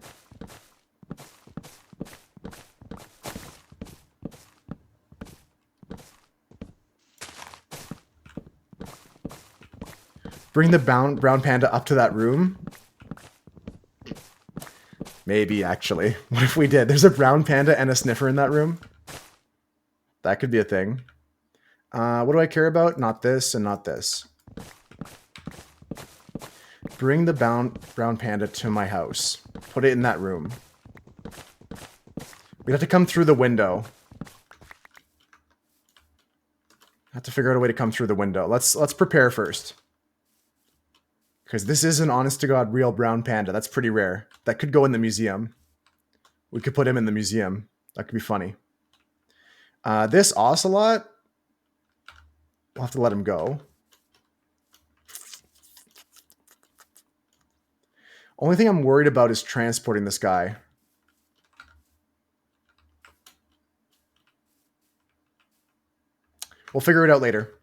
Bring the brown panda up to that room. Maybe, actually. What if we did? There's a brown panda and a sniffer in that room. That could be a thing. What do I care about? Not this and not this. Bring the brown panda to my house. Put it in that room. We'd have to come through the window. Have to figure out a way to come through the window. Let's prepare first. Because this is an honest-to-God real brown panda. That's pretty rare. That could go in the museum. We could put him in the museum. That could be funny. This ocelot, we'll have to let him go. Only thing I'm worried about is transporting this guy. We'll figure it out later.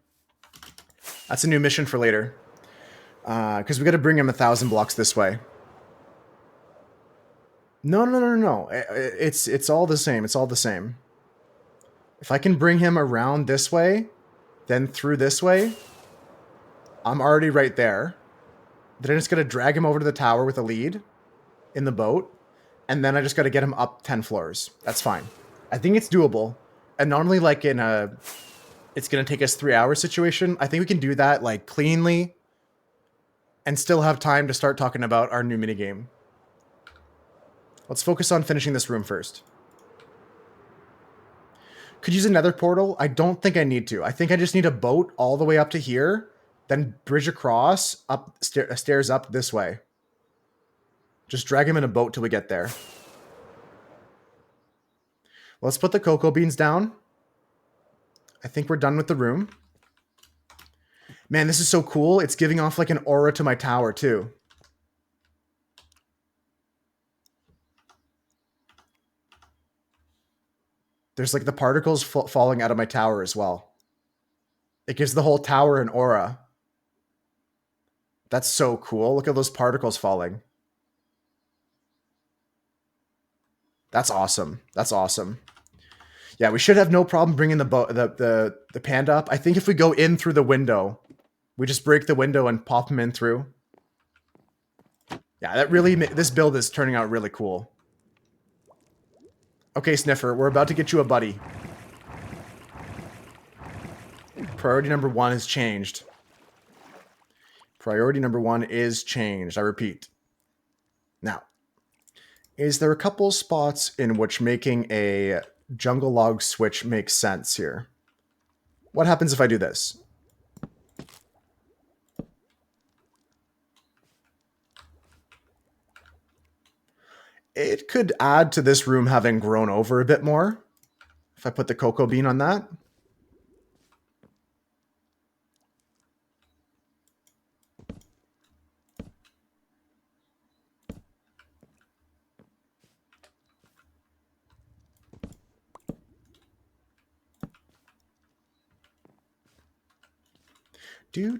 That's a new mission for later. Because we got to bring him 1,000 blocks this way. No. It's all the same. It's all the same. If I can bring him around this way, then through this way, I'm already right there. Then I just got to drag him over to the tower with a lead in the boat. And then I just got to get him up 10 floors. That's fine. I think it's doable. And not only like in a, it's going to take us 3 hours situation. I think we can do that like cleanly and still have time to start talking about our new minigame. Let's focus on finishing this room first. Could use another portal. I don't think I need to. I think I just need a boat all the way up to here, then bridge across, up stairs up this way. Just drag him in a boat till we get there. Let's put the cocoa beans down. I think we're done with the room. Man, this is so cool. It's giving off like an aura to my tower too. There's like the particles falling out of my tower as well. It gives the whole tower an aura. That's so cool. Look at those particles falling. That's awesome. That's awesome. Yeah, we should have no problem bringing the panda up. I think if we go in through the window, we just break the window and pop him in through. Yeah, that really, this build is turning out really cool. Okay, Sniffer, we're about to get you a buddy. Priority number 1 has changed. Priority number 1 is changed. I repeat. Now, is there a couple spots in which making a jungle log switch makes sense here? What happens if I do this? It could add to this room having grown over a bit more if I put the cocoa bean on that. Do.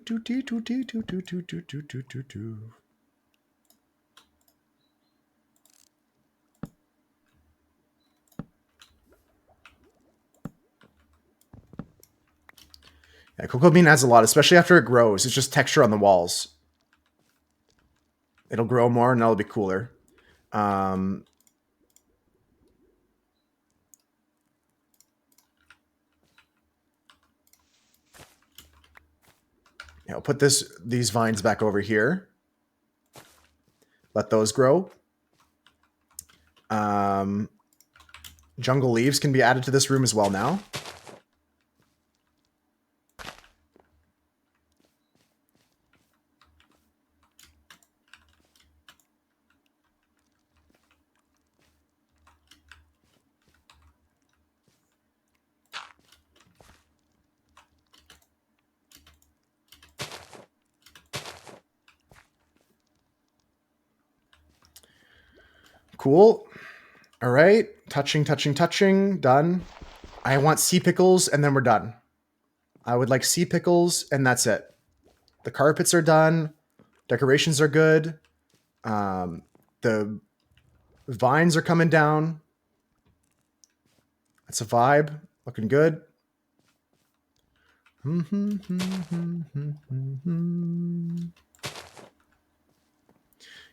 Yeah, cocoa bean adds a lot, especially after it grows. It's just texture on the walls. It'll grow more and that'll be cooler. Yeah, I'll put these vines back over here. Let those grow. Jungle leaves can be added to this room as well now. Cool. All right. Touching. Done. I want sea pickles, and then we're done. I would like sea pickles, and that's it. The carpets are done. Decorations are good. The vines are coming down. That's a vibe. Looking good.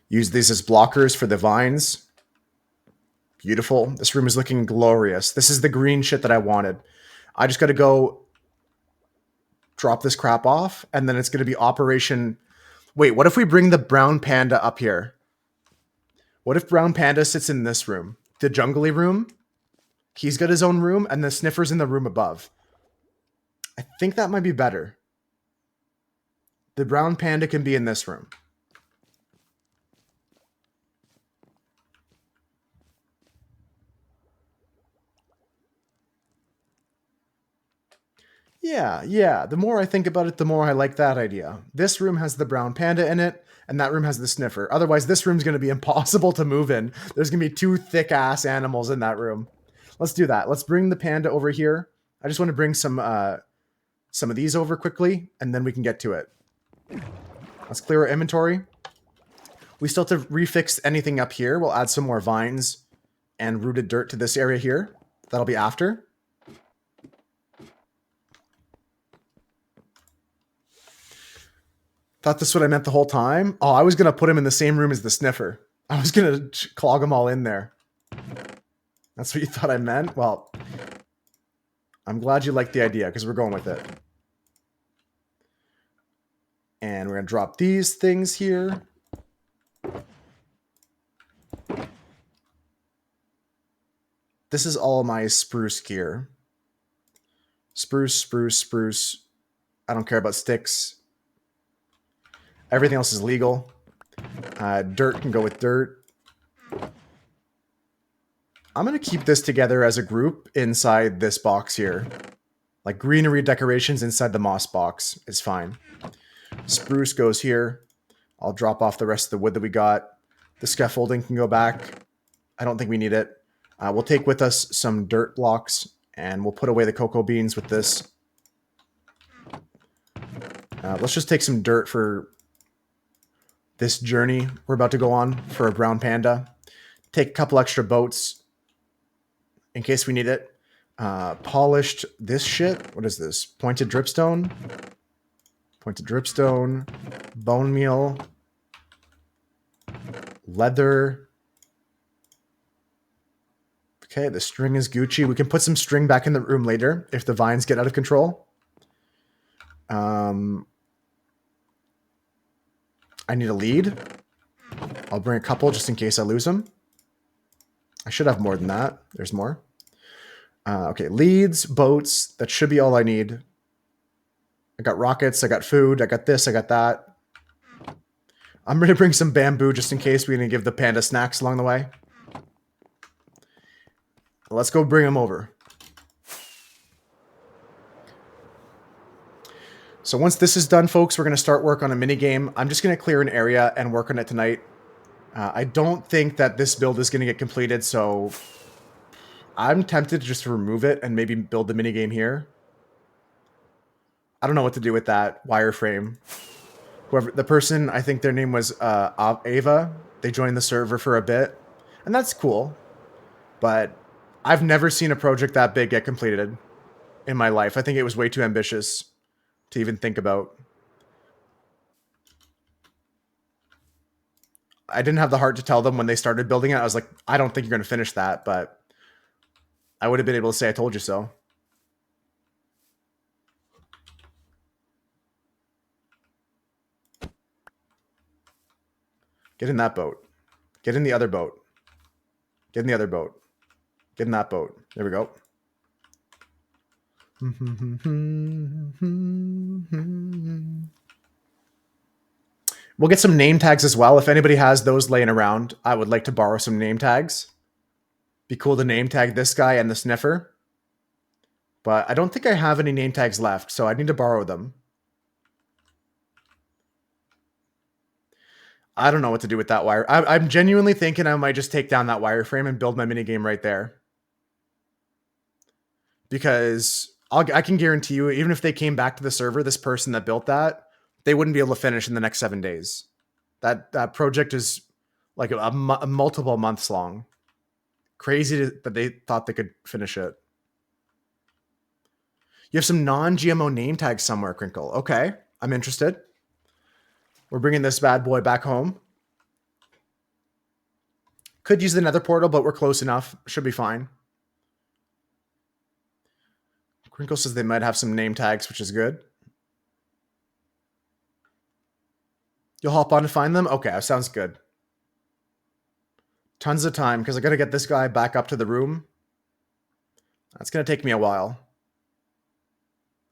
Use these as blockers for the vines. Beautiful. This room is looking glorious. This is the green shit that I wanted. I just got to go drop this crap off, and then it's going to be Operation... Wait, what if we bring the brown panda up here? What if brown panda sits in this room? The jungly room? He's got his own room, and the sniffer's in the room above. I think that might be better. The brown panda can be in this room. Yeah. The more I think about it, the more I like that idea. This room has the brown panda in it, and that room has the sniffer. Otherwise, this room's going to be impossible to move in. There's going to be two thick-ass animals in that room. Let's do that. Let's bring the panda over here. I just want to bring some of these over quickly, and then we can get to it. Let's clear our inventory. We still have to refix anything up here. We'll add some more vines and rooted dirt to this area here. That'll be after. Thought this is what I meant the whole time. Oh, I was going to put him in the same room as the sniffer. I was going to clog them all in there. That's what you thought I meant? Well, I'm glad you liked the idea because we're going with it. And we're going to drop these things here. This is all my spruce gear. Spruce. I don't care about sticks. Everything else is legal. Dirt can go with dirt. I'm going to keep this together as a group inside this box here. Like greenery decorations inside the moss box is fine. Spruce goes here. I'll drop off the rest of the wood that we got. The scaffolding can go back. I don't think we need it. We'll take with us some dirt blocks, and we'll put away the cocoa beans with this. Let's just take some dirt for this journey we're about to go on for a brown panda. Take a couple extra boats in case we need it. Polished this shit. What is this? Pointed dripstone. Bone meal. Leather. Okay, the string is Gucci. We can put some string back in the room later if the vines get out of control. I need a lead. I'll bring a couple just in case I lose them. I should have more than that. There's more. Okay, leads, boats. That should be all I need. I got rockets. I got food. I got this. I got that. I'm going to bring some bamboo just in case we're going to give the panda snacks along the way. Let's go bring them over. So once this is done, folks, we're going to start work on a mini game. I'm just going to clear an area and work on it tonight. I don't think that this build is going to get completed, so I'm tempted to just remove it and maybe build the mini game here. I don't know what to do with that wireframe. Whoever the person, I think their name was Ava. They joined the server for a bit, and that's cool. But I've never seen a project that big get completed in my life. I think it was way too ambitious to even think about. I didn't have the heart to tell them when they started building it. I was like, I don't think you're going to finish that, but I would have been able to say, I told you so. Get in that boat. Get in the other boat. Get in the other boat. Get in that boat. There we go. We'll get some name tags as well. If anybody has those laying around, I would like to borrow some name tags. Be cool to name tag this guy and the sniffer. But I don't think I have any name tags left, so I need to borrow them. I don't know what to do with that wire. I'm genuinely thinking I might just take down that wireframe and build my minigame right there. Because I can guarantee you, even if they came back to the server, this person that built that, they wouldn't be able to finish in the next 7 days. That project is like a multiple months long. Crazy that they thought they could finish it. You have some non-GMO name tags somewhere, Crinkle. Okay, I'm interested. We're bringing this bad boy back home. Could use the nether portal, but we're close enough. Should be fine. Crinkle says they might have some name tags, which is good. You'll hop on to find them? Okay, sounds good. Tons of time, because I got to get this guy back up to the room. That's going to take me a while.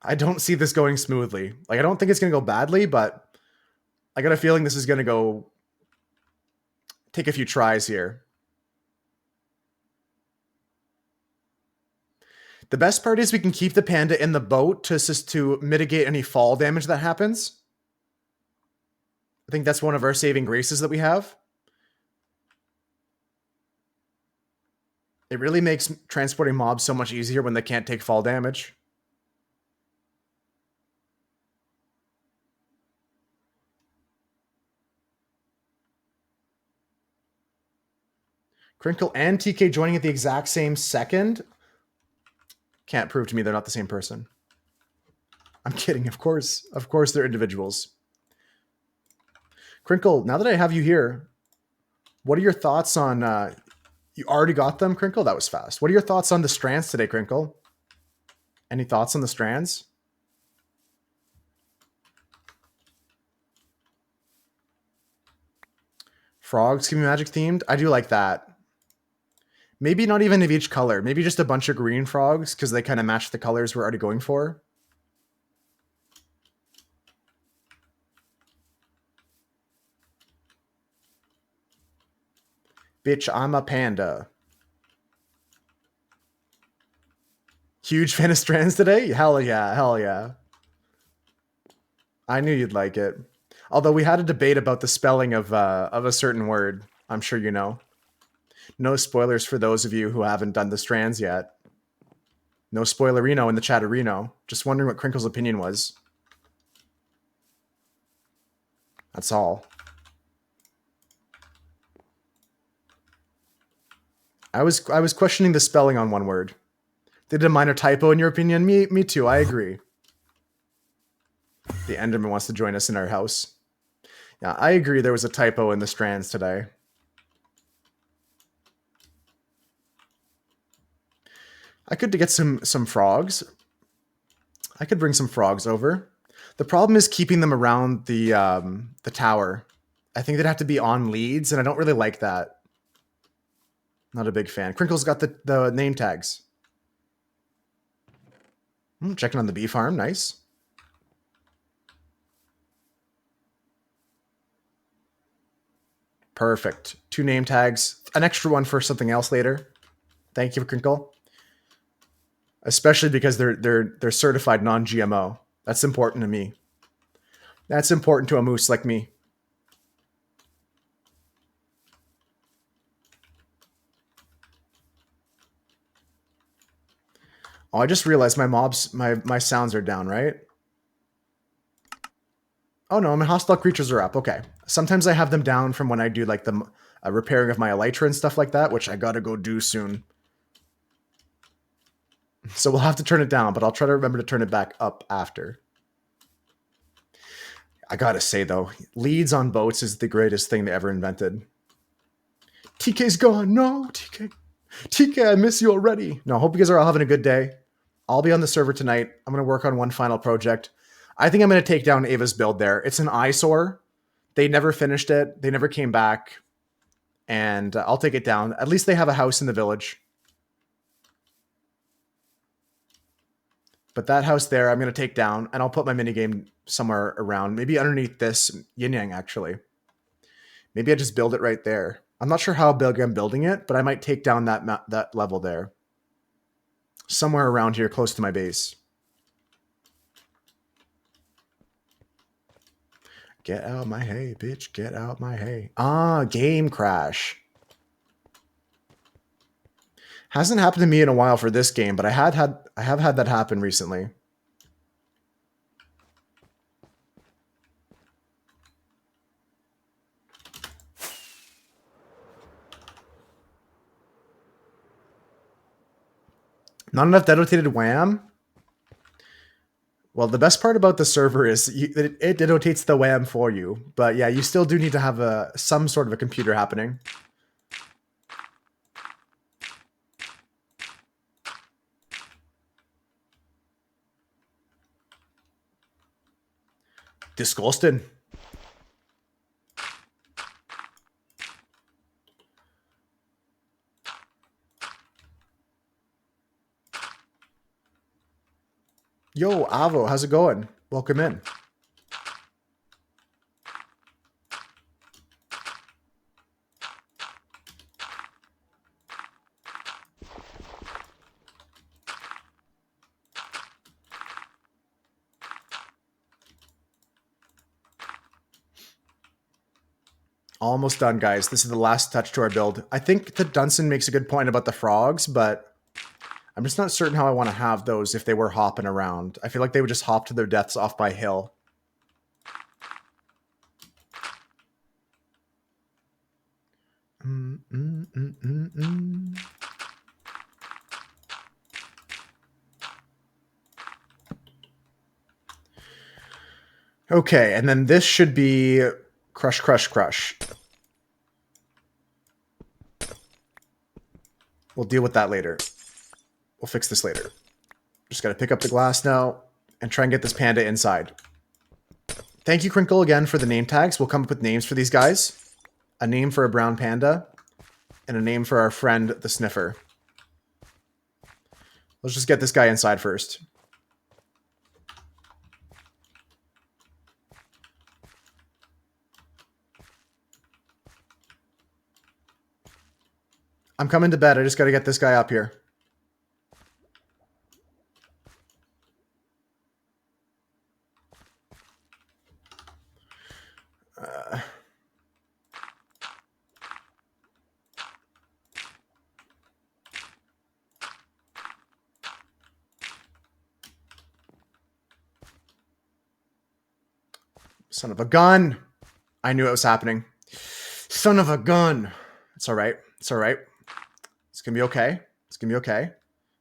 I don't see this going smoothly. Like, I don't think it's going to go badly, but I got a feeling this is going to go take a few tries here. The best part is we can keep the panda in the boat to mitigate any fall damage that happens. I think that's one of our saving graces that we have. It really makes transporting mobs so much easier when they can't take fall damage. Crinkle and TK joining at the exact same second. Can't prove to me they're not the same person. I'm kidding, of course. Of course they're individuals. Crinkle, now that I have you here, what are your thoughts on... you already got them, Crinkle? That was fast. What are your thoughts on the strands today, Crinkle? Any thoughts on the strands? Frogs can be magic themed. I do like that. Maybe not even of each color. Maybe just a bunch of green frogs because they kind of match the colors we're already going for. Bitch, I'm a panda. Huge fan of strands today? Hell yeah, hell yeah. I knew you'd like it. Although we had a debate about the spelling of a certain word. I'm sure you know. No spoilers for those of you who haven't done the strands yet. No spoilerino in the chatterino. Just wondering what Crinkle's opinion was. That's all. I was questioning the spelling on one word. They did a minor typo in your opinion? Me too, I agree. The Enderman wants to join us in our house. Yeah, I agree there was a typo in the strands today. I could get some frogs. I could bring some frogs over. The problem is keeping them around the tower. I think they'd have to be on leads, and I don't really like that. Not a big fan. Crinkle's got the name tags. Checking on the bee farm. Nice. Perfect. 2 name tags. An extra one for something else later. Thank you, Crinkle. Especially because they're certified non-GMO. That's important to me. That's important to a moose like me. Oh, I just realized my sounds are down, right? Oh no, my hostile creatures are up. Okay. Sometimes I have them down from when I do like the repairing of my elytra and stuff like that, which I gotta go do soon. So we'll have to turn it down, but I'll try to remember to turn it back up after. I gotta say though, leads on boats is the greatest thing they ever invented. TK's gone. No, TK. TK, I miss you already. No, hope you guys are all having a good day. I'll be on the server tonight. I'm going to work on one final project. I think I'm going to take down Ava's build there. It's an eyesore. They never finished it. They never came back. And I'll take it down. At least they have a house in the village. But that house there, I'm going to take down. And I'll put my minigame somewhere around. Maybe underneath this yin yang, actually. Maybe I just build it right there. I'm not sure how big I'm building it, but I might take down that level there. Somewhere around here, close to my base. Get out my hay, bitch. Get out my hay. Ah, game crash. Hasn't happened to me in a while for this game, but I have had that happen recently. Not enough denotated wham. Well, the best part about the server is it denotates the wham for you. But yeah, you still do need to have some sort of a computer happening. Disgusting. Yo, Avo, how's it going? Welcome in. Almost done, guys. This is the last touch to our build. I think that Dunson makes a good point about the frogs, but I'm just not certain how I want to have those if they were hopping around. I feel like they would just hop to their deaths off my hill. Okay, and then this should be crush, crush, crush. We'll deal with that later. We'll fix this later. Just got to pick up the glass now and try and get this panda inside. Thank you, Crinkle, again for the name tags. We'll come up with names for these guys. A name for a brown panda and a name for our friend, the sniffer. Let's just get this guy inside first. I'm coming to bed. I just got to get this guy up here. Son of a gun. I knew it was happening. Son of a gun. It's all right. It's all right. It's going to be okay. It's going to be okay.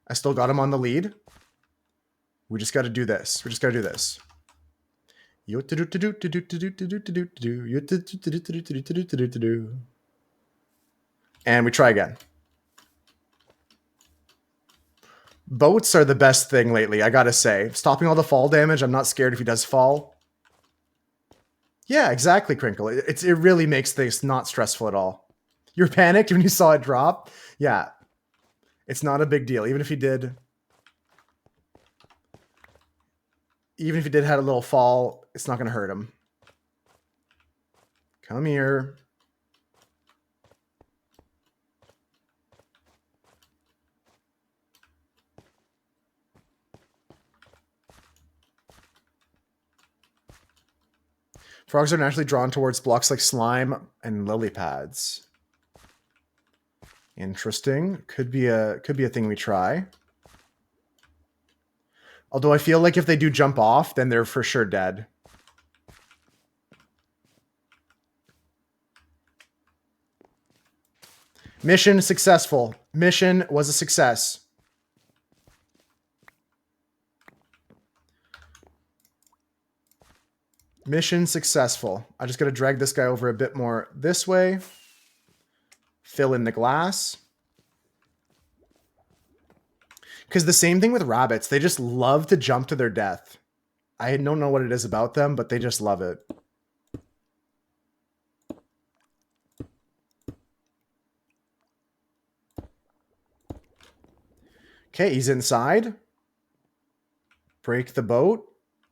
I still got him on the lead. We just got to do this. We just got to do this. And we try again. Boats are the best thing lately, I gotta say. Stopping all the fall damage, I'm not scared if he does fall. Yeah, exactly, Crinkle. It really makes things not stressful at all. You're panicked when you saw it drop? Yeah. It's not a big deal. Even if he did had a little fall, it's not going to hurt him. Come here. Frogs are naturally drawn towards blocks like slime and lily pads. Interesting. Could be a thing we try. Although I feel like if they do jump off, then they're for sure dead. Mission successful. Mission was a success. Mission successful. I just got to drag this guy over a bit more this way. Fill in the glass. Because the same thing with rabbits. They just love to jump to their death. I don't know what it is about them, but they just love it. Okay, he's inside. Break the boat.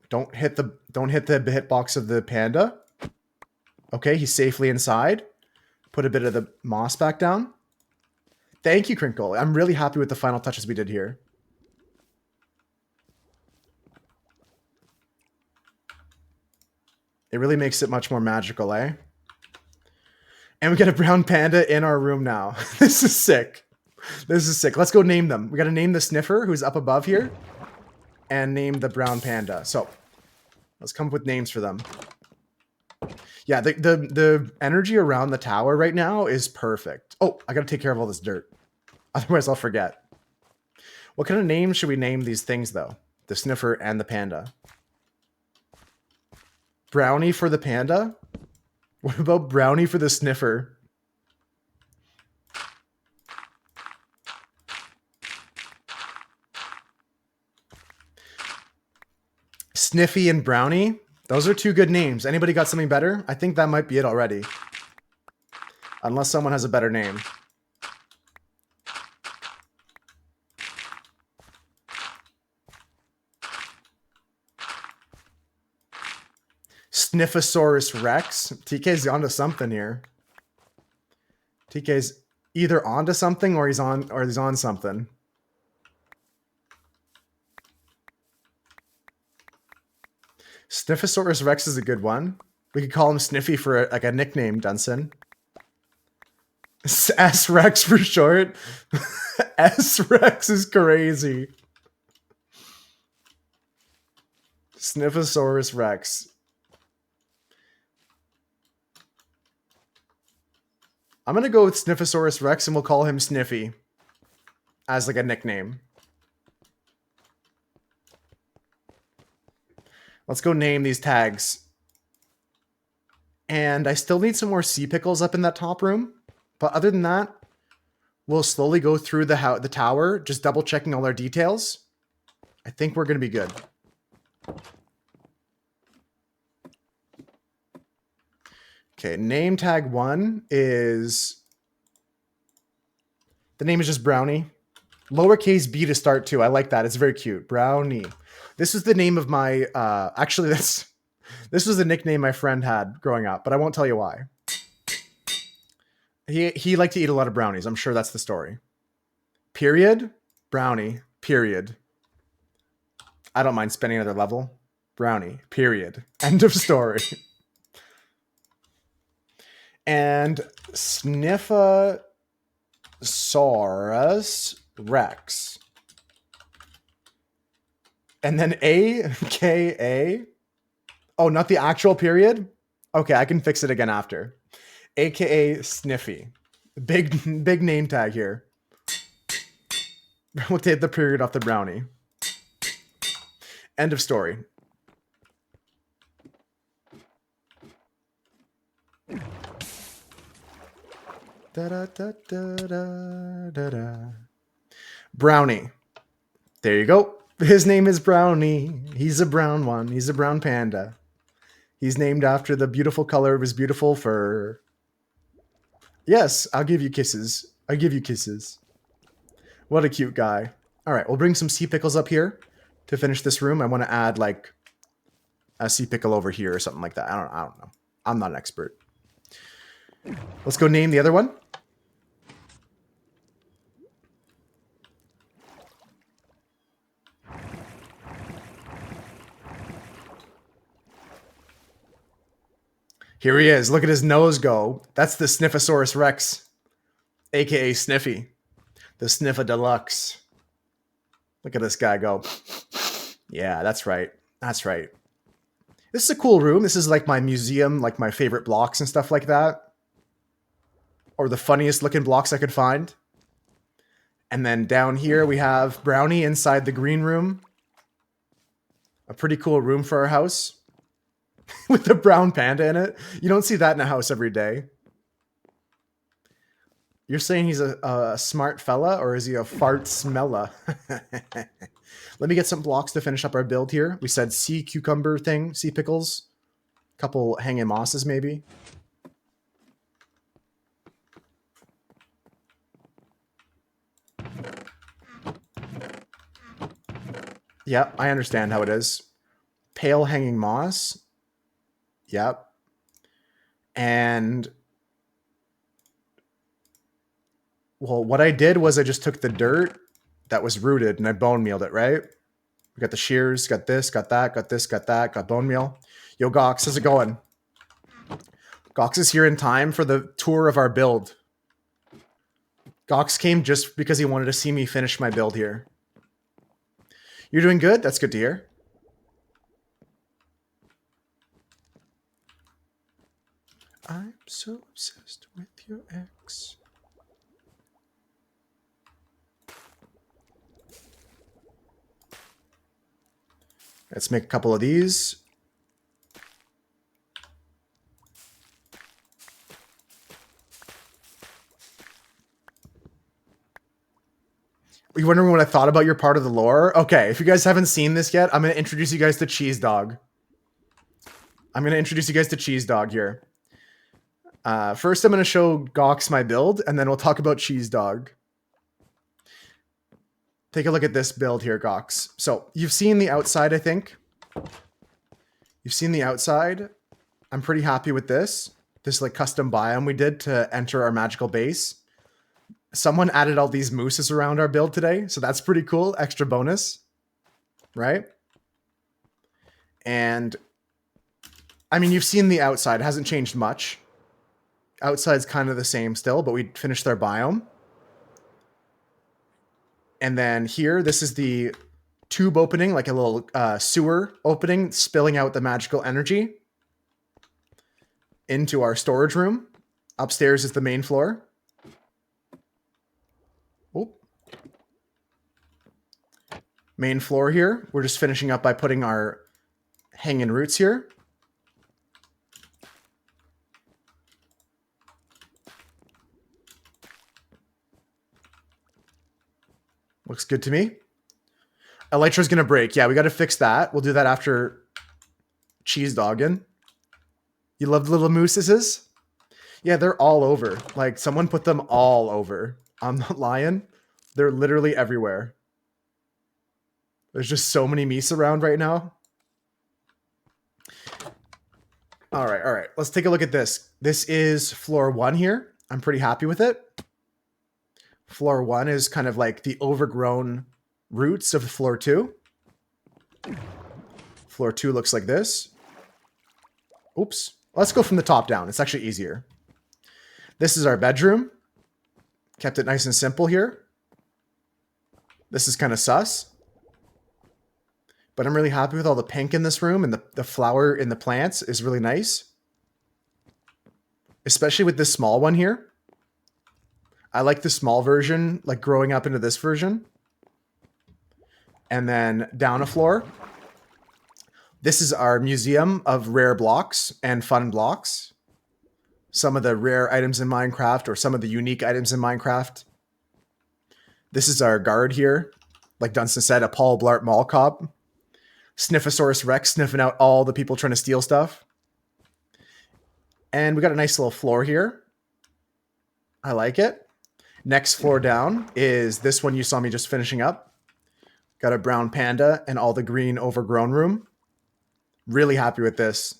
Don't hit the hitbox of the panda. Okay, he's safely inside. Put a bit of the moss back down. Thank you, Crinkle. I'm really happy with the final touches we did here. It really makes it much more magical, eh? And we get a brown panda in our room now. This is sick. This is sick. Let's go name them. We got to name the sniffer who's up above here and name the brown panda. So let's come up with names for them. Yeah, the energy around the tower right now is perfect. Oh, I got to take care of all this dirt. Otherwise, I'll forget. What kind of names should we name these things, though? The sniffer and the panda. Brownie for the panda? What about brownie for the sniffer? Sniffy and brownie? Those are two good names. Anybody got something better? I think that might be it already. Unless someone has a better name. Sniffosaurus Rex. TK's onto something here. TK's either onto something or he's on something. Sniffosaurus Rex is a good one. We could call him Sniffy for like a nickname, Dunson. S Rex for short. S Rex is crazy. Sniffosaurus Rex. I'm going to go with Sniffosaurus Rex and we'll call him Sniffy as like a nickname. Let's go name these tags. And I still need some more sea pickles up in that top room. But other than that, we'll slowly go through the tower, just double checking all our details. I think we're going to be good. Okay, name tag 1 is... The name is just Brownie. Lowercase b to start too. I like that. It's very cute. Brownie. This is the name of my... actually, this was the nickname my friend had growing up, but I won't tell you why. He liked to eat a lot of brownies. I'm sure that's the story. Period. Brownie. Period. I don't mind spending another level. Brownie. Period. End of story. And Sniffosaurus Rex. And then AKA. Oh, not the actual period? Okay, I can fix it again after. AKA Sniffy. Big name tag here. We'll take the period off the brownie. End of story. Da, da, da, da, da, da, da. Brownie. There you go. His name is Brownie. He's a brown one. He's a brown panda. He's named after the beautiful color of his beautiful fur. Yes, I'll give you kisses. I'll give you kisses. What a cute guy. All right, we'll bring some sea pickles up here to finish this room. I want to add like a sea pickle over here or something like that. I don't know. I'm not an expert. Let's go name the other one. Here he is. Look at his nose go. That's the Sniffosaurus Rex, aka Sniffy. The Sniffa Deluxe. Look at this guy go. Yeah, that's right. That's right. This is a cool room. This is like my museum, like my favorite blocks and stuff like that. Or the funniest looking blocks I could find. And then down here we have Brownie inside the green room. A pretty cool room for our house. With the brown panda in it. You don't see that in a house every day. You're saying he's a smart fella, or is he a fart smella? Let me get some blocks to finish up our build here. We said sea cucumber thing, sea pickles. Couple hanging mosses maybe. Yeah, I understand how it is. Pale hanging moss. Yep. And well, what I did was I just took the dirt that was rooted and I bone mealed it, right? We got the shears, got this, got that, got this, got that, got bone meal. Yo, Gox, how's it going? Gox is here in time for the tour of our build. Gox came just because he wanted to see me finish my build here. You're doing good? That's good to hear. I'm so obsessed with your ex. Let's make a couple of these. Are you wondering what I thought about your part of the lore? Okay, if you guys haven't seen this yet, I'm going to introduce you guys to Cheese Dog. Here. First, I'm going to show Gox my build, and then we'll talk about Cheese Dog. Take a look at this build here, Gox. So, you've seen the outside, I think. You've seen the outside. I'm pretty happy with this. This like custom biome we did to enter our magical base. Someone added all these mooses around our build today, so that's pretty cool. Extra bonus, right? And I mean, you've seen the outside. It hasn't changed much. Outside's kind of the same still, but we finished our biome. And then here, this is the tube opening, like a little sewer opening, spilling out the magical energy into our storage room. Upstairs is the main floor. Main floor here. We're just finishing up by putting our hanging roots here. Looks good to me. Elytra's going to break. Yeah, we got to fix that. We'll do that after Cheese Doggin. You love the little mooses? Yeah, they're all over. Like, someone put them all over. I'm not lying. They're literally everywhere. There's just so many meese around right now. All right. Let's take a look at this. This is floor 1 here. I'm pretty happy with it. Floor 1 is kind of like the overgrown roots of floor 2. Floor 2 looks like this. Oops. Let's go from the top down. It's actually easier. This is our bedroom. Kept it nice and simple here. This is kind of sus. But I'm really happy with all the pink in this room, and the flower in the plants is really nice. Especially with this small one here. I like the small version, like growing up into this version. And then down a floor. This is our museum of rare blocks and fun blocks. Some of the rare items in Minecraft, or some of the unique items in Minecraft. This is our guard here. Like Dunstan said, a Paul Blart Mall cop. Sniffosaurus Rex sniffing out all the people trying to steal stuff. And we got a nice little floor here. I like it. Next floor down is this one you saw me just finishing up. Got a brown panda and all the green overgrown room. Really happy with this.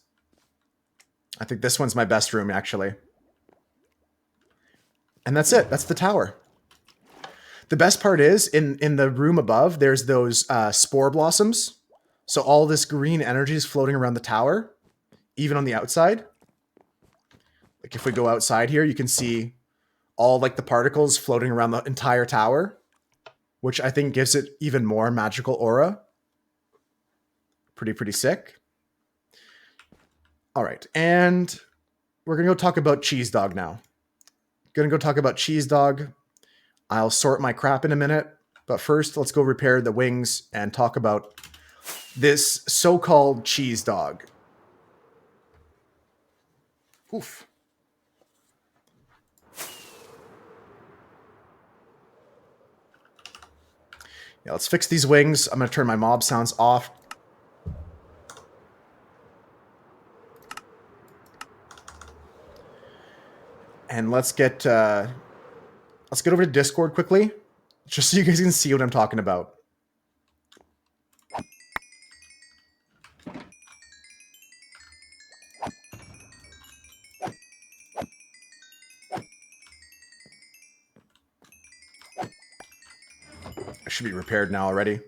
I think this one's my best room, actually. And that's it. That's the tower. The best part is, in the room above, there's those spore blossoms. So all this green energy is floating around the tower, even on the outside. Like if we go outside here, you can see all like the particles floating around the entire tower, which I think gives it even more magical aura. Pretty sick. All right, and we're gonna go talk about Cheese Dog now. Cheese Dog. I'll sort my crap in a minute, but first let's go repair the wings and talk about this so-called Cheese Dog. Oof. Yeah, let's fix these wings. I'm going to turn my mob sounds off. And let's get over to Discord quickly, just so you guys can see what I'm talking about. It should be repaired now already.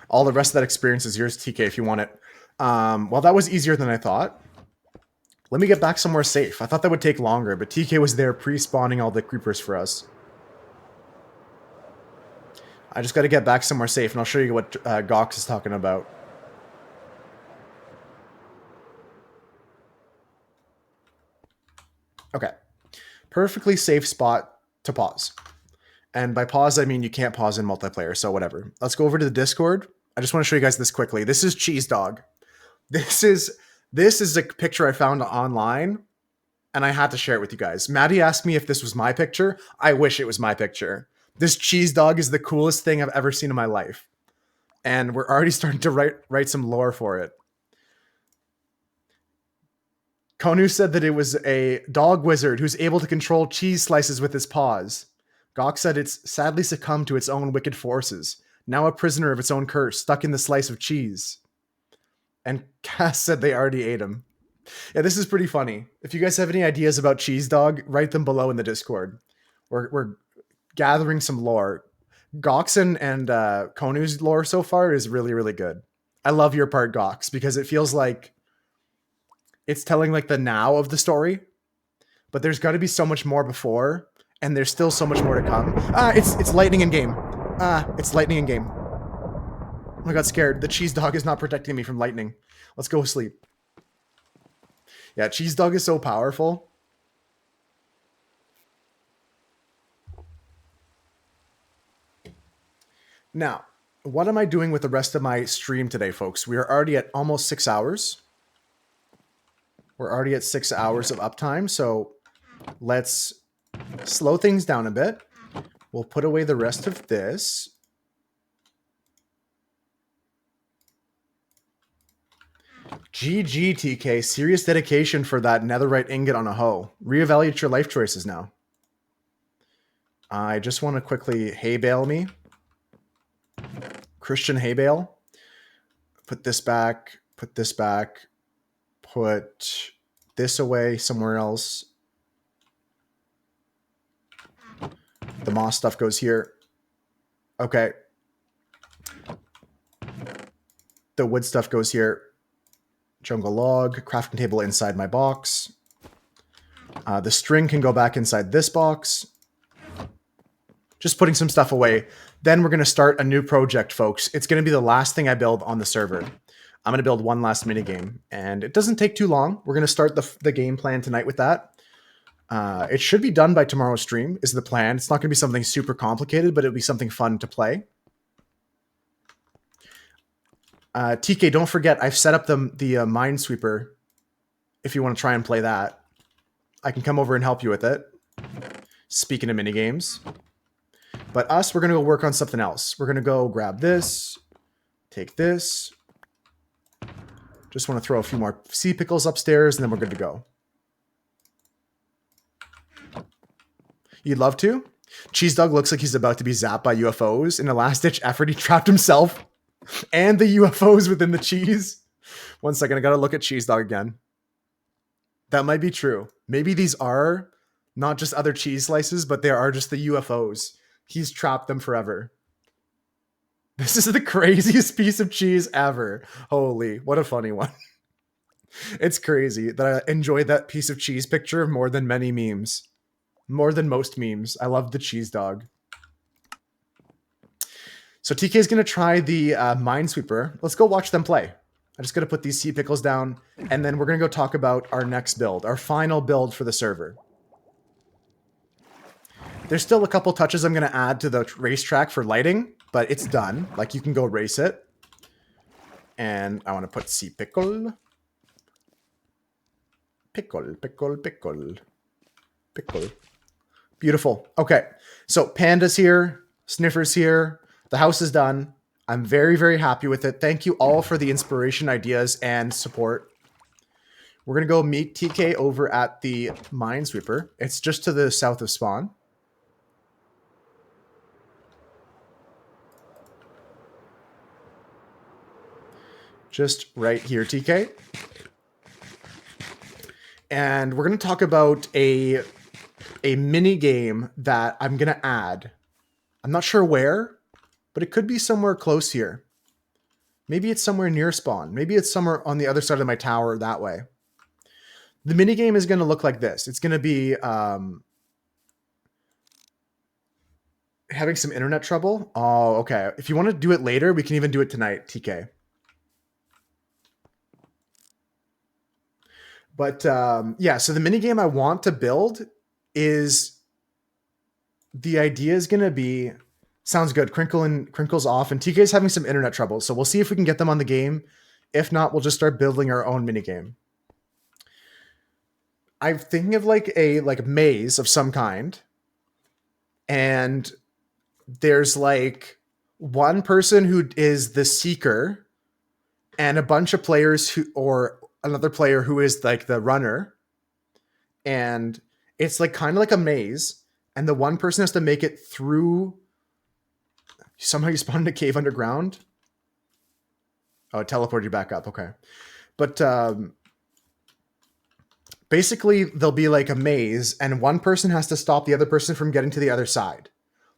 All the rest of that experience is yours, TK, if you want it. Well, that was easier than I thought. Let me get back somewhere safe. I thought that would take longer, but TK was there pre-spawning all the creepers for us. I just got to get back somewhere safe, and I'll show you what Gox is talking about. Okay. Perfectly safe spot to pause. And by pause, I mean you can't pause in multiplayer, so whatever. Let's go over to the Discord. I just want to show you guys this quickly. This is Cheese Dog. This is a picture I found online, and I had to share it with you guys. Maddie asked me if this was my picture. I wish it was my picture. This Cheese Dog is the coolest thing I've ever seen in my life. And we're already starting to write some lore for it. Konu said that it was a dog wizard who's able to control cheese slices with his paws. Gok said it's sadly succumbed to its own wicked forces, now a prisoner of its own curse, stuck in the slice of cheese. And Cass said they already ate him. Yeah, this is pretty funny. If you guys have any ideas about Cheese Dog, write them below in the Discord. We're gathering some lore. Gox and Konu's lore so far is really, really good. I love your part, Gox, because it feels like it's telling like the now of the story, but there's got to be so much more before, and there's still so much more to come. It's lightning in game. It's lightning in game. I got scared. The Cheese Dog is not protecting me from lightning. Let's go sleep. Yeah, Cheese Dog is so powerful. Now, what am I doing with the rest of my stream today, folks? We are already at almost 6 hours. We're already at 6 hours of uptime, so let's slow things down a bit. We'll put away the rest of this. GG, TK. Serious dedication for that netherite ingot on a hoe. Reevaluate your life choices now. I just want to quickly hay bale me. Christian hay bale. Put this back. Put this back. Put this away somewhere else. The moss stuff goes here. Okay. The wood stuff goes here. Jungle log, crafting table inside my box. The string can go back inside this box. Just putting some stuff away. Then we're going to start a new project, folks. It's going to be the last thing I build on the server. I'm going to build one last minigame, and it doesn't take too long. We're going to start the game plan tonight with that. It should be done by tomorrow's stream is the plan. It's not going to be something super complicated, but it'll be something fun to play. TK, don't forget, I've set up the Minesweeper if you want to try and play that. I can come over and help you with it. Speaking of minigames. But us, we're going to go work on something else. We're going to go grab this, take this. Just want to throw a few more sea pickles upstairs, and then we're good to go. You'd love to? Cheese Dog looks like he's about to be zapped by UFOs. In a last-ditch effort, he trapped himself and the UFOs within the cheese. 1 second, I gotta look at Cheese Dog again. That might be true. Maybe these are not just other cheese slices, but they are just the UFOs. He's trapped them forever. This is the craziest piece of cheese ever. Holy, what a funny one. It's crazy that I enjoyed that piece of cheese picture more than many memes. More than most memes. I love the Cheese Dog. So TK is going to try the Minesweeper. Let's go watch them play. I'm just going to put these sea pickles down, and then we're going to go talk about our next build, our final build for the server. There's still a couple touches I'm going to add to the racetrack for lighting, but it's done. Like, you can go race it. And I want to put sea pickle. Pickle, pickle, pickle. Pickle. Beautiful. Okay, so Panda's here. Sniffer's here. The house is done. I'm very, very happy with it. Thank you all for the inspiration, ideas, and support. We're going to go meet TK over at the Minesweeper. It's just to the south of spawn. Just right here, TK. And we're going to talk about a mini game that I'm going to add. I'm not sure where, but it could be somewhere close here. Maybe it's somewhere near spawn. Maybe it's somewhere on the other side of my tower that way. The mini game is going to look like this. It's going to be having some internet trouble? Oh, okay. If you want to do it later, we can even do it tonight, TK. But yeah, so the minigame I want to build is, the idea is going to be, sounds good. Crinkle's off, and TK's having some internet trouble. So we'll see if we can get them on the game. If not, we'll just start building our own minigame. I'm thinking of like a maze of some kind. And there's like one person who is the seeker and a bunch of players who, or another player who is like the runner. And it's like kind of like a maze. And the one person has to make it through. Somehow you spawned in a cave underground. Oh, it teleported you back up. Okay. But basically, there'll be like a maze, and one person has to stop the other person from getting to the other side.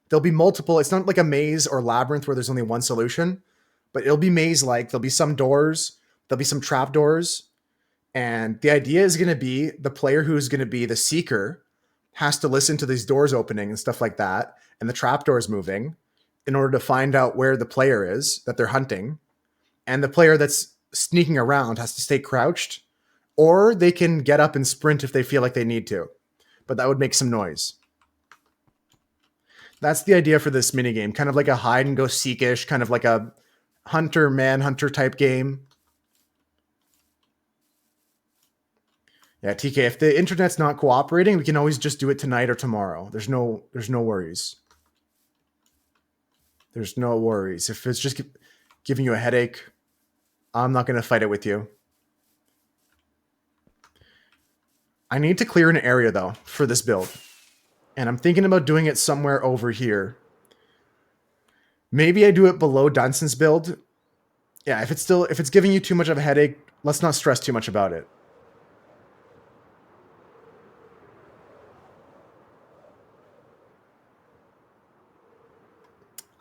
There'll be multiple. It's not like a maze or labyrinth where there's only one solution, but it'll be maze-like. There'll be some doors. There'll be some trap doors. And the idea is going to be the player who's going to be the seeker has to listen to these doors opening and stuff like that, and the trap doors moving in order to find out where the player is that they're hunting. And the player that's sneaking around has to stay crouched, or they can get up and sprint if they feel like they need to. But that would make some noise. That's the idea for this minigame. Kind of like a hide and go seek-ish, kind of like a hunter, manhunter type game. Yeah, TK, if the internet's not cooperating, we can always just do it tonight or tomorrow. There's no worries. There's no worries. If it's just giving you a headache, I'm not going to fight it with you. I need to clear an area, though, for this build. And I'm thinking about doing it somewhere over here. Maybe I do it below Dunson's build. Yeah, if it's giving you too much of a headache, let's not stress too much about it.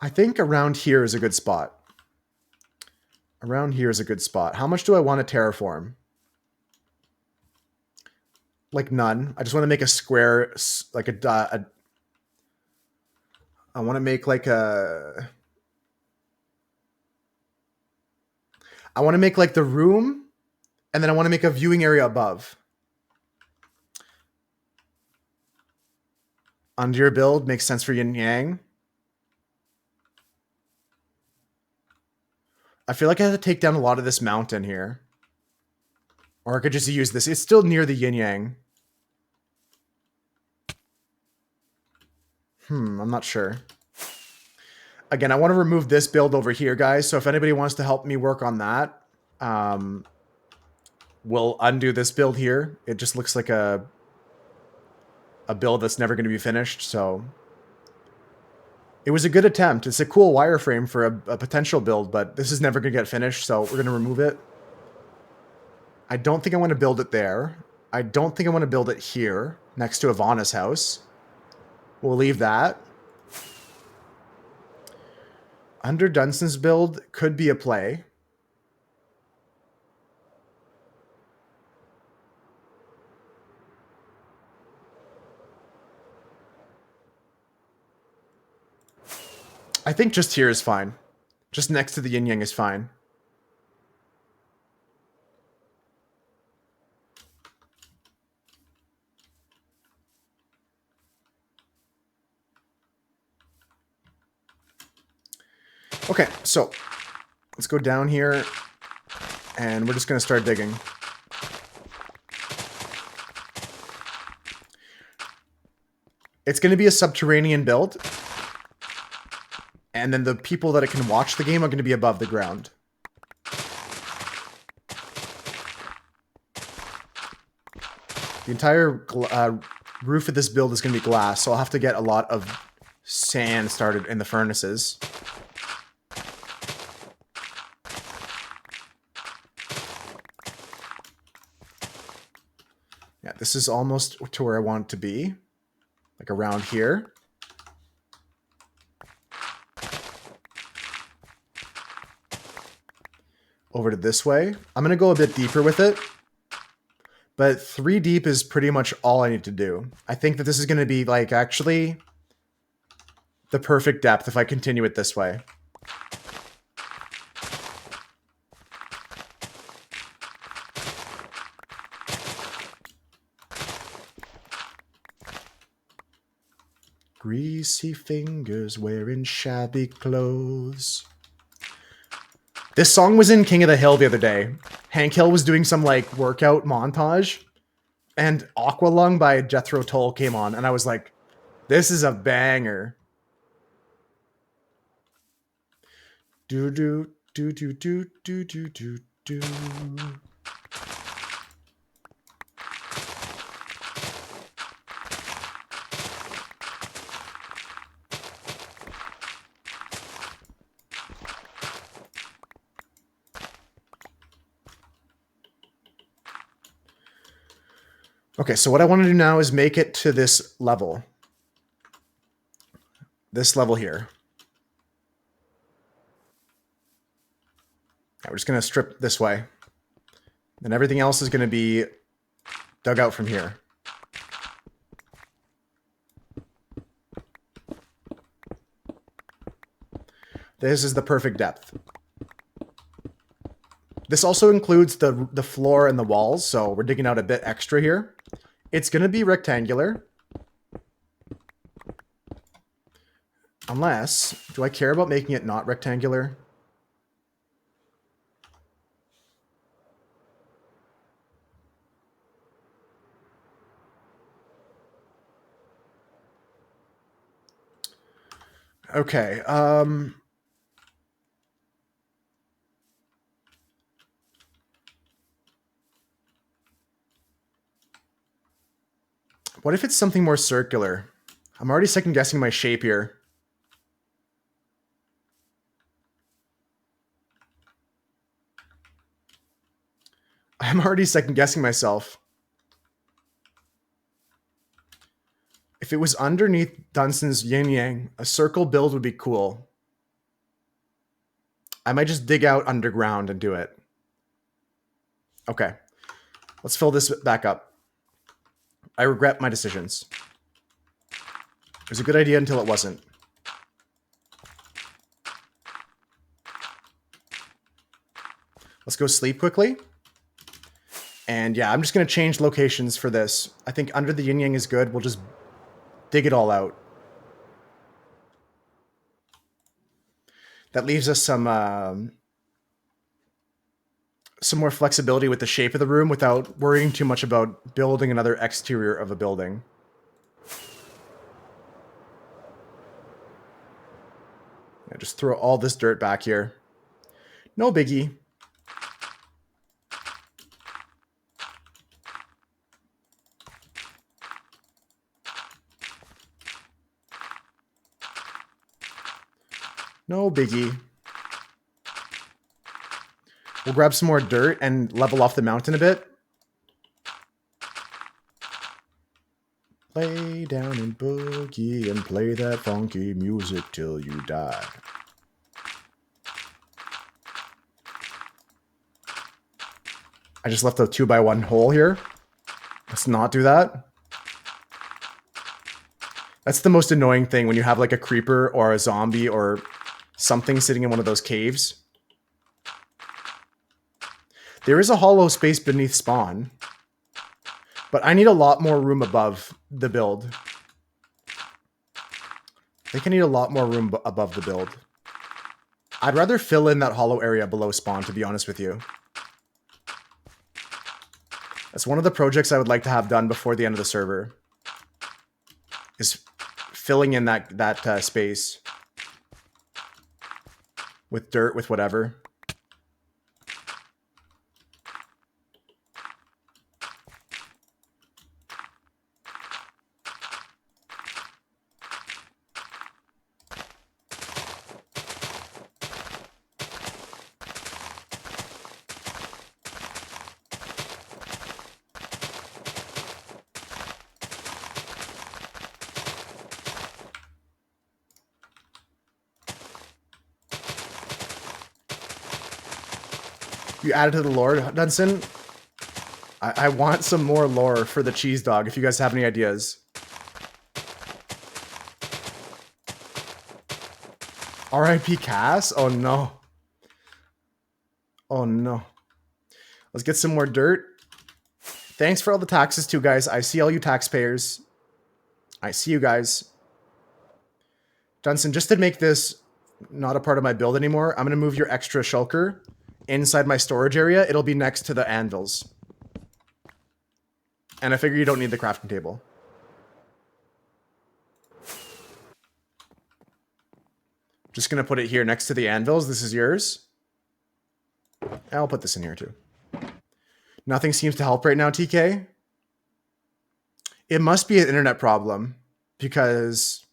I think around here is a good spot. Around here is a good spot. How much do I want to terraform? Like none. I just want to make a square, like I want to make like a... I want to make like the room, and then I want to make a viewing area above. Under your build makes sense for yin yang. I feel like I have to take down a lot of this mountain here. Or I could just use this. It's still near the yin yang. I'm not sure. Again, I want to remove this build over here, guys. So if anybody wants to help me work on that, we'll undo this build here. It just looks like a build that's never going to be finished. So it was a good attempt. It's a cool wireframe for a potential build, but this is never going to get finished. So we're going to remove it. I don't think I want to build it there. I don't think I want to build it here next to Ivana's house. We'll leave that. Under Dunson's build could be a play. I think just here is fine. Just next to the yin yang is fine. Okay, so let's go down here, and we're just going to start digging. It's going to be a subterranean build, and then the people that can watch the game are going to be above the ground. The entire roof of this build is going to be glass, so I'll have to get a lot of sand started in the furnaces. Yeah, this is almost to where I want it to be. Like around here. Over to this way. I'm going to go a bit deeper with it. But 3 deep is pretty much all I need to do. I think that this is going to be like actually... the perfect depth if I continue it this way. Greasy fingers wearing shabby clothes. This song was in King of the Hill the other day. Hank Hill was doing some like workout montage, and Aqualung by Jethro Tull came on, and I was like, this is a banger. Do do do do do do do do do. Okay, so what I want to do now is make it to this level. This level here. Okay, we're just going to strip this way. Then everything else is going to be dug out from here. This is the perfect depth. This also includes the floor and the walls, so we're digging out a bit extra here. It's going to be rectangular. Unless, do I care about making it not rectangular? Okay, what if it's something more circular? I'm already second guessing my shape here. I'm already second guessing myself. If it was underneath Dunstan's yin yang, a circle build would be cool. I might just dig out underground and do it. Okay, let's fill this back up. I regret my decisions. It was a good idea until it wasn't. Let's go sleep quickly. And yeah, I'm just going to change locations for this. I think under the yin yang is good. We'll just dig it all out. That leaves us some more flexibility with the shape of the room without worrying too much about building another exterior of a building. Yeah, just throw all this dirt back here. No biggie. No biggie. We'll grab some more dirt and level off the mountain a bit. Lay down and boogie and play that funky music till you die. I just left a 2x1 hole here. Let's not do that. That's the most annoying thing when you have like a creeper or a zombie or something sitting in one of those caves. There is a hollow space beneath spawn, but I need a lot more room above the build. I think I need a lot more room above the build. I'd rather fill in that hollow area below spawn, to be honest with you. That's one of the projects I would like to have done before the end of the server. Is filling in that space. With dirt, with whatever. You added to the lore, Dunson? I want some more lore for the cheese dog, if you guys have any ideas. R.I.P. Cass? Oh no. Oh no. Let's get some more dirt. Thanks for all the taxes too, guys. I see all you taxpayers. I see you guys. Dunson, just to make this not a part of my build anymore, I'm going to move your extra shulker inside my storage area. It'll be next to the anvils. And I figure you don't need the crafting table. Just going to put it here next to the anvils. This is yours. I'll put this in here too. Nothing seems to help right now, TK. It must be an internet problem because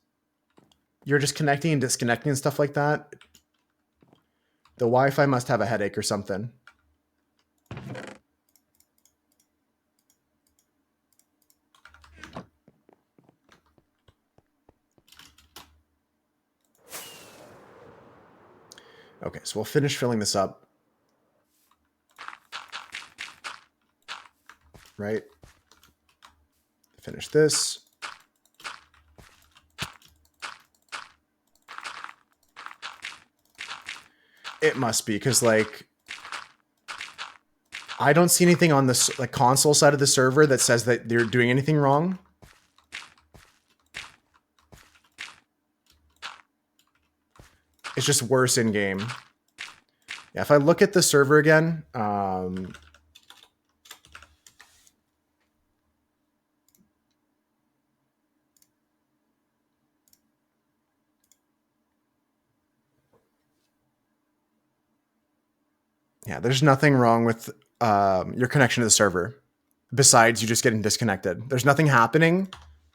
you're just connecting and disconnecting and stuff like that. The Wi-Fi must have a headache or something. Okay, so we'll finish filling this up. Right? Finish this. It must be, because like I don't see anything on this like console side of the server that says that they're doing anything wrong. It's just worse in game. Yeah, if I look at the server again, yeah, there's nothing wrong with your connection to the server besides you just getting disconnected. There's nothing happening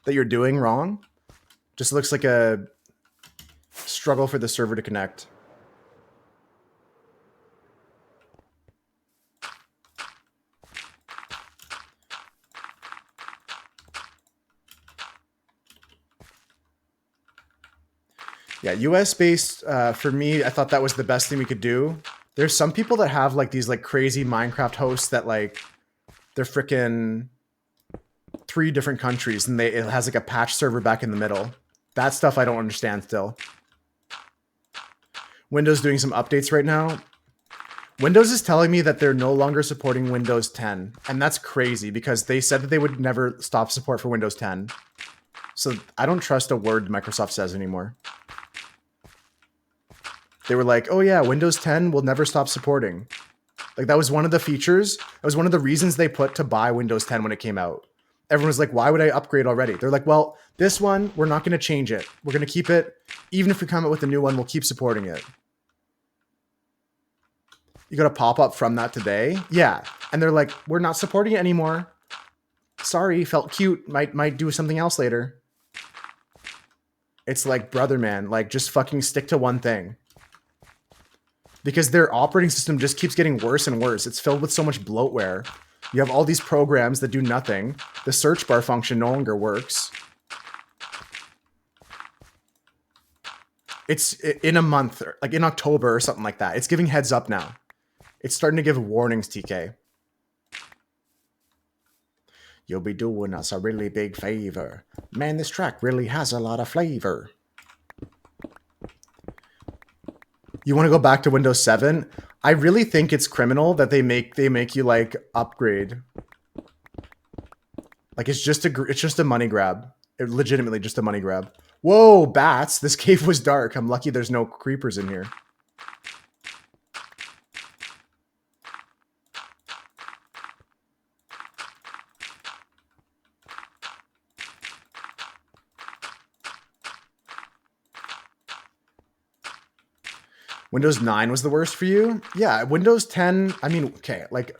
that you're doing wrong. Just looks like a struggle for the server to connect. Yeah, US based for me, I thought that was the best thing we could do. There's some people that have like these like crazy Minecraft hosts that like they're freaking 3 different countries and it has like a patch server back in the middle. That stuff I don't understand still. Windows doing some updates right now. Windows is telling me that they're no longer supporting Windows 10. And that's crazy because they said that they would never stop support for Windows 10. So I don't trust a word Microsoft says anymore. They were like, oh yeah, Windows 10 will never stop supporting. Like that was one of the features. That was one of the reasons they put to buy Windows 10 when it came out. Everyone was like, why would I upgrade already? They're like, well, this one, we're not going to change it. We're going to keep it. Even if we come out with a new one, we'll keep supporting it. You got a pop-up from that today? Yeah. And they're like, we're not supporting it anymore. Sorry, felt cute. Might do something else later. It's like, brother, man, like just fucking stick to one thing. Because their operating system just keeps getting worse and worse. It's filled with so much bloatware. You have all these programs that do nothing. The search bar function no longer works. It's in a month, like in October or something like that. It's giving heads up now. It's starting to give warnings, TK. You'll be doing us a really big favor. Man, this track really has a lot of flavor. You want to go back to Windows 7? I really think it's criminal that they make you like upgrade. Like it's just a money grab. It legitimately just a money grab. Whoa, bats! This cave was dark. I'm lucky there's no creepers in here. Windows 9 was the worst for you? Yeah, Windows 10, I mean, okay, like,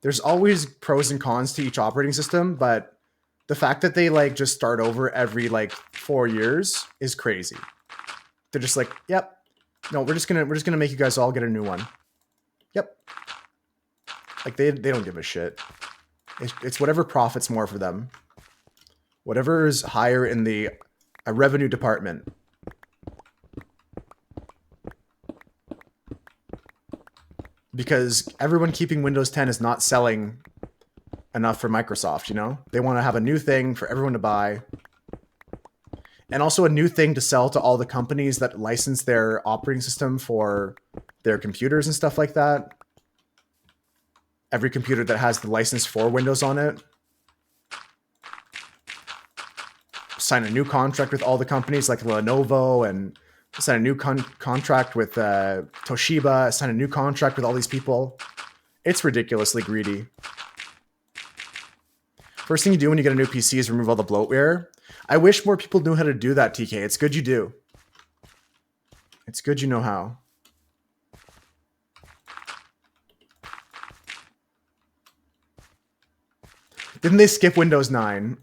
there's always pros and cons to each operating system, but the fact that they, like, just start over every, like, 4 years is crazy. They're just like, yep, no, we're just gonna make you guys all get a new one. Yep. Like, they don't give a shit. It's whatever profits more for them. Whatever is higher in the revenue department. Because everyone keeping Windows 10 is not selling enough for Microsoft, you know? They want to have a new thing for everyone to buy. And also a new thing to sell to all the companies that license their operating system for their computers and stuff like that. Every computer that has the license for Windows on it. Sign a new contract with all the companies like Lenovo, and sign a new contract with Toshiba, sign a new contract with all these people. It's ridiculously greedy. First thing you do when you get a new PC is remove all the bloatware. I wish more people knew how to do that, TK. It's good you do. It's good you know how. Didn't they skip Windows 9?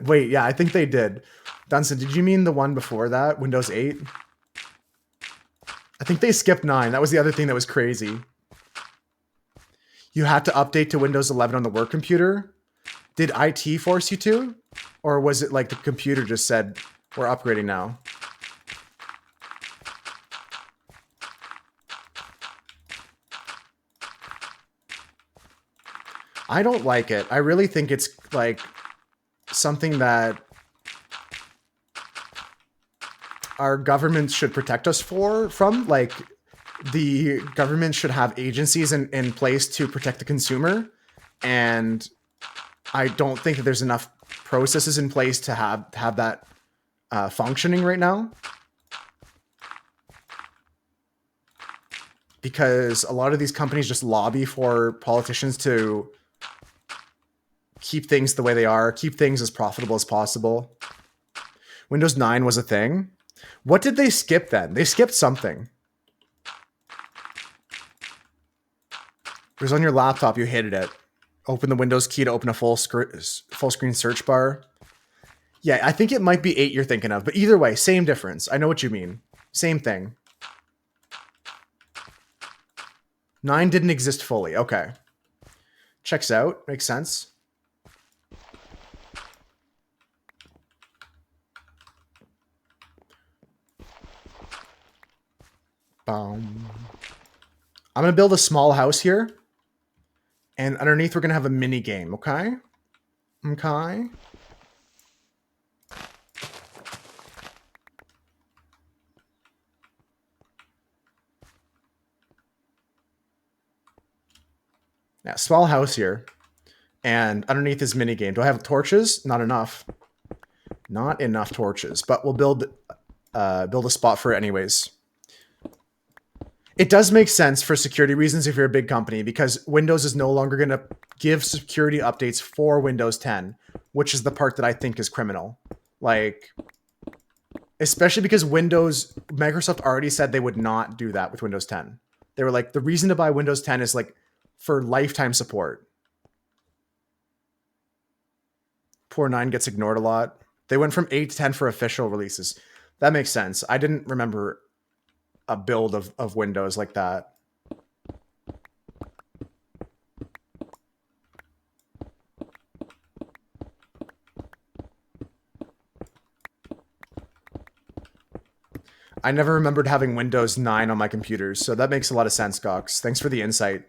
Wait, yeah, I think they did. Dunson, did you mean the one before that? Windows 8? I think they skipped 9. That was the other thing that was crazy. You had to update to Windows 11 on the work computer? Did IT force you to? Or was it like the computer just said, we're upgrading now? I don't like it. I really think it's like something that our government should protect us from. Like, the government should have agencies in place to protect the consumer. And I don't think that there's enough processes in place to have that functioning right now. Because a lot of these companies just lobby for politicians to keep things the way they are, keep things as profitable as possible. Windows 9 was a thing. What did they skip then? They skipped something. It was on your laptop, you hated it. Open the Windows key to open a full screen search bar. Yeah, I think it might be 8 you're thinking of, but either way, same difference. I know what you mean. Same thing. 9 didn't exist fully. Okay. Checks out. Makes sense. I'm going to build a small house here. And underneath, we're going to have a mini game, okay? Okay. Yeah, small house here. And underneath is mini game. Do I have torches? Not enough. Not enough torches. But we'll build a spot for it anyways. It does make sense for security reasons if you're a big company, because Windows is no longer going to give security updates for Windows 10, which is the part that I think is criminal. Like, especially because Microsoft already said they would not do that with Windows 10. They were like, the reason to buy Windows 10 is like for lifetime support. Poor 9 gets ignored a lot. They went from 8 to 10 for official releases. That makes sense. I didn't remember a build of Windows like that. I never remembered having Windows 9 on my computers, so that makes a lot of sense, Gox. Thanks for the insight.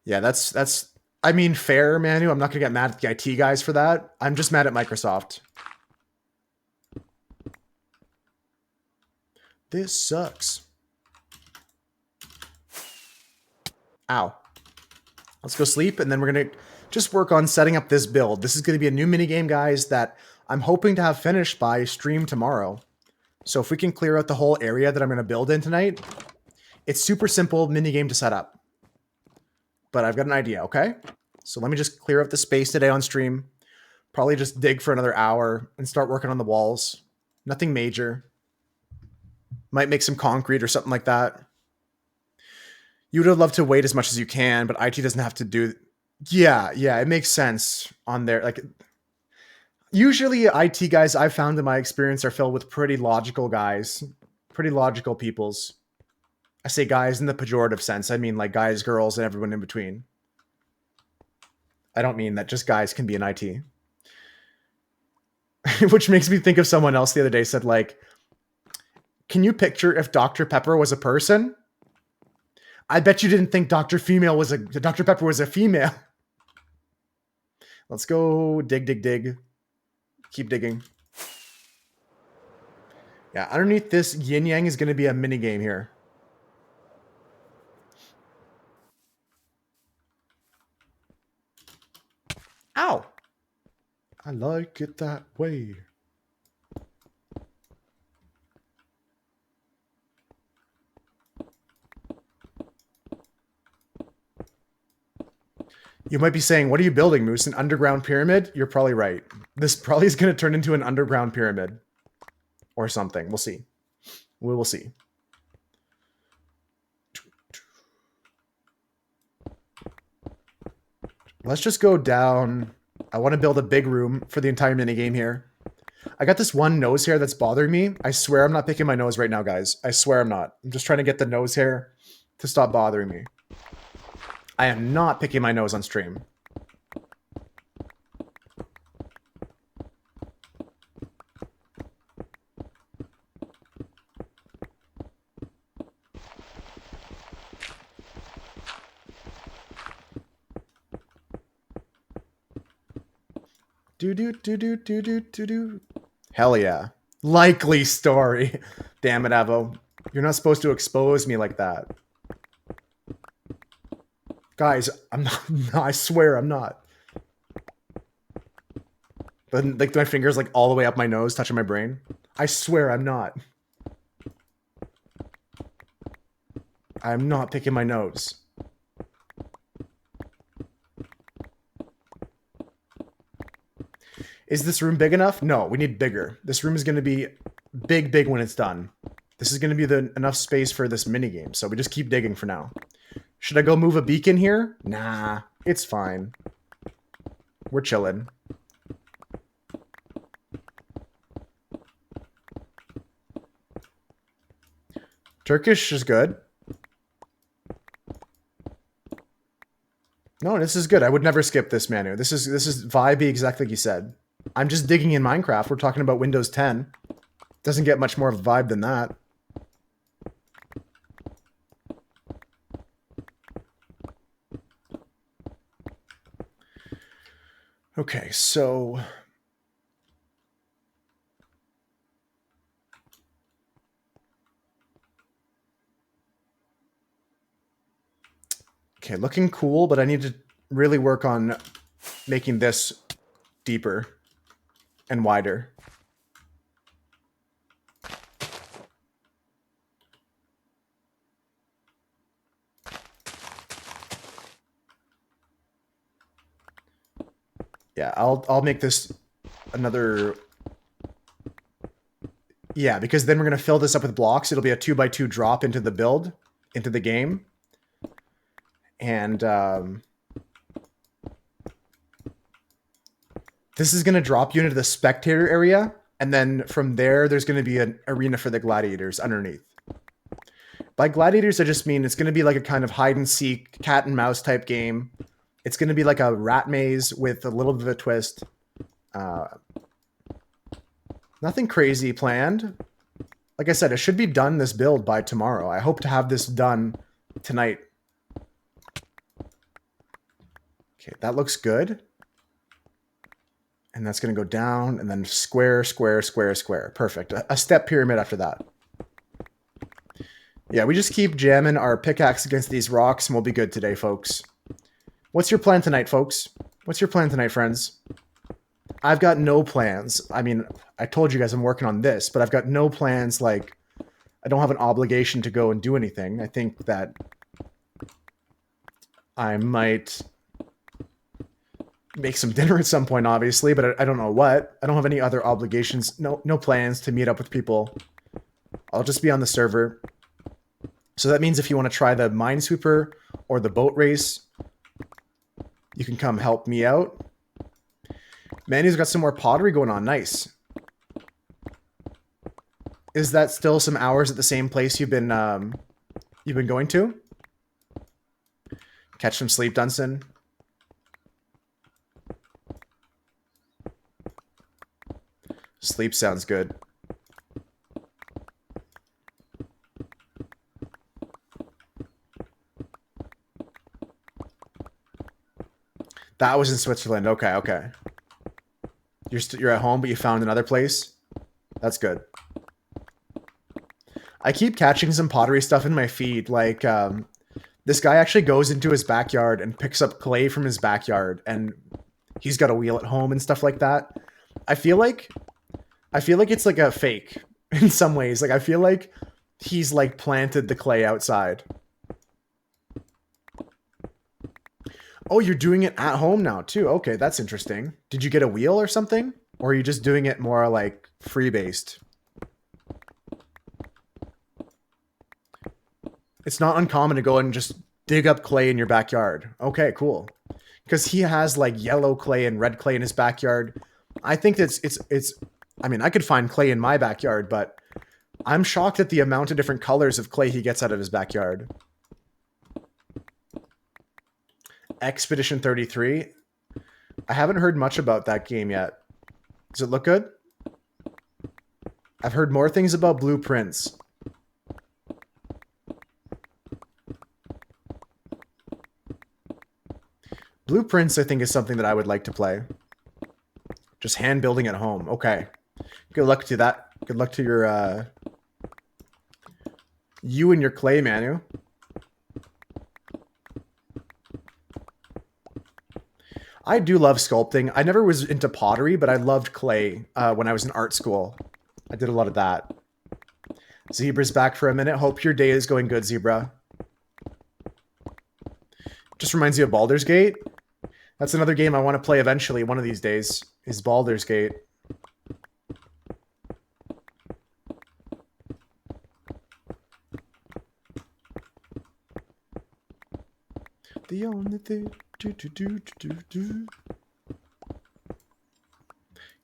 Yeah, that's I mean, fair, Manu. I'm not going to get mad at the IT guys for that. I'm just mad at Microsoft. This sucks. Ow. Let's go sleep, and then we're going to just work on setting up this build. This is going to be a new minigame, guys, that I'm hoping to have finished by stream tomorrow. So if we can clear out the whole area that I'm going to build in tonight, it's super simple minigame to set up. But I've got an idea, okay? So let me just clear up the space today on stream. Probably just dig for another hour and start working on the walls. Nothing major. Might make some concrete or something like that. You would have loved to wait as much as you can, but IT doesn't have to do... Yeah, it makes sense on there. Like, usually IT guys I've found in my experience are filled with pretty logical guys. Pretty logical peoples. I say guys in the pejorative sense. I mean like guys, girls, and everyone in between. I don't mean that just guys can be in IT. Which makes me think of someone else the other day said like, can you picture if Dr. Pepper was a person? I bet you didn't think Dr. Pepper was a female. Let's go dig. Keep digging. Yeah, underneath this yin yang is going to be a mini game here. Ow! I like it that way. You might be saying, what are you building, Moose? An underground pyramid? You're probably right. This probably is going to turn into an underground pyramid. Or something. We'll see. We will see. Let's just go down. I want to build a big room for the entire minigame here. I got this one nose hair that's bothering me. I swear I'm not picking my nose right now, guys. I swear I'm not. I'm just trying to get the nose hair to stop bothering me. I am not picking my nose on stream. Do. Hell yeah. Likely story. Damn it, Avo. You're not supposed to expose me like that. Guys, I'm not. No, I swear I'm not. But like my fingers like all the way up my nose, touching my brain. I swear I'm not. I'm not picking my nose. Is this room big enough? No, we need bigger. This room is going to be big when it's done. This is going to be enough space for this minigame, so we just keep digging for now. Should I go move a beacon here? Nah, it's fine. We're chilling. Turkish is good. No, this is good. I would never skip this menu. This is vibey exactly like you said. I'm just digging in Minecraft. We're talking about Windows 10. Doesn't get much more of a vibe than that. Okay, so... Okay, looking cool, but I need to really work on making this deeper and wider. Yeah, I'll make this another... Yeah, because then we're going to fill this up with blocks. It'll be a 2x2 drop into the build, into the game. And this is going to drop you into the spectator area. And then from there, there's going to be an arena for the gladiators underneath. By gladiators, I just mean it's going to be like a kind of hide and seek, cat and mouse type game. It's going to be like a rat maze with a little bit of a twist. Nothing crazy planned. Like I said, it should be done this build by tomorrow. I hope to have this done tonight. Okay, that looks good. And that's going to go down and then square. Perfect. A step pyramid after that. Yeah, we just keep jamming our pickaxe against these rocks and we'll be good today, folks. What's your plan tonight, folks? What's your plan tonight, friends? I've got no plans. I mean, I told you guys I'm working on this, but I've got no plans. Like, I don't have an obligation to go and do anything. I think that I might make some dinner at some point, obviously, but I don't know what. I don't have any other obligations. No plans to meet up with people. I'll just be on the server. So that means if you want to try the Minesweeper or the boat race, you can come help me out. Manny's got some more pottery going on. Nice. Is that still some hours at the same place you've been going to? Catch some sleep, Dunson. Sleep sounds good. That was in Switzerland. Okay, okay. You're at home, but you found another place. That's good. I keep catching some pottery stuff in my feed. Like this guy actually goes into his backyard and picks up clay from his backyard, and he's got a wheel at home and stuff like that. I feel like it's like a fake in some ways. Like I feel like he's like planted the clay outside. Oh, you're doing it at home now too. Okay, that's interesting. Did you get a wheel or something? Or are you just doing it more like free-based? It's not uncommon to go and just dig up clay in your backyard. Okay, cool. Because he has like yellow clay and red clay in his backyard. I think it's I mean, I could find clay in my backyard, but I'm shocked at the amount of different colors of clay he gets out of his backyard. Expedition 33. I haven't heard much about that game yet. Does it look good? I've heard more things about Blueprints. Blueprints, I think, is something that I would like to play. Just hand building at home. Okay. Good luck to that. Good luck to your, you and your clay, Manu. I do love sculpting. I never was into pottery, but I loved clay when I was in art school. I did a lot of that. Zebra's back for a minute. Hope your day is going good, Zebra. Just reminds you of Baldur's Gate. That's another game I want to play eventually, one of these days, is Baldur's Gate. The only thing...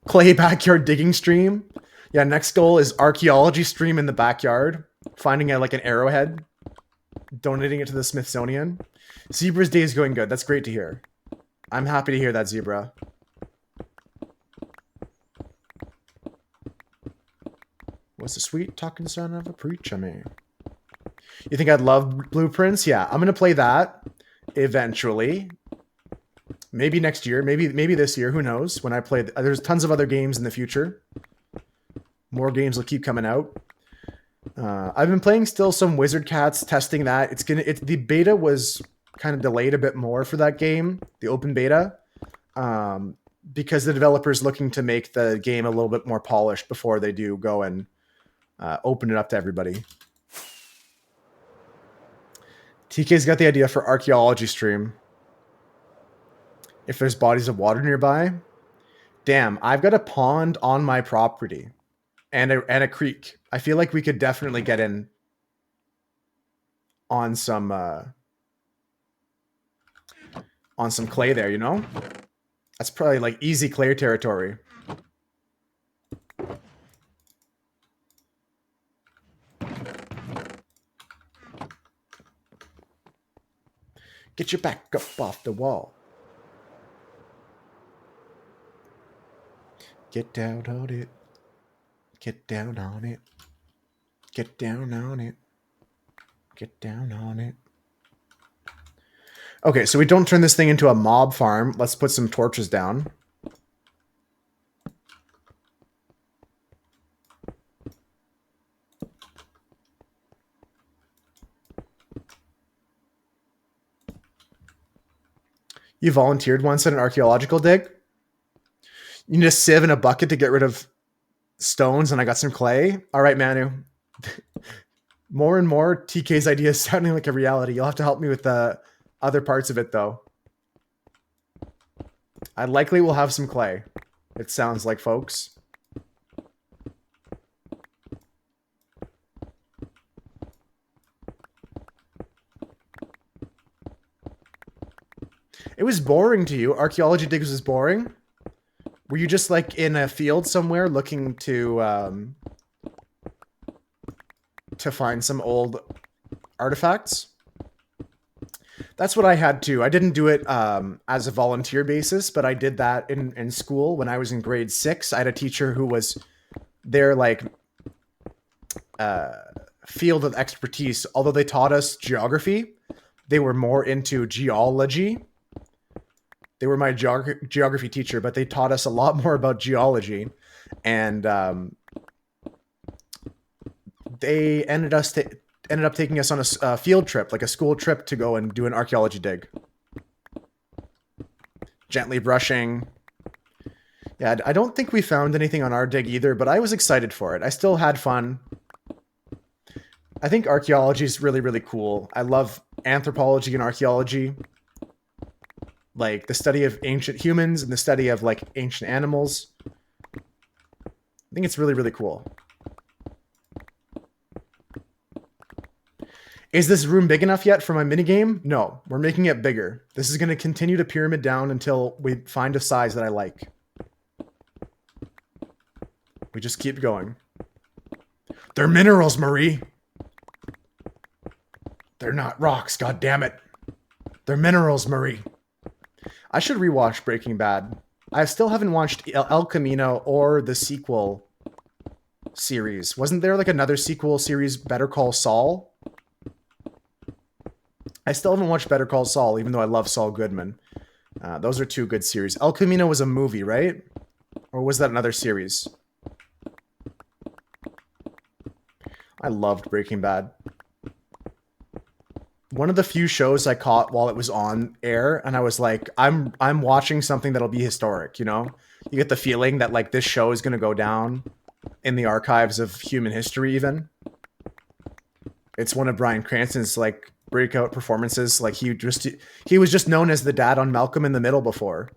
Clay backyard digging stream. Yeah, next goal is archaeology stream in the backyard. Finding like an arrowhead. Donating it to the Smithsonian. Zebra's day is going good. That's great to hear. I'm happy to hear that, Zebra. What's the sweet talking son of a preacher man? You think I'd love Blueprints? Yeah, I'm going to play that eventually. Maybe next year. Maybe this year. Who knows? When I play... There's tons of other games in the future. More games will keep coming out. I've been playing still some Wizard Cats, testing that. The beta was kind of delayed a bit more for that game, the open beta, because the developer's looking to make the game a little bit more polished before they do go and open it up to everybody. TK's got the idea for archaeology stream. If there's bodies of water nearby. Damn, I've got a pond on my property and a creek. I feel like we could definitely get in on some clay there, you know? That's probably like easy clay territory. Get your back up off the wall. Get down on it. Get down on it. Get down on it. Get down on it. Okay, so we don't turn this thing into a mob farm. Let's put some torches down. You volunteered once at an archaeological dig? You need a sieve and a bucket to get rid of stones, and I got some clay. All right, Manu. More and more TK's ideas sounding like a reality. You'll have to help me with the other parts of it, though. I likely will have some clay. It sounds like, folks. It was boring to you. Archaeology digs was boring. Were you just like in a field somewhere looking to find some old artifacts? That's what I had too. I didn't do it as a volunteer basis, but I did that in school when I was in grade 6. I had a teacher who was their like field of expertise. Although they taught us geography, they were more into geology. They were my geography teacher, but they taught us a lot more about geology, and they ended up taking us on a field trip, like a school trip, to go and do an archaeology dig. Gently brushing. Yeah, I don't think we found anything on our dig either, but I was excited for it. I still had fun. I think archaeology is really, really cool. I love anthropology and archaeology. Like the study of ancient humans and the study of like ancient animals. I think it's really, really cool. Is this room big enough yet for my minigame? No, we're making it bigger. This is going to continue to pyramid down until we find a size that I like. We just keep going. They're minerals, Marie. They're not rocks, god damn it. They're minerals, Marie. I should rewatch Breaking Bad. I still haven't watched El Camino or the sequel series. Wasn't there like another sequel series, Better Call Saul? I still haven't watched Better Call Saul, even though I love Saul Goodman. Those are two good series. El Camino was a movie, right? Or was that another series? I loved Breaking Bad. One of the few shows I caught while it was on air, and I was like, I'm watching something that'll be historic, you know? You get the feeling that like this show is going to go down in the archives of human history even. It's one of Bryan Cranston's like breakout performances. Like he was just known as the dad on Malcolm in the Middle before.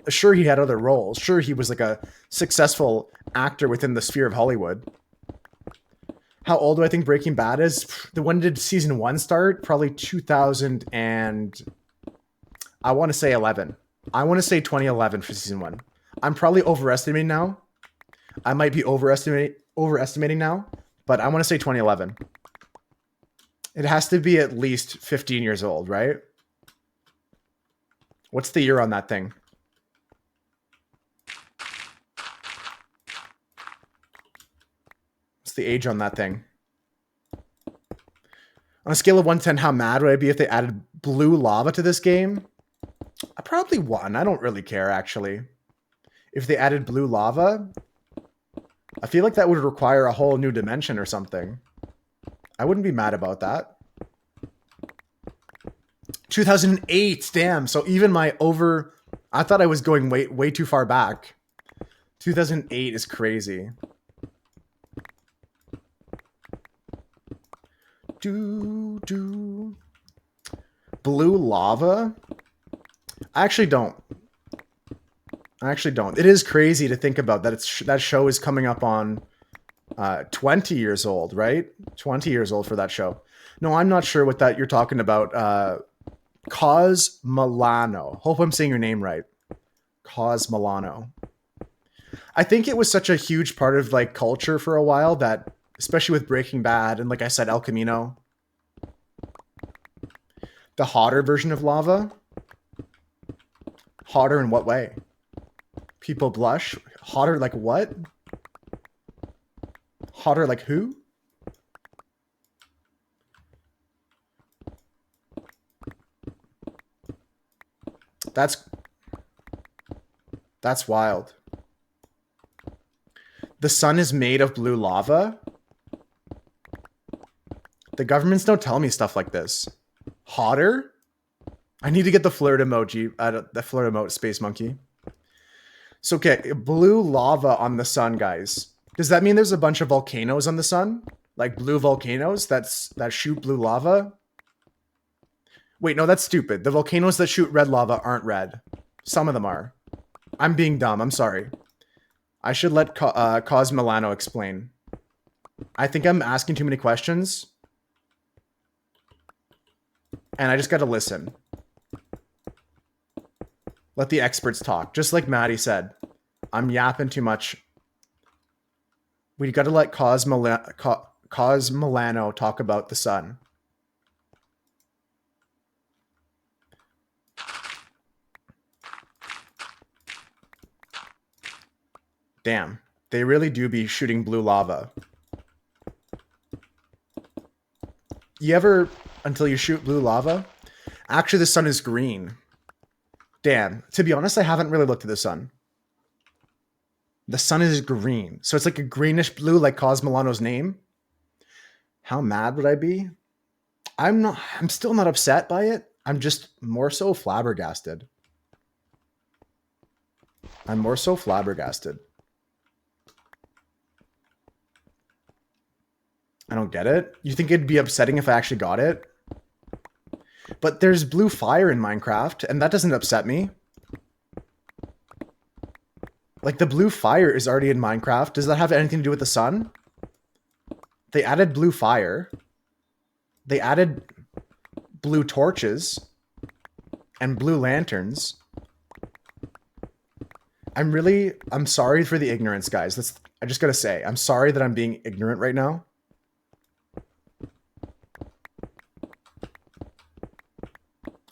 Sure, he had other roles. Sure, he was like a successful actor within the sphere of Hollywood. How old do I think Breaking Bad is? When did season 1 start? Probably 2000 and I want to say 11. I want to say 2011 for season 1. I'm probably overestimating now. I might be overestimating now, but I want to say 2011. It has to be at least 15 years old, right? What's the year on that thing? What's the age on that thing? On a scale of 1 to 10, how mad would I be if they added blue lava to this game? Probably 1. I don't really care, actually. If they added blue lava, I feel like that would require a whole new dimension or something. I wouldn't be mad about that. 2008, damn. So even I thought I was going way too far back. 2008 is crazy. Blue lava? I actually don't. It is crazy to think about that. That show is coming up on 20 years old, right? 20 years old for that show. No, I'm not sure what that you're talking about. Cos Milano. Hope I'm saying your name right. Cos Milano. I think it was such a huge part of like culture for a while that, especially with Breaking Bad and like I said, El Camino. The hotter version of lava. Hotter in what way? People blush? Hotter like what? Hotter like who? That's wild. The sun is made of blue lava? The governments don't tell me stuff like this. Hotter? I need to get the flirt emoji, the flirt emote, Space Monkey. So, okay, blue lava on the sun, guys. Does that mean there's a bunch of volcanoes on the sun? Like blue volcanoes that shoot blue lava? Wait, no, that's stupid. The volcanoes that shoot red lava aren't red. Some of them are. I'm being dumb. I'm sorry. I should let Cos Milano explain. I think I'm asking too many questions. And I just got to listen. Let the experts talk. Just like Maddie said. I'm yapping too much. We got to let Cos Milano talk about the sun. Damn, they really do be shooting blue lava. You ever, until you shoot blue lava? Actually, the sun is green. Damn. To be honest, I haven't really looked at the sun. The sun is green. So it's like a greenish blue, like Cosmolano's name. How mad would I be? I'm still not upset by it. I'm just more so flabbergasted. I'm more so flabbergasted. I don't get it. You think it'd be upsetting if I actually got it? But there's blue fire in Minecraft, and that doesn't upset me. Like, the blue fire is already in Minecraft. Does that have anything to do with the sun? They added blue fire. They added blue torches and blue lanterns. I'm sorry for the ignorance, guys. I just gotta say, I'm sorry that I'm being ignorant right now.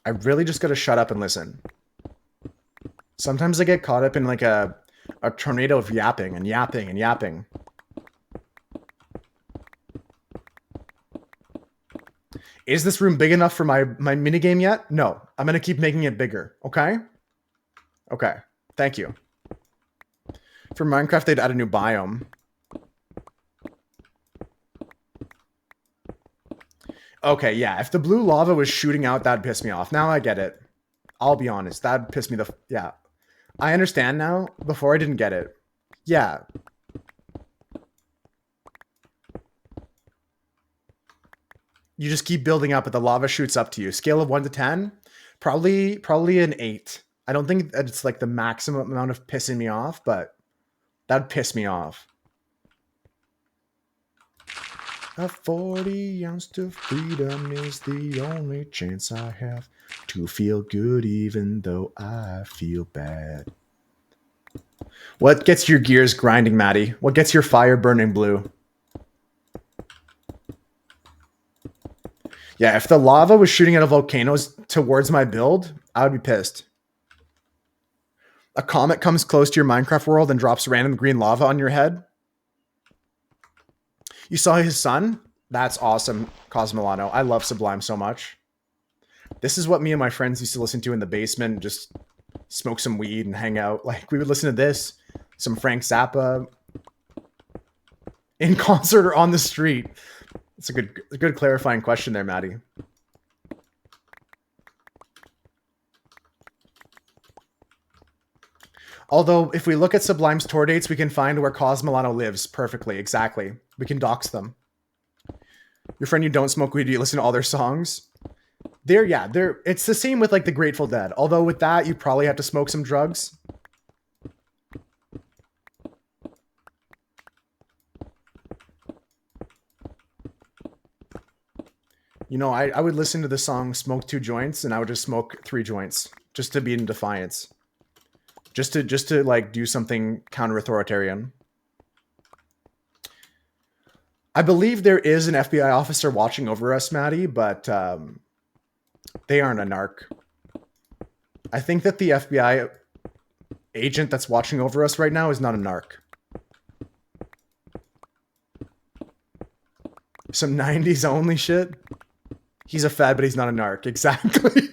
I really just gotta shut up and listen. Sometimes I get caught up in like a tornado of yapping and yapping and yapping. Is this room big enough for my minigame yet? No. I'm gonna keep making it bigger, okay? Okay. Thank you. For Minecraft, they'd add a new biome. Okay, yeah. If the blue lava was shooting out, that'd piss me off. Now I get it. I'll be honest. That'd piss me yeah. I understand now. Before I didn't get it. Yeah. You just keep building up, but the lava shoots up to you. Scale of 1 to 10? Probably an 8. I don't think it's like the maximum amount of pissing me off, but that'd piss me off. A 40 ounce to freedom is the only chance I have to feel good even though I feel bad. What gets your gears grinding, Maddie? What gets your fire burning blue? Yeah, if the lava was shooting out of volcanoes towards my build, I would be pissed. A comet comes close to your Minecraft world and drops random green lava on your head. You saw his son? That's awesome, Cosmolano. I love Sublime so much. This is what me and my friends used to listen to in the basement, just smoke some weed and hang out. Like, we would listen to this, some Frank Zappa, in concert or on the street. It's a good clarifying question there, Maddie. Although, if we look at Sublime's tour dates, we can find where Cosmolano lives perfectly. Exactly. We can dox them. Your friend, you don't smoke weed, you listen to all their songs? It's the same with like the Grateful Dead. Although with that, you probably have to smoke some drugs. You know, I would listen to the song Smoke 2 Joints and I would just smoke 3 joints just to be in defiance. Just to like do something counter-authoritarian. I believe there is an FBI officer watching over us, Maddie, but they aren't a narc. I think that the FBI agent that's watching over us right now is not a narc. Some 90s only shit. He's a fad, but he's not a narc. Exactly.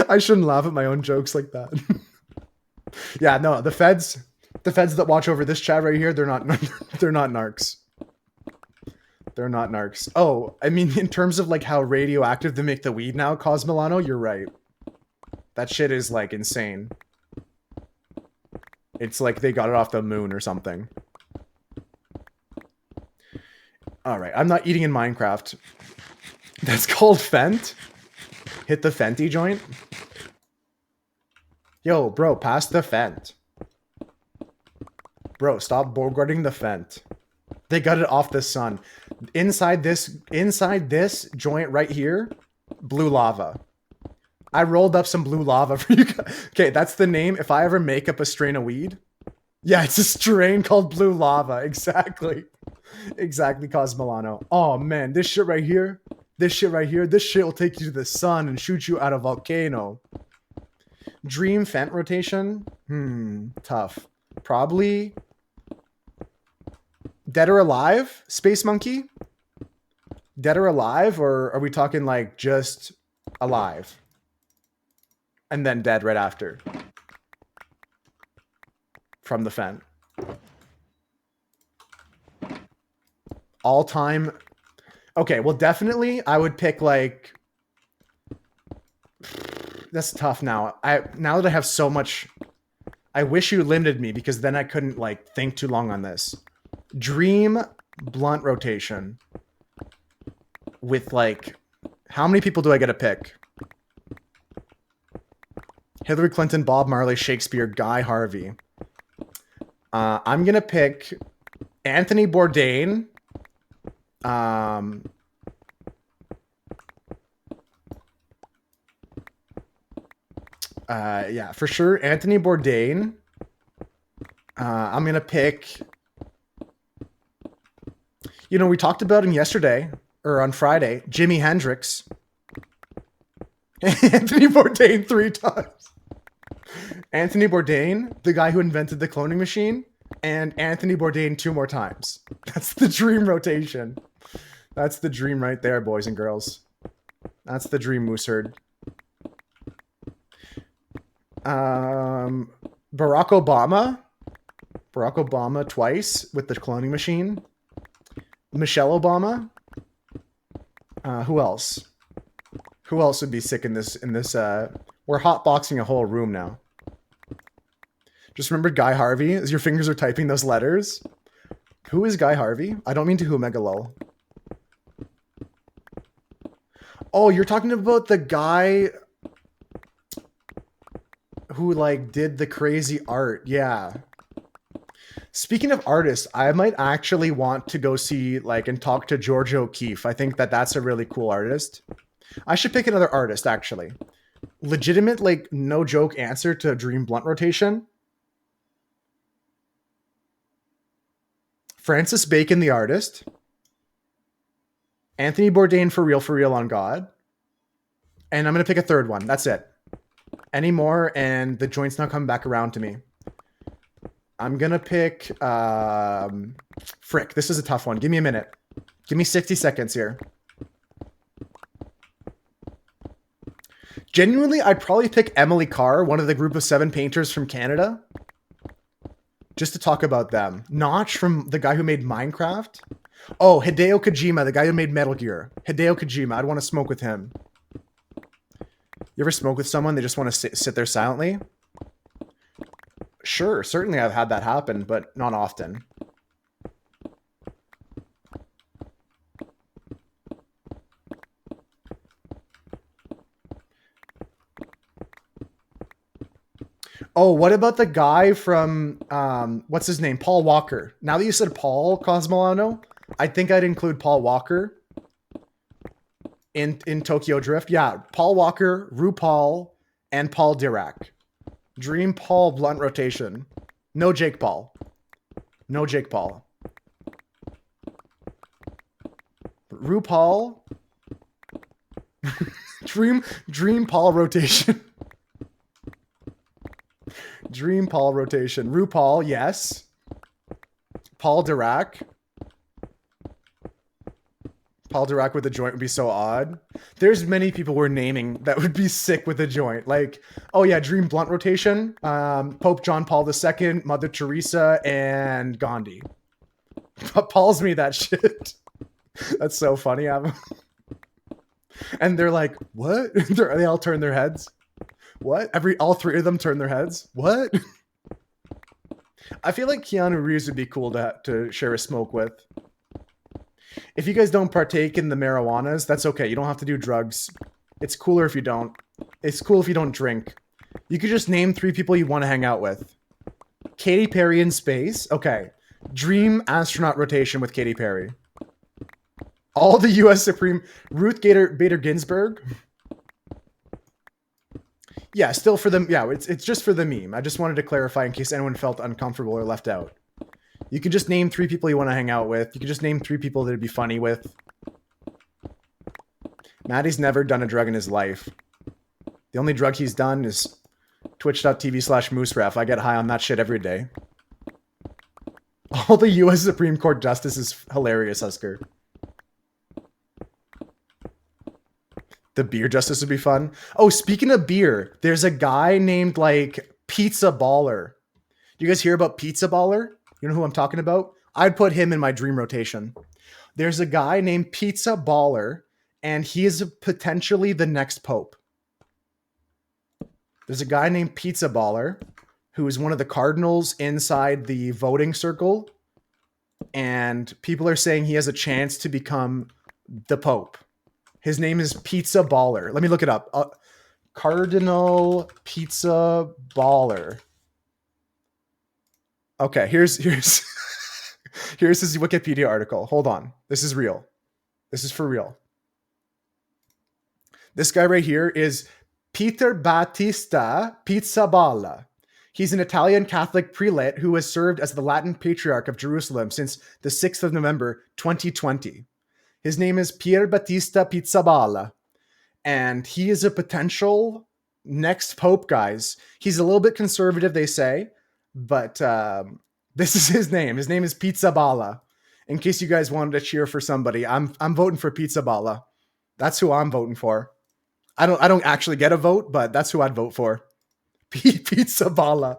I shouldn't laugh at my own jokes like that. Yeah, no, the feds that watch over this chat right here, they're not narcs. They're not narcs. Oh, I mean, in terms of like how radioactive they make the weed now, Cosmolano, you're right. That shit is like insane. It's like they got it off the moon or something. All right, I'm not eating in Minecraft. That's called Fent. Hit the Fenty joint. Yo, bro, pass the Fent. Bro, stop bogarting the Fent. They got it off the sun. Inside this joint right here, blue lava. I rolled up some blue lava for you guys. Okay, that's the name. If I ever make up a strain of weed. Yeah, it's a strain called blue lava. Exactly. Exactly, Cosmolano. Oh, man, this shit right here. This shit will take you to the sun and shoot you out a volcano. Dream Fent rotation? Tough. Probably Dead or Alive? Space Monkey? Dead or alive, or are we talking like just alive? And then dead right after. From the fen. All time. Okay, well, definitely I would pick like. That's tough now. Now that I have so much. I wish you limited me because then I couldn't like think too long on this. Dream blunt rotation. With like, how many people do I get to pick? Hillary Clinton, Bob Marley, Shakespeare, Guy Harvey. I'm gonna pick Anthony Bourdain. Yeah, for sure, Anthony Bourdain. I'm gonna pick. You know, we talked about him yesterday or on Friday. Jimi Hendrix. Anthony Bourdain 3 times. Anthony Bourdain, the guy who invented the cloning machine, and Anthony Bourdain 2 more times. That's the dream rotation. That's the dream right there, boys and girls. That's the dream, Moose Herd. Barack Obama. Barack Obama twice with the cloning machine. Michelle Obama. Who else? Who else would be sick in this? We're hotboxing a whole room now. Just remember Guy Harvey as your fingers are typing those letters. Who is Guy Harvey? I don't mean to omega lol. Oh, you're talking about the guy who like did the crazy art. Yeah. Speaking of artists, I might actually want to go see like and talk to Georgia O'Keeffe. I think that that's a really cool artist. I should pick another artist actually. Legitimate, like no joke answer to Dream Blunt rotation. Francis Bacon, the artist. Anthony Bourdain, for real on God. And I'm going to pick a third one. That's it. Any more, and the joint's not coming back around to me. I'm going to pick... frick, this is a tough one. Give me a minute. Give me 60 seconds here. Genuinely, I'd probably pick Emily Carr, one of the group of 7 painters from Canada. Just to talk about them. Notch, from the guy who made Minecraft. Oh, Hideo Kojima, the guy who made Metal Gear. Hideo Kojima, I'd want to smoke with him. You ever smoke with someone, they just want to sit there silently? Sure, certainly I've had that happen, but not often. Oh, what about the guy from, what's his name? Paul Walker. Now that you said Paul Cosmolano, I think I'd include Paul Walker in Tokyo Drift. Yeah, Paul Walker, RuPaul, and Paul Dirac. Dream Paul blunt rotation. No Jake Paul. No Jake Paul. RuPaul. Dream Paul rotation. Dream Paul rotation. RuPaul, yes. Paul Dirac. Paul Dirac with a joint would be so odd. There's many people we're naming that would be sick with a joint. Like, oh yeah, Dream Blunt rotation. Pope John Paul II, Mother Teresa, and Gandhi. Paul's me that shit. That's so funny. And they're like, what? They all turn their heads. What? All 3 of them turn their heads? What? I feel like Keanu Reeves would be cool to share a smoke with. If you guys don't partake in the marijuanas, that's okay. You don't have to do drugs. It's cooler if you don't. It's cool if you don't drink. You could just name 3 people you want to hang out with. Katy Perry in space? Okay. Dream astronaut rotation with Katy Perry. All the U.S. Supreme... Ruth Bader Ginsburg? Yeah, still for the... Yeah, it's just for the meme. I just wanted to clarify in case anyone felt uncomfortable or left out. You could just name 3 people you want to hang out with. You could just name 3 people that'd be funny with. Maddie's never done a drug in his life. The only drug he's done is twitch.tv/mooseref. I get high on that shit every day. All the U.S. Supreme Court justice is hilarious, Husker. The beer justice would be fun. Oh, speaking of beer, there's a guy named like Pizza Baller. Do you guys hear about Pizza Baller? You know who I'm talking about? I'd put him in my dream rotation. There's a guy named Pizza Baller, and he is potentially the next pope. There's a guy named Pizza Baller who is one of the cardinals inside the voting circle, and people are saying he has a chance to become the pope. His name is Pizza Baller. Let me look it up. Cardinal Pizza Baller. Okay, here's here's his Wikipedia article. Hold on. This is real. This is for real. This guy right here is Peter Battista Pizzaballa. He's an Italian Catholic prelate who has served as the Latin Patriarch of Jerusalem since the 6th of November, 2020. His name is Pier Battista Pizzaballa, and he is a potential next pope, guys. He's a little bit conservative, they say, but this is his name. His name is Pizzaballa. In case you guys wanted to cheer for somebody, I'm voting for Pizzaballa. That's who I'm voting for. I don't actually get a vote, but that's who I'd vote for. Pizzaballa.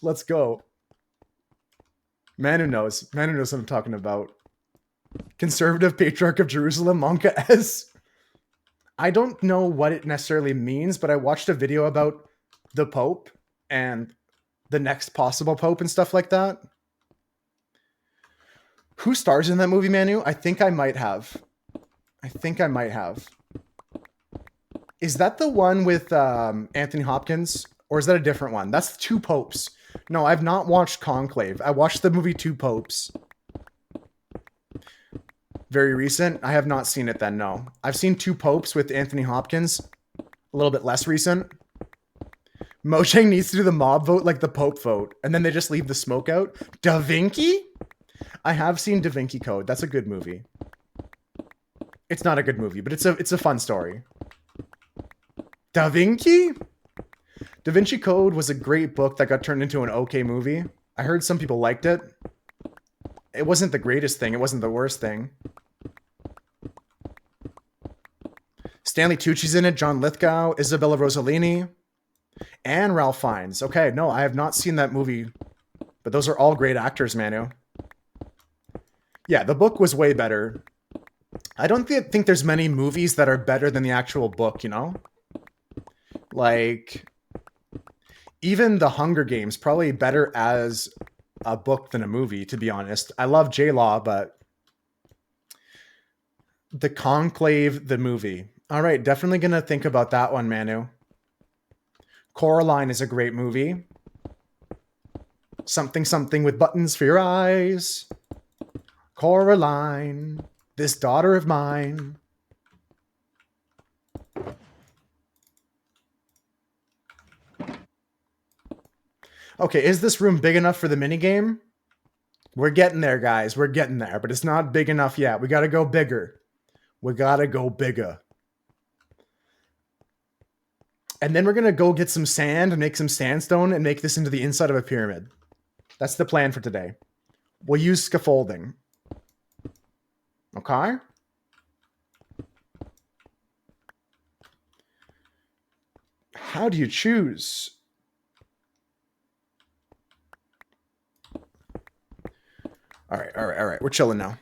Let's go. Man who knows. Man who knows what I'm talking about. Conservative Patriarch of Jerusalem, Monka S. I don't know what it necessarily means, but I watched a video about the Pope and the next possible Pope and stuff like that. Who stars in that movie, Manu? I think I might have. Is that the one with Anthony Hopkins? Or is that a different one? That's Two Popes. No, I've not watched Conclave. I watched the movie Two Popes. Very recent. I have not seen it then, no. I've seen Two Popes with Anthony Hopkins. A little bit less recent. Mojang needs to do the mob vote like the Pope vote. And then they just leave the smoke out. Da Vinci? I have seen Da Vinci Code. That's a good movie. It's not a good movie, but it's a fun story. Da Vinci? Da Vinci Code was a great book that got turned into an okay movie. I heard some people liked it. It wasn't the greatest thing. It wasn't the worst thing. Stanley Tucci's in it, John Lithgow, Isabella Rossellini, and Ralph Fiennes. Okay, no, I have not seen that movie, but those are all great actors, Manu. Yeah, the book was way better. I don't think there's many movies that are better than the actual book, you know? Like, even The Hunger Games, probably better as a book than a movie, to be honest. I love J-Law, but The Conclave, the movie. All right, definitely going to think about that one, Manu. Coraline is a great movie. Something with buttons for your eyes. Coraline, this daughter of mine. Okay, is this room big enough for the minigame? We're getting there, guys. We're getting there, but it's not big enough yet. We got to go bigger. We got to go bigger. And then we're going to go get some sand and make some sandstone and make this into the inside of a pyramid. That's the plan for today. We'll use scaffolding. Okay? How do you choose? All right. We're chilling now.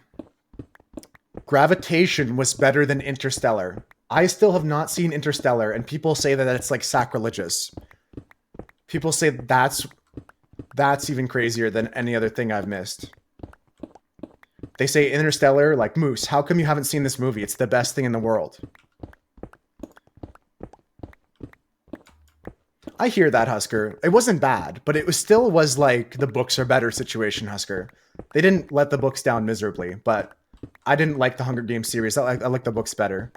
Gravitation was better than Interstellar. I still have not seen Interstellar, and people say that it's like sacrilegious. People say that's even crazier than any other thing I've missed. They say Interstellar, like, Moose, how come you haven't seen this movie? It's the best thing in the world. I hear that, Husker. It wasn't bad, but it still was like the books are better situation, Husker. They didn't let the books down miserably, but I didn't like the Hunger Games series. I like the books better.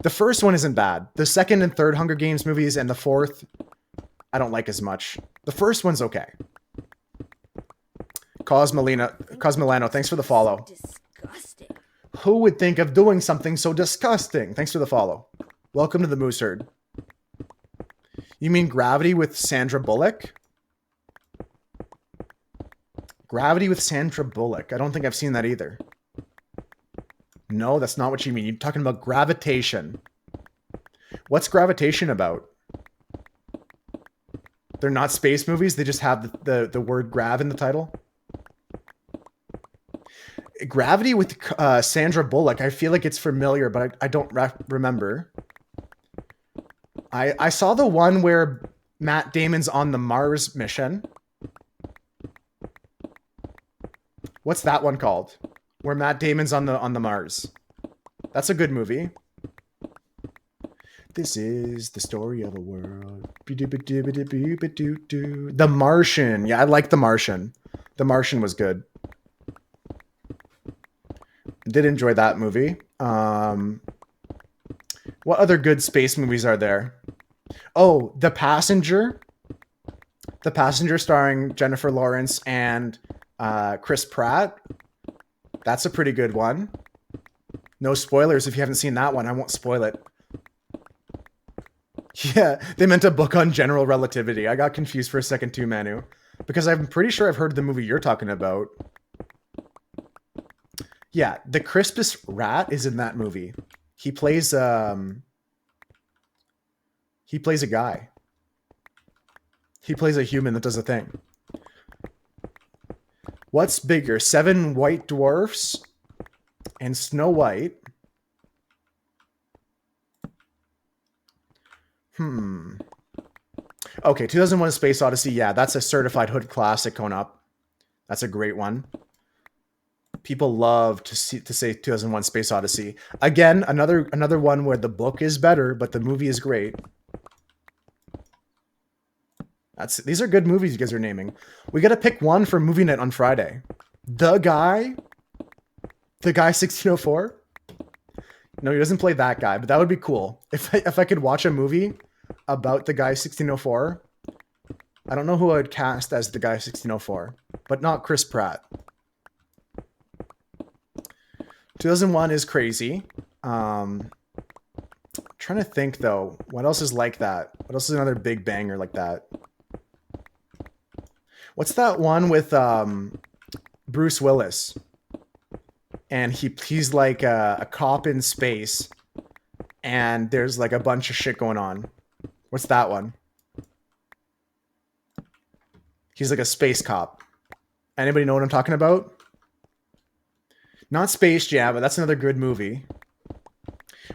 The first one isn't bad. The second and third Hunger Games movies and the fourth, I don't like as much. The first one's okay. Cosmilano, thanks for the follow. Disgusting. Who would think of doing something so disgusting? Thanks for the follow. Welcome to the Moose Herd. You mean Gravity with Sandra Bullock? Gravity with Sandra Bullock. I don't think I've seen that either. No, that's not what you mean. You're talking about Gravitation. What's Gravitation about? They're not space movies. They just have the word grav in the title. Gravity with Sandra Bullock. I feel like it's familiar, but I don't remember. I saw the one where Matt Damon's on the Mars mission. What's that one called? Where Matt Damon's on the Mars. That's a good movie. This is the story of a world. The Martian. Yeah, I like The Martian. The Martian was good. Did enjoy that movie. What other good space movies are there? Oh, The Passenger. The Passenger starring Jennifer Lawrence and Chris Pratt. That's a pretty good one. No spoilers if you haven't seen that one. I won't spoil it. Yeah, they meant a book on general relativity. I got confused for a second too, Manu. Because I'm pretty sure I've heard the movie you're talking about. Yeah, the crispest rat is in that movie. He plays a guy. He plays a human that does a thing. What's bigger, 7 White Dwarfs and Snow White? Okay, 2001: A Space Odyssey. Yeah, that's a certified hood classic going up. That's a great one. People love to say 2001: Space Odyssey. Again, another one where the book is better, but the movie is great. These are good movies you guys are naming. We got to pick one for movie night on Friday. The guy 1604. No, he doesn't play that guy, but that would be cool. If I could watch a movie about the guy 1604. I don't know who I would cast as the guy 1604, but not Chris Pratt. 2001 is crazy. Trying to think though, what else is like that? What else is another big banger like that? What's that one with Bruce Willis? And he's like a cop in space, and there's like a bunch of shit going on. What's that one? He's like a space cop. Anybody know what I'm talking about? Not Space Jam, but that's another good movie.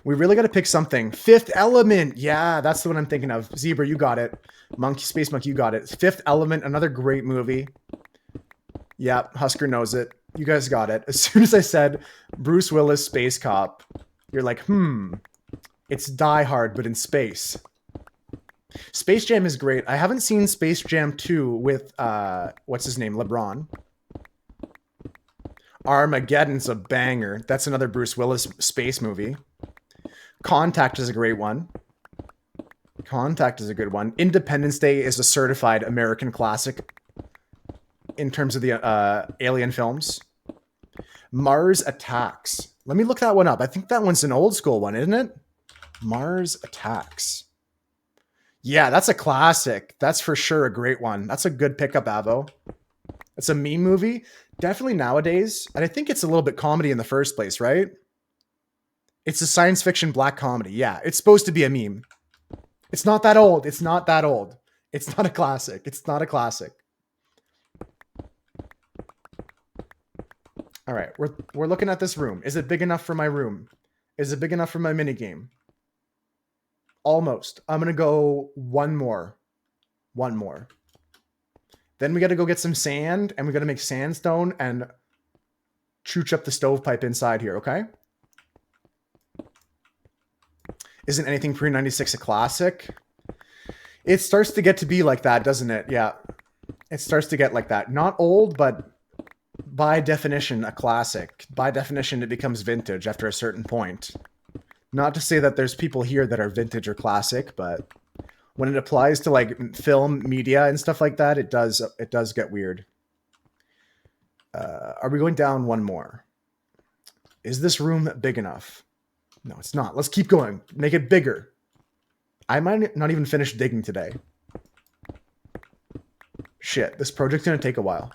We really got to pick something. Fifth Element. Yeah, that's the one I'm thinking of. Zebra, you got it. Space Monkey, you got it. Fifth Element, another great movie. Yeah, Husker knows it. You guys got it. As soon as I said Bruce Willis, Space Cop, you're like, it's Die Hard, but in space. Space Jam is great. I haven't seen Space Jam 2 with, what's his name, LeBron. Armageddon's a banger. That's another Bruce Willis space movie. Contact is a great one. Contact is a good one. Independence Day is a certified American classic in terms of the alien films. Mars Attacks. Let me look that one up. I think that one's an old school one, isn't it? Mars Attacks. Yeah, that's a classic. That's for sure a great one. That's a good pickup, Avo. It's a meme movie. Definitely nowadays. And I think it's a little bit comedy in the first place, right? It's a science fiction black comedy. Yeah, it's supposed to be a meme. It's not that old. It's not that old. It's not a classic. It's not a classic. All right, we're looking at this room. Is it big enough for my room? Is it big enough for my mini game? Almost. I'm gonna go one more. One more. Then we got to go get some sand, and we got to make sandstone and chooch up the stovepipe inside here. Okay. Isn't anything pre-96 a classic? It starts to get to be like that, doesn't it? Yeah. It starts to get like that. Not old, but by definition, a classic. By definition, it becomes vintage after a certain point. Not to say that there's people here that are vintage or classic, but when it applies to like film, media, and stuff like that, it does get weird. Are we going down one more? Is this room big enough? No, it's not. Let's keep going. Make it bigger. I might not even finish digging today. Shit, this project's gonna take a while.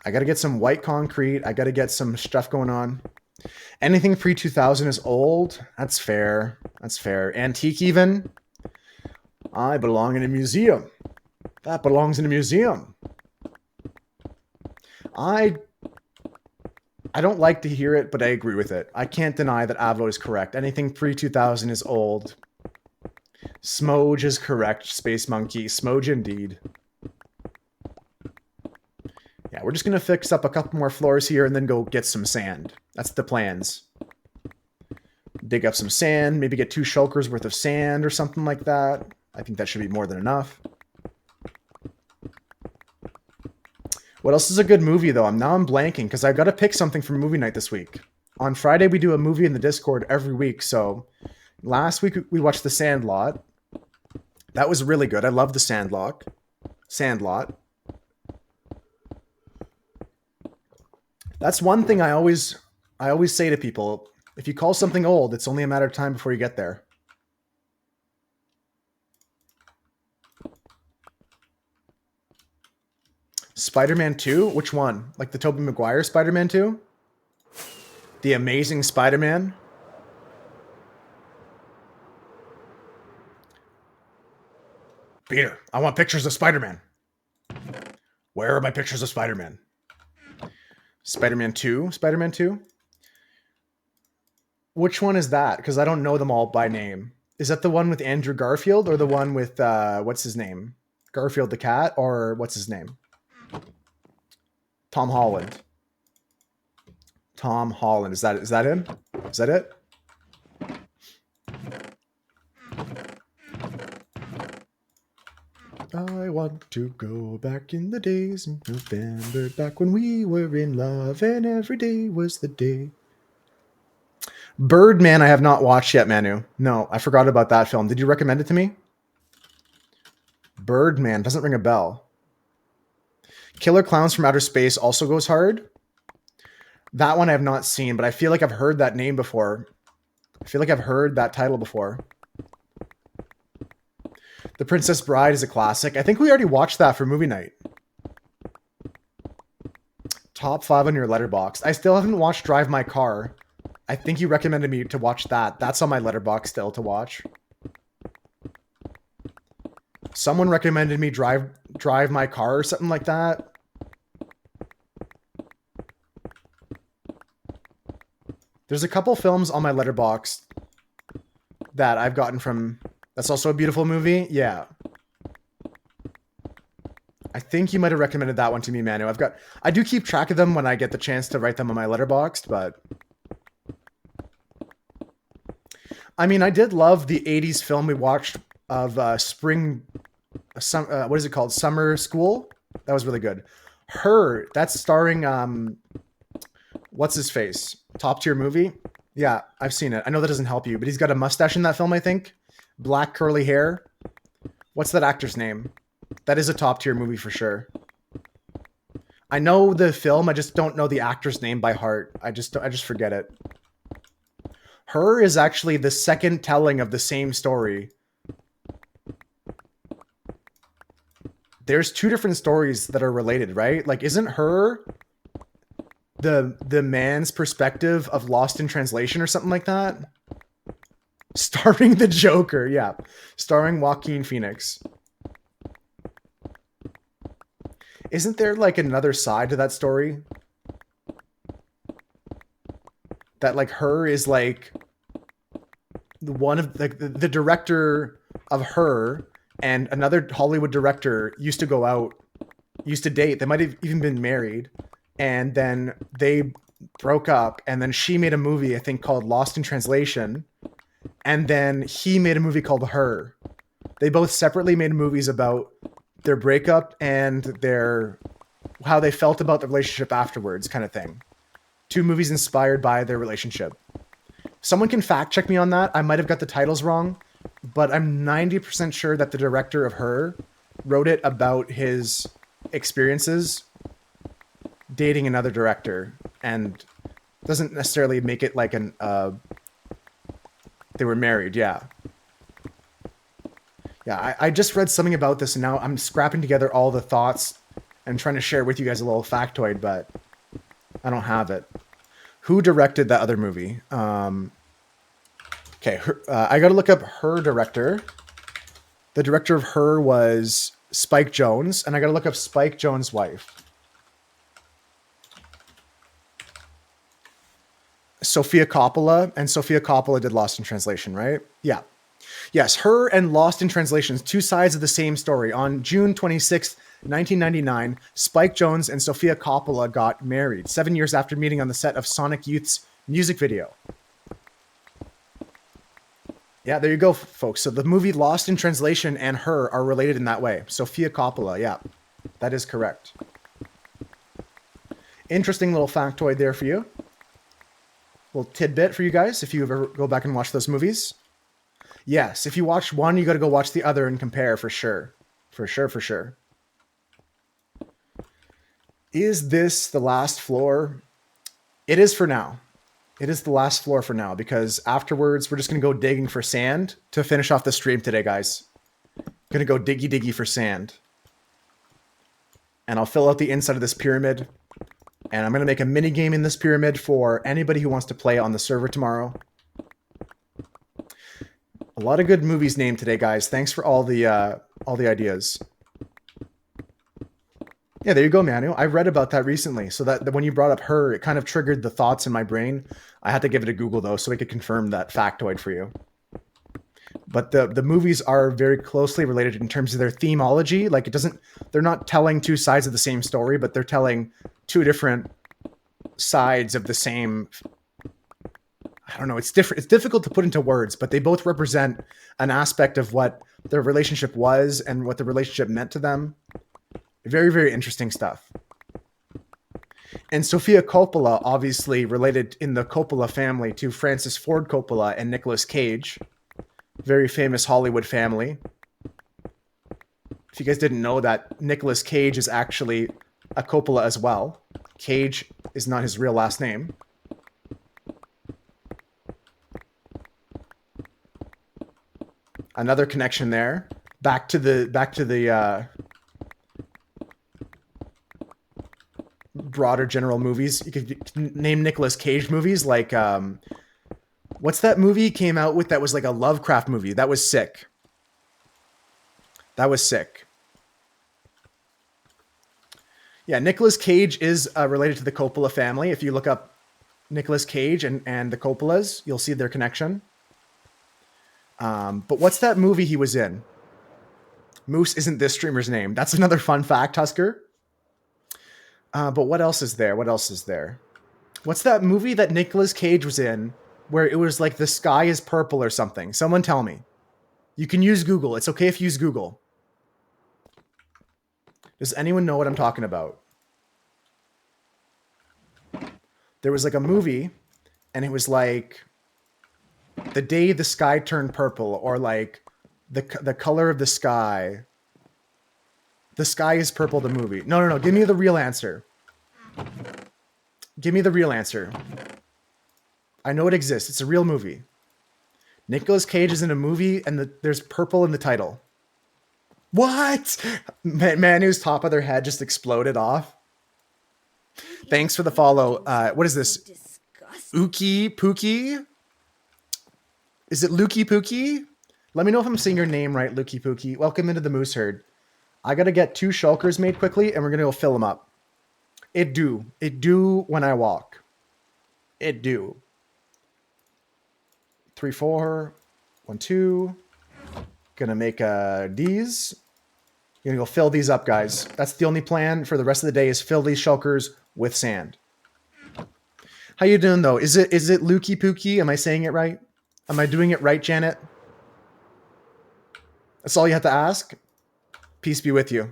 I gotta get some white concrete. I gotta get some stuff going on. Anything pre-2000 is old. That's fair. That's fair. Antique even. I belong in a museum. That belongs in a museum. I don't like to hear it, but I agree with it. I can't deny that Avo is correct. Anything pre-2000 is old. Smoge is correct. Space Monkey. Smoge indeed. Yeah, we're just going to fix up a couple more floors here and then go get some sand. That's the plans. Dig up some sand, maybe get 2 shulkers worth of sand or something like that. I think that should be more than enough. What else is a good movie, though? Now I'm blanking because I've got to pick something for movie night this week. On Friday, we do a movie in the Discord every week. So last week, we watched The Sandlot. That was really good. I love The Sandlot. That's one thing I always say to people. If you call something old, it's only a matter of time before you get there. Spider-Man 2? Which one? Like the Tobey Maguire Spider-Man 2? The Amazing Spider-Man? Peter, I want pictures of Spider-Man. Where are my pictures of Spider-Man? Spider-Man 2? Spider-Man 2? Which one is that? Because I don't know them all by name. Is that the one with Andrew Garfield or the one with, what's his name? Garfield the cat, or what's his name? Tom Holland. Tom Holland. Is that him? Is that it? I want to go back in the days in November, back when we were in love and every day was the day. Birdman I have not watched yet, Manu. No, I forgot about that film. Did you recommend it to me? Birdman doesn't ring a bell. Killer Clowns from Outer Space also goes hard. That one I have not seen, but I feel like I've heard that name before. I feel like I've heard that title before. The Princess Bride is a classic. I think we already watched that for movie night. Top 5 on your letterbox. I still haven't watched Drive My Car. I think you recommended me to watch that. That's on my letterbox still to watch. Someone recommended me Drive My Car or something like that. There's a couple films on my letterbox that I've gotten from... That's also a beautiful movie? Yeah. I think you might have recommended that one to me, Manu. I do keep track of them when I get the chance to write them on my letterboxd, but... I mean, I did love the 80s film we watched of what is it called? Summer School? That was really good. Her, that's starring, what's his face? Top tier movie? Yeah, I've seen it. I know that doesn't help you, but he's got a mustache in that film, I think. Black curly hair. What's that actor's name? That is a top tier movie for sure. I know the film, I just don't know the actor's name by heart. I just forget it. Her is actually the second telling of the same story. There's 2 different stories that are related, right? Like, isn't Her the man's perspective of Lost in Translation or something like that? Starring the Joker, yeah. Starring Joaquin Phoenix. Isn't there like another side to that story? That like Her is like one of like the director of Her and another Hollywood director used to go out, used to date. They might have even been married, and then they broke up, and then she made a movie I think called Lost in Translation, and then he made a movie called Her. They both separately made movies about their breakup and their how they felt about the relationship afterwards, kind of thing. 2 movies inspired by their relationship. Someone can fact check me on that. I might have got the titles wrong, but I'm 90% sure that the director of Her wrote it about his experiences dating another director, and doesn't necessarily make it like an they were married. Yeah. I just read something about this, and now I'm scrapping together all the thoughts and trying to share with you guys a little factoid, but I don't have it. Who directed that other movie? Okay, I got to look up her director. The director of Her was Spike Jonze, and I got to look up Spike Jonze' wife. Sofia Coppola, and Sofia Coppola did Lost in Translation, right? Yeah. Yes, Her and Lost in Translation, two sides of the same story. On June 26th, 1999, Spike Jonze and Sofia Coppola got married 7 years after meeting on the set of Sonic Youth's music video. Yeah, there you go, folks. So the movie Lost in Translation and Her are related in that way. Sofia Coppola, yeah, that is correct. Interesting little factoid there for you. Little tidbit for you guys if you ever go back and watch those movies. Yes, if you watch one, you got to go watch the other and compare for sure. For sure, for sure. Is this the last floor? It is for now. It is the last floor for now because afterwards we're just going to go digging for sand to finish off the stream today, guys. Going to go diggy for sand. And I'll fill out the inside of this pyramid. And I'm going to make a mini game in this pyramid for anybody who wants to play on the server tomorrow. A lot of good movies named today, guys. Thanks for all the ideas. Yeah, there you go, Manu. I read about that recently. So that when you brought up Her, it kind of triggered the thoughts in my brain. I had to give it a Google, though, so I could confirm that factoid for you. But the movies are very closely related in terms of their themology. Like, they're not telling two sides of the same story, but they're telling two different sides of the same... I don't know. It's different. It's difficult to put into words, but they both represent an aspect of what their relationship was and what the relationship meant to them. Very, very interesting stuff. And Sofia Coppola, obviously related in the Coppola family to Francis Ford Coppola and Nicolas Cage. Very famous Hollywood family. If you guys didn't know that, Nicolas Cage is actually a Coppola as well. Cage is not his real last name. Another connection there. Back to the broader general movies. You could name Nicolas Cage movies like what's that movie he came out with that was like a Lovecraft movie? That was sick. That was sick. Yeah, Nicolas Cage is related to the Coppola family. If you look up Nicolas Cage and the Coppolas, you'll see their connection. But what's that movie he was in? Moose isn't this streamer's name. That's another fun fact, Husker. But what else is there? What else is there? What's that movie that Nicolas Cage was in where it was like the sky is purple or something? Someone tell me. You can use Google. It's okay if you use Google. Does anyone know what I'm talking about? There was like a movie and it was like the day the sky turned purple, or like the color of the sky. The Sky is Purple, the movie. No. Give me the real answer. Give me the real answer. I know it exists. It's a real movie. Nicolas Cage is in a movie and there's purple in the title. What? Manu's top of their head just exploded off. Thanks for the follow. What is this? Uki Pookie? Is it Lukey Pookie? Let me know if I'm saying your name right, Lukey Pookie. Welcome into the Moose Herd. I got to get 2 shulkers made quickly, and we're going to go fill them up. It do when I walk. It do. 3, 4, 1, 2. Going to make these. Going to go fill these up, guys. That's the only plan for the rest of the day is fill these shulkers with sand. How you doing, though? Is it Lukey Pookie? Am I saying it right? Am I doing it right, Janet? That's all you have to ask? Peace be with you.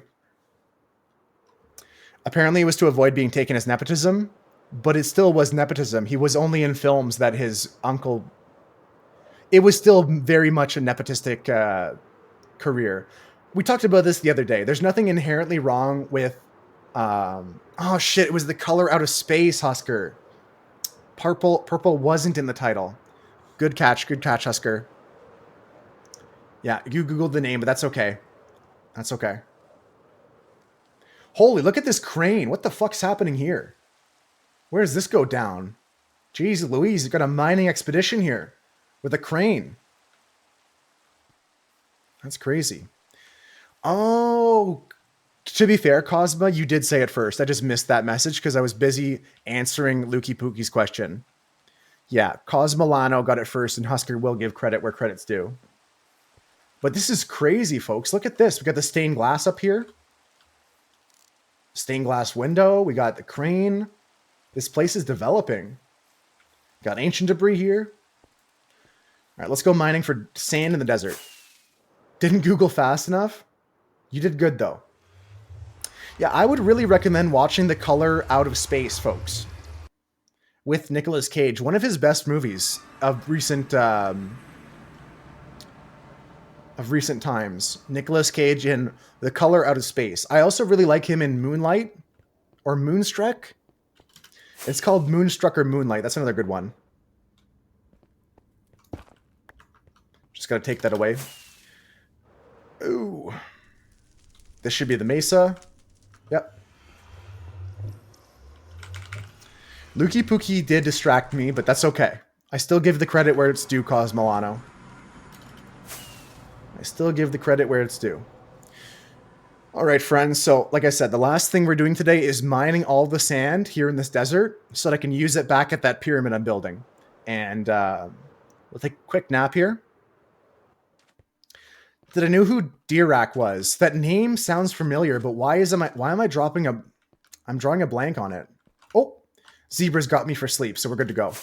Apparently it was to avoid being taken as nepotism, but it still was nepotism. He was only in films that his uncle... It was still very much a nepotistic career. We talked about this the other day. There's nothing inherently wrong with... oh shit, it was The Color Out of Space, Husker. Purple wasn't in the title. Good catch, Husker. Yeah, you Googled the name, but that's okay. That's okay. Holy, look at this crane. What the fuck's happening here? Where does this go down? Jeez Louise, you got a mining expedition here with a crane. That's crazy. Oh, to be fair, Cosma, you did say it first. I just missed that message because I was busy answering Lukey Pookie's question. Yeah, Cosmolano got it first, and Husker will give credit where credit's due. But this is crazy, folks. Look at this. We got the stained glass up here. Stained glass window. We got the crane. This place is developing. Got ancient debris here. All right, let's go mining for sand in the desert. Didn't Google fast enough? You did good, though. Yeah, I would really recommend watching The Color Out of Space, folks. With Nicolas Cage. One of his best movies of recent times. Nicolas Cage in The Color Out of Space. I also really like him in Moonlight or Moonstruck. It's called Moonstruck or Moonlight. That's another good one. Just gotta take that away. Ooh. This should be the Mesa. Yep. Lukey Pookie did distract me, but that's okay. I still give the credit where it's due, Cosmolano. I still give the credit where it's due. All right, friends. So, like I said, the last thing we're doing today is mining all the sand here in this desert so that I can use it back at that pyramid I'm building. And we'll take a quick nap here. Did I know who Dirac was? That name sounds familiar, but why am I dropping a... I'm drawing a blank on it. Oh, Zebra's got me for sleep, so we're good to go.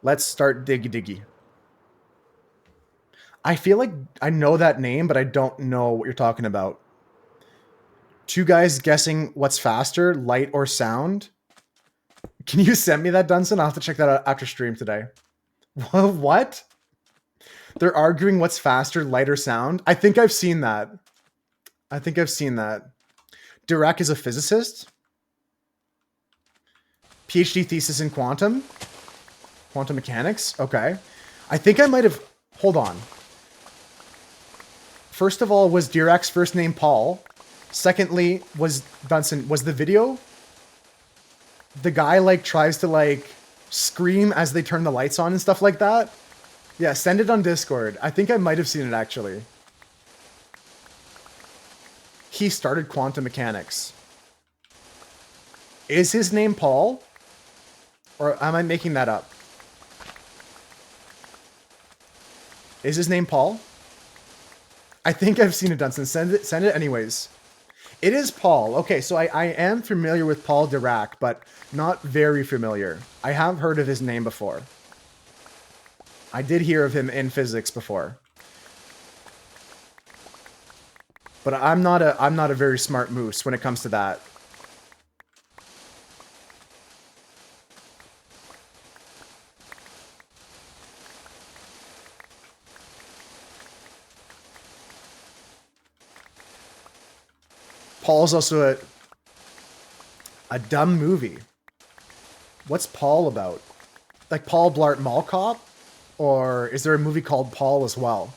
Let's start Diggy Diggy. I feel like I know that name, but I don't know what you're talking about. Two guys guessing what's faster, light or sound. Can you send me that, Dunson? I'll have to check that out after stream today. What? They're arguing what's faster, light or sound? I think I've seen that. Dirac is a physicist. PhD thesis in quantum mechanics. Okay. I think I might have... Hold on. First of all, was Dirac's first name Paul? Secondly, was the video... The guy, like, tries to, like, scream as they turn the lights on and stuff like that? Yeah, send it on Discord. I think I might have seen it, actually. He started quantum mechanics. Is his name Paul? Or am I making that up? Is his name Paul? I think I've seen it, Dunson. Send it anyways. It is Paul. Okay, so I am familiar with Paul Dirac, but not very familiar. I have heard of his name before. I did hear of him in physics before. But I'm not a very smart moose when it comes to that. Paul's also a dumb movie. What's Paul about? Like Paul Blart Mall Cop? Or is there a movie called Paul as well?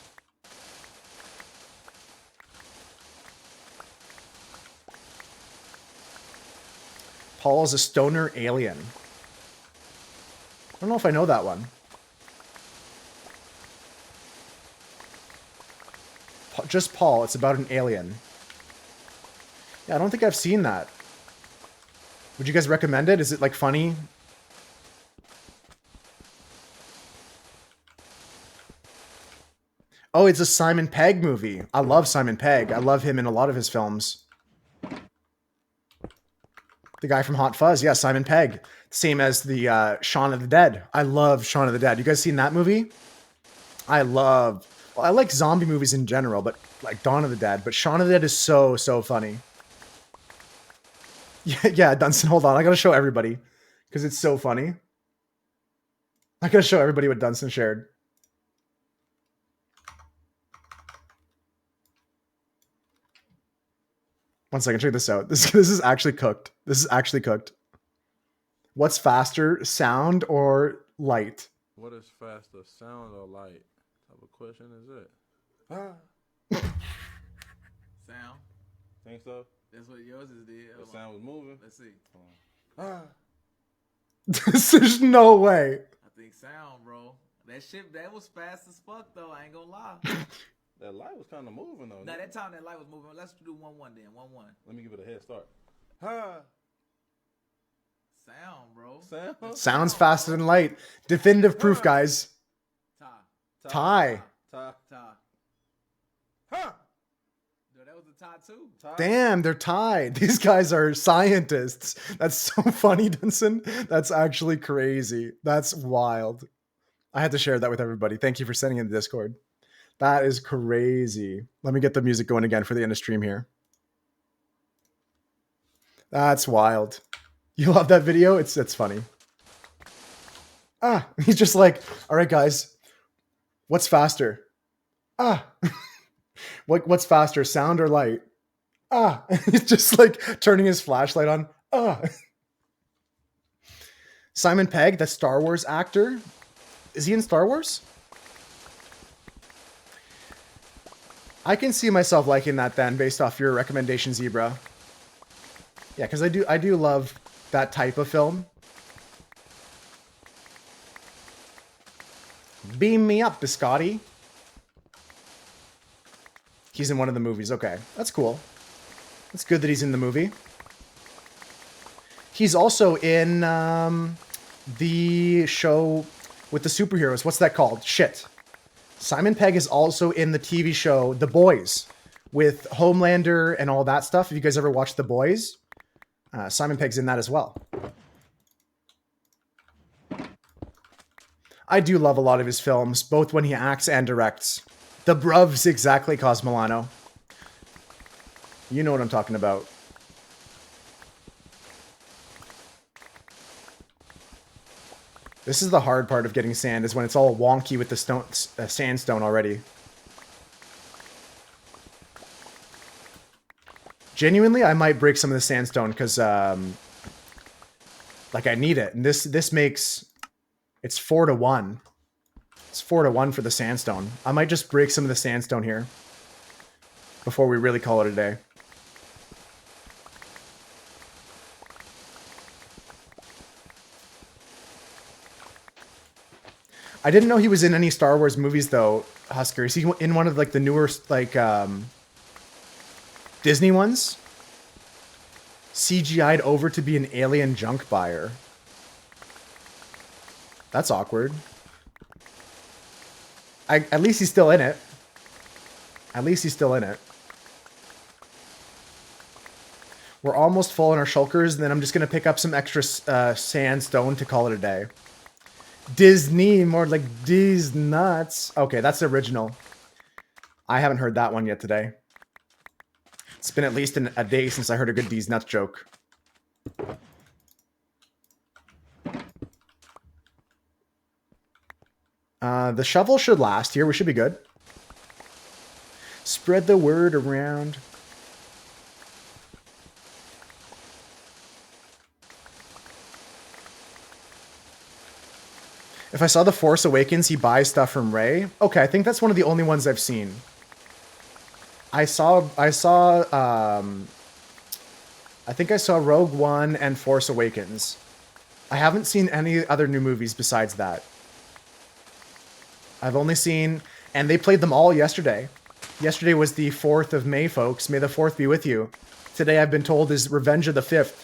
Paul is a stoner alien. I don't know if I know that one. Just Paul. It's about an alien. Yeah, I don't think I've seen that. Would you guys recommend it? Is it, like, funny? Oh, it's a Simon Pegg movie. I love Simon Pegg. I love him in a lot of his films. The guy from Hot Fuzz. Yeah, Simon Pegg. Same as the Shaun of the Dead. I love Shaun of the Dead. You guys seen that movie? I like zombie movies in general, but like Dawn of the Dead. But Shaun of the Dead is so, so funny. Yeah, Dunson, hold on. I gotta show everybody. Because it's so funny. I gotta show everybody what Dunson shared. One second, check this out. This is actually cooked. This is actually cooked. What's faster, sound or light? What is faster, sound or light? What type of question is it? Sound. Think so? That's what yours is, did. The sound was moving. Let's see. There's no way. I think sound, bro. That was fast as fuck though. I ain't gonna lie. That light was kind of moving though. Now that time that light was moving. Let's do 1-1 then. 1-1. Let me give it a head start. Ha! Sound, bro. Sound. Sounds faster than light. Definitive proof, guys. Tie. Tie. Ha! Dude, that was a tie too. Tie. Damn, they're tied. These guys are scientists. That's so funny, Denson. That's actually crazy. That's wild. I had to share that with everybody. Thank you for sending in the Discord. That is crazy. Let me get the music going again for the end of stream here. That's wild. You love that video? It's funny. He's just like, all right, guys, what's faster? What's faster, sound or light? He's just like turning his flashlight on. Simon Pegg, the Star Wars actor. Is he in Star Wars? I can see myself liking that then, based off your recommendation, Zebra. Yeah, because I do love that type of film. Beam me up, Biscotti. He's in one of the movies. Okay, that's cool. It's good that he's in the movie. He's also in the show with the superheroes. What's that called? Shit. Simon Pegg is also in the TV show The Boys with Homelander and all that stuff. Have you guys ever watched The Boys? Simon Pegg's in that as well. I do love a lot of his films, both when he acts and directs. The Bruvs, exactly, Cosmolano. You know what I'm talking about. This is the hard part of getting sand, is when it's all wonky with the sandstone already. Genuinely, I might break some of the sandstone because, like, I need it. And this makes... It's 4-1. It's 4-1 for the sandstone. I might just break some of the sandstone here before we really call it a day. I didn't know he was in any Star Wars movies, though, Husker. Is he in one of, like, the newer, like, Disney ones? CGI'd over to be an alien junk buyer. That's awkward. At least he's still in it. At least he's still in it. We're almost full on our shulkers, and then I'm just going to pick up some extra sandstone to call it a day. Disney, more like D's nuts. Okay, that's the original. I haven't heard that one yet today. It's been at least a day since I heard a good D's nuts joke. The shovel should last here. We should be good. Spread the word around. If I saw The Force Awakens, he buys stuff from Rey. Okay, I think that's one of the only ones I've seen. I think I saw Rogue One and Force Awakens. I haven't seen any other new movies besides that. I've only seen, and they played them all yesterday. Yesterday was the 4th of May, folks. May the 4th be with you. Today, I've been told, is Revenge of the 5th.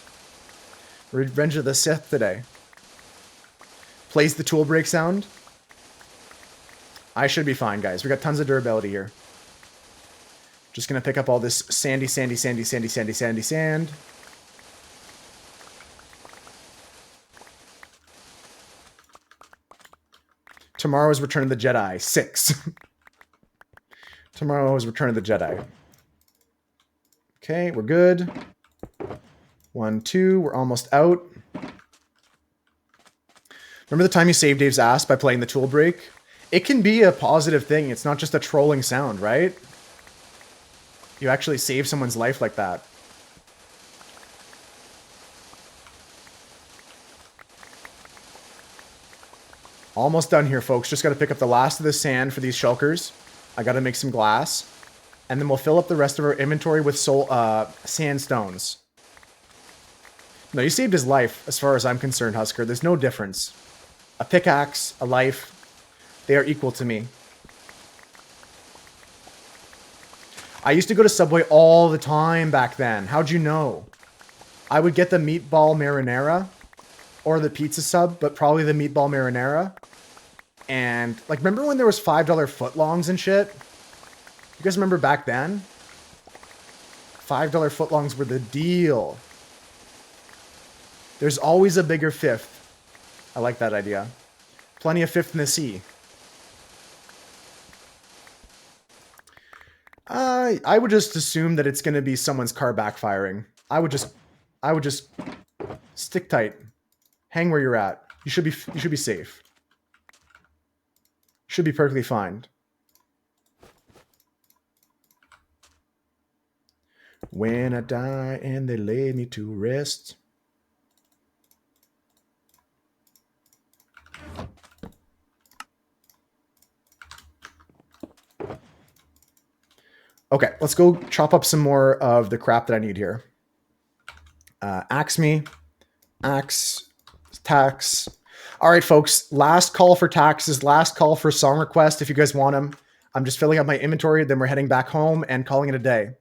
Revenge of the Sith today. Plays the tool break sound. I should be fine, guys. We got tons of durability here. Just gonna pick up all this sandy sand. Tomorrow is Return of the Jedi. 6. Tomorrow is Return of the Jedi. Okay, we're good. 1, 2, we're almost out. Remember the time you saved Dave's ass by playing the tool break? It can be a positive thing. It's not just a trolling sound, right? You actually save someone's life like that. Almost done here, folks. Just got to pick up the last of the sand for these shulkers. I got to make some glass. And then we'll fill up the rest of our inventory with sandstones. No, you saved his life, as far as I'm concerned, Husker. There's no difference. A pickaxe, a life, they are equal to me. I used to go to Subway all the time back then. How'd you know? I would get the meatball marinara or the pizza sub, but probably the meatball marinara. And, like, remember when there was $5 footlongs and shit? You guys remember back then? $5 footlongs were the deal. There's always a bigger fifth. I like that idea. Plenty of fifth in the sea. I would just assume that it's going to be someone's car backfiring. I would just stick tight. Hang where you're at. You should be safe. Should be perfectly fine. When I die and they lay me to rest. Okay, let's go chop up some more of the crap that I need here. Axe me. Axe. Tax. All right, folks. Last call for taxes. Last call for song request if you guys want them. I'm just filling up my inventory. Then we're heading back home and calling it a day.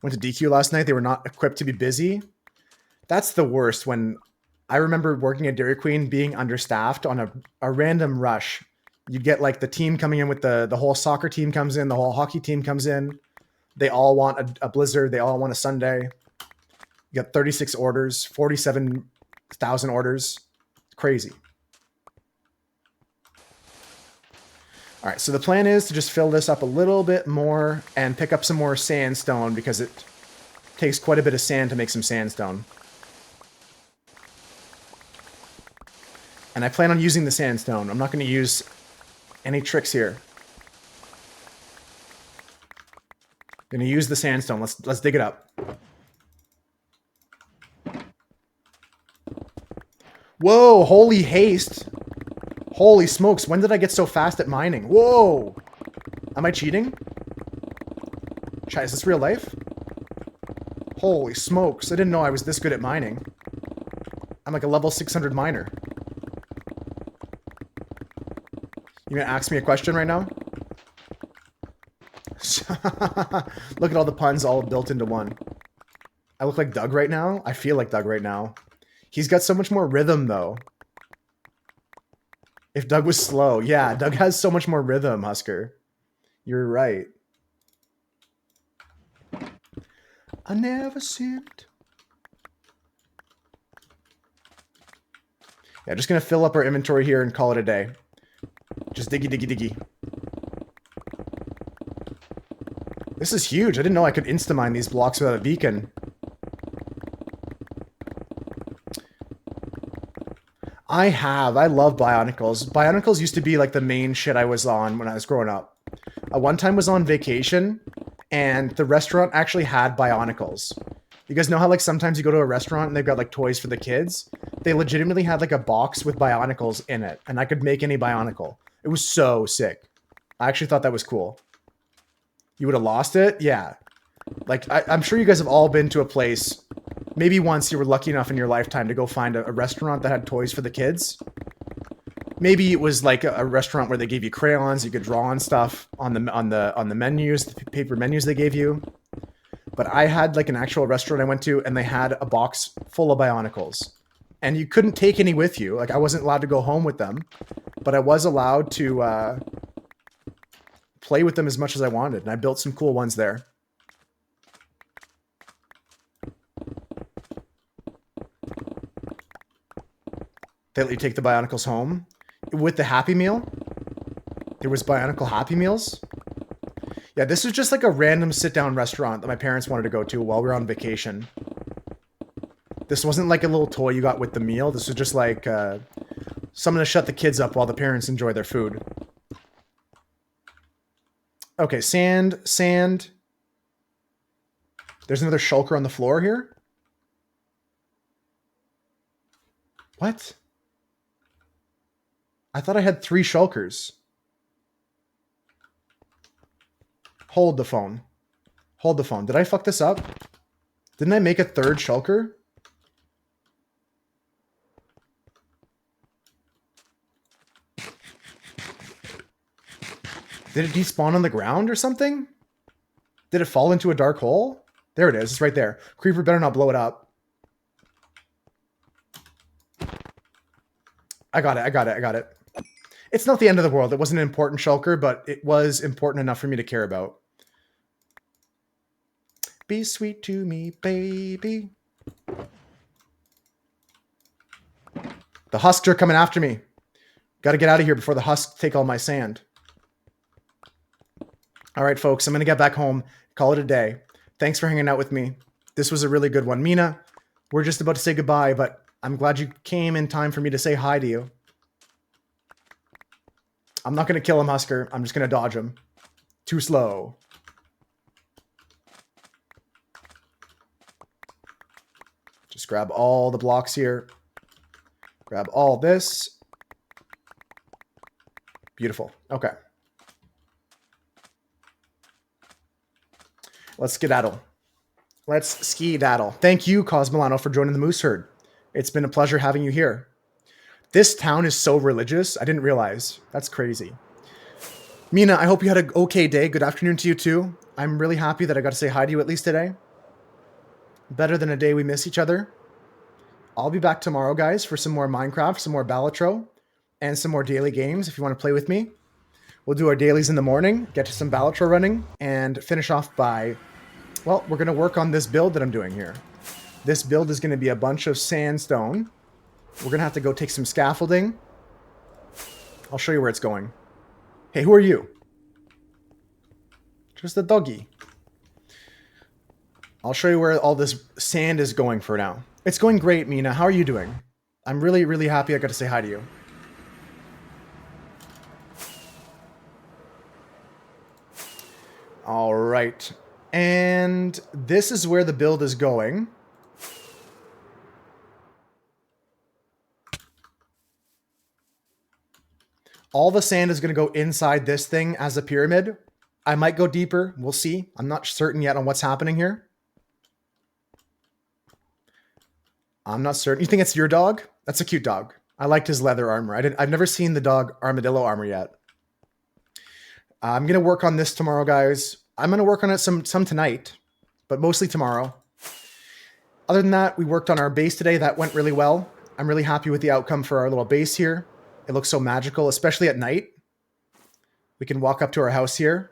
Went to DQ last night. They were not equipped to be busy. That's the worst when I remember working at Dairy Queen being understaffed on a random rush. You'd get like the team coming in with the whole soccer team comes in, the whole hockey team comes in. They all want a blizzard. They all want a sundae. You got 36 orders, 47,000 orders. It's crazy. All right, so the plan is to just fill this up a little bit more and pick up some more sandstone because it takes quite a bit of sand to make some sandstone. And I plan on using the sandstone. I'm not going to use any tricks here. I'm going to use the sandstone. Let's dig it up. Whoa, holy haste. Holy smokes, when did I get so fast at mining? Whoa! Am I cheating? Chat, is this real life? Holy smokes, I didn't know I was this good at mining. I'm like a level 600 miner. You gonna ask me a question right now? Look at all the puns all built into one. I look like Doug right now? I feel like Doug right now. He's got so much more rhythm, though. If Doug was slow. Yeah, Doug has so much more rhythm, Husker. You're right. I never sinned. Yeah, just going to fill up our inventory here and call it a day. Just diggy, diggy, diggy. This is huge. I didn't know I could insta-mine these blocks without a beacon. I love Bionicles. Bionicles used to be like the main shit I was on when I was growing up. I one time was on vacation and the restaurant actually had Bionicles. You guys know how like sometimes you go to a restaurant and they've got like toys for the kids? They legitimately had like a box with Bionicles in it and I could make any Bionicle. It was so sick. I actually thought that was cool. You would have lost it? Yeah. Like, I'm sure you guys have all been to a place. Maybe once you were lucky enough in your lifetime to go find a restaurant that had toys for the kids. Maybe it was like a restaurant where they gave you crayons, you could draw on stuff on the menus, the paper menus they gave you. But I had like an actual restaurant I went to and they had a box full of Bionicles. And you couldn't take any with you. Like I wasn't allowed to go home with them, but I was allowed to play with them as much as I wanted. And I built some cool ones there. They let you take the Bionicles home. With the Happy Meal, there was Bionicle Happy Meals. Yeah, this was just like a random sit-down restaurant that my parents wanted to go to while we were on vacation. This wasn't like a little toy you got with the meal. This was just like something to shut the kids up while the parents enjoy their food. Okay, sand. There's another shulker on the floor here. What? I thought I had 3 shulkers. Hold the phone. Hold the phone. Did I fuck this up? Didn't I make a third shulker? Did it despawn on the ground or something? Did it fall into a dark hole? There it is. It's right there. Creeper better not blow it up. I got it. It's not the end of the world. It wasn't an important shulker, but it was important enough for me to care about. Be sweet to me, baby. The husks are coming after me. Got to get out of here before the husks take all my sand. All right, folks, I'm going to get back home, call it a day. Thanks for hanging out with me. This was a really good one. Mina, we're just about to say goodbye, but I'm glad you came in time for me to say hi to you. I'm not going to kill him, Husker. I'm just going to dodge him. Too slow. Just grab all the blocks here. Grab all this. Beautiful. Okay. Let's skedaddle. Let's ski-daddle. Thank you, Cosmilano, for joining the Moose Herd. It's been a pleasure having you here. This town is so religious. I didn't realize. That's crazy. Mina, I hope you had an okay day. Good afternoon to you, too. I'm really happy that I got to say hi to you at least today. Better than a day we miss each other. I'll be back tomorrow, guys, for some more Minecraft, some more Balatro, and some more daily games if you want to play with me. We'll do our dailies in the morning, get to some Balatro running, and finish off by... Well, we're going to work on this build that I'm doing here. This build is going to be a bunch of sandstone. We're going to have to go take some scaffolding. I'll show you where it's going. Hey, who are you? Just a doggy. I'll show you where all this sand is going for now. It's going great, Mina. How are you doing? I'm really, really happy I got to say hi to you. All right. And this is where the build is going. All the sand is going to go inside this thing as a pyramid. I might go deeper. We'll see. I'm not certain yet on what's happening here. I'm not certain. You think it's your dog? That's a cute dog. I liked his leather armor. I've never seen the dog armadillo armor yet. I'm going to work on this tomorrow, guys. I'm going to work on it some tonight, but mostly tomorrow. Other than that, we worked on our base today. That went really well. I'm really happy with the outcome for our little base here. It looks so magical, especially at night. We can walk up to our house here.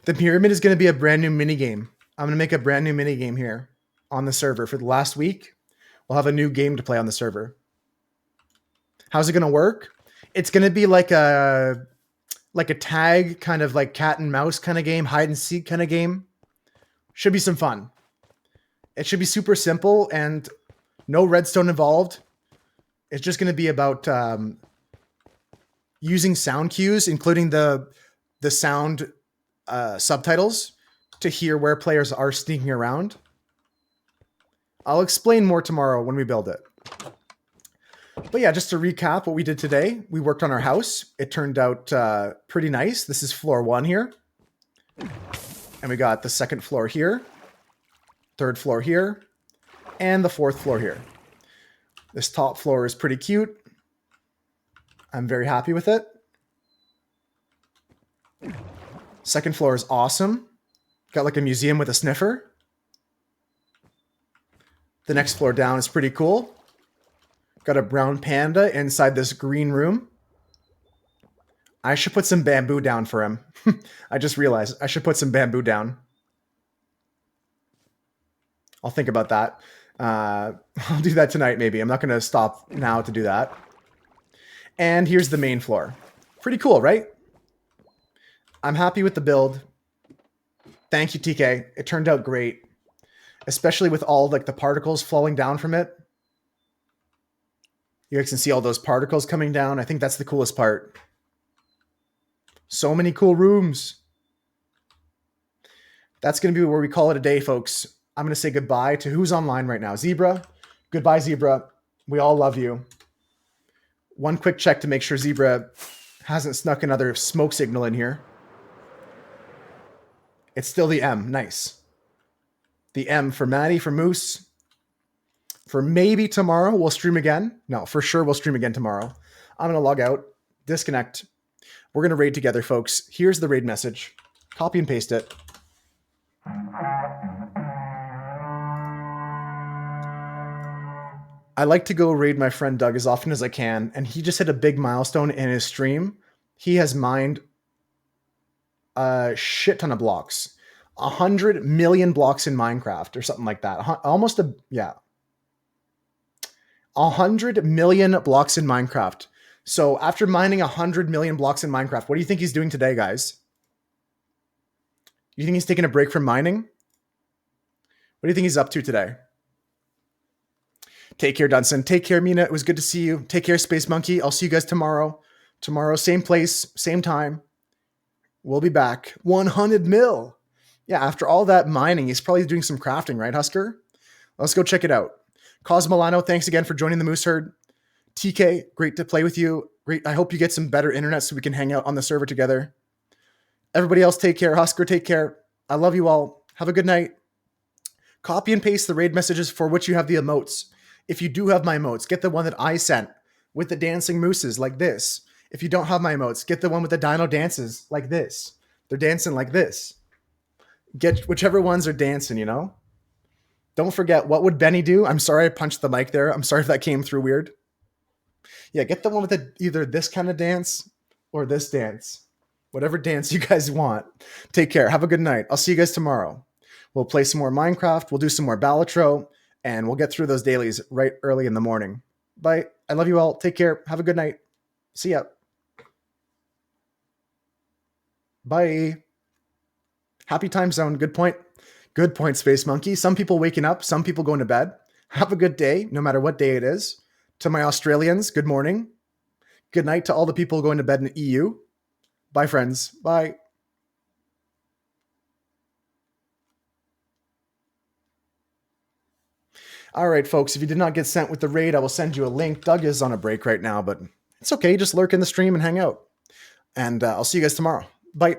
The pyramid is going to be a brand new minigame. I'm going to make a brand new minigame here on the server for the last week. We'll have a new game to play on the server. How's it going to work? It's going to be like a tag, kind of like cat and mouse kind of game, hide and seek kind of game. Should be some fun. It should be super simple and no redstone involved. It's just going to be about using sound cues, including the sound subtitles, to hear where players are sneaking around. I'll explain more tomorrow when we build it. But yeah, just to recap what we did today, we worked on our house. It turned out pretty nice. This is floor 1 here. And we got the second floor here, third floor here, and the fourth floor here. This top floor is pretty cute. I'm very happy with it. Second floor is awesome. Got like a museum with a sniffer. The next floor down is pretty cool. Got a brown panda inside this green room. I should put some bamboo down for him. I just realized I should put some bamboo down. I'll think about that. I'll do that tonight, maybe. I'm not going to stop now to do that. And here's the main floor. Pretty cool, right? I'm happy with the build. Thank you, TK. It turned out great. Especially with all like the particles falling down from it. You guys can see all those particles coming down. I think that's the coolest part. So many cool rooms. That's going to be where we call it a day, folks. I'm going to say goodbye to who's online right now. Zebra. Goodbye, Zebra. We all love you. One quick check to make sure Zebra hasn't snuck another smoke signal in here. It's still the M. Nice. The M for Maddie, for Moose. For maybe tomorrow, we'll stream again. No, for sure, we'll stream again tomorrow. I'm going to log out, disconnect. We're going to raid together, folks. Here's the raid message. Copy and paste it. I like to go raid my friend Doug as often as I can, and he just hit a big milestone in his stream. He has mined a shit ton of blocks. 100 million blocks in Minecraft or something like that. Almost 100 million blocks in Minecraft. So after mining 100 million blocks in Minecraft, what do you think he's doing today, guys? You think he's taking a break from mining? What do you think he's up to today? Take care, Dunson. Take care, Mina. It was good to see you. Take care, Space Monkey. I'll see you guys tomorrow. Tomorrow, same place, same time. We'll be back. 100 mil. Yeah, after all that mining, he's probably doing some crafting, right, Husker? Let's go check it out. Cos Milano, thanks again for joining the Moose Herd. TK, great to play with you. Great. I hope you get some better internet so we can hang out on the server together. Everybody else, take care. Husker, take care. I love you all. Have a good night. Copy and paste the raid messages for which you have the emotes. If you do have my emotes, get the one that I sent with the dancing mooses like this. If you don't have my emotes, get the one with the dino dances like this. They're dancing like this. Get whichever ones are dancing, you know? Don't forget, what would Benny do? I'm sorry I punched the mic there. I'm sorry if that came through weird. Yeah, get the one with either this kind of dance or this dance. Whatever dance you guys want. Take care. Have a good night. I'll see you guys tomorrow. We'll play some more Minecraft. We'll do some more Balatro. And we'll get through those dailies right early in the morning. Bye. I love you all. Take care. Have a good night. See ya. Bye. Happy time zone. Good point. Good point, Space Monkey. Some people waking up. Some people going to bed. Have a good day, no matter what day it is. To my Australians, good morning. Good night to all the people going to bed in the EU. Bye, friends. Bye. All right, folks, if you did not get sent with the raid, I will send you a link. Doug is on a break right now, but it's okay. Just lurk in the stream and hang out. And I'll see you guys tomorrow. Bye.